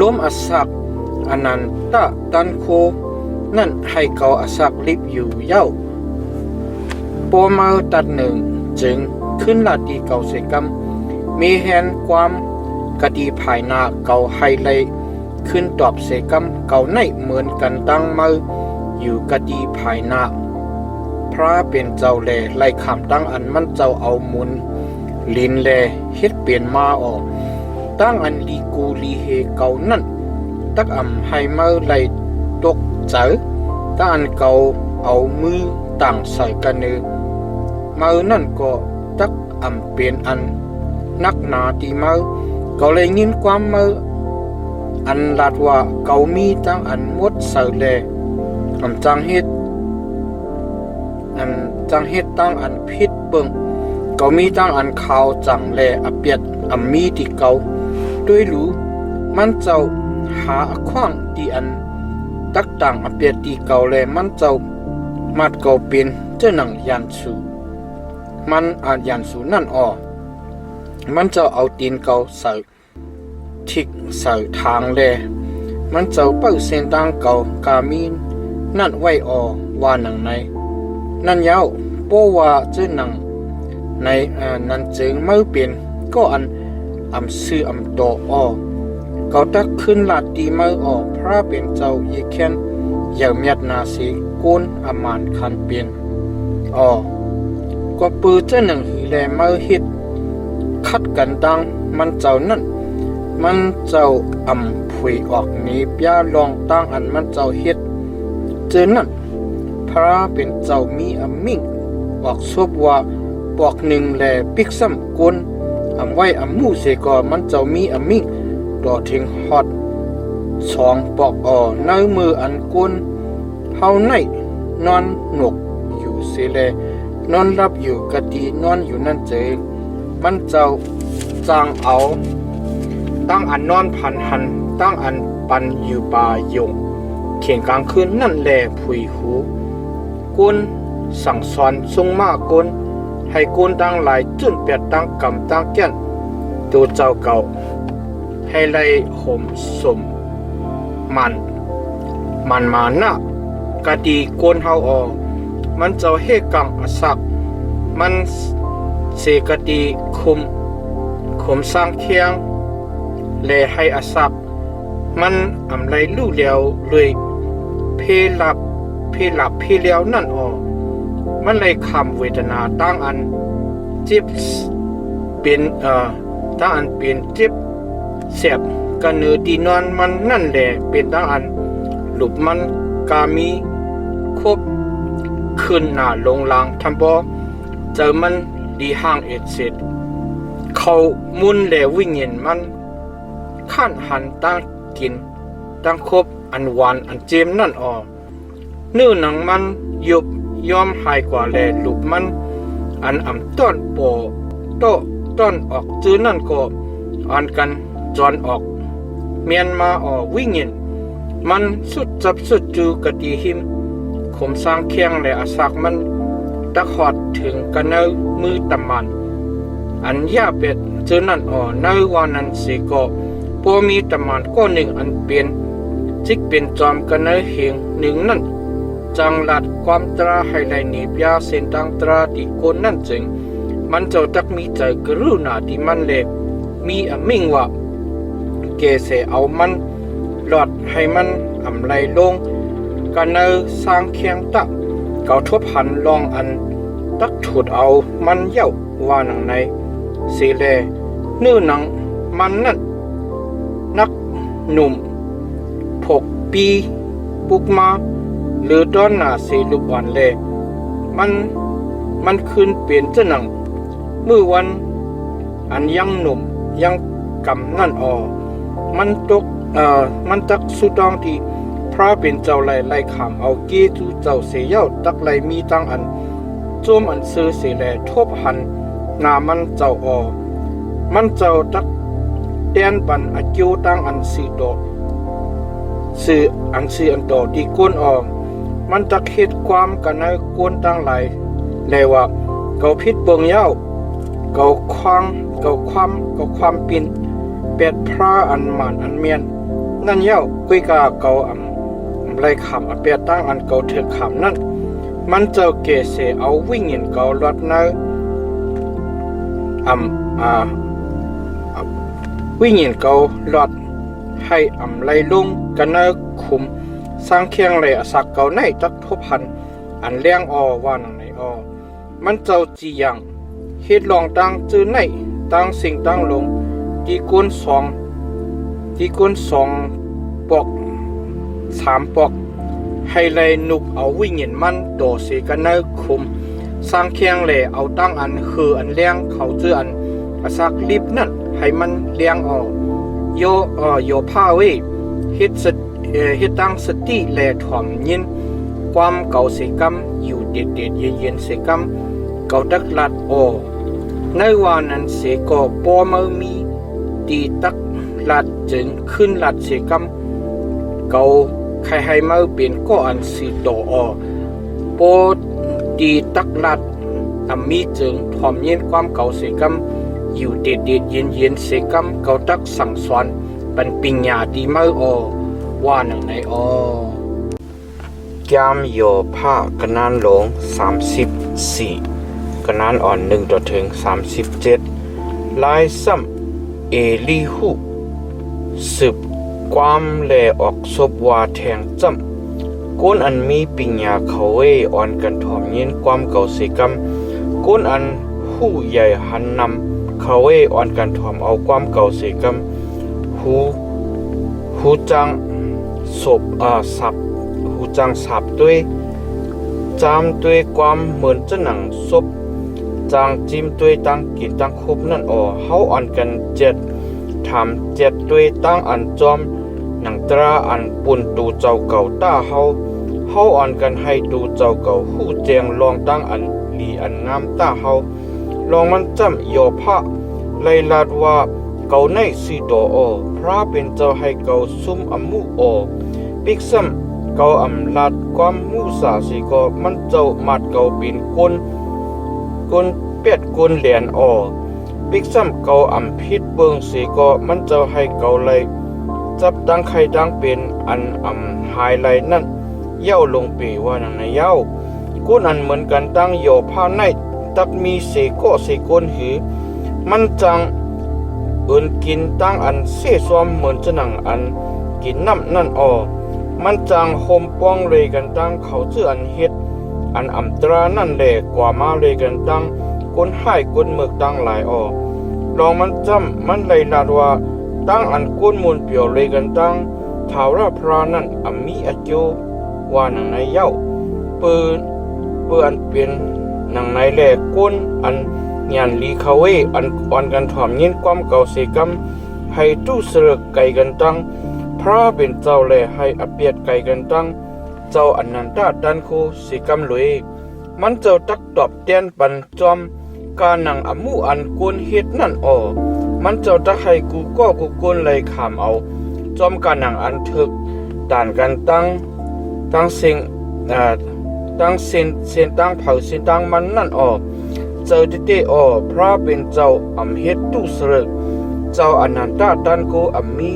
ล้มอสักอนันตะตันโคนั่นให้เก่าอสักลิบอยู่เย้าปอมาตัดหนึ่งจึงขึ้นลาดีเก่าเสกรรมมีแหนความกะดีภายหน้าเก่าไฮไลขึ้นตอบเสกรรมเก่าในเหมือนกันตั้งมือ อยู่กะดีภายหน้าพระเป็นเจ้าแลไล่ขามตั้งอันมันเจ้าเอามุนลินแลเฮ็ดเปลี่ยนมาออกตั้งอันลีกูลีเฮเก่านั่นตักให้เมื่อไล่ตกเจอตั้งอันเก่าเอามือต่างใส่กันเนื้อเมื่อนั่นก็ตักเป็นอันนักหนาตีเมื่อก็เลยยินความเมื่ออันลาดว่าเก่ามีตั้งอันมดใส่แลจังเฮ็ดตั้งอันพิษเบิ่งก็มีตั้งอันข่าวจังแลเปียดมีที่เก่าด้วยรู้มันเจ้าหาขว้างที่อันตักต่างเปียดที่เก่าแลมันเจ้ามัดเก่าเป็นเจ้าหนังยันสูมันยันสูนั่นมันเจ้าเอาตีนเก่าใส่ทิกใส่ทางแลมันเจ้าเป้าเส้นทางเก่ากามีนั่นไว้ว่าหนังในนั่นยาวโปว่าเจ้าหนังในนั้นจึงเมื่อเปลี่ยนก็อันซื้อโตเขาตักขึ้นลาดตีเมื่อพระเป็นเจ้าเยเคนอย่างเมียดนาสีกุนมานคันเปลี่ยนก็ปือเจ้าหนังหีแลเมื่อฮิตคัดกันดังมันเจ้านั่นมันเจ้าผุยออกนี้ปยาลองตั้งอันมันเจ้าเฮ็ดเจอนั่นพระเป็นเจ้ามีมิ่งออกซบว่าปอกหนึ่งแลปิกซ้ำกุนไว้มู่เสกอมันเจ้ามีมิ่งดอทิ้งฮอดสองปอกในมืออันกุนเฮาในนอนหนกอยู่เสแลนอนรับอยู่กะดีนอนอยู่นั่นเจมันเจ้าจางเอาตั้งอันนอนพันหันตั้งอันปันอยู่ป่ายงเขียนกลางคืนนั่นแลผุยหูกุนสั่งสอนทรงมากุนให้กุนตั้งหลายจุนเปียดตั้งกำตั้งแก่นตัวเจ้าเก่าให้ไล่ห่มสมมันมานะกะดีกุนเฮามันเจ้าเฮกังอสักมันเสกะดีคุมสร้างเคียงแลให้อสักมันไรลู่เลียวเลยเพลับเพเลียวนั่นมันเลยคำเวทนาตั้งอันจิบเป็นตั้งอันเป็นจิบเสียบกันเนื้อดีนอนมันนั่นแหละเป็นตั้งอันหลุบมันกามีครบขึ้นหน้าลงลางทำบ่เจอมันดีห่างเอ็ดเสร็จเขามุนแหลวิ่งเงินมันขั้นหันตั้งกินตั้งครบอันหวานอันเจมนั่นเนื้อหนังมันยุบยอมหายกว่าแลหลุบมันอันต้นโปต้นออกจื้อนั่นก็อันกันจอนออกเมียนมาวิ่งเงินมันสุดจับสุดจูกะดีหิมขมสร้างเคียงและอาศักมันตะขอดถึงกันเนมือตำมันอันยาเป็ดจื้อนั่นเนวานันสีก็พอมีตำมันก็หนึ่งอันเปลี่ยนจิกเป็นจอมกันเนเหียงหนึ่งนั่นจังหลัดความตราให้ไหลหนีบยาเส้นทางตราที่คนนั่นจึงมันเจ้าตักมีใจกรุณาที่มันเล็บมีมิ่งว่าเกเสเอามันหลอดให้มันไหลลงกันเนสร้างเคียงตะเกาทบหันลองอันตักถูดเอามันเย้าว่าหนังในสีแลเนื้อหนังมันนั่นนักหนุ่ม6 ปีปุกมาหรือดอนหน้าสีลูกอ่อนเลมันคืนเปลี่ยนเจ้าหนังเมื่อวันอันยังหนุ่มยังกำนั่นมันตักสุดองที่พระเป็นเจ้าไล่ขามเอาเกจูเจ้าเสียเย้าตักไล่มีตั้งอันโจมอันซื้อเสียแลทบหันหน้ามันเจ้ามันเจ้าตักแดนปันอเกียวตั้งอันสีโตสื่ออันโตที่ก้นมันตักเหตุความกันในกวนตั้งหลายเลยว่าเกาพิษเบิงเย้าเกาความปินเป็ดพระอันหมันอันเมียนนั่นเย้ากุยกาเกาไรขำเป็ดตั้งอันเกาเถือกขำนั่นมันเจ้าเกเสเอาวิ่งเงินเกาลอดในวิ่งเงินเกาลอดให้ไรลุงกันในคุม สร้างเคียงเลยสักเก่าในจักทบพันอันเลี้ยงว่าหนังไหนมันเจ้าจีอย่างเฮ็ดลองตั้งจื้อในตั้งสิ่งตั้งลงที่ก้น2ปอก3ปอกให้เลยนุกเอาวิ่งเงินมันโตเสกันเนคุมสร้างเคียงเลยเอาตั้งอันคืออันเลี้ยงเขาจื้ออันสักลิบนั่นให้มันเลี้ยงโยผ้าเวเฮ็ดตั้งสติแลถ่อมยินความเก่าเสกำอยู่เด็ดเย็นเสกำเก่าตักลัดในวันนั้นเสก็ปอมือมีตีตักลัดจึงขึ้นลัดเสกำเก่าใครให้มือเป็นก็อันสีโตปอตีตักลัดมีจึงถ่อมยินความเก่าเสกำอยู่เด็ดเย็นเสกำเก่าตักสั่งสอนเป็นปิญญาดีมือว่าหนังไหนยามโยผ้ากนานหลง34กนานอ่อน1ต่อถึง37ลายซ้ำเอลีหุสืบความแลออกศพว่าแทงจ้ำก้นอันมีปิญญาเขาเวอ่อนกันถ่อมเย็นความเก่าเสกำก้นอันหูใหญ่หันนำเขาเวอ่อนกันถ่อมเอาความเก่าเสกำหูจังศพสับหูจังสับด้วยจามด้วยความเหมือนจะหนังศพจางจิ้มด้วยตั้งกินตั้งคบนั่นเฮาอ่อนกันถามด้วยตั้งอันจอมหนังตราอันปุ่นตูเจ้าเก่าต้าเฮาอ่อนกันให้ตูเจ้าเก่าหู้แจงลองตั้งอันลีอันงามต้าเฮาลองมันจำโยพะไลลาดว่าเก่าในสีโตพระเป็นเจ้าให้เก่าซุ่มอมูปิกซ้ำเก่าอำลาดความมูสาสิก็มันเจ้ามัดเก่าเป็นก้นเป็ดก้นเหรียญปิกซ้ำเก่าอำพิษเบิงสิก็มันเจ้าให้เก่าไหลจับดังไข่ดังเป็นอันหายไหลนั่นเย้าลงเปว่านังในเย้าก้นอันเหมือนกันตั้งโยผ้าในตักมีเสก็เสก้นหือมันจังกินตั้งอันเสซ้อมเหมือนจะหนังอันกินน้ำนั่นมันจางโฮมป้องเลยกันตั้งเขาเชื่ออันเฮ็ดอันตรานั่นแหละกว่ามาเลยกันตั้งก้นให้ก้นเมือกตั้งหลายลองมันจำมันเลยลาดว่าตั้งอันก้นมูลเปียวเลยกันตั้งถาวรพระนั่นมีอโจว่าหนังในเย้าเปิดอันเป็นหนังในแหลกก้นอันงานลีเขาเวอันอ่อนกันถ่อมยินความเก่าเสกำให้ตู้เสลกไก่กันตั้งพระเป็นเจ้าแลให้อเปียดไก่กันตั้งเจ้าอนันตดันโคเสกำลุยมันเจ้าตักตอบเตียนปันจอมการหนังอมูอันกวนเฮ็ดนั่นมันเจ้าตักให้กูกวนเลยขามเอาจอมการหนังอันถึกด่านกันตั้งเสียงตั้งเส้นตั้งเผาเส้นตั้งมันนั่นเจ้าติเตพระเป็นเจ้าเฮ็ดตู้เสลกเจ้าอนันตดันโกมี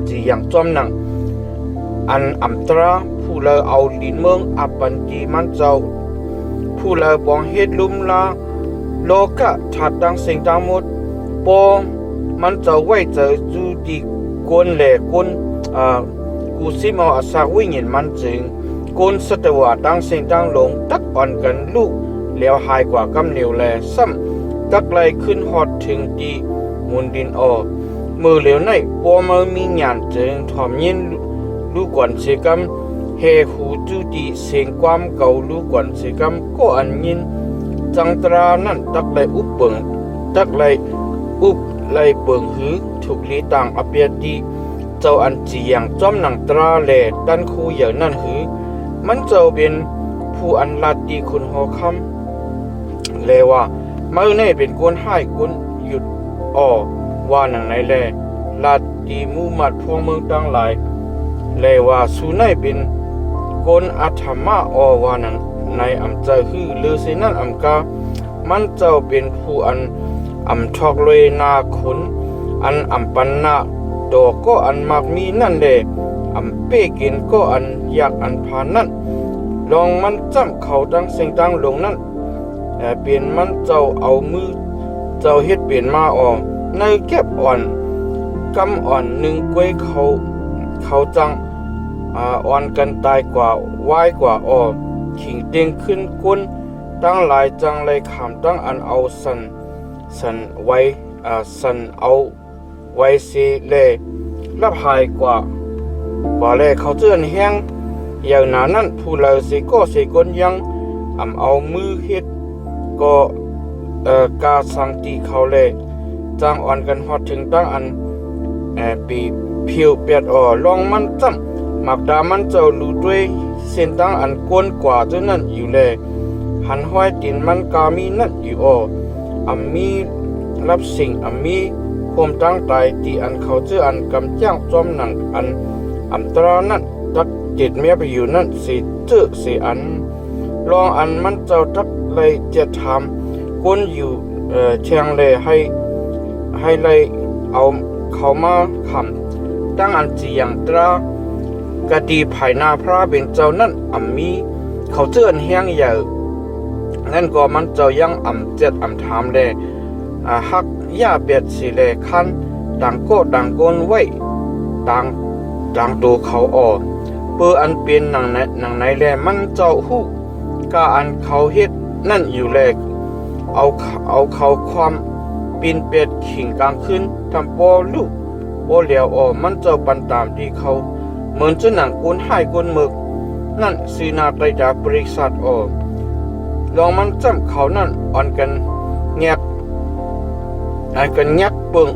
จีอย่างจอมหนังอันตราผู้เลเอาลินเมืองปันจีมันเจ้าผู้เลปองเฮ็ดลุมลาโลกะชัดดังสิ่งทั้งหมดปอมันเจ้าไว้เจอจูดีกวนแหลกวนกูซิมเอาสักวิ่งเห็นมันจึงกวนสตวาดังสิ่งทั้งหลงตักอ่อนกันลูกแล้วหายกว่ากำเหนียวแลซ้ำตักไหลขึ้นฮอดถึงดีมุนดินมือเหลวในปอมือมีงานจึงถ่อมยินลูกก่อนเสกำเฮหูจูดีเสียงความเก่าลูกก่อนเสกำก็อันยินจังตรานั่นตักไหลอุบเปิงหือถูกลีต่างอเปียดีเจ้าอันจีอย่างจอมหนังตราแหลดันคูอย่างนั่นหือมันเจ้าเป็นผู้อันลาดีคุณหอคำเลว่ามือในเป็นก้นให้ก้นหยุดว่าหนังในแลลาดีมูมัดพวงเมืองตั้งหลายเลว่าสูในเป็นก้นอัธมาว่าหนังในเจ้าฮือเลือเสนั่นกามันเจ้าเป็นผู้อันทอกเลยนาขนอันปันนาดอกก็อันมากมีนั่นแหละเป้กินก็อันอยากอันพานนั่นลองมันจำเขาตั้งเสียงตั้งลงนั่นเปลี่ยนมันเจ้าเอามือเจ้าเฮ็ดเปลี่ยนมาในแก็บอ่อนกำอ่อนหนึ่งกล้วยเขาจัง อ่อนกันตายกว่าไหวกว่าขิงเด้งขึ้นก้นตั้งหลายจังเลยขามตั้งอันเอาสันไว้สันเอาไว้เสเลรับหายกว่าเลยเขาเจือนแห้งอย่างนั้นผู้เลสิก็สิกนยังเอามือเฮ็ดก็กาสังตีเขาเลยจางอ่อนกันฮอดถึงตั้งอันปีผิวเปียดลองมันจำมักดามันเจ้าลู่ด้วยเส้นตั้งอันก้นกว่าจนนั่นอยู่เลยหันห้อยตินมันกามีนั่นอยู่มีรับสิ่งมีความตั้งใจที่อันเขาเจออันกำจ้างจอมหนังอันตรานั่นตักจิตเมียไปอยู่นั่นสิเจอสิอันลองอันมันเจ้าตักเลยจะทำก้นอยู่เชียงเลยให้เลยเอาเขามาคำตั้งอันจีอย่างตรากดีภายหน้าพระเป็นเจ้านั่นมีเขาเจออันแห้งใหญ่นั่นก็มันเจ้ายังเจ็ดถามเลยฮักย่าเบียดสิเลคันต่างก็ต่างก้นไว้ต่างตัวเขาเปื้ออันเป็นหนังไหนแลมันเจ้าหู้กาอันเขาเฮ็ดนั่นอยู่แลเอาเขาความปีนเป็ดขิงกลางคืนทำปอลูกโอเหลียวมันเจ้าปันตามที่เขาเหมือนจะหนังก้นให้ก้นหมึกนั่นสีนาไตดาบริษัทลองมันจำเขานั่นอ่อนกันเงียบกันยักเปิง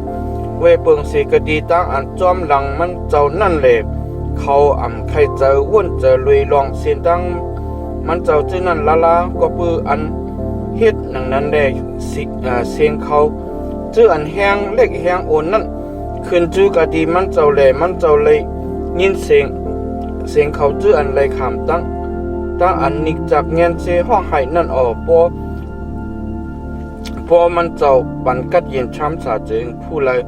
เวเปิงเสกดีตั้งอันจอมหลังมันเจ้านั่นเลยเขาใครเจอว่นเจอลุยลองเสียนตั้งมันเจ้าจื้อนั่นละก็ปื้ออันเฮ็ดหนังนั้นได้เสียงเขาจื้ออันแห้งเล็กแห้งโอนนั่นขึ้นจื้อกะดีมันเจ้าเลยยินเสียงเขาจื้ออันเลยขามตั้งอันนิกจากเงียนเซห้องไห้นั่นพอมันเจ้าปันกัดเย็นช้ำสาจึงผู้เลย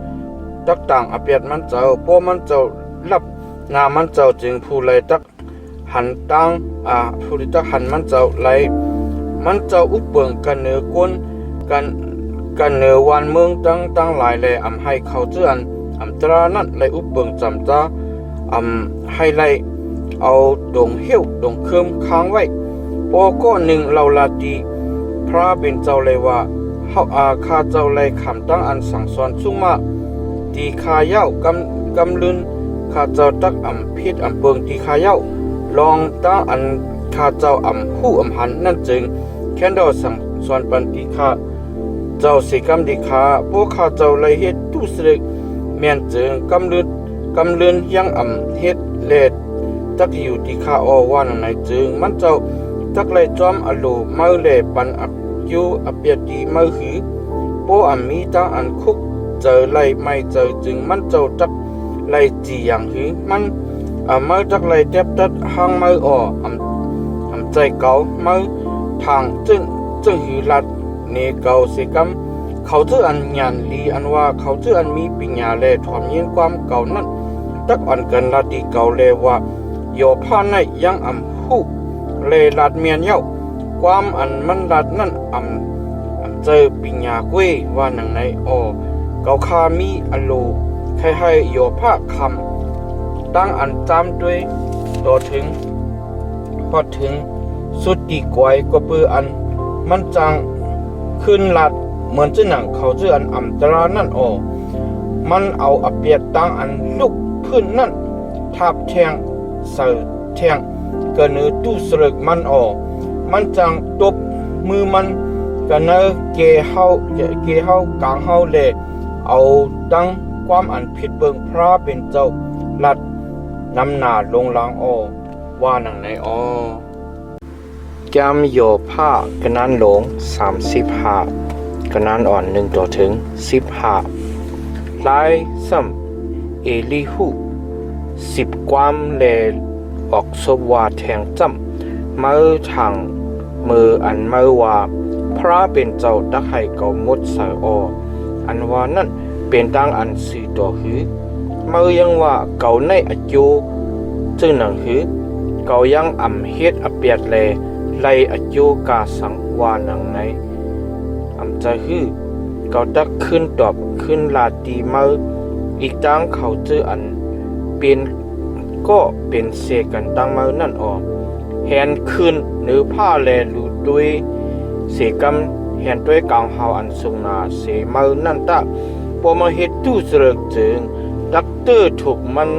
ตักต่างอเปียดมันเจ้าพอมันเจ้ารับนามันเจ้าจึงผู้เลยตักหันตั้งผู้ที่ตักหันมันเจ้าเลยมันเจ้าอุปเปิงกันเนื้อก้นกันเนื้อวันเมืองตั้งหลายเลยให้เขาเจือนตรานั่นเลยอุปเปิงจำจ้าให้เลยเอาดงเหี้ยวดงเคิมค้างไว้พอก็หนึ่งเราลาดีพระเป็นเจ้าเลยว่าข้าเจ้าเลยคำตั้งอันสั่งสอนสุ่มาตีข้าเย้ากำลืนข้าเจ้าตักพิษเปิงตีข้าเย้าลองตั้งอันข้าเจ้าหู้หันนั่นจึงแค่ดอสั่งสอนปันตีข้าเจ้าสิกำดีข้าพวกข้าเจ้าเลยเฮ็ดตู้สึกแม่นจึงกำลืนยังเฮ็ดเลดตักอยู่ที่ข้าว่าไหนจึงมันเจ้าตักเลยจอมอโลเมื่อเลยปันอยู่เปียดีเมื่อหือโปมีตั้งอันคุกเจอเลยไม่เจอจึงมันเจ้าตักเลยจีอย่างหือมันเมื่อตักเลยเด็บตัดห้างเมื่อใจเก่าเมื่อทางจึงหือลัดเนเก่าสิกำเขาเจออันยันลีอันว่าเขาเจออันมีปัญญาเลยถอมยินความเก่านั้นตักอ่อนกันลัดดีเก่าเลยว่าโยผ้าในยังหูเลยลัดเมียนเย้าความอันมันลัดนั่นเจอปัญญากุ้ยว่าหนังในเกาคามีอโลให้โยผ้าคำตั้งอันจำด้วยต่อถึงพอถึงสุดดีกวยก็เปื้ออันมันจังขึ้นลัดเหมือนจะหนังเขาเจออันตรานั่นมันเอาเปียดตั้งอันลุกพื้นนั่นทับแทงเสือแทงกระเนื้อตู้สลึกมันจังตบมือมันกระเนื้อเกเฮากลางเฮาเลยเอาตั้งความอันผิดเบิงพระเป็นเจ้าลัดนำหนาลงล้างว่าหนังในแกมโยผ้ากระนั้นหลง35กระนั้นอ่อน1ต่อถึง15ลายซ้ำเอลิฮู10ความเลออกสวาแทงจำมือทางมืออันมือว่าพระเป็นเจ้าตักให้เกามุดใส่อันว่านั่นเป็นตั้งอันสีตัวหือมือยังว่าเกาในอจูจึงหนังหือเกายังเฮ็ดเปียดเลไลอจูกาสังวานังในใจหือเกาตักขึ้นตอบขึ้นลาดีมืออีกตั้งเขาเจออันเป็น ก็เป็นเสกันตั้งมานั่นออกแหนคืนหรือผ้าแลลูด้วยเสกำแหนด้วยกลางหาวอันทรงนาเสมานั่นตะปอมาเฮ็ดตู้เสริกจึงดักเตอร์ถูกมัน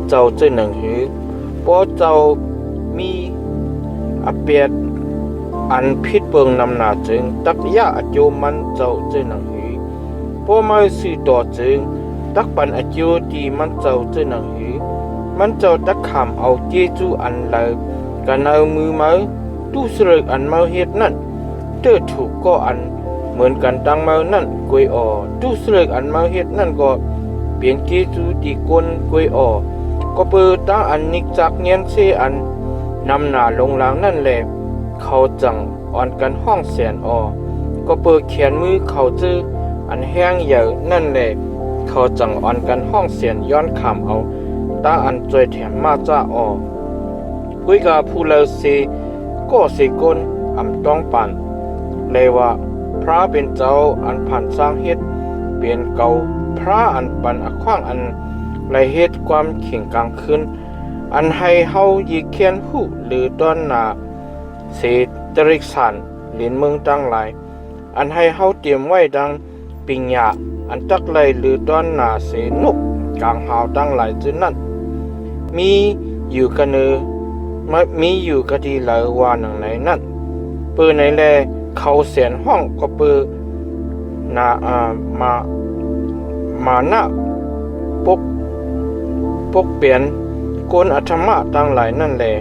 เจ้าเจหนังหือปอเจ้ามีอเปียดอันพิษเปิงนำนาจึงตักยะอโยมันเจ้าเจหนังหือปอมาสื่อต่อจึงตักปันอโยดีมันเจ้าเจหนังหือมันเจ้าตักขามเอาเจจูอันเลยกันเอามือมาตู้เสริกอันมาเฮ็ดนั่นเตอถูกก็อันเหมือนกันตั้งมานั่นกวยอตู้เสริกอันมาเฮ็ดนั่นก็เปลี่ยนเจจูดีกวนกวยอก็เปิดตั้งอันนิกจากเงียนเซอันนำหน้าลงหลังนั่นแหละเขาจังอ่อนกันห้องแสนก็เปิดเขียนมือเขาจื้ออันแห้งใหญ่นั่นแหละเขาจังอ่อนกันห้องเสียนย้อนขำเอาตาอันจอยแถมมาจ้าคุยกับผู้เลเซก็เสกลอำต้องปั่นเลยว่าพระเป็นเจ้าอันผ่านสร้างเฮ็ดเปลี่ยนเก่าพระอันปันอขว้างอันไรเฮ็ดความเข่งกลางคืนอันให้เฮายีเคียนหูหรือต้นนาเศตริกสันเหรียญเมืองตั้งหลายอันให้เฮาเตรียมไว้ดังปิงยาอันตักไหลหรือต้นนาเสนุกกลางหาวตั้งหลายจึงนั้นมีอยู่กันมีอยู่กะดีหลายว่าหนังไหนนั่นเปื้อไหนแลเขาเสียนห้องก็เปื้อนามาหน้าปกเปลี่ยนโกนอัธมะตั้งหลายนั่นแหละ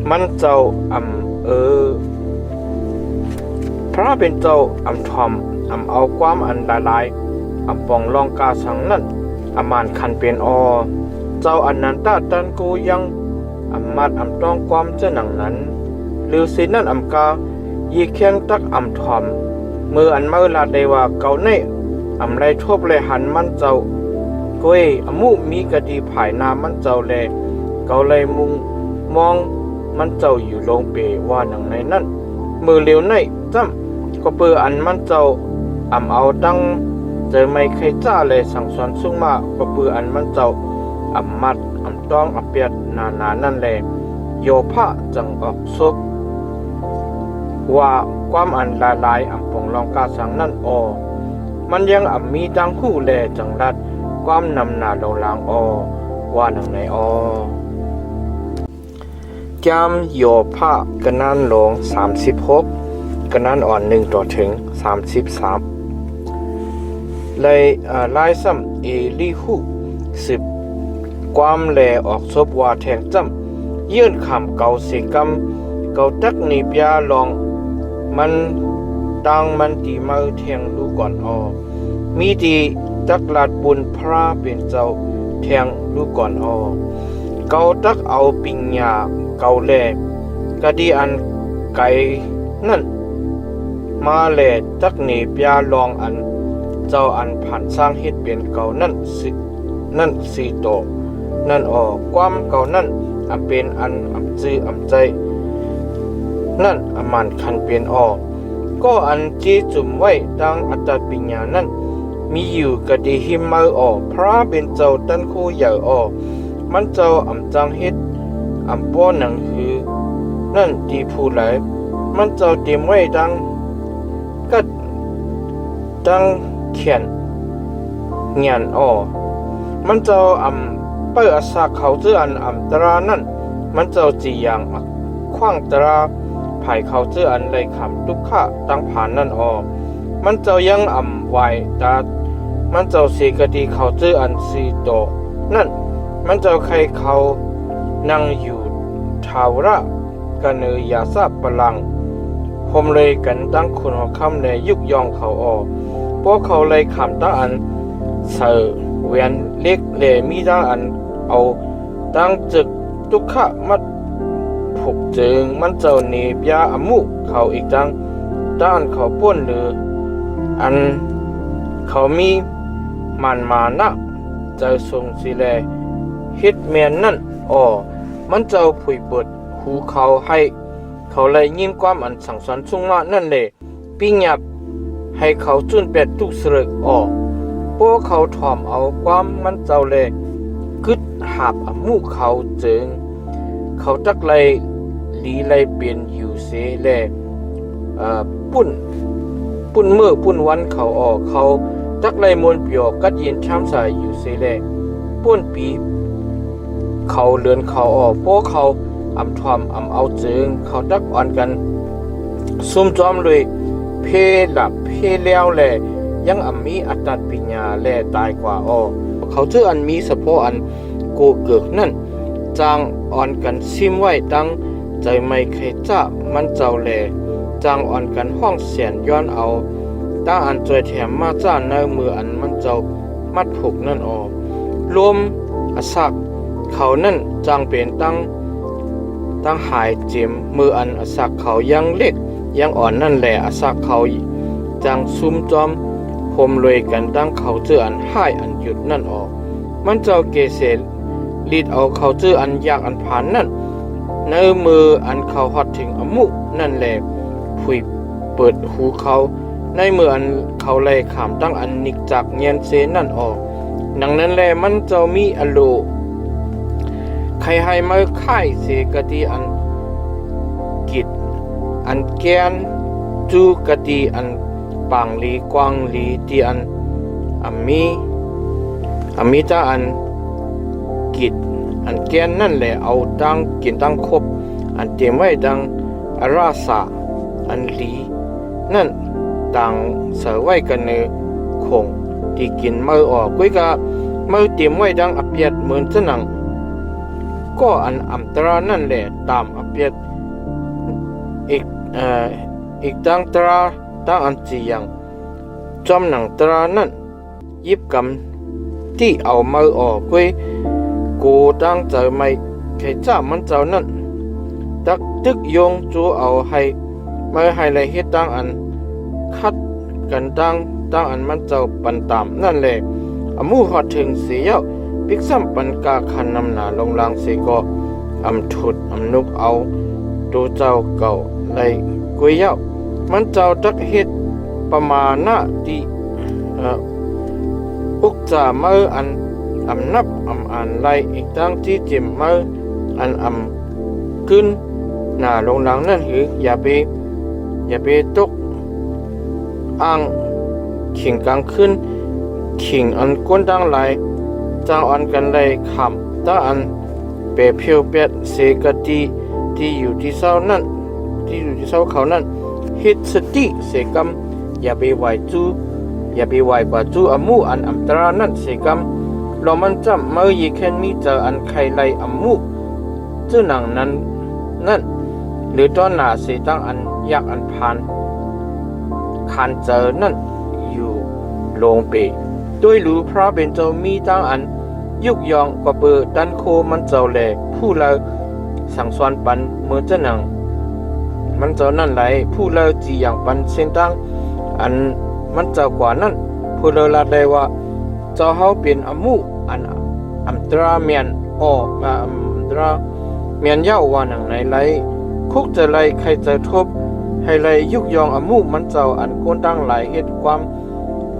มันเจ้าพระเป็นเจ้าทอมเอาความอันหลายปองลองกาสังนั่นมานคันเป็นเจ้าอันนันตาตันโกยังมัดต้องความเจ้าหนังนั้นหรือสินั่นกายีเคียงตักทอมมืออันเมื่อลาได้ว่าเก่าในไรทบเลยหันมันเจ้าก้อยมุมีกะดีภายนามันเจ้าแลเกาเลยมุงมองมันเจ้าอยู่ลงเปว่าหนังในนั้นมือเลี้ยวในจ้ำก็เปืออันมันเจ้าเอาตั้งเจอไม่เคยจ้าเลยสั่งสอนสุ่งมาก็เปืออันมันเจ้ามัดต้องเปียดนานั่นแหละโยพะจังออกซบว่าความอันหลายปองลองกาสังนั่นมันยังมีดังหูแลจังรัดความนำหน้าลงลางว่าหนังในจำโยพะกันนั่นลง36กันนั่นอ่อน1ต่อถึง33เลยลายซ้ำเอลิหู10ความแลออกซบว่าแทงจ้ำยื่นคำเก่าเสกำเก่าตักนิบยาลองมันตังมันตีมาแทงลูกก่อนมีดีตักลาดบุญพระเป็นเจ้าแทงลูกก่อนเก่าตักเอาปิงยาเก่าแลกะดีอันไก่นั่นมาแลตักนิบยาลองอันเจ้าอันผ่านสร้างเฮ็ดเป็นเก่านั่นสี่โตนั่นความเก่านั่นเป็นอันจื้อใจนั่นมันคันเป็นก็อันจีจุ่มไว้ดังอัตตปิญญานั่นมีอยู่กะดีหิมมาพระเป็นเจ้าตันโคใหญ่มันเจ้าจังเฮ็ดป้อหนังหือนั่นดีผู้ไหลมันเจ้าเตรียมไว้ดังกัดดังเขียนเงียนมันเจ้าเปิดอาสาเขาเจออันตรานั่นมันเจ้าจีอย่างขว้างตราภายเขาเจออันไรขำทุกข้าตั้งผ่านนั่นมันเจ้ายังไหวตามันเจ้าสีกะดีเขาเจออันสีโตนั่นมันเจ้าใครเขานั่งอยู่ทาวระกันเนยาซาปลังผมเลยกันตั้งคุณหัวคำในยุกยองเขาพวกเขาเลยขำตั้งอันเสือเวียนเล็กเลมีตั้งอันเอาตั้งจึกทุกข้ามัดผูกจึงมันเจ้าเนียามุเขาอีกตั้งด้านเขาป้วนหรืออันเขามีมันมานะเจ้าทรงสิแลเฮ็ดเมียนนั่นมันเจ้าผุยเปิดหูเขาให้เขาเลยยิ้มความอันสั่งสอนชุ่งมานั่นเลยปิ้งหยับให้เขาจุนเป็ดทุกเสรึกพวกเขาถ่อมเอาความมันเจ้าเลยกึดใ หาบอมุเขาเจิงเขาตักไลลีไลเปลี่ยนอยู่เสแลปุ่นเมื่อปุ่นวันเขาออกเขาตักไลมวนเปียวกัดเย็นช้ำสายอยู่เสแลป่นปีเขาเลือนเขาออกพวกเขาอำทอมอำเอาเจิงเขาตักอ่อนกันซุ่มจอมเลยเพหลับเพแล้วแลยังอำมีอัตตปัญญาแลตายกว่าเขาเจออันมีสะโพอันโกเกิกนั่นจางอ่อนกันซิมไว้ตั้งใจไม่เคยจ้ามันเจ้าแลจางอ่อนกันห้องเสียนย้อนเอาตั้งอันจอยแถมมาจ้าในมืออันมันเจ้ามัดผูกนั่นรวมอสักเขานั่นจางเป็นตั้งหายเจ็มมืออันอสักเขายังเล็กยังอ่อนนั่นแหละอสักเขาจางซุ่มจอมพมเลยกันตั้งเขาเจออันหายอันหยุดนั่นมันเจ้าเกเสลีดเอาเขาเจออันยากอันผ่านนั่นในมืออันเขาฮอดถึงอมุนั่นแหละผุยเปิดหูเขาในมืออันเขาไล่ขามตั้งอันนิกจากเงียนเซนั่นดังนั้นแหละมันเจ้ามีอโลใครให้มาค่ายเสกติอันกิดอันแกนจูกติอันปางลีกวางลีที่อันมีจ้าอันกิดอันแกนนั่นแหละเอาดังกินดังครบอันเตรียมไว้ดังอาราสาอันลีนั่นดังเสือไว้กันในคงที่กินมือออกกุ้ยกะมือเตรียมไว้ดังอเปียดเหมือนจะหนังก็อันอัมตรานั่นแหละตามอเปียดอีกดังตราดังอันจียังจอมหนังตรานั่นยิบกำที่เอามือออกกุ้ยกูดังเจอไม่ใครจ้ามันเจ้านั่นตักตึกยงจูเอาให้มือให้เลยเฮ็ดดังอันคัดกันดังอันมันเจ้าปันตามนั่นแหละอมูหอดถึงเสียปิกซ้ำปันกาคันนำหนาลงลางเสก็อำถุดอำนุกเอาดูเจ้าเก่าเลยกุยเย้ามันเจ้าตักเฮ็ดประมาณน่ะที่อุกจ่ามืออันอำนับอำอ่านไล่อีกตั้งที่เจ็มมืออันขึ้นหน้าลงหลังนั่นหืออย่าไปตกอ่างขิงกลางขึ้นขิงอันก้นดังไหลจางอันกันเลยขำตาอันเปเพียวเป็ดเสกตีที่อยู่ที่เสานั่นที่อยู่ที่เสาเขานั่นฮิตสติเสกำอย่าไปไหวกว่าจูอมูอันอัมตรานั่นเสกำเรามันจำเมื่อยี่แค่มีเจออันใครไลอมูจื้อหนังนั่นหรือตอนหนาเสตั้งอันยากอันผ่านคันเจอนั่นอยู่ลงเปด้วยรู้พระเป็นเจ้ามีตั้งอันยุกยองกว่าเบอร์ดันโคมันเจ้าแหลผู้เลสั่งสอนปันเมื่อเจ้าหนังมันเจ้านั่นไหลผู้เลจีอย่างปันเส้นตั้งอันมันเจ้ากว่านั่นผู้เลลาได้ว่าเจ้าเฮาเป็นอมูอันอัมตราเมียนอัมตราเมียนเย้าว่าหนังไหนไหลคุกจะไหลใครจะทบให้ไหลยุกยองอมูมันเจ้าอันโกนตั้งหลายเหตุความ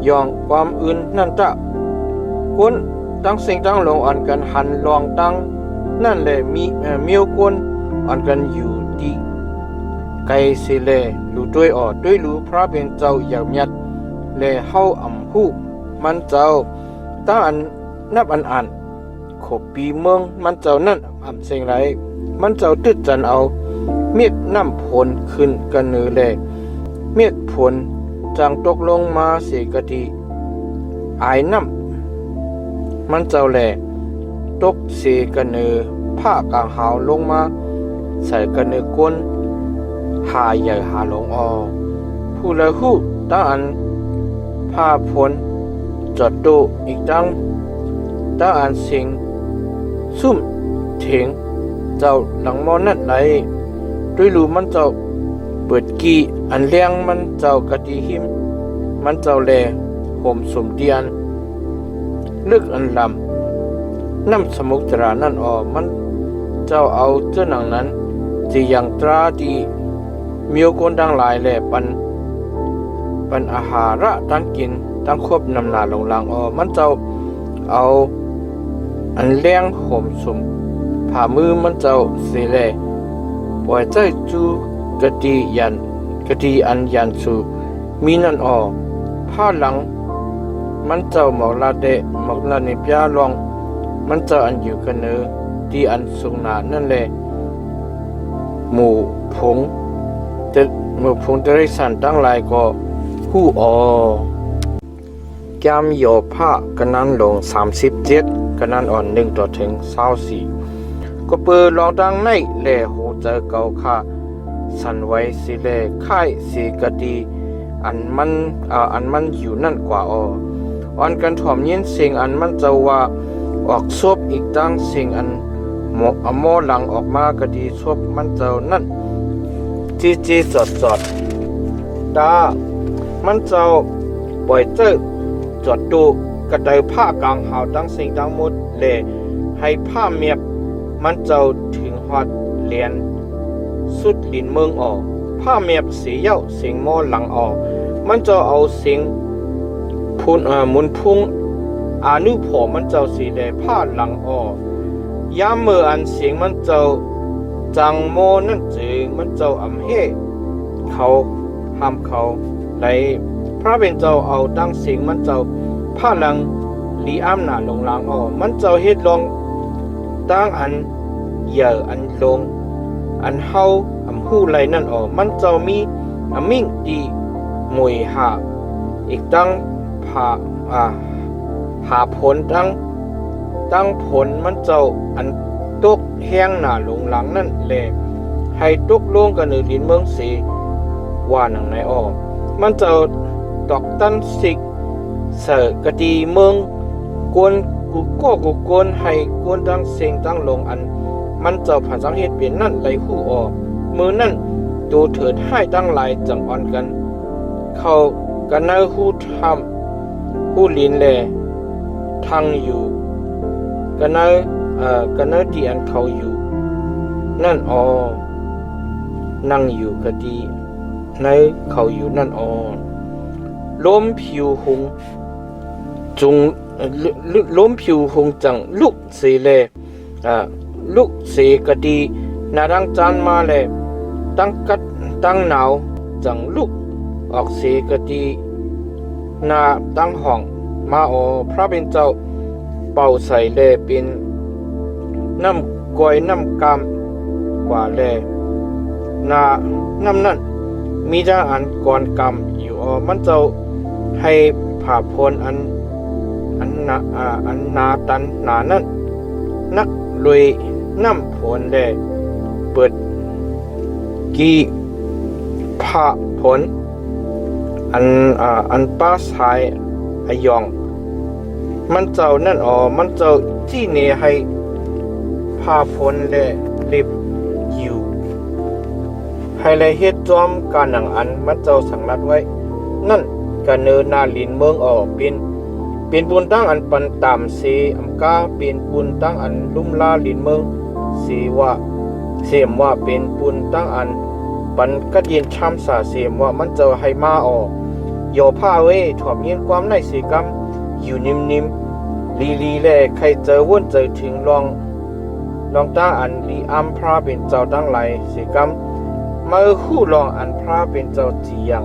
ยองความอื่นนั่นตะคนตั้งสิ่งตั้งลงอ่อนกันหันลองตั้งนั่นแหละมียวคนอ่อนกันอยู่ดีไกลเสเลรู้ด้วยรู้พระเป็นเจ้าอย่างยัดแลเฮาอำฮู้มันเจ้าตั้งอันนับอันขบปีเมืองมันเจ้านั่นอำเสียงไรมันเจ้าตึดจันเอาเมียดน้ำผลขึ้นกันเนือแลเมียดผลจางตกลงมาเสกติอายน้ำมันเจ้าแหล่ตกเสกันเนือผ้ากลางหาวลงมาใส่กันเนือก้นหาใหญ่หาลงผู้ละหู้ตั้งอันผ้าผลจอดโตอีกตั้งอันเสียงซุ่มเถียงเจ้าหลังมอนั่นไหลด้วยรู้มันเจ้าเปิดกีอันเลี้ยงมันเจ้ากะดีหิมมันเจ้าแลห่มสมเดียนลึกอันลำน้ำสมุกตรานั่นมันเจ้าเอาเจ้าหนังนั้นที่ยังตราดีมีคนดังหลายแหล่ปันอาหาระตั้งกินตั้งควบนำนาลงลังมันเจ้าเอา อันเลี้ยงห่มสุมผ่ามือมันเจ้าสิแลปล่อยใจจูกะดีอันยันสูมีนั่นออผ้าหลังมันเจ้าหมอกลาเดหมอกลาในปยาลองมันเจ้าอันอยู่กันเนอดีอันสุงนานั่นแหละหมู่ผงเตริสันตั้งหลายก็ฮู้อแก้มโยผ้ากันนั้นลง37กันนั้นอ่อน1ต่อถึง24ก็เปิดลองดังในแลโหเจอเก่าค่าสันไว้สิแลค่ายสีกะดีอันมันอยู่นั่นกว่าอันกันถ่อมยินสิ่งอันมันจะว่าออกซบอีกตั้งสิ่งอันหมอหลังออกมากะดีซบมันเจ้านั่นจีจอดตามันเจ้าปล่อยเจ้าจอดดูกระไดผ้ากลางหาวตั้งสิ่งทั้งหมดเลยให้ผ้าเมียบมันเจ้าถึงฮอดเลียนสุดลินเมืองออกผ้าเมียบสีเย้าสิ่งหมอหลังออกมันเจ้าเอาสิ่งพุนมุนพุงอานุผอมันเจ้าสีแดผ้าหลังออกยามเมื่ออันเสียงมันเจ้าจังโมนั่นจึงมันเจ้าอำเฮเขาห้ามเขาในพระเป็นเจ้าเอาตั้งเสียงมันเจ้าผ้าหลังลีอ้ำหน้าลงหลังออกมันเจ้าเฮ็ดลงตั้งอันเหยื่ออันลงอันเฮาอำฮู้ไรนั่นออกมันเจ้ามีอมิ่งดีมวยหาอีกตั้งหาผลตั้งผลมันเจ้าอันตกแห้งหน้าลงหลังนั่นแหละให้ตกลงกันในดินเมืองสีว่าหนังในออกมันเจ้าตอกตันสิกเสกะดีเมืองกวนกูกวนให้กวนตั้งเสียงตั้งลงอันมันเจ้าผ่านสังเหตุเปลี่ยนนั่นไหลหูออกมือนั่นดูเถิดให้ตั้งหลายจังอ่อนกันเขากันเนอหูทำหูลินแลทางอยู่กันเนอที่อันเขาอยู่นั่นนั่งอยู่ก็ดีในเขาอยู่นั่นล้มผิวหงจุงล้มผิวหงจังลุกเสเลลุกเสก็ดีนาดังจานมาเลยตั้งหนาวจังลุกออกเสก็ดีนาตั้งห้องมาพระเป็นเจ้าเป่าใส่เลเป็นน้ำกอยน้ำกามกว่าแลน้ำนั่นมีจาอันก่อนกำอยู่มันเจ้าให้ผ่าพลอันนาตันนานั่นนักลุยน้ำผลแลเปิดกีผ่าผลอันป้าสายอยองมันเจ้านั่นมันเจ้าที่เนให้พาพลและลิบอยู่ให้เลยเฮ็ดจอมการหนังอันมันเจ้าสังรัดไว้นั่นกะเนินนาลินเมืองเป็นบุญตั้งอันปันตามเสอำกาเป็นบุญตั้งอันลุ่มลาลินเมืองเสมว่าเป็นบุญตั้งอันปันกัดเย็นช้ำสาเสมว่ามันเจ้าให้มาโยผ้าเว้ถอมเย็นความในสีกรรมอยู่นิ่มลีแลใครเจอวุ่นเจอถึงลองตั้งอันลีอัมพระเป็นเจ้าตั้งหลายสิกรรมมาคู่ลองอันพระเป็นเจ้าจียัง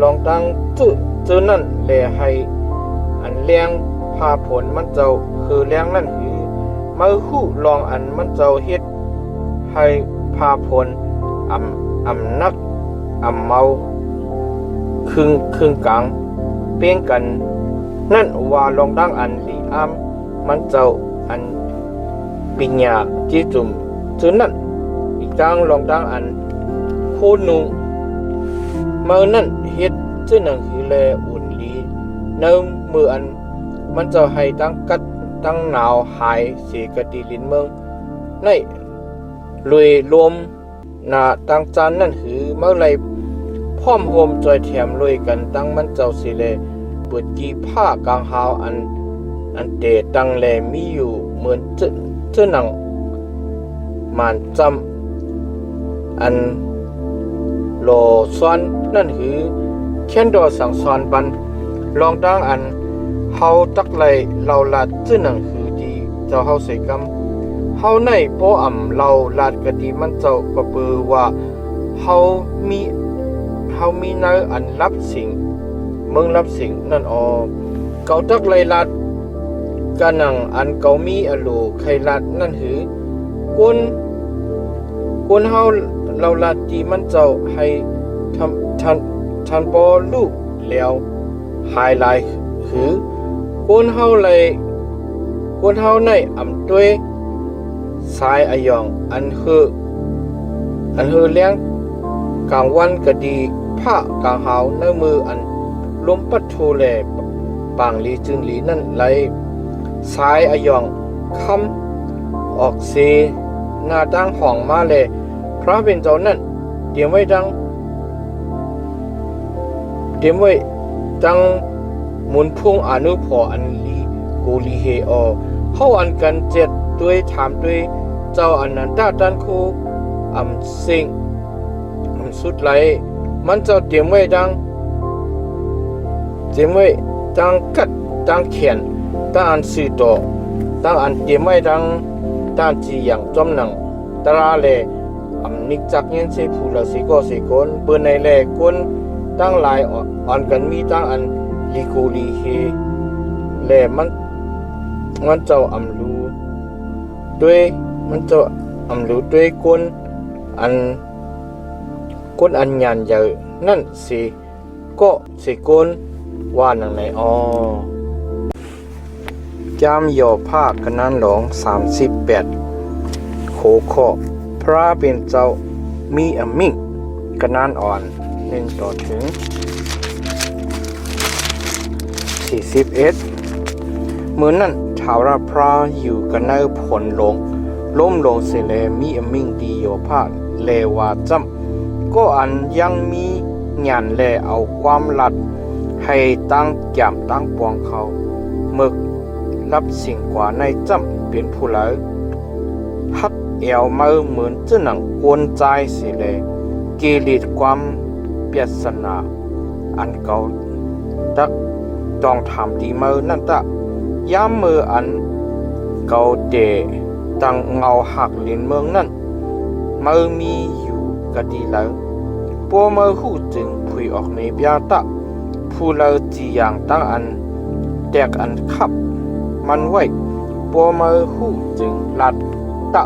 ลองตั้งจื้อนั่นแลให้อันเลี้ยงพาผลมันเจ้าคือเลี้ยงนั่นหือมาคู่ลองอันมันเจ้าเฮ็ดให้พาผลอำนักเมาครึ่งกลางเป้งกันนั่นว่าลองดังอันลีอัมมันเจ้าอันปิญญาจีจุ่มจื้อนั่นอีกทางลองดังอันโคนุงเมื่อนั่นเฮ็ดจื้อหนังคือแลอุ่นลีเนิ่มมืออันมันเจ้าให้ตั้งกัดตั้งหนาวหายเสียกะดีลินเมืองในลุยลมนาตั้งจานนั่นคือเมื่อไรพร้อมโฮมจอยแถมลุยกันตั้งมันเจ้าสิเลเปิดกีผ้ากลางหาวอันเตตั้งแลมีอยู่เหมือนเจ้าหนังมานจำอันโลซ้อนนั่นคือแค่นดอสังสอนบันลองตั้งอันเฮาตักไหลเราลัดเจ้าหนังคือดี เจ้าเฮาเสกำเฮาในป้ออ่ำเราลาดกะดีมันเจ้าก็เปือว่าเฮามีเนออันรับสิ่งเมืองรับสิ่งนั่นออเกาตักไลลัดกะนังอันเกามีอโลไขลัดนั่นหือกวนเฮาเราลัดดีมันเจ้าให้ทันปอลูกแล้วไฮไลท์หือกวนเฮาในอำด้วยสายอายองอันหือเลี้ยงกลางวันก็ดีผ้ากลางหาวในมืออันลมปัดโทแลปางลีจึงลีนั่นไหลสายอายองคำออกเซหน้าดังห้องมาเลยพระเป็นเจ้านั่นเตรียมไว้ดังมุนพุ่งอนุพออันลีกูลีเฮอเฮาอันกันเจ็ดด้วยถามด้วยเจ้าอันนั้นด้านคูอำสิงอำสุดไหลมันเจ้าเตรียมไว้ดังกัดดังเขียนดังอันสื่อต่อดังอันเตรียมไว้ดังด้านจีอย่างจอมหนังตราเลอำนิกจักเงินเสผู้ละสิก็สิคนเปิ้นในแลคนตั้งหลายอ่อนกันมีตั้งอันลีกูลีเฮแลมันเจ้าอำรู้ด้วยมันเจ้าอำรู้ด้วยคนอันยานเยอะนั่นสิก็สิคนว่าหนังไหนจามย่อผ้ากันนั้นหลง38โคข้อพระเป็นเจ้ามีอมิ่งกันนั้นอ่อน1ต่อถึง41เมื่อนั้นชาวราพระอยู่กันในผลล้มลงเสเลมีอมิ่งดีโยภาเลวาจำก็อันยังมีงานแลเอาความลัดให้ตั้งแก้มตั้งปวงเขาเมึกรับสิ่งกว่าในจำเป็นผู้เหลฮักเอวมือเหมือนเจ้าหนังกวนใจเสเลกิริตความเปียสนาอันเก่าดักต้องทำดีมือนั่นตะย้ำมืออันเก่าเดตั้งเงาหักเลียนเมืองนั่นมือมีอยู่ก็ดีแล้วปัวมือหูจึงผุยออกในเบียตะผู้เลอจีอย่างตั้งอันแตกอันขับมันไว้ปัวมือหูจึงลัดตะ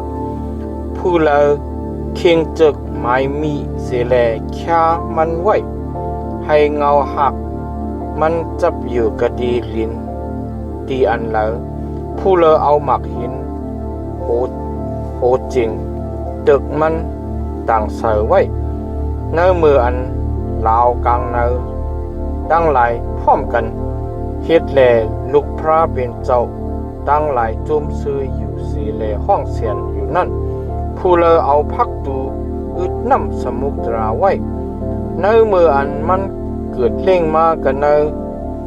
ผู้เลอเคียงจึกไม้มีเสแลแค่มันไว้ให้เงาหักมันจับอยู่กะดีลิ้นดีอันแล้วผู้เลอเอาหมักหินโหจริงตึกมันต่างเสไว้เนื้อมืออันลาวกลางเนื้อตั้งหลายพร้อมกันเฮ็ดแลลูกพระเป็นเจ้าตั้งหลายจุ่มซื้ออยู่สีแลห้องเสียนอยู่นั่นผู้เลอเอาพักตูอึดน้ำสมุตราไว้เนื้อมืออันมันเกิดเล่งมากันเนื้อ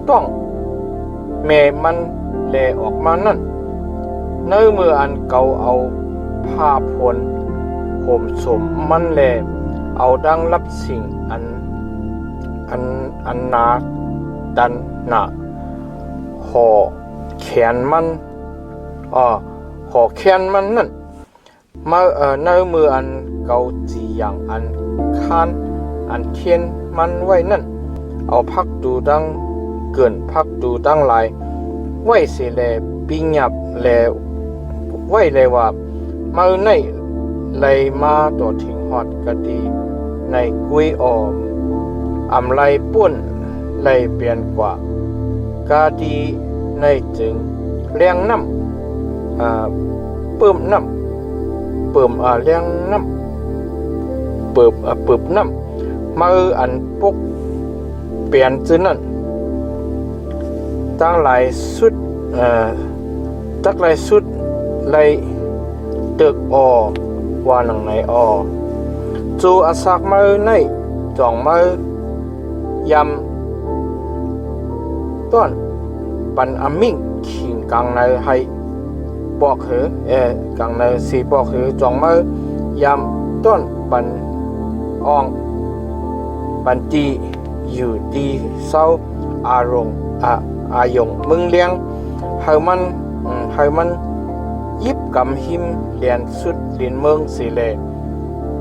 ต้องแม่มันแลออกมานั่นเนื้อมืออันเก่าเอาผ้าพลห่มสมมันแลเอาดังรับสิ่งอันนาดันหนาห่อแขนมันห่อแขนมันนั่นมาเนื้อมืออันเก่าจีอย่างอันคานอันเทียนมันไว้นั่นเอาพักดูดังเกินพักดูดังหลายไว้เสแลปิญญับแลไว้เลยว่ามาในไหลมาต่อถึงฮอดกะดีในกุยออมอำไลป่นไหลเปลี่ยนกว่ากะดีในจึงเลี้ยงน้ำเปิ่มน้ำเปิ่มเลี้ยงน้ำเปิบน้ำมาอันปกเปลี่ยนจึงนั่นตั้งหลายสุดไหลตึกว่าหนังไหนจูอาศักมือในจ่องมือยำต้นปันอามิ่งขิงกลางในให้บอกเหกลางในสีบอกเหจ่องมือยำต้นปันอ่องปันตีอยู่ดีเศร้าอายงมึงเลี้ยงให้มัน ยิบกำหิมเลียนสุดลินเมืองสิเล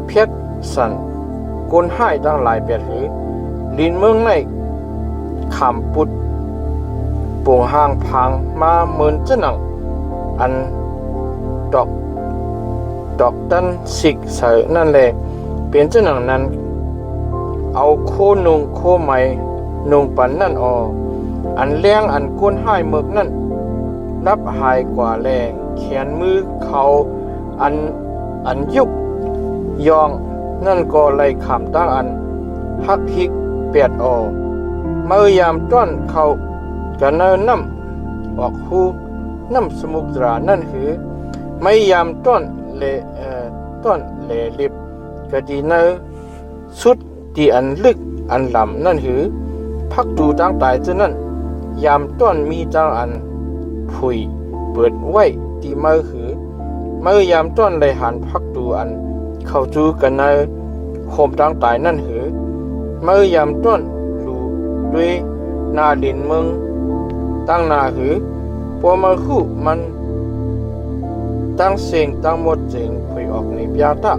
เพียดสันกนให้ตั้งหลายเปียดหือลินเมืองในขามปุดปูห่างพังมาเหมือนเจ้าหนังอันดอกตันสิกเสนั่นแหละเป็นเจ้าหนังนั้นเอาโคนุงโคไม้นุงปันนั่นออันเลี้ยงอันก้นให้เมือกนั่นรับหายกว่าแลเขียนมือเขาอันยุกยองนั่นก็เลยขำตั้งอันฮักฮิกเปียดเมื่อยามต้อนเขากันเนินน้ำออกหูน้ำสมุทรานั่นหือไม่ยามต้อนเลลิบก็ดีเนอสุดที่อันลึกอันลำนั่นหือพักดูตั้งตายเจ้านั่นยามต้อนมีจังอันผุยเปิดไว้ที่เมื่อหือเมื่อยามต้อนเลยหันพักดูอันเข้าจูกันเนอโคมตั้งตายนั่นหือเมื่อยามต้อนดูด้วยนาดินเมืองตั้งนาหือพอมาคู่มันตั้งเสียงตั้งหมดเสียงผุยออกในพิยาตะ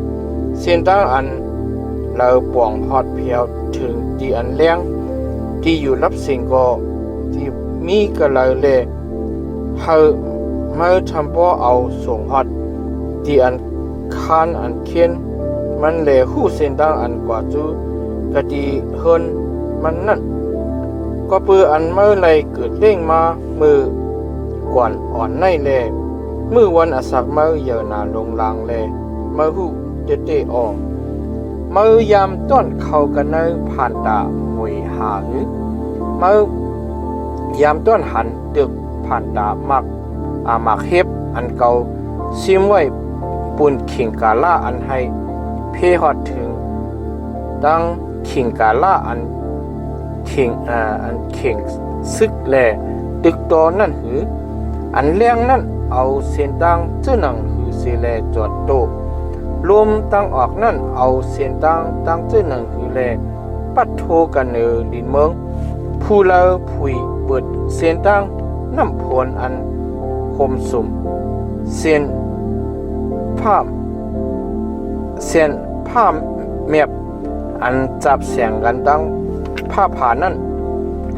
เสียงตั้งอันเราป่องฮอดเพียวถึงที่อันเลี้ยงที่อยู่รับเสียงก็ที่มีก็เลยเฮาเมื่อทำบ่เอาส่งฮอดที่อันคานอันเขียนมันหู้เสียงตั้งอันกว่าจูกะดีเฮินมันนั่นก็เพื่ออันเมื่อไรเกิดเร่งมามือก่อนอ่อนในมือวันอสักเมื่อเยอะนาลงลางเมื่อหูเตออกเมื่อยามต้นเข้ากันเนผ่านตาหวยหาหือเมื่อยามต้นหันตึกผ่านตามักเฮ็บอันเก่าซิมไว้ปุ่นขิงกาล่าอันให้เพฮอดถึงดังขิงกาล่าอันเข่งซึกตึกตอนั่นหืออันเลี้ยงนั่นเอาเส้นตั้งเจ้าหนังหือเสแลจอดโตลมตั้งออกนั่นเอาเส้นตั้งเจ้าหนังหือปัดโทกันดินเมืองผู้เลอผุยเปิดเส้นตั้งน้ำพวนอันคมสุ่มเส้นผ้าเมียบอันจับเสียงกันตั้งผ้าผ่านั่น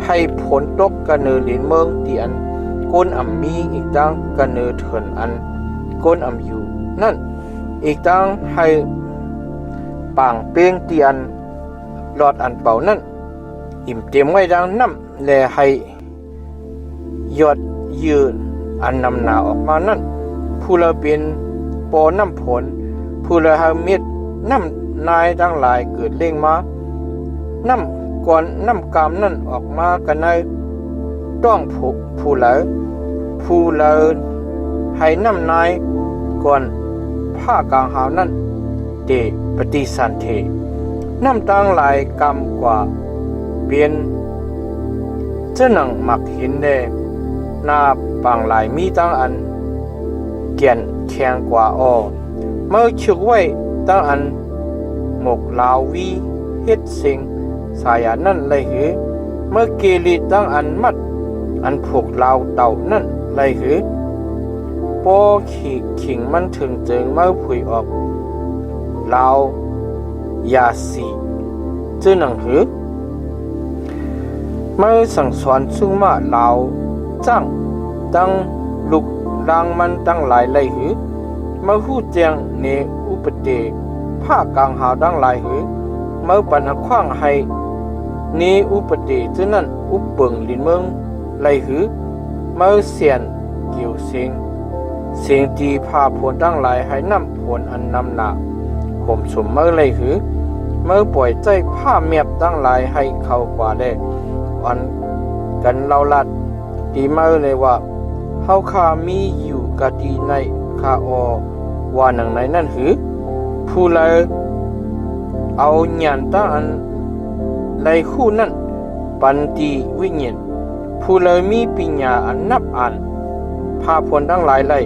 ให้ผลตกกันลินเมืองที่อันก้นอ่ำมีอีกตั้งกันเถินอันก้นอ่ำอยู่นั่นอีกตั้งให้ป่างเป้งที่อันหลอดอันเป่านั่นอิ่มเต็มไว้ดังน้ำให้ยอดยืนอันนำหนาออกมานั่นผู้ละเป็นปอน้ำผลผู้ละหาเม็ดน้ำนายทั้งหลายเกิดเล่งมาน้ำก่อนน้ำกามนั่นออกมากันในต้องผู้เหลอให้น้ำนายก่อนผ้ากลางหาวนั่นเตปฏิสันเทน้ำตั้งหลายกรรมกว่าเปลี่ยนเจ้าหนังหมักหินหน้าปางหลายมีตั้งอันเกียนแข็งกว่าเมื่อชุกไว้ตั้งอันหมกลาววีเฮ็ดสิงสายนั่นเลยหือเมื่อเกลีตั้งอันมัดอันผูกลาวเต่านั่นเลยหือปอขิงมันถึงเจิงเมื่อผุยออกลาวยาสีเจ้าหนังหือเมื่อสั่งสอนซุ่งมาลาวจ้างตั้งลูกรางมันตั้งหลายเลยหือเมื่อหู้แจงเนอุปเตผ้ากลางหาวตั้งหลายหือเมื่อปัญหาขว้างให้นี้อุปติเจ้านั้นอุปเบิงลินเมืองไหลหือเมื่อเสียนเกี่ยวเสียงตีพาผลตั้งหลายให้นำผลอันนำหนาข่มสมเมื่อไหลหือเมื่อปล่อยใจผ้าเมียบตั้งหลายให้เข้ากว่าได้อันกันเล่าลัดตีเมื่อเลยว่าเฮาคามีอยู่กะดีในคาว่าหนังไหนนั่นหือผู้ใดเอาหยันตั้งอันไลคู่นั่นปันตีวิญญาณผู้เลยมีปัญญาอันนับอ่านพาผลทั้งหลายเลย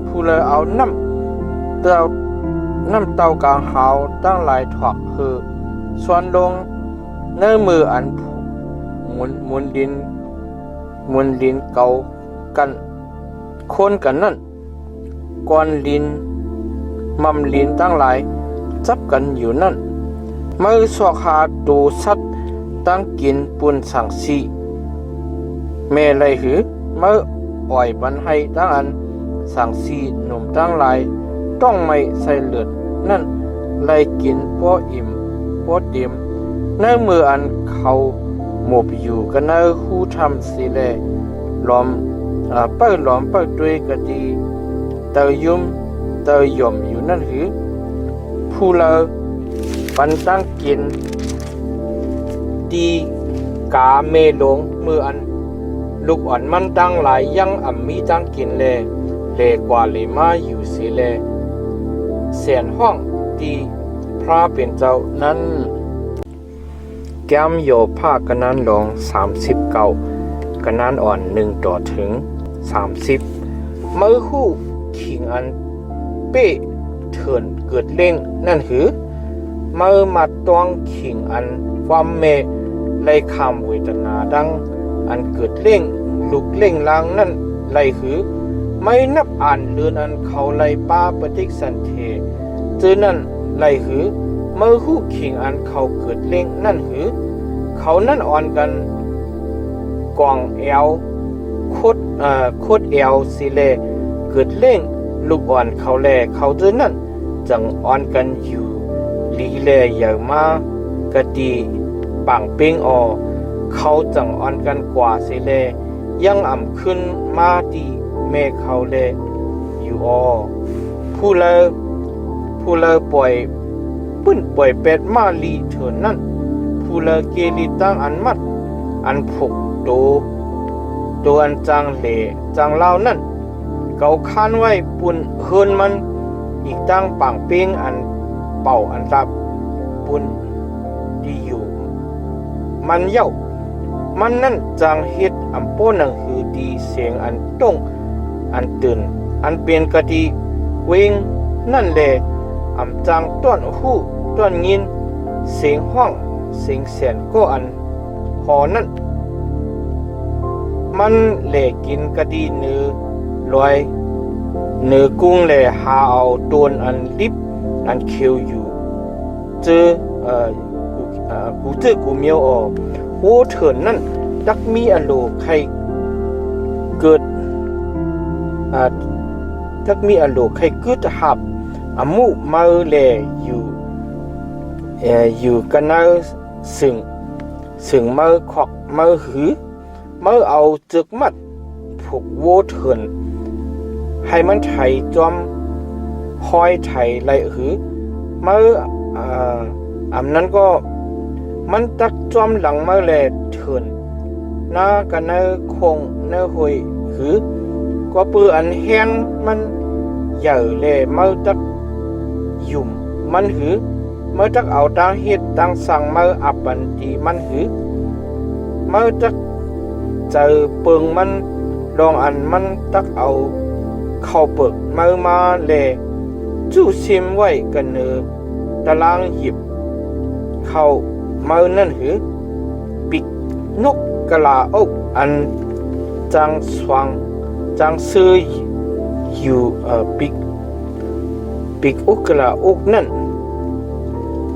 ผู้เลยเอาน้ำเตากลางหาวตั้งหลายถอกคือส่วนลงเนื้อมืออันมุนดินเก่ากันคนกันนั่น กอนลินมัมลินตั้งหลายจับกันอยู่นั่นเมื่อสวกหาดูสัตว์ตั้งกินปุนสังสีเมลัยหือเมื่ออ่อยบันให้ตั้งอันสังสีหนุ่มตั้งหลายต้องไม่ใส่เลือดนั่นไล่กินป้ออิ่มป้อเต็มในเมื่ออันเขาหมบอยู่กันในหูทำสิแลล้อมเปิดล้อมเปิดด้วยกะดีเตยยุมเตยยมอยู่นั่นหือผู้เลอปันตั้งกินดีกาเมลงมืออันลูกอ่อนมันตั้งหลายยังมีตั้งกินเลกว่าเลมาอยู่สิแลเสียนห้องดีพระเป็นเจ้านั้นแก้มโยผ้ากันนั้นลง39กันนั้นอ่อน1ต่อถึง30มือคู่ขิงอันเป้เถินเกิดเล่งนั่นหือมือมาตวงขิงอันความเมไล่คำเวทนาดังอันเกิดเล่งลุกเล่งลางนั่นไล่หือไม่นับอ่านเลือนอันเขาไล่ป้าปฏิสันเทเจอนั่นไล่หือมือคู่ขิงอันเขาเกิดเล่งนั่นหือเขานั่นอ่อนกันกองเอวโคดเอวสิเลเกิดเล่งลูกอ่อนเขาแลเขาเจอนั่นจังอ่อนกันอยู่ลีแลใหญ่มากะดีปังเป้งอเขาจังอ่อนกันกว่าสิเลยังขึ้นมาดีแม่เขาแลอยู่ผู้เลปล่อยปื้นปล่อยเป็ดมาลีเถินนั่นผู้เลเกลีตั้งอันมัดอันผูกโตอันจางเหลจางเล่านั่นเกาค้านไว้ปุ่นเฮินมันอีกตั้งปังเป้งอันเป่าอันรับปุ่นดีอยู่มันเย้ามันนั่นจางเฮ็ดโป้นังคือดีเสียงอันต้งอันตื่นอันเปลี่ยนกะดีเวงนั่นแหละจางต้นหูต้นยินเสียงห้องเสียงเสียนก็อันหอนั่นมันแหลกินกะดีเนื้อลอยเนื้อกุ้งแหลหาเอาต้นอันลิบอันเขียวอยู่เจอกูเจอกูเมียวโอ้เถินนั่นดักมีอโลใครเกิดดักมีอโลใครเกิดหับมุมาแลอยู่กันนะซึ่งมาขอกมาหือมาเอาจึกมัดผูกโวเถินให้มันไถจอมห้อยไถไหลหือมานั้นก็มันตักจอมหลังมาแลเถินหน้ากันเนคงเนหอยหือก็ปืออันแห้งมันใหญ่แลมาตักยุ่มมันหือเมื่อตักเอาตังเฮ็ดตังสั่งมาอับบันตีมันหือเมื่อตักเจอเปิงมันลองอันมันตักเอาเข้าเปิกมาแลจู้ซิมไว้กันเนอตารางหยิบเข้ามานั่นหือปิกนกกะลาอกอันจางสว่างจางซื้ออยู่ปิกอกกะลาอกนั่น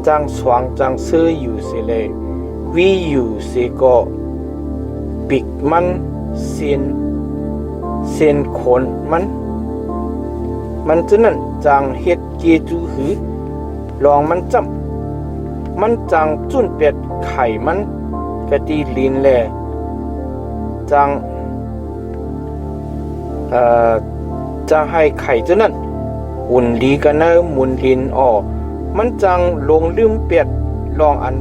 จางสว่างจางซื้ออยู่เสเลยวิอยู่เสก็ปิกมันเส้นขนมันจะนั่นจางเฮ็ดเกจูหือลองมันจำมันจางจุ่นเป็ดไข่มันกะดีลินแลจางให้ไข่จะนั่นอุ่นดีกันเนอมุนลินมันจังลงลืมเป็ดลองอัน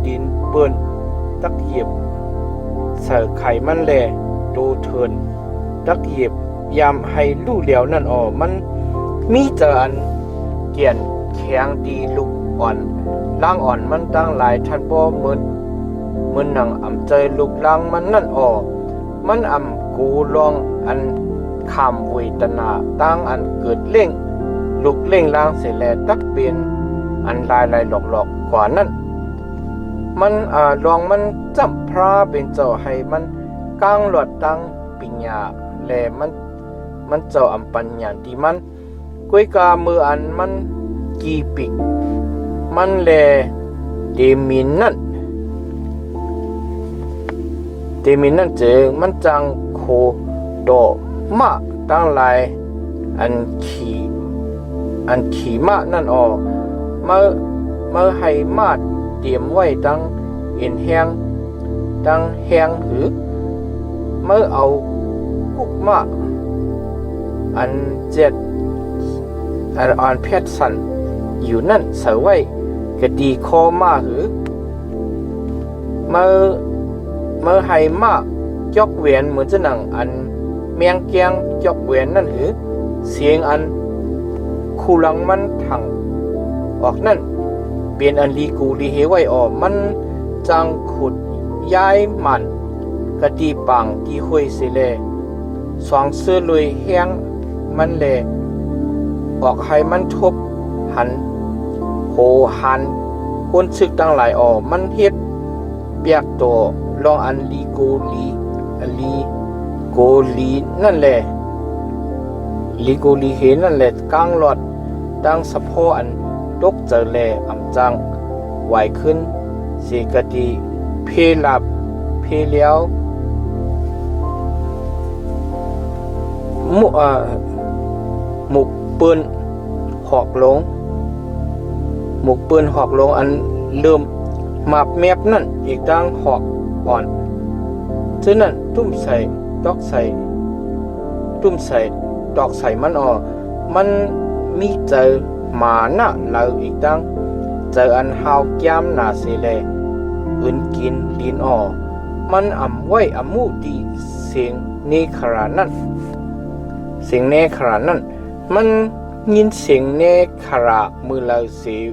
ดินเปิ้นตักเหยียบใส่ไข่มันแลโตเทินตักเหยียบยามให้ลู่เหลียวนั่นมันมีเจออันเกียนแข็งดีลูกอ่อนล่างอ่อนมันตั้งหลายท่านบ่เหมือนหนังใจลูกล่างมันนั่นมันกูลองอันคำเวทนาตั้งอันเกิดเล่งลูกเล่งล่างเสร็จแล้วตักเป็นอันลายหลอกกว่านั้นมันลองมันจำพระเป็นเจ้าให้มันกลางหลอดตั้งปิญญาแลมันเจ้าปัญญาที่มัน ก้วยกามืออันมันกีปิกมันแลเดมินนั่นเจอมันจังโคโดมาตั้งหลายอันขี่มานั่นออกเมื่อให้มาเตรียมไว้ตั้งเอ็นแห้งหรือเมื่อเอากุกมาอันเจ็ดอันเพชรสันอยู่นั่นเสไว้กะดีคอมาหรือเมื่อให้มาจอกเวียนเหมือนจะหนังอันเมียงเกียงจอกเวียนนั่นหรือเสียงอันคูลังมันถังออกนั่นเป็นอันลีกูลีเฮไว้ออกมันจังขุดย้ายมันกะดีปังที่ห้วยเสเลสองเสื้อลุยแห้งมันแลออกให้มันทบหันโหหันคนซึกตั้งหลายออกมันเฮ็ดเปียกตัวลองอันลีโกลีนั่นแหละลีโกลีเฮนั่นแหละกลางหลอดดังสะโพอันตกเจอแลอำจังไหวขึ้นเสกติเพลับเพเลี้ยวหมกปืนหอกลงอันเริ่มมาบแมบนั่นอีกดังหอกอ่อนฉะนั้นตุ้มใส่ดอกใส่มันออกมันมีเจอหมาหน้าเราอีกดังเจออันหาวแก้มหนาเสเลอื่นกินลิ้นออกมันอ่ำไว้อ่ำมูดีเสียงเนขรานั่นมันยินเสียงเนขรามือเราเสีย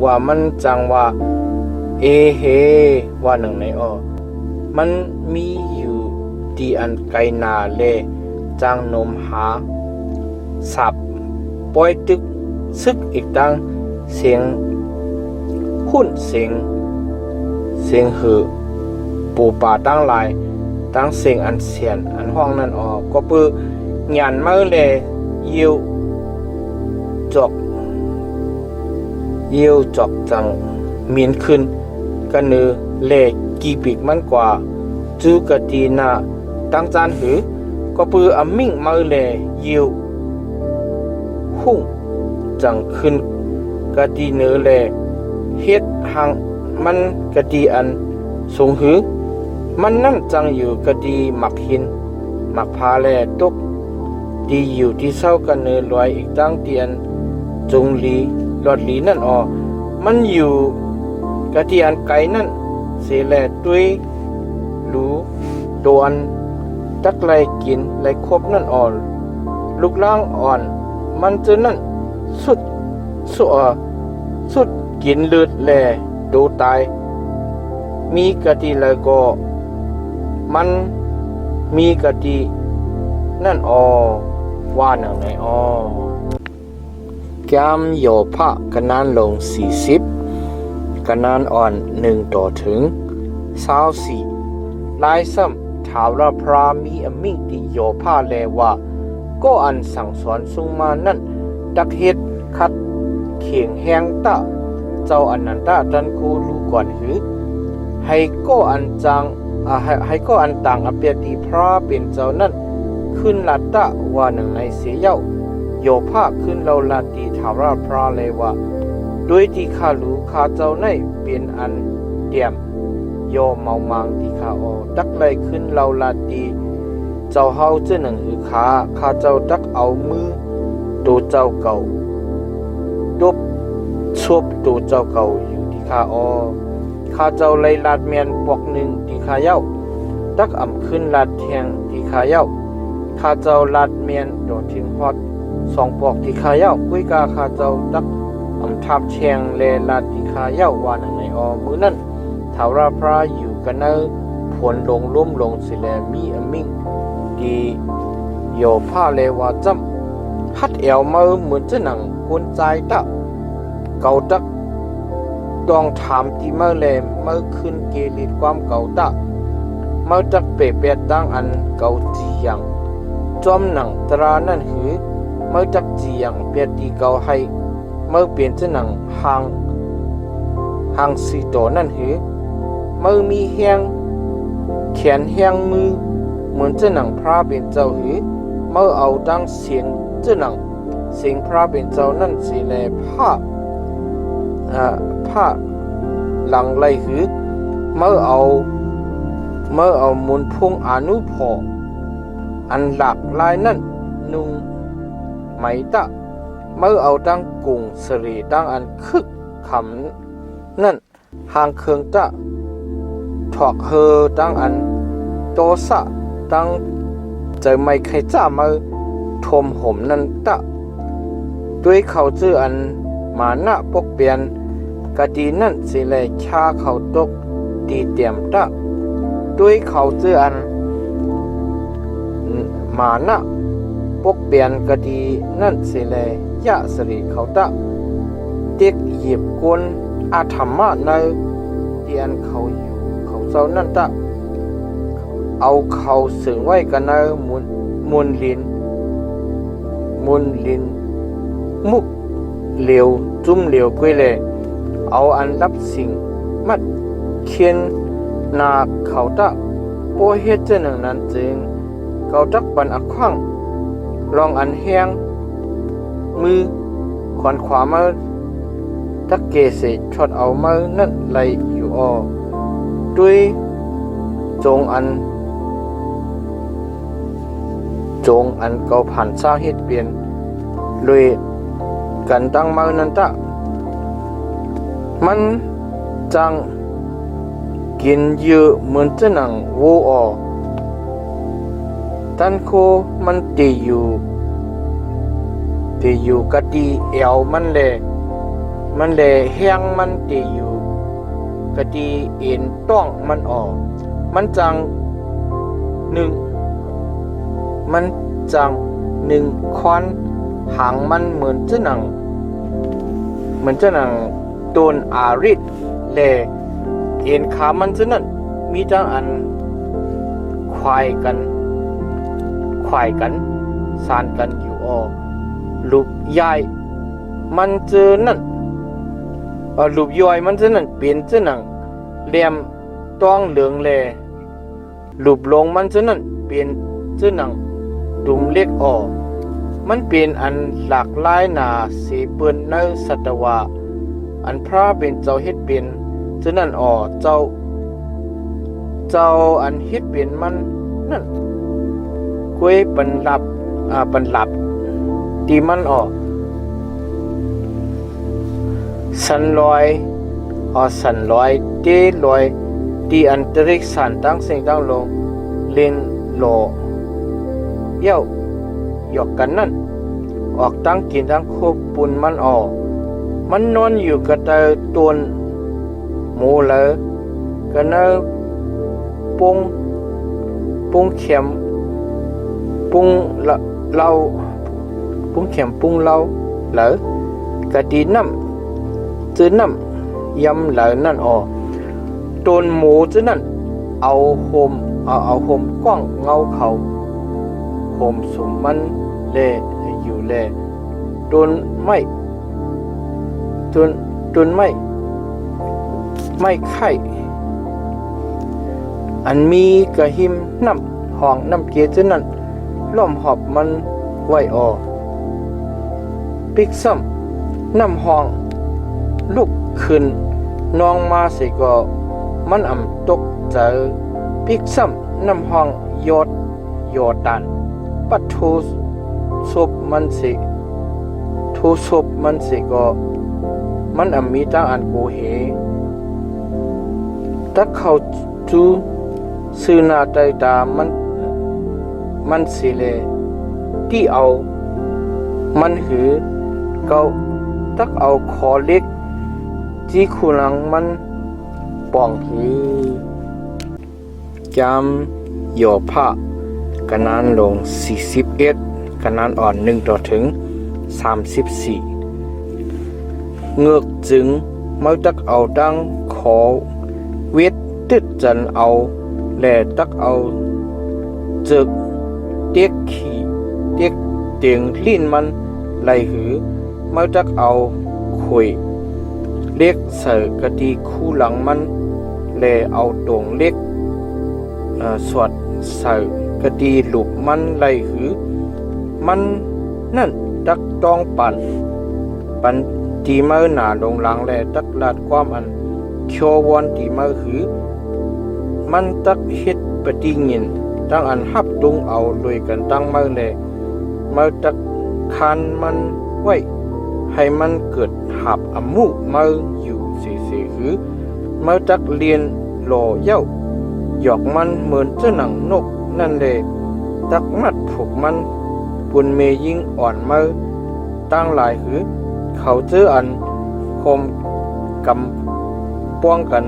ว่ามันจังว่าเอเฮว่าหนึ่งในอมันมีอยู่ดีอันไกลนาเลจังนมหาสับปล่อยตึกซึกอีกดังเสียงหุ่นเสียงหือปูป่าตั้งหลายตั้งเสียงอันเสียนอันห้องนั่นออกก็ปือหยันมาเลยยิวจอกจังมีนขึ้นกันเนือเลกีปิกมันกว่าจูกะตีนาตั้งจานหือก็ปืออมิ่งมาเลยยิวหุ่งจังขึ้นกะตีเนือเลยเฮ็ดหังมันกะตีอันสงหือมันนั่งจังอยู่กะดีหมักหินหมักพาแลตกดีอยู่ที่เศร้ากันเนือลอยอีกตั้งเตียนจงลีหลอดลีนั่นออมันอยู่กะดีอันไกลนั่นเสแลด้วยรู้โดนตักไลกินไลครบนั่นอ่อนลูกล่างอ่อนมันจะนั่นสุดกินเลือดแลดูตายมีกะดีแล้วก็มันมีกะดีนั่นว่าหนังไหนแก้มโยพะกันนานลง40กันนานอ่อน1ต่อถึง24ลายซ้ำถาวรพรามีอมิ่งติโยพะแลว่าก็อันสั่งสอนสุงมานั่นดักเฮ็ดคัดเขียงแหงตะเจ้าอนันตะจันคูรู้ก่อนหือให้ก็อันต่างอเปียตีพระเป็นเจ้านั่นขึ้นลัดตะว่าหนึ่งในเสียเย้าโยภาขึ้นเราลาตีถาวรพระเลยว่าโดยที่ข้ารู้ข้าเจ้าในเป็นอันเตรียมโยเมามังที่ข้าดักไล่ขึ้นเราลาตีเจ้าเฮาเจ้าหนึ่งหือข้าเจ้าดักเอามือตัวเจ้าเก่าดบชบตัวเจ้าเก่าอยู่ที่ข้าเจ้าไล่ลาดเมียนปอกหนึ่งที่ข้าเย้าดักอ่ำขึ้นลาดแทงที่ข้าเย้าข้าเจ้าลาดเมียนโดดทิ้งฮอด2ปอกที่ข้าเย้ากุ้ยกาข้าเจ้าดักอ่ำทับแทงเลลาดที่ข้าเย้าว่าหนึ่งในมือนั่นถาวรพระอยู่กันเนอผลลงล้มลงสิแลมีอมิ่งดีโยผ้าเลว่าจำฮัดเอวมือเหมือนจะหนังคนใจตะเก่าตักดองถามที่มือแลมือขึ้นเกลิดความเก่าตะมือตักเปะตั้งอันเก่าจียัง จอมหนังตรานั่นหือเมื่อจักจีอย่างเปียตีเกาให้เมื่อเปลี่ยนจะหนังหางสีโตนั่นหือเมื่อมีแหงแขนแหงมือเหมือนจะหนังพระเป็นเจ้าหือเมื่อเอาดังเสียงจะหนังเสียงพระเป็นเจ้านั่นสิแลผ้าหลังไหลหือเมื่อเอามุนพงอนุพออันหลากลายนั่นนุ่งไหมตะเมื่อเอาดังกุงสรีดังอันคึกขำนั่นหางเคืองตะถอกเฮอดังอันโตสะดังเจอไม่ใครจ้ามาทมห่มนั่นตะด้วยเขาจื้ออันมาหน้าปกเปลี่ยนกะดีนั่นสิแลชาเขาตกดีเตียมตะด้วยเขาจื้ออันมาหน้าปกเปลี่ยนกะดีนั่นสิแลยะสรีเขาตะเด็กเหยียบกวนอาธรรมะในที่อันเขาอยู่เขาเจ้านั่นตะเอาเขาสึงไว้กันในมุนลินมุกเหลียวจุ่มเหลียวกุ้ยเลยเอาอันรับสิ่งมัดเขียนนาเขาตะโปเฮ็ดเจหนึ่งนั้นจึงเขาจักปันอักขว้างลองอันแห้งมือขวานขวามาตักเกษชดเอามานั่นไหลอยู่ด้วยจงอันเก่าผ่านสร้างเฮ็ดเปลี่ยนเลยกันตั้งมานั่นตะมันจังกินเยอะเหมือนจะหนังวัวตันโคมันตีอยู่กะดีเอวมันแลแห้งมันตีอยู่กะดีเอ็นต้องมันมันจังหนึ่งควันหางมันเหมือนจะหนังโดนอาริดแลเอ็นขามันจะนั่นมีจังอันควายกันสานกันอยู่ลูกใหญ่มันเจอนั่นลูกย่อยมันจะนั่นเปลี่ยนจะหนังเหลี่ยมต้องเหลืองแลลูกลงมันจะนั่นเปลี่ยนจะหนังดุมเล็กมันเป็นอันหลากหลายหนาสีเปิ้นในสัตวะอันพระเป็นเจ้าเฮ็ดเป็นฉะนั้นเจ้าอันเฮ็ดเป็นมันนั่นกวยปันหลับที่มันสันลอยเตลอยที่อันตริกสารตั้งสิ่งตั้งลงเล่นโลเย้าหยอกกันนั่นออกตั้งกินตั้งควบปุ่นมันมันนอนอยู่กับตัวหมูเลยกันปุงเข็มปุงเราปุงเข็มปุงเราเลยกะดีน้ำจื้อน้ำยำเลยนั่นตัวหมูจื้อนั่นเอาโฮมกว้างเงาเขาโฮมสมมันแลอยู่แลต้นไม้ไม่ไข่อันมีกระหิมน้ำห้องน้ำเกลือจื้อนั่นล้อมหอบมันไว้ปิกซ้ำน้ำห้องลุกขึ้นนองมาสิก็มันตกใจปิกซ้ำน้ำห้องยอดตันปัดทูศพมันสิก็มันมีตั้งอันโกเหถ้าเขาจูซื้อหน้าใจตามันสิเลที่เอามันหือเกาตักเอาคอเล็กจีคูหลังมันป่องหือจำหยอผ้าคะแนนลง41คะแนนอ่อน1ต่อถึง34เงือกจึงเมื่อตักเอาดังขอเวทตึดจันเอาแลตักเอาจึกเตียกขี่ เด็กเตียงลิ้นมันไหลหือเมื่อจักเอาขุยเล็กเสือกะดีคู่หลังมันแลเอาตรงเล็กสวดเสือกะดีหลุบมันไหลหือมันนั่นตักต้องปันตีเมื่อหนาลงหลังแลตักลาดความอันเคียววอนตีเมื่อหือมันตักเฮ็ดปฏิเงินตั้งอันหับตุงเอาลุยกันตั้งเมื่อแลเมื่อตักคันมันไว้ให้มันเกิดหับอมุเมื่ออยู่เสียหือเมื่อตักเรียนหล่อเย้าหยอกมันเหมือนเจ้าหนังนกนั่นแลตักมัดผูกมันปุนเมยิ่งอ่อนเมื่อตั้งหลายหือเขาเจออันคมกำป้องกัน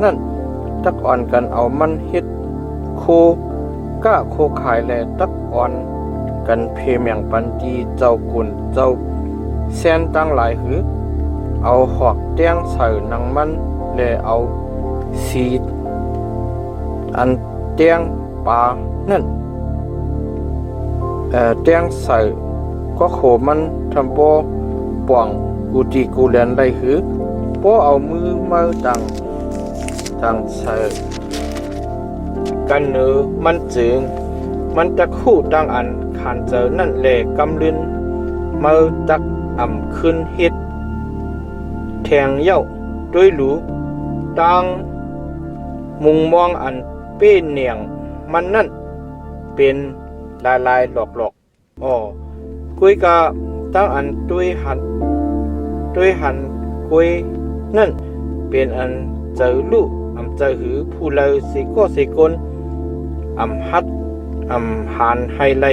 นั่นตักอ่อนกันเอามันเฮ็ดโคก้าโคขายแลตักอ่อนกันเพเมียงปันตีเจ้ากุนเจ้าแซนตั้งหลายหือเอาหอกเตียงใส่นังมันแลเอาสีอันเตียงปลานั่นเตียงใส่ก็โขมันทำโปป่วงกูตีกูแลนไรหือโปเอามือมาตังใส่กันเนื้อมันจึงมันตะคู่ตังอันขานเจอนั่นแหละกำลินมือตักอ่ำขึ้นเฮ็ดแทงเย้าด้วยหลูตังมุงมองอันเป้เนียงมันนั่นเป็นลายหลอกอ๋อกุยกะตั้งอันด้วยหันกุยนั่นเป็นอันเจอลูกอำเจอหือผู้เลยสิก็สิกลอำฮัดอำหานไฮไล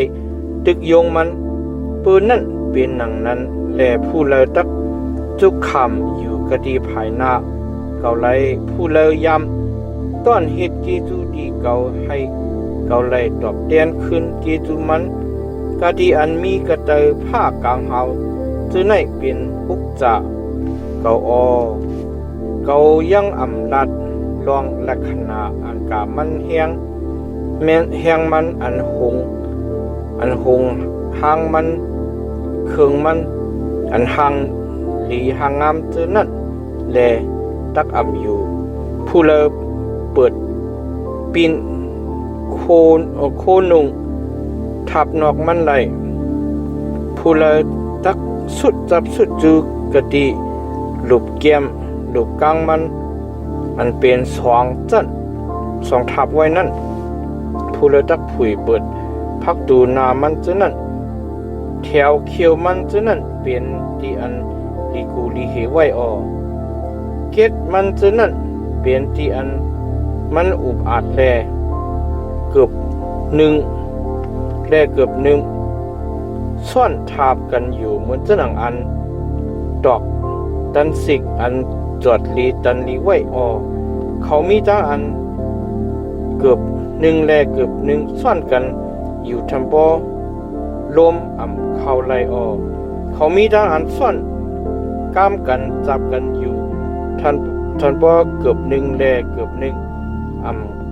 ตึกโยงมันปืนนั่นเป็นหนังนั้นแลผู้เลยตักจุกคำอยู่กะดีภายหน้าเกาไลผู้เลยยำต้อนเฮ็ดกีจูดีเกาให้เกาไลตอบแทนขึ้นกีจูมันกะดีอันมีกระเตยผ้ากลางเฮาจื้อไหนเป็นอุกจะเกาเกายังอำลัดลองลักษณะอันกามันแห้งแม่นแห้งมันอันหงหางมันเครื่องมันอันหางหลีหางงามจื้อนั่นแลตักอำอยู่ผู้เลเปิดปีนโคนุงทับนอกมันไหลผู้เลตักสุดจับสุดจือกะดีหลุบเกียมหลุบกลางมันเป็นสองทับไว้นั่นผู้เลตักผุยเปิดพักดูนามันจื้อนั่นแถวเขียวมันจื้อนั่นเป็นที่อันลีกูลีเหไว้ออเกตมันจื้อนั่นเป็นที่อันมันอุบอาจแลเกือบหนึ่งซ่อนทาบกันอยู่เหมือนเจ้าหนังอันดอกตันสิกอันจอดลีตันลีไว้ออเขามีตั้งอันเกือบหนึ่งซ่อนกันอยู่ทำปอลมเขาไลออเขามีตั้งอันซ่อนก้ามกันจับกันอยู่ทันปอเกือบหนึ่ง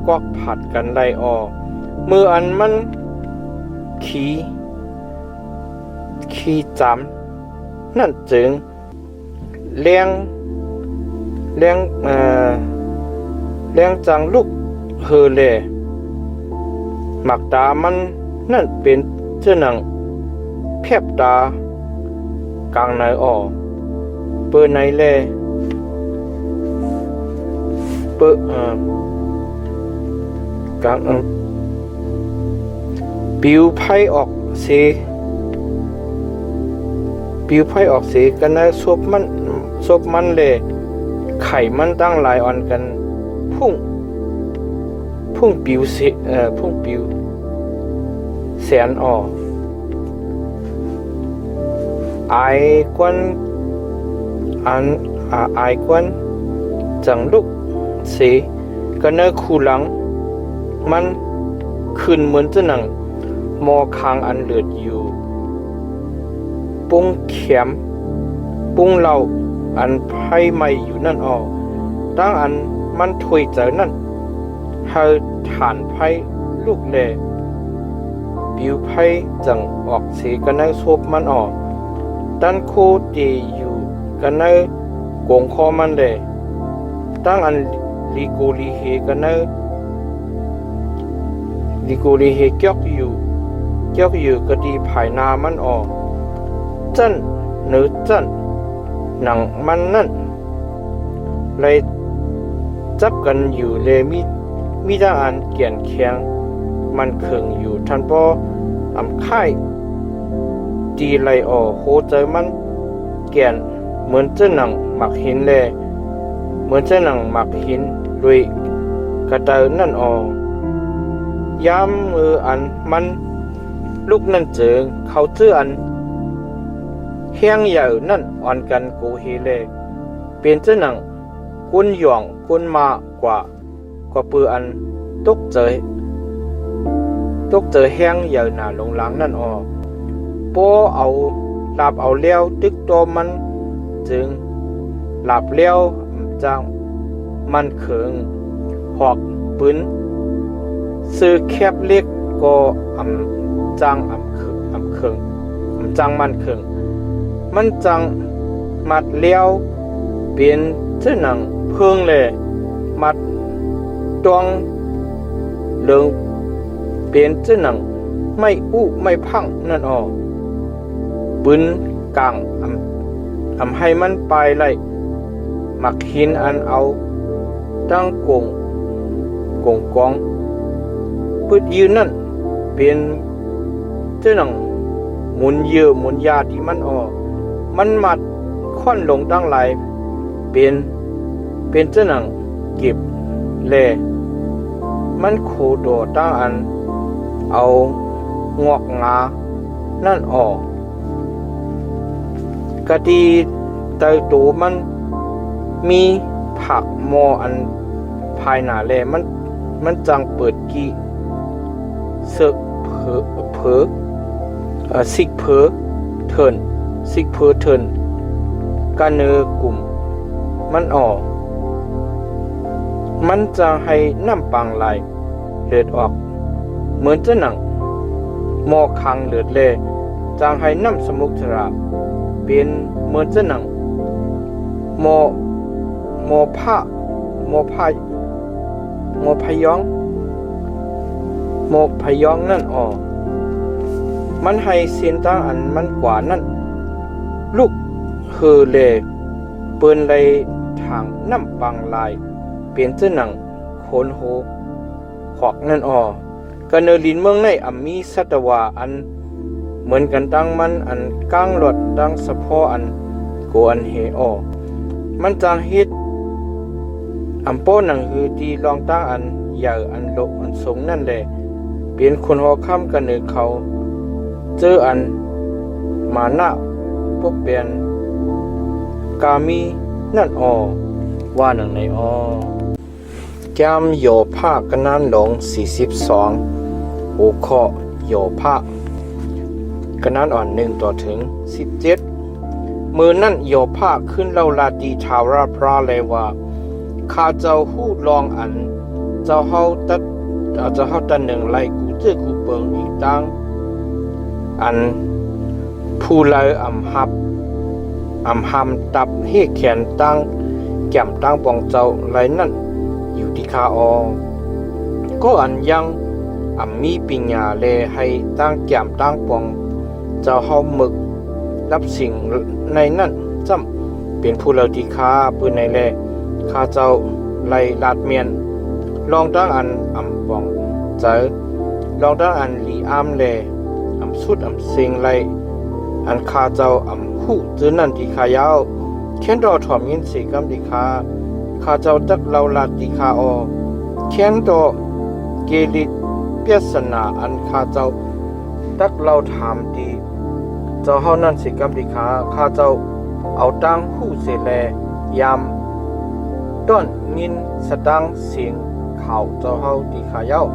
กอกผัดกันไลออมืออันมันขี่จำนั่นจึงเลี้ยงจังลูกเฮเลหมักตามันนั่นเป็นเจ้าหนังแพบตากลางในออเปิดในแลเปิดกลางปิวไพ่ออกเสกันนะซบมันเลยไข่มันตั้งหลายอ่อนกันพุ่งปิวแสนออกไอกวนจังลุกเสกันนะคู่หลังมันขึ้นเหมือนจะหนังมอคางอันเลือดอยู่ปุ้งเข็มปุ้งเหล่าอันไพ่ไม่อยู่นั่นออตั้งอันมันถอยเจอนั่นเฮาฐานไพ่ลูกแลปิ บิวไพ่จังออกเสกันในซบมันออกดันโคตีอยู่กันในกงคอมันเดตั้งอันลีโกลีเฮกันในลีโกลีเฮเกี่ยวอยู่ก็ดีภายนามันออกจันเนื้อจันหนังมันนั่นเลยจับกันอยู่เลยมีทางอันเกี่ยนแข็งมันเคืองอยู่ทันพออำค่ายตีไหลออกโหใจมันเกี่ยนเหมือนเจ้าหนังหมักหินเลยเหมือนเจ้าหนังหมักหินด้วยกระเตอนั่นออกย้ำมืออันมันลูกนั่นเจิงเขาเจืออันเฮียงใหญ่นั่นอ่อนกันกูเฮเลเป็นเจ้าหนังกุนหย่องกุนมากว่าปืออันตกเจอแห้งใหญ่หนาลงหลังนั่นออกโปเอาหลับเอาเลี้ยวตึกตัวมันจึงหลับเลี้ยวจังมันเขิงหอกปืนซื้อแคบเล็กก็จังเขิงจังมันเขิงมันจังมัดเลี้ยวเป็นเจ้าหนังเพิ่งเลยมัดตวงเลืองเป็นเจ้าหนังไม่อู้ไม่พังนั่นออกปืนกลางให้มันไปไล่หมักหินอันเอาตั้งกงกองปืนยืนนั่นเป็นเจ้าหนังหมุนเยอะหมุนยาที่มันออกมันมัดค่อนลงตั้งไหลเป็นเจ้าหนังเก็บแลมันโคโดตั้งอันเอางอกงานั่นออกกะดีเตยตูมีผักมออันภายหน้าแลมันจังเปิดกี้เสกเผอสิกเผอเทินกันเนอกลุ่มมันออกมันจะให้น้ำปังไหลเลือดออกเหมือนจะหนังหมอคังเลือดเล่จางให้น้ำสมุกทราเป็นเหมือนจะหนังหมอพยองนั่นออกมันให้เสียนตั้งอันมันกว่านั่นลูกคือเล่เปิ้นเลยทางน้ำปังไหลเป็นเจ้าหนังโคนโหขอกนั่นออกันเนลินเมืองในมีสัตวาอันเหมือนกันตั้งมันอันก้างรถตั้งสะพออันโกอันเฮออมันจางเฮ็ดโป้หนังคือที่ลองตั้งอันใหญ่อันโลอันสูงนั่นแหละเป็นคนหอค่ำกันเนเขาเจออันมานะพวกเป็นกามีนั่นออว่าหนังในอแก้มโยผ้ากันนั้นหลง42หัวข้อโยผ้ากันนั้นอ่อน1ต่อถึง17มือนั่นโยผ้าขึ้นเล่าลาดีชาวราพระเลยว่าข้าเจ้าหู้ลองอันเจ้าเฮาตันหนึ่งไล่กูเจอกูเปิงอีกตั้งอันผู้เลยหำตับเฮแขนตั้งแก้มตั้งปองเจ้าไรนั่นอยู่ที่คาออก็อันยังมีปิญญาเลให้ตั้งแก้มตั้งปองเจ้าเฮาหมึกรับสิ่งในนั่นจำเป็นผู้เราที่คาปืนในแลข้าเจ้าไล่ลาดเมียนลองตั้งอันปองเจอลองตั้งอันลีแลสุดสิงไล่อันข้าเจ้าหูจื้อนั่นที่ขายาวแค้นรอถอมยินสีกำดีข้าเจ้าตักเราลาดีคาออแค้นรอเกลิเปียสนาอันข้าเจ้าตักเราถามดีเจ้าเฮานั่นสีกำดีข้าเจ้าเอาตั้งหูเสแลยามต้นยินสตังเสียงข่าวเจ้าเฮาดีขายาว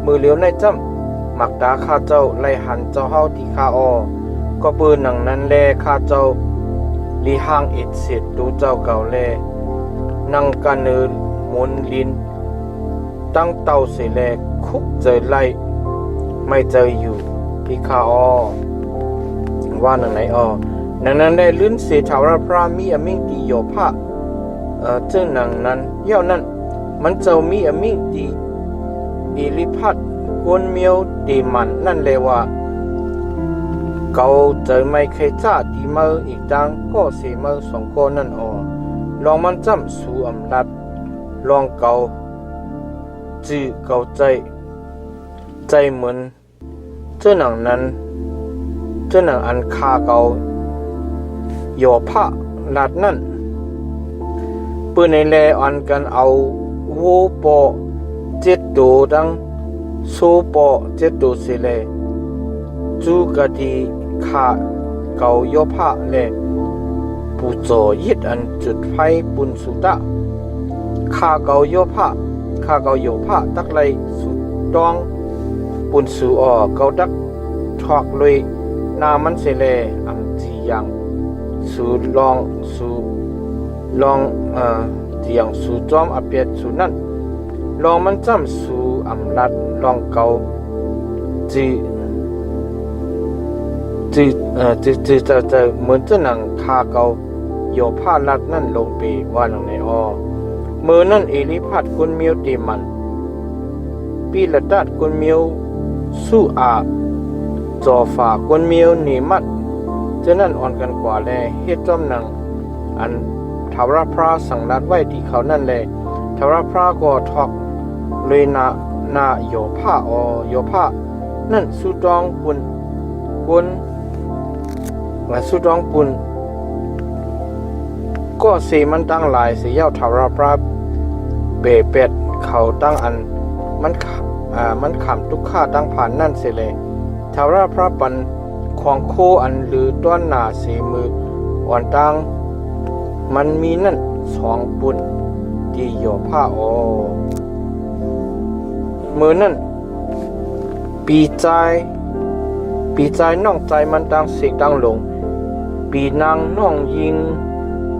มือเหลียวในจ้ำหมักดาข้าเจ้าไล่หันเจ้าเฮาดีคาออก็ปืนหนังนั้นแลข้าเจ้าลีห่างอิดเสร็จดูเจ้าเก่าแลนั่งกันเนินมนลินตั้งเตาเสแลคุกเจอไล่ไม่เจออยู่ พิคาอว่าหนังไหนดังนั้นได้ลื่นเสถาวรพระมีอมิงตีโยภาจึงหนังนั้นเย่านั้นมันจะมีอมิงตีอิริพัดกวนเมียวตีมันนั่นเลยว่าเกาเจอไม่เคยจ้าตีมืออีกดังก็เสียมือสองคนนั่นลองมันจำสู่อำลัดลองเกาจื้อเกาใจเหมือนเจ้าหนังนั้นเจ้าหนังอันคาเกาโยพะลัดนั่นปืนในแลอันกันเอาวูปอเจ็ดโดดังโซปอเจ็ดโดเสเลจูกะดีคาเกาโยพะเลปูโจยิดอันจุดไฟปุนสุตะคาเกาโยพะตักไลสุดดองปุนสูเกาดักทอกเลยนามันเสเลอำจียังสูลองจียังสูจอมอเปียดสูนั่นลองมันจำสูอำลัดลองเกาจีจะเหมือนจะหนังคาเกาโยผ้าลัดนั่นลงไปว่าหนังในเมื่อนั่นเอลิพัดกุนเมียวตีมันปีละดัดกุนเมียวสู้จอฝากุนเมียวหนีมัดจะนั่นอ่อนกันกว่าแลเฮ็ดจอมหนังอันทาวรพระสั่งลัดไว้ที่เขานั่นแลทาวรพระก็ทอกเลยนาโยผ้าโยผ้านั่นสู้ดองปุ่นกุนและสู้ดองปุ่นก็เสียมันตั้งหลายเสียเย้าทาวรพระเบเป็ดเขาตั้งอันมันขำทุกข้าตั้งผ่านนั่นเสียเลยทาวรพระปันของโคอันหรือต้นหนาสีมืออ่อนตั้งมันมีนั่นสองปุ่นที่โยผ้ามือนั่นปีใจน้องใจมันตั้งเสียงตั้งหลงปีนางน้องยิง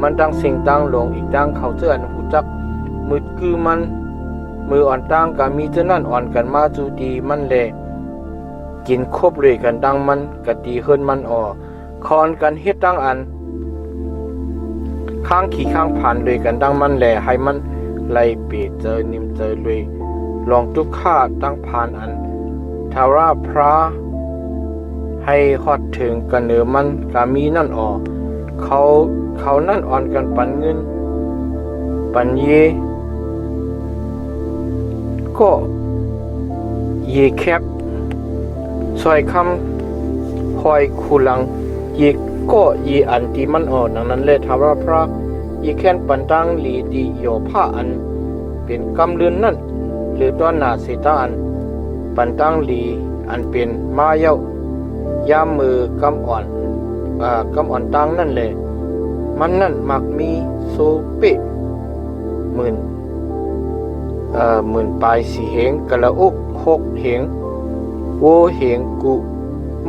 มันตั้งเสียงตั้งหลงอีกตั้งเขาเจออันหูจักมือคือมันมืออ่อนตั้งก็มีเจ้านั่นอ่อนกันมาจูดีมันแลกินครบเลยกันดังมันกะดีขึ้นมันคอนกันเฮ็ดตั้งอันข้างขี่ข้างผ่านเลยกันดังมันแลให้มันไล่เปเจอนิมเจอเลยลองทุกข้าตั้งผ่านอันทาราพระให้ฮอดถึงกันเนือมันกามีนั่นเขานั่นอ่อนกันปันเงินปันเยก็เยแคบซอยคำคอยคูลังเยก็เยอันที่มันดังนั้นเลยทาราพระเยแค้นปันตังหลีดีโยผ้าอันเป็นกำเลือนนั่นหรือตัวหนาเสตาอันปันตังหลีอันเป็นมาเย้ายามมือกำอ่อนตังนั่นเลยมันนั่นมักมีโซเปหมื่นปลายสีเหงกะละอุกหกเหงโวเหงกุ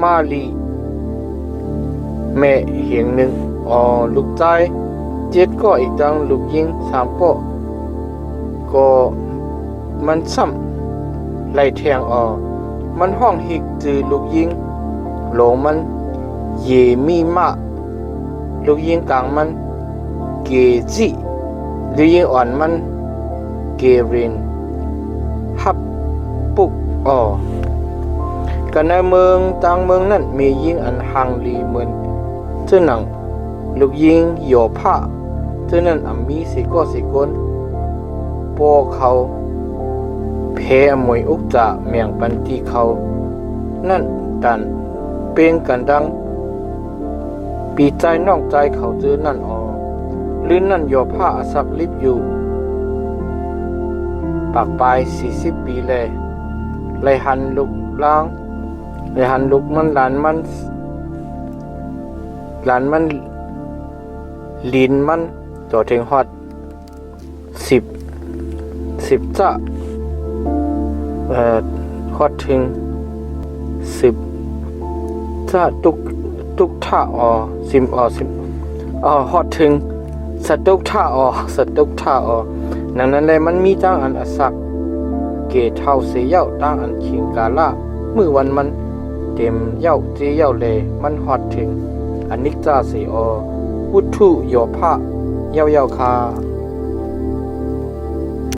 มาลีแม่เหงหนึ่งลูกใจเจ็ดก็อีกดังลูกยิงสามก็มันซ้ำไล่แทงมันห้องหิกจือลูกยิงโหลมันเยมีมะลูกยิงกลางมันเกจิลูกยิงอ่อนมันเกรินฮับปุกกันในเมืองต่างเมืองนั้นมียิงอันห่างลีเหมือนเจ้าหนังลูกยิงโยผ้าเจ้านั้นมีสิกนโปเขาเพมวยอุกจะเมียงปันที่เขานั่นดันเป็นกันดังปีใจนอกใจเขาเจอนั่นลื่นนั่นโยผ้าสักลิบอยู่ปากปลาย40 ปีเลยไลหันลุกล้างไลหันลุกมันหลานมันลินมันต่อถึงฮอด10จะฮอดถึง10จะตุกท่าฮอดถึงสตุกท่านั้นเลยมันมีตั้งอันอสักเกเท่าเสียเย้าตั้งอันคิงกาละมือวันมัน เต็มเย้าเจีเย้าเลมันฮอดถึงอนิจจาสีอวุถุโยภะเย้าคา